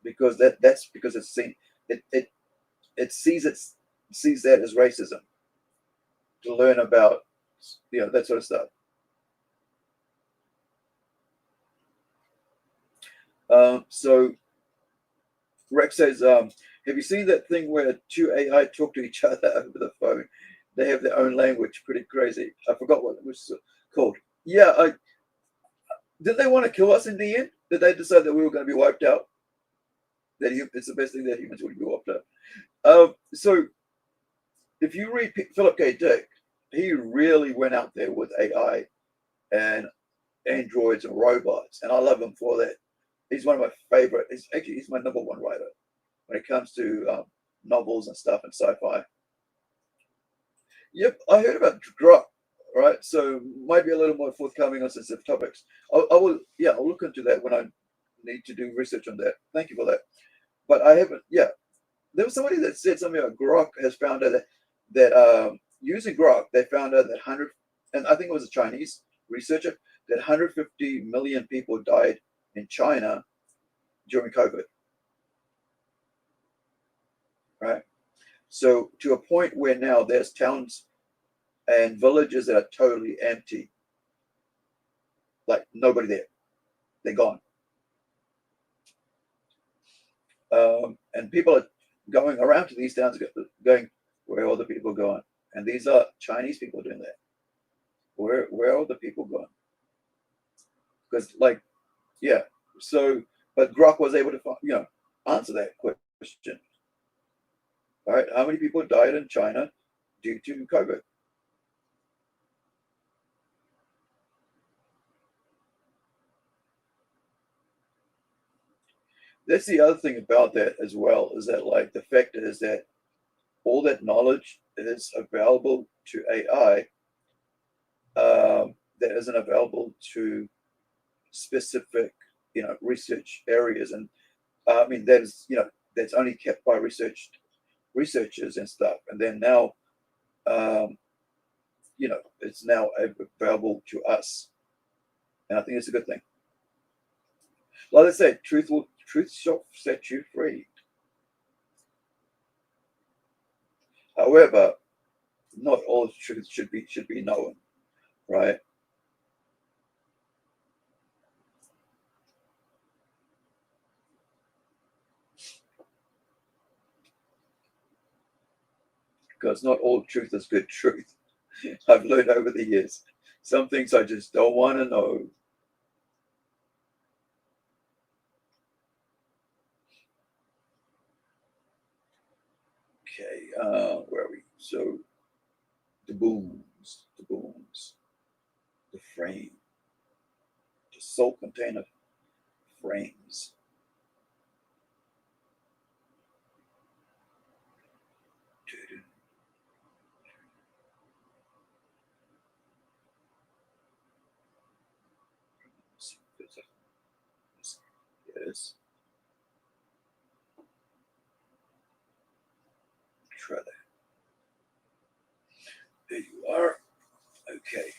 because that's because it's seen it sees that as racism, to learn about that sort of stuff. So Rex says, have you seen that thing where two AI talk to each other over the phone? They have their own language. Pretty crazy. I forgot what it was called. Yeah, did they want to kill us in the end? Did they decide that we were going to be wiped out? That it's the best thing that humans would be wiped out. So if you read Philip K. Dick, he really went out there with AI and androids and robots, and I love him for that. He's one of my favorite. He's my number one writer when it comes to novels and stuff and sci-fi. Yep, I heard about Grok, right? So might be a little more forthcoming on sensitive topics. I'll look into that when I need to do research on that. Thank you for that. But I haven't. Yeah, there was somebody that said something about Grok has found out that using Grok, they found out that and I think it was a Chinese researcher, that 150 million people died in China during COVID. Right? So to a point where now there's towns and villages that are totally empty. Like nobody there. They're gone. And people are going around to these towns going, where are all the people going? And these are Chinese people doing that. Where are all the people going? Because so, but Grok was able to answer that question. All right, how many people died in China due to COVID? That's the other thing about that as well, is that like the fact is that all that knowledge is available to AI that isn't available to specific research areas, and I mean that is that's only kept by researchers and stuff, and then now it's now available to us, and I think it's a good thing. Like I said, truth will Truth shall set you free. However, not all truth should be known, right? Because not all truth is good truth. I've learned over the years. Some things I just don't want to know. Okay, where are we? So the booms, the frame, the soul container frames. Yes. Try that. There you are. Okay.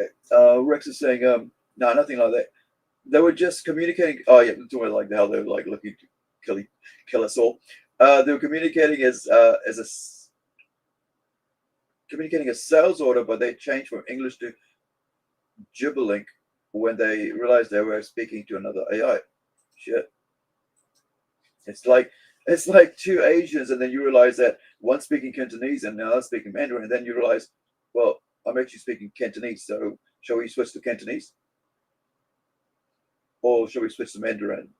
Okay. Rex is saying, no, nothing like that. They were just communicating. Oh yeah, it's always like how they were like looking to kill us all. They were communicating as communicating a sales order, but they changed from English to gibbering when they realized they were speaking to another AI. Shit. It's like two Asians, and then you realize that one's speaking Cantonese and the other speaking Mandarin, and then you realize, well, I'm actually speaking Cantonese, so shall we switch to Cantonese? Or shall we switch to Mandarin?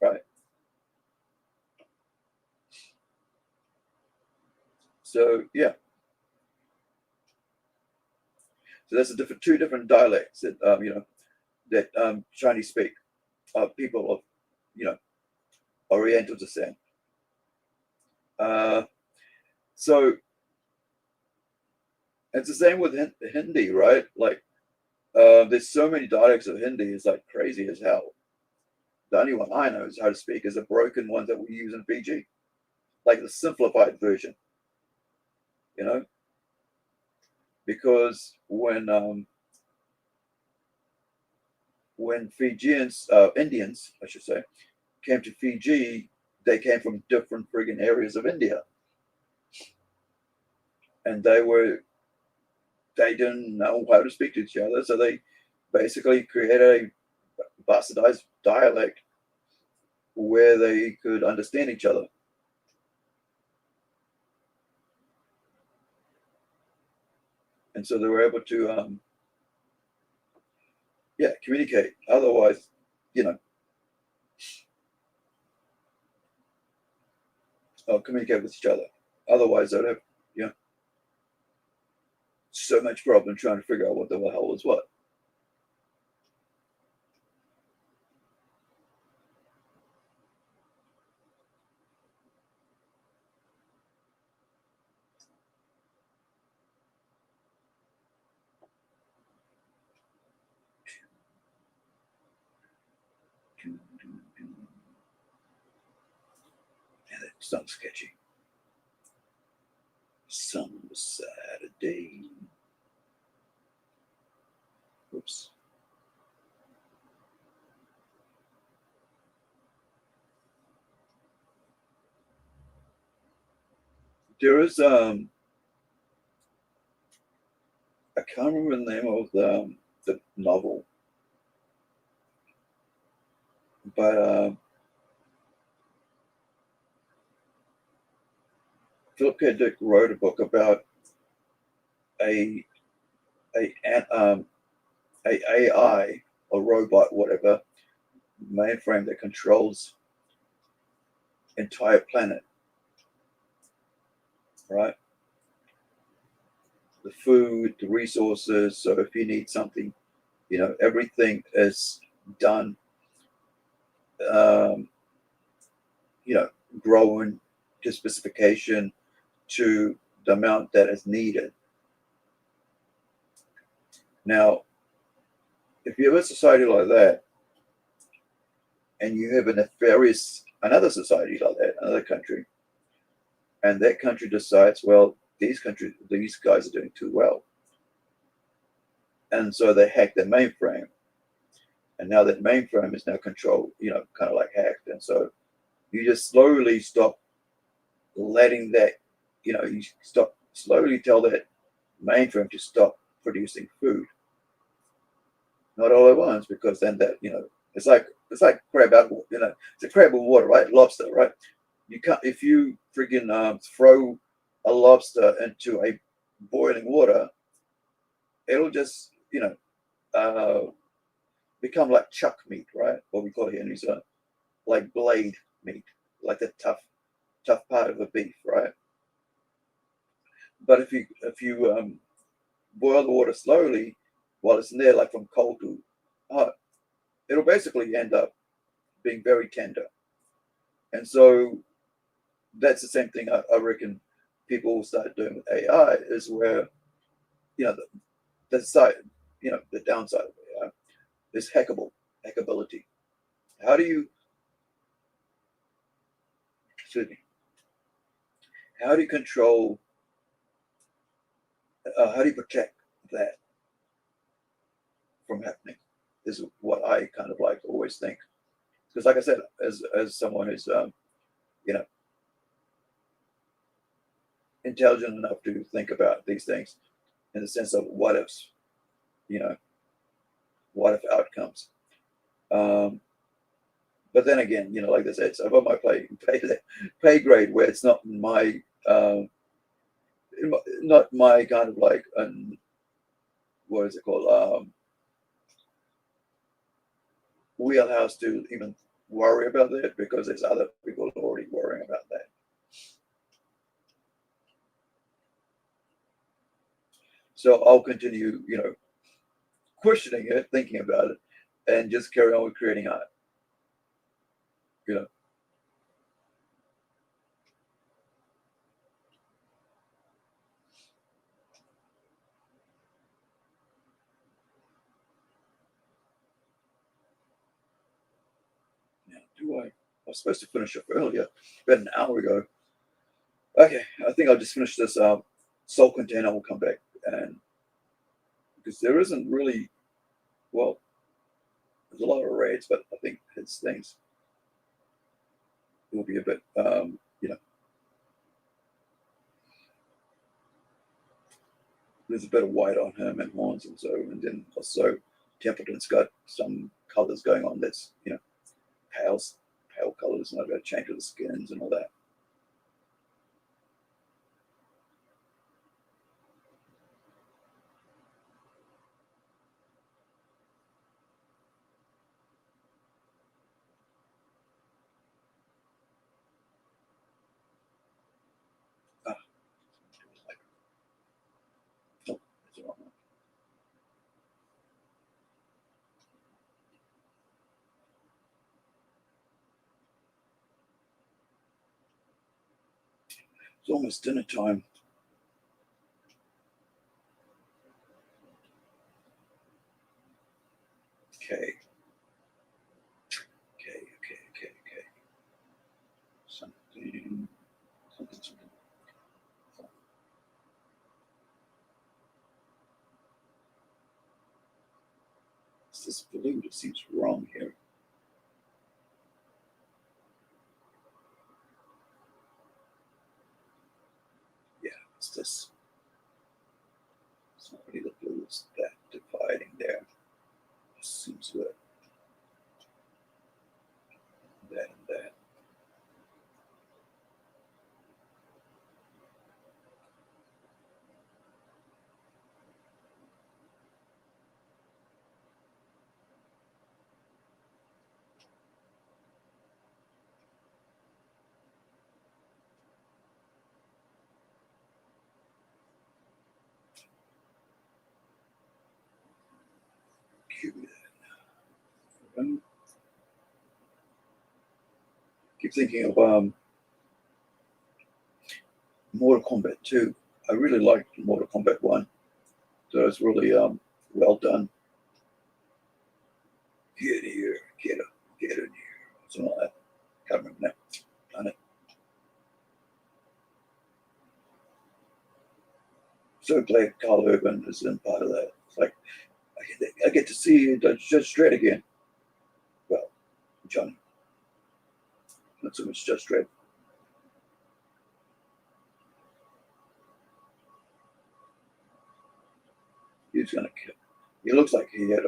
Right. So yeah. So that's two different dialects that that Chinese speak. People of Oriental descent. So it's the same with Hindi, right? Like there's so many dialects of Hindi, it's like crazy as hell. The only one I know is how to speak is a broken one that we use in Fiji, like the simplified version, you know, because when Fijians, Indians, I should say, came to Fiji, they came from different friggin' areas of India, and they didn't know how to speak to each other, so they basically created a bastardized dialect where they could understand each other. And so they were able to communicate. Otherwise, communicate with each other. Otherwise, they'd have so much problem trying to figure out what the hell was what. Yeah, that sounds sketchy. Some Saturday. Oops. There is I can't remember the name of the novel, but Philip K. Dick wrote a book about a a um, a AI, a robot, whatever, mainframe that controls entire planet, right? The food, the resources. So if you need something, everything is done, um, grown to specification to the amount that is needed. Now, if you have a society like that, and you have a nefarious another society like that, another country, and that country decides, well, these guys are doing too well, and so they hack the mainframe, and now that mainframe is now controlled, kind of like hacked, and so you just slowly stop letting that, you stop slowly tell that mainframe to stop producing food. Not all at once, because then that, it's like crab out, it's a crab in water, right? Lobster, right? You can't, if you freaking throw a lobster into a boiling water, it'll just, become like chuck meat, right? What we call it here in New Zealand, like blade meat, like the tough part of a beef, right? But if you boil the water slowly while it's in there, like from cold to hot, it'll basically end up being very tender. And so that's the same thing I reckon people will start doing with AI, is where, the side, the downside of AI is hackability. How do you, excuse me, how do you control, how do you protect that from happening, is what I kind of like always think. Because like I said, as someone who's, intelligent enough to think about these things in the sense of what ifs, what if outcomes. But then again, like I said, it's above my pay grade, where it's not my kind of like, what is it called, wheelhouse to even worry about that, because there's other people already worrying about that. So I'll continue, questioning it, thinking about it, and just carry on with creating art. Now, I was supposed to finish up earlier, about an hour ago. Okay, I think I'll just finish this soul container. We'll come back, and because there isn't really, well, there's a lot of raids, but I think his things will be a bit, there's a bit of white on him and horns and so, and then also Templeton's got some colors going on that's, pale colors, and I've got to change the skins and all that. Oh, that's the wrong one. It's almost dinner time. Okay. Something. It's this blue that seems wrong here. Yeah, it's this. It's not really the blue, it's that dividing there. It seems good. That and that. Keep thinking of Mortal Kombat 2. I really liked Mortal Kombat 1. So it's really well done. Get here, get up, get in here. Something like that. Can't remember now. Done it. so glad Carl Urban is in part of that. It's like I get to see Judge Dredd again. Well, Johnny, not so much Judge Dredd. He's gonna kill. He looks like he had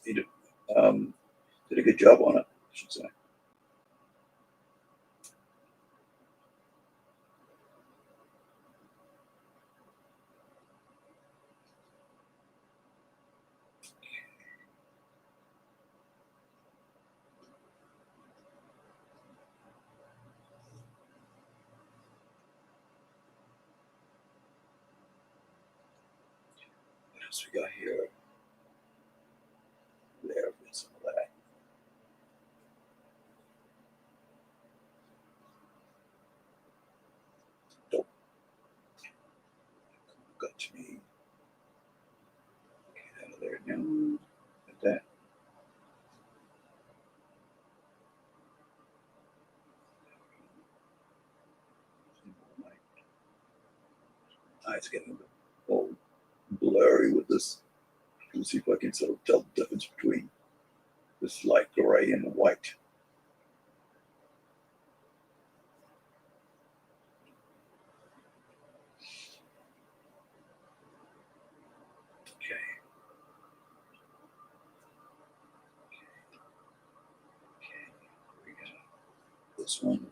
he did a good job on it, I should say. What else we got here? There, some of that. Dope. Got to me. Get out of there now. Like that. It's getting a bit all blurry with this. Let's see if I can sort of tell the difference between this light gray and white. Okay. We got this one.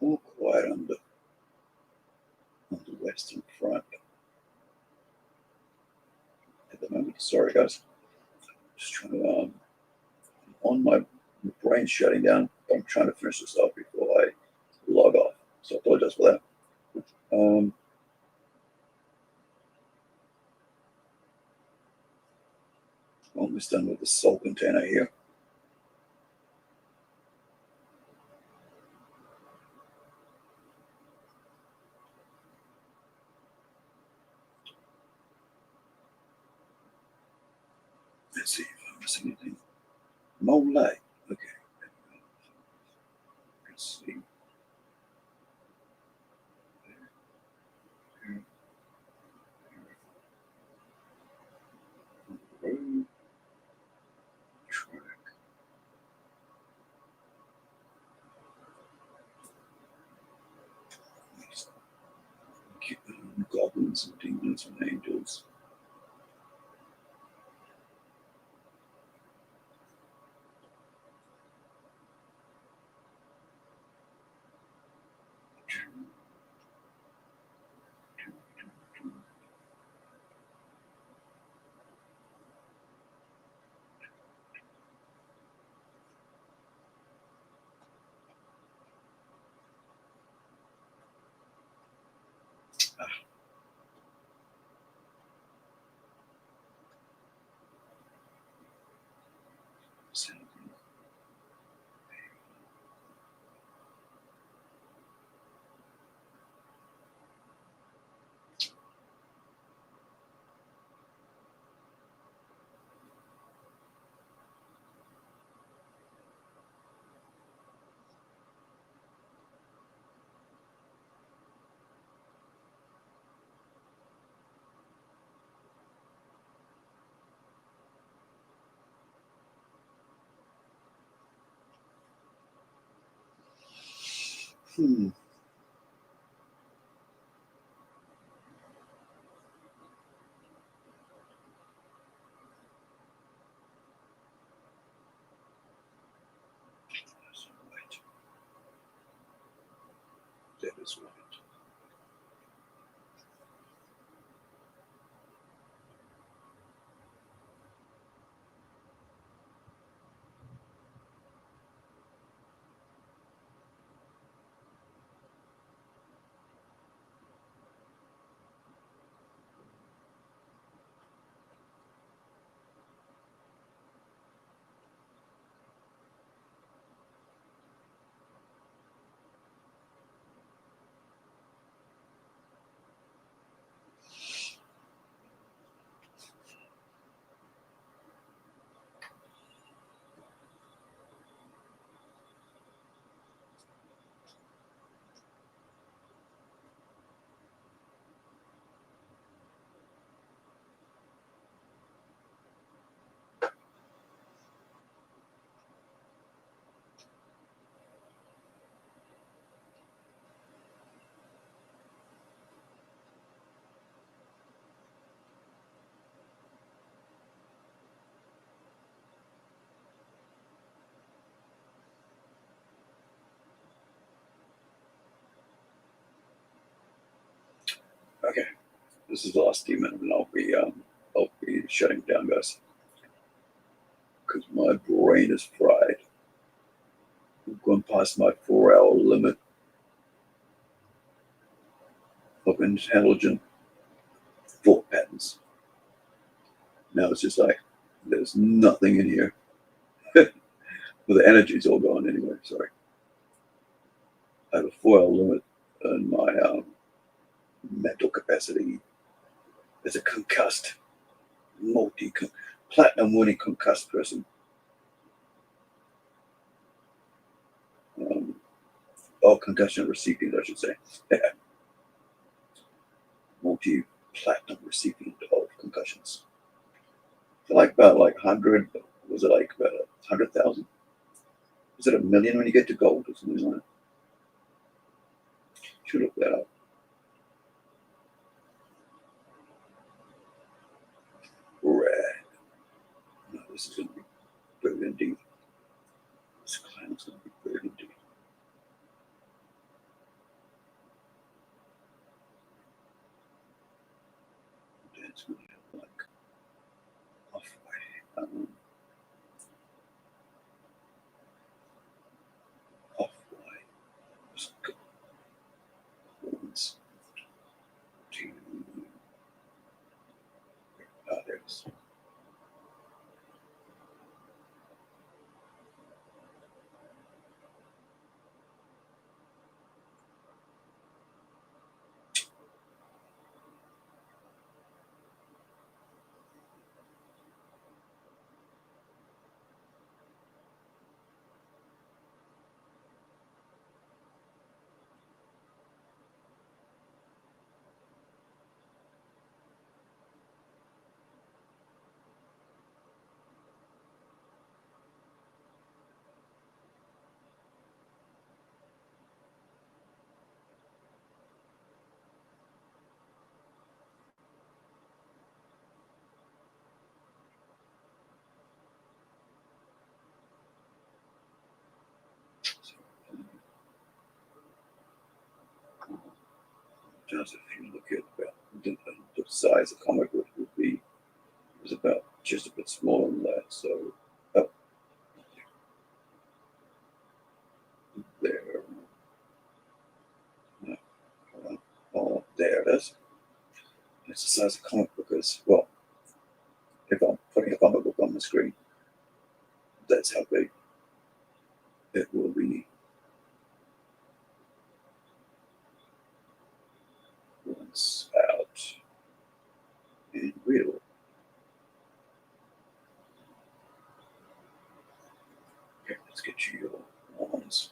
All quiet on the western front at the moment. Sorry, guys. Just trying to on my brain shutting down. I'm trying to finish this off before I log off. So I apologize for that. Almost done with the salt container here. Let's see if I'm missing anything. Mole. Okay. Let's see. Road track. Goblins and demons and angels. That is right. Okay, this is the last demon, and I'll be shutting down, guys, because my brain is fried. We've gone past my 4-hour limit of intelligent thought patterns. Now it's just like there's nothing in here. Well, the energy's all gone anyway. Sorry, I have a 4-hour limit in my mental capacity as a concussed, platinum winning concussed person. Concussion recipient, I should say. Multi-platinum recipient of concussions. Like about 100, was it like about 100,000? Is it 1 million when you get to gold or something like that? Should look that up. Red. No, this is going to be brilliant indeed. This clown is going to be brilliant indeed. That's going to have like off-white. Off-white. Horns. There's. Just if you look at the size of comic book would be, is about just a bit smaller than that. So there, there it is. It's the size of comic book is, well, if I'm putting a comic book on the screen, that's how big it will be. Once out in real. Okay, let's get you your ones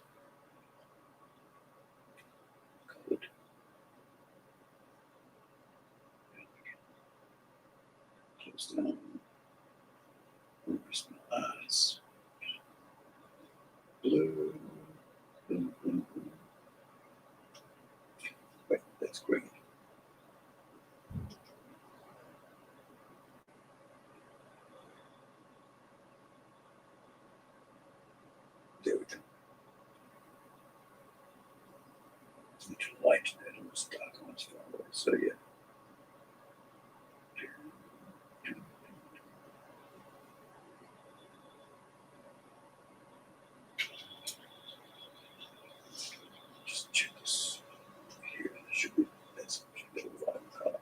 colored. Close down. Where's my eyes? Blue. Blue, blue, blue. So yeah. Just check this here. It should be that's the right color.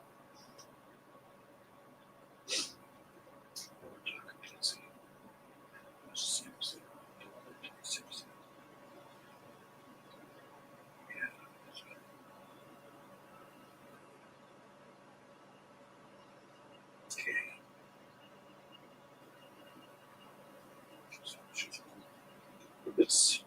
Let's see.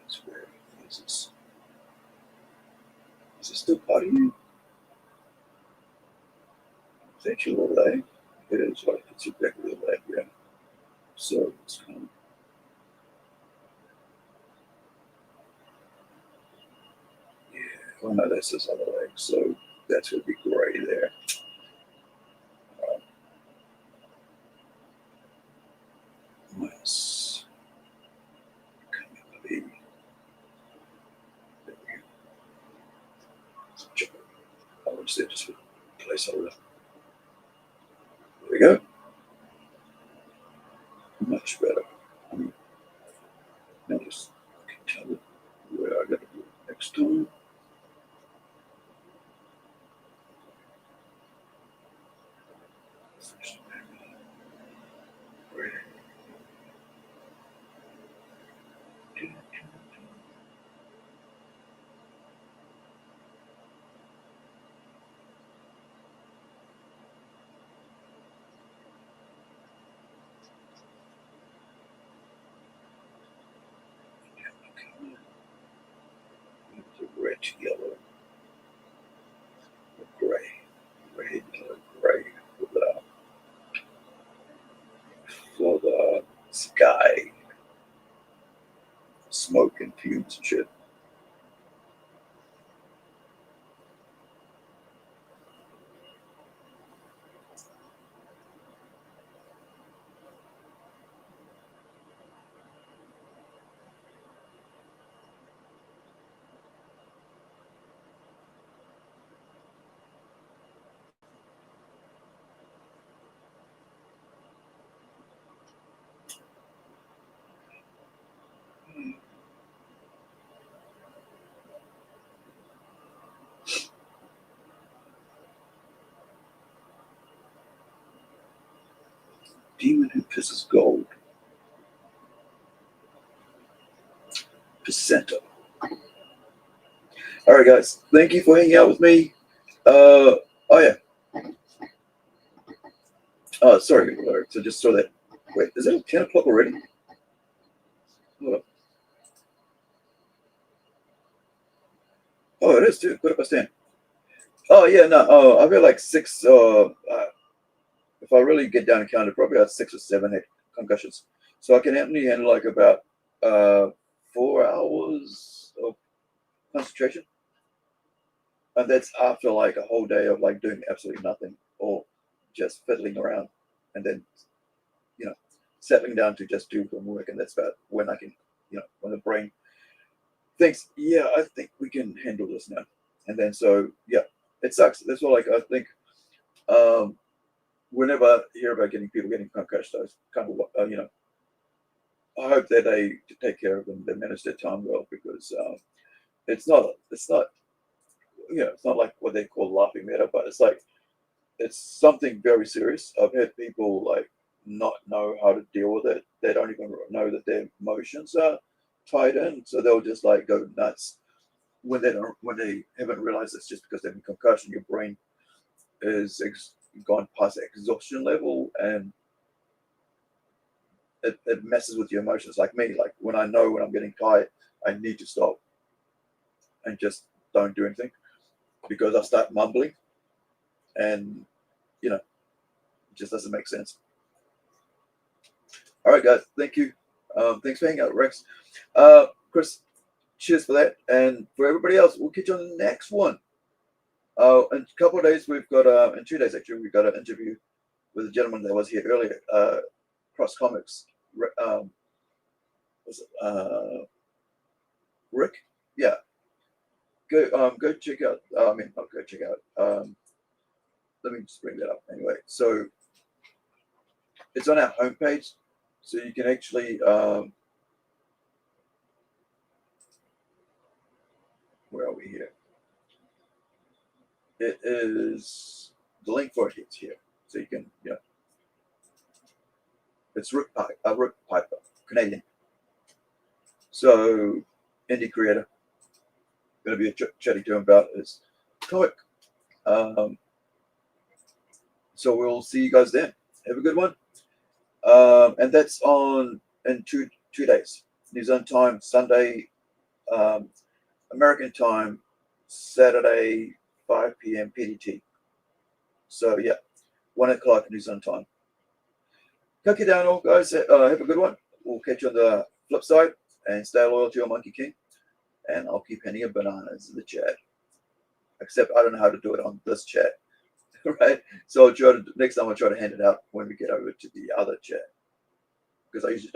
This where is this? Is this still part of you? Is that your leg? It is like it's exactly the leg, yeah. So it's kind of oh no, that's his other leg. So that's gonna be gray there. Minus be I would say just a placeholder. There we go. Much better. I mean, now just I can tell it where I gotta go next time. Red, yellow, gray, red, yellow, gray for the sky, smoke and fumes and shit. Demon who pisses gold. Percento. All right, guys. Thank you for hanging out with me. Oh yeah. Oh, sorry. So just so that. Wait, is it 10 o'clock already? Hold on. Oh, it is too. What if I stand? Oh yeah, no. Oh, I feel like 6. If I really get down and count it, probably about 6 or 7 concussions. So I can only handle like about 4 hours of concentration, and that's after like a whole day of like doing absolutely nothing or just fiddling around, and then settling down to just do homework, and that's about when I can, when the brain thinks, yeah, I think we can handle this now, and then so yeah, it sucks. That's what like I think. Whenever I hear about people getting concussions, I kind of I hope that they take care of them, they manage their time well, because it's not it's not like what they call laughing matter, but it's like it's something very serious. I've had people like not know how to deal with it. They don't even know that their emotions are tied in, so they'll just like go nuts when they haven't realized it's just because they're in concussion. Your brain is gone past the exhaustion level, and it messes with your emotions. Like me, like when I know when I'm getting tired, I need to stop and just don't do anything, because I start mumbling, and it just doesn't make sense. All right, guys, thank you. Thanks for hanging out, Rex. Chris, cheers for that. And for everybody else, we'll catch you on the next one. In a couple of days, we've got, in 2 days actually, we've got an interview with a gentleman that was here earlier, Cross Comics. Was it Rick? Yeah. Go check out. Not go check out. Let me just bring that up anyway. So it's on our homepage, so you can actually. Where are we here? It is the link for it is here, so you can It's Rick Piper, Canadian. So indie creator. Going to be chatting to him about his comic. So we'll see you guys then. Have a good one. And that's on in two days. New Zealand time, Sunday, American time, Saturday, 5 p.m. PDT. So yeah, 1 o'clock New Zealand time. Kaki down all guys. Have a good one. We'll catch you on the flip side and stay loyal to your Monkey King. And I'll keep handing you bananas in the chat. Except I don't know how to do it on this chat. Right? So I'll try to, next time I'll try to hand it out when we get over to the other chat. Because I usually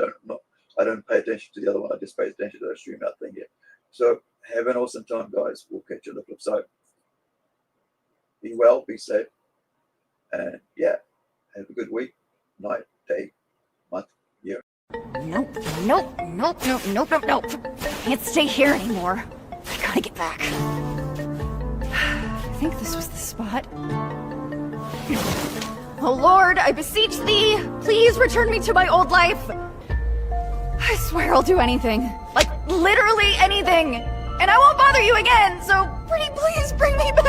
I don't pay attention to the other one. I just pay attention to the stream out thing here. So have an awesome time, guys. We'll catch you on the flip side. Be well, be safe. And yeah, have a good week, night, day, month, year. Nope. Can't stay here anymore. I gotta get back. I think this was the spot. Oh Lord, I beseech thee, please return me to my old life. I swear I'll do anything. Like, literally anything. And I won't bother you again, so pretty please bring me back.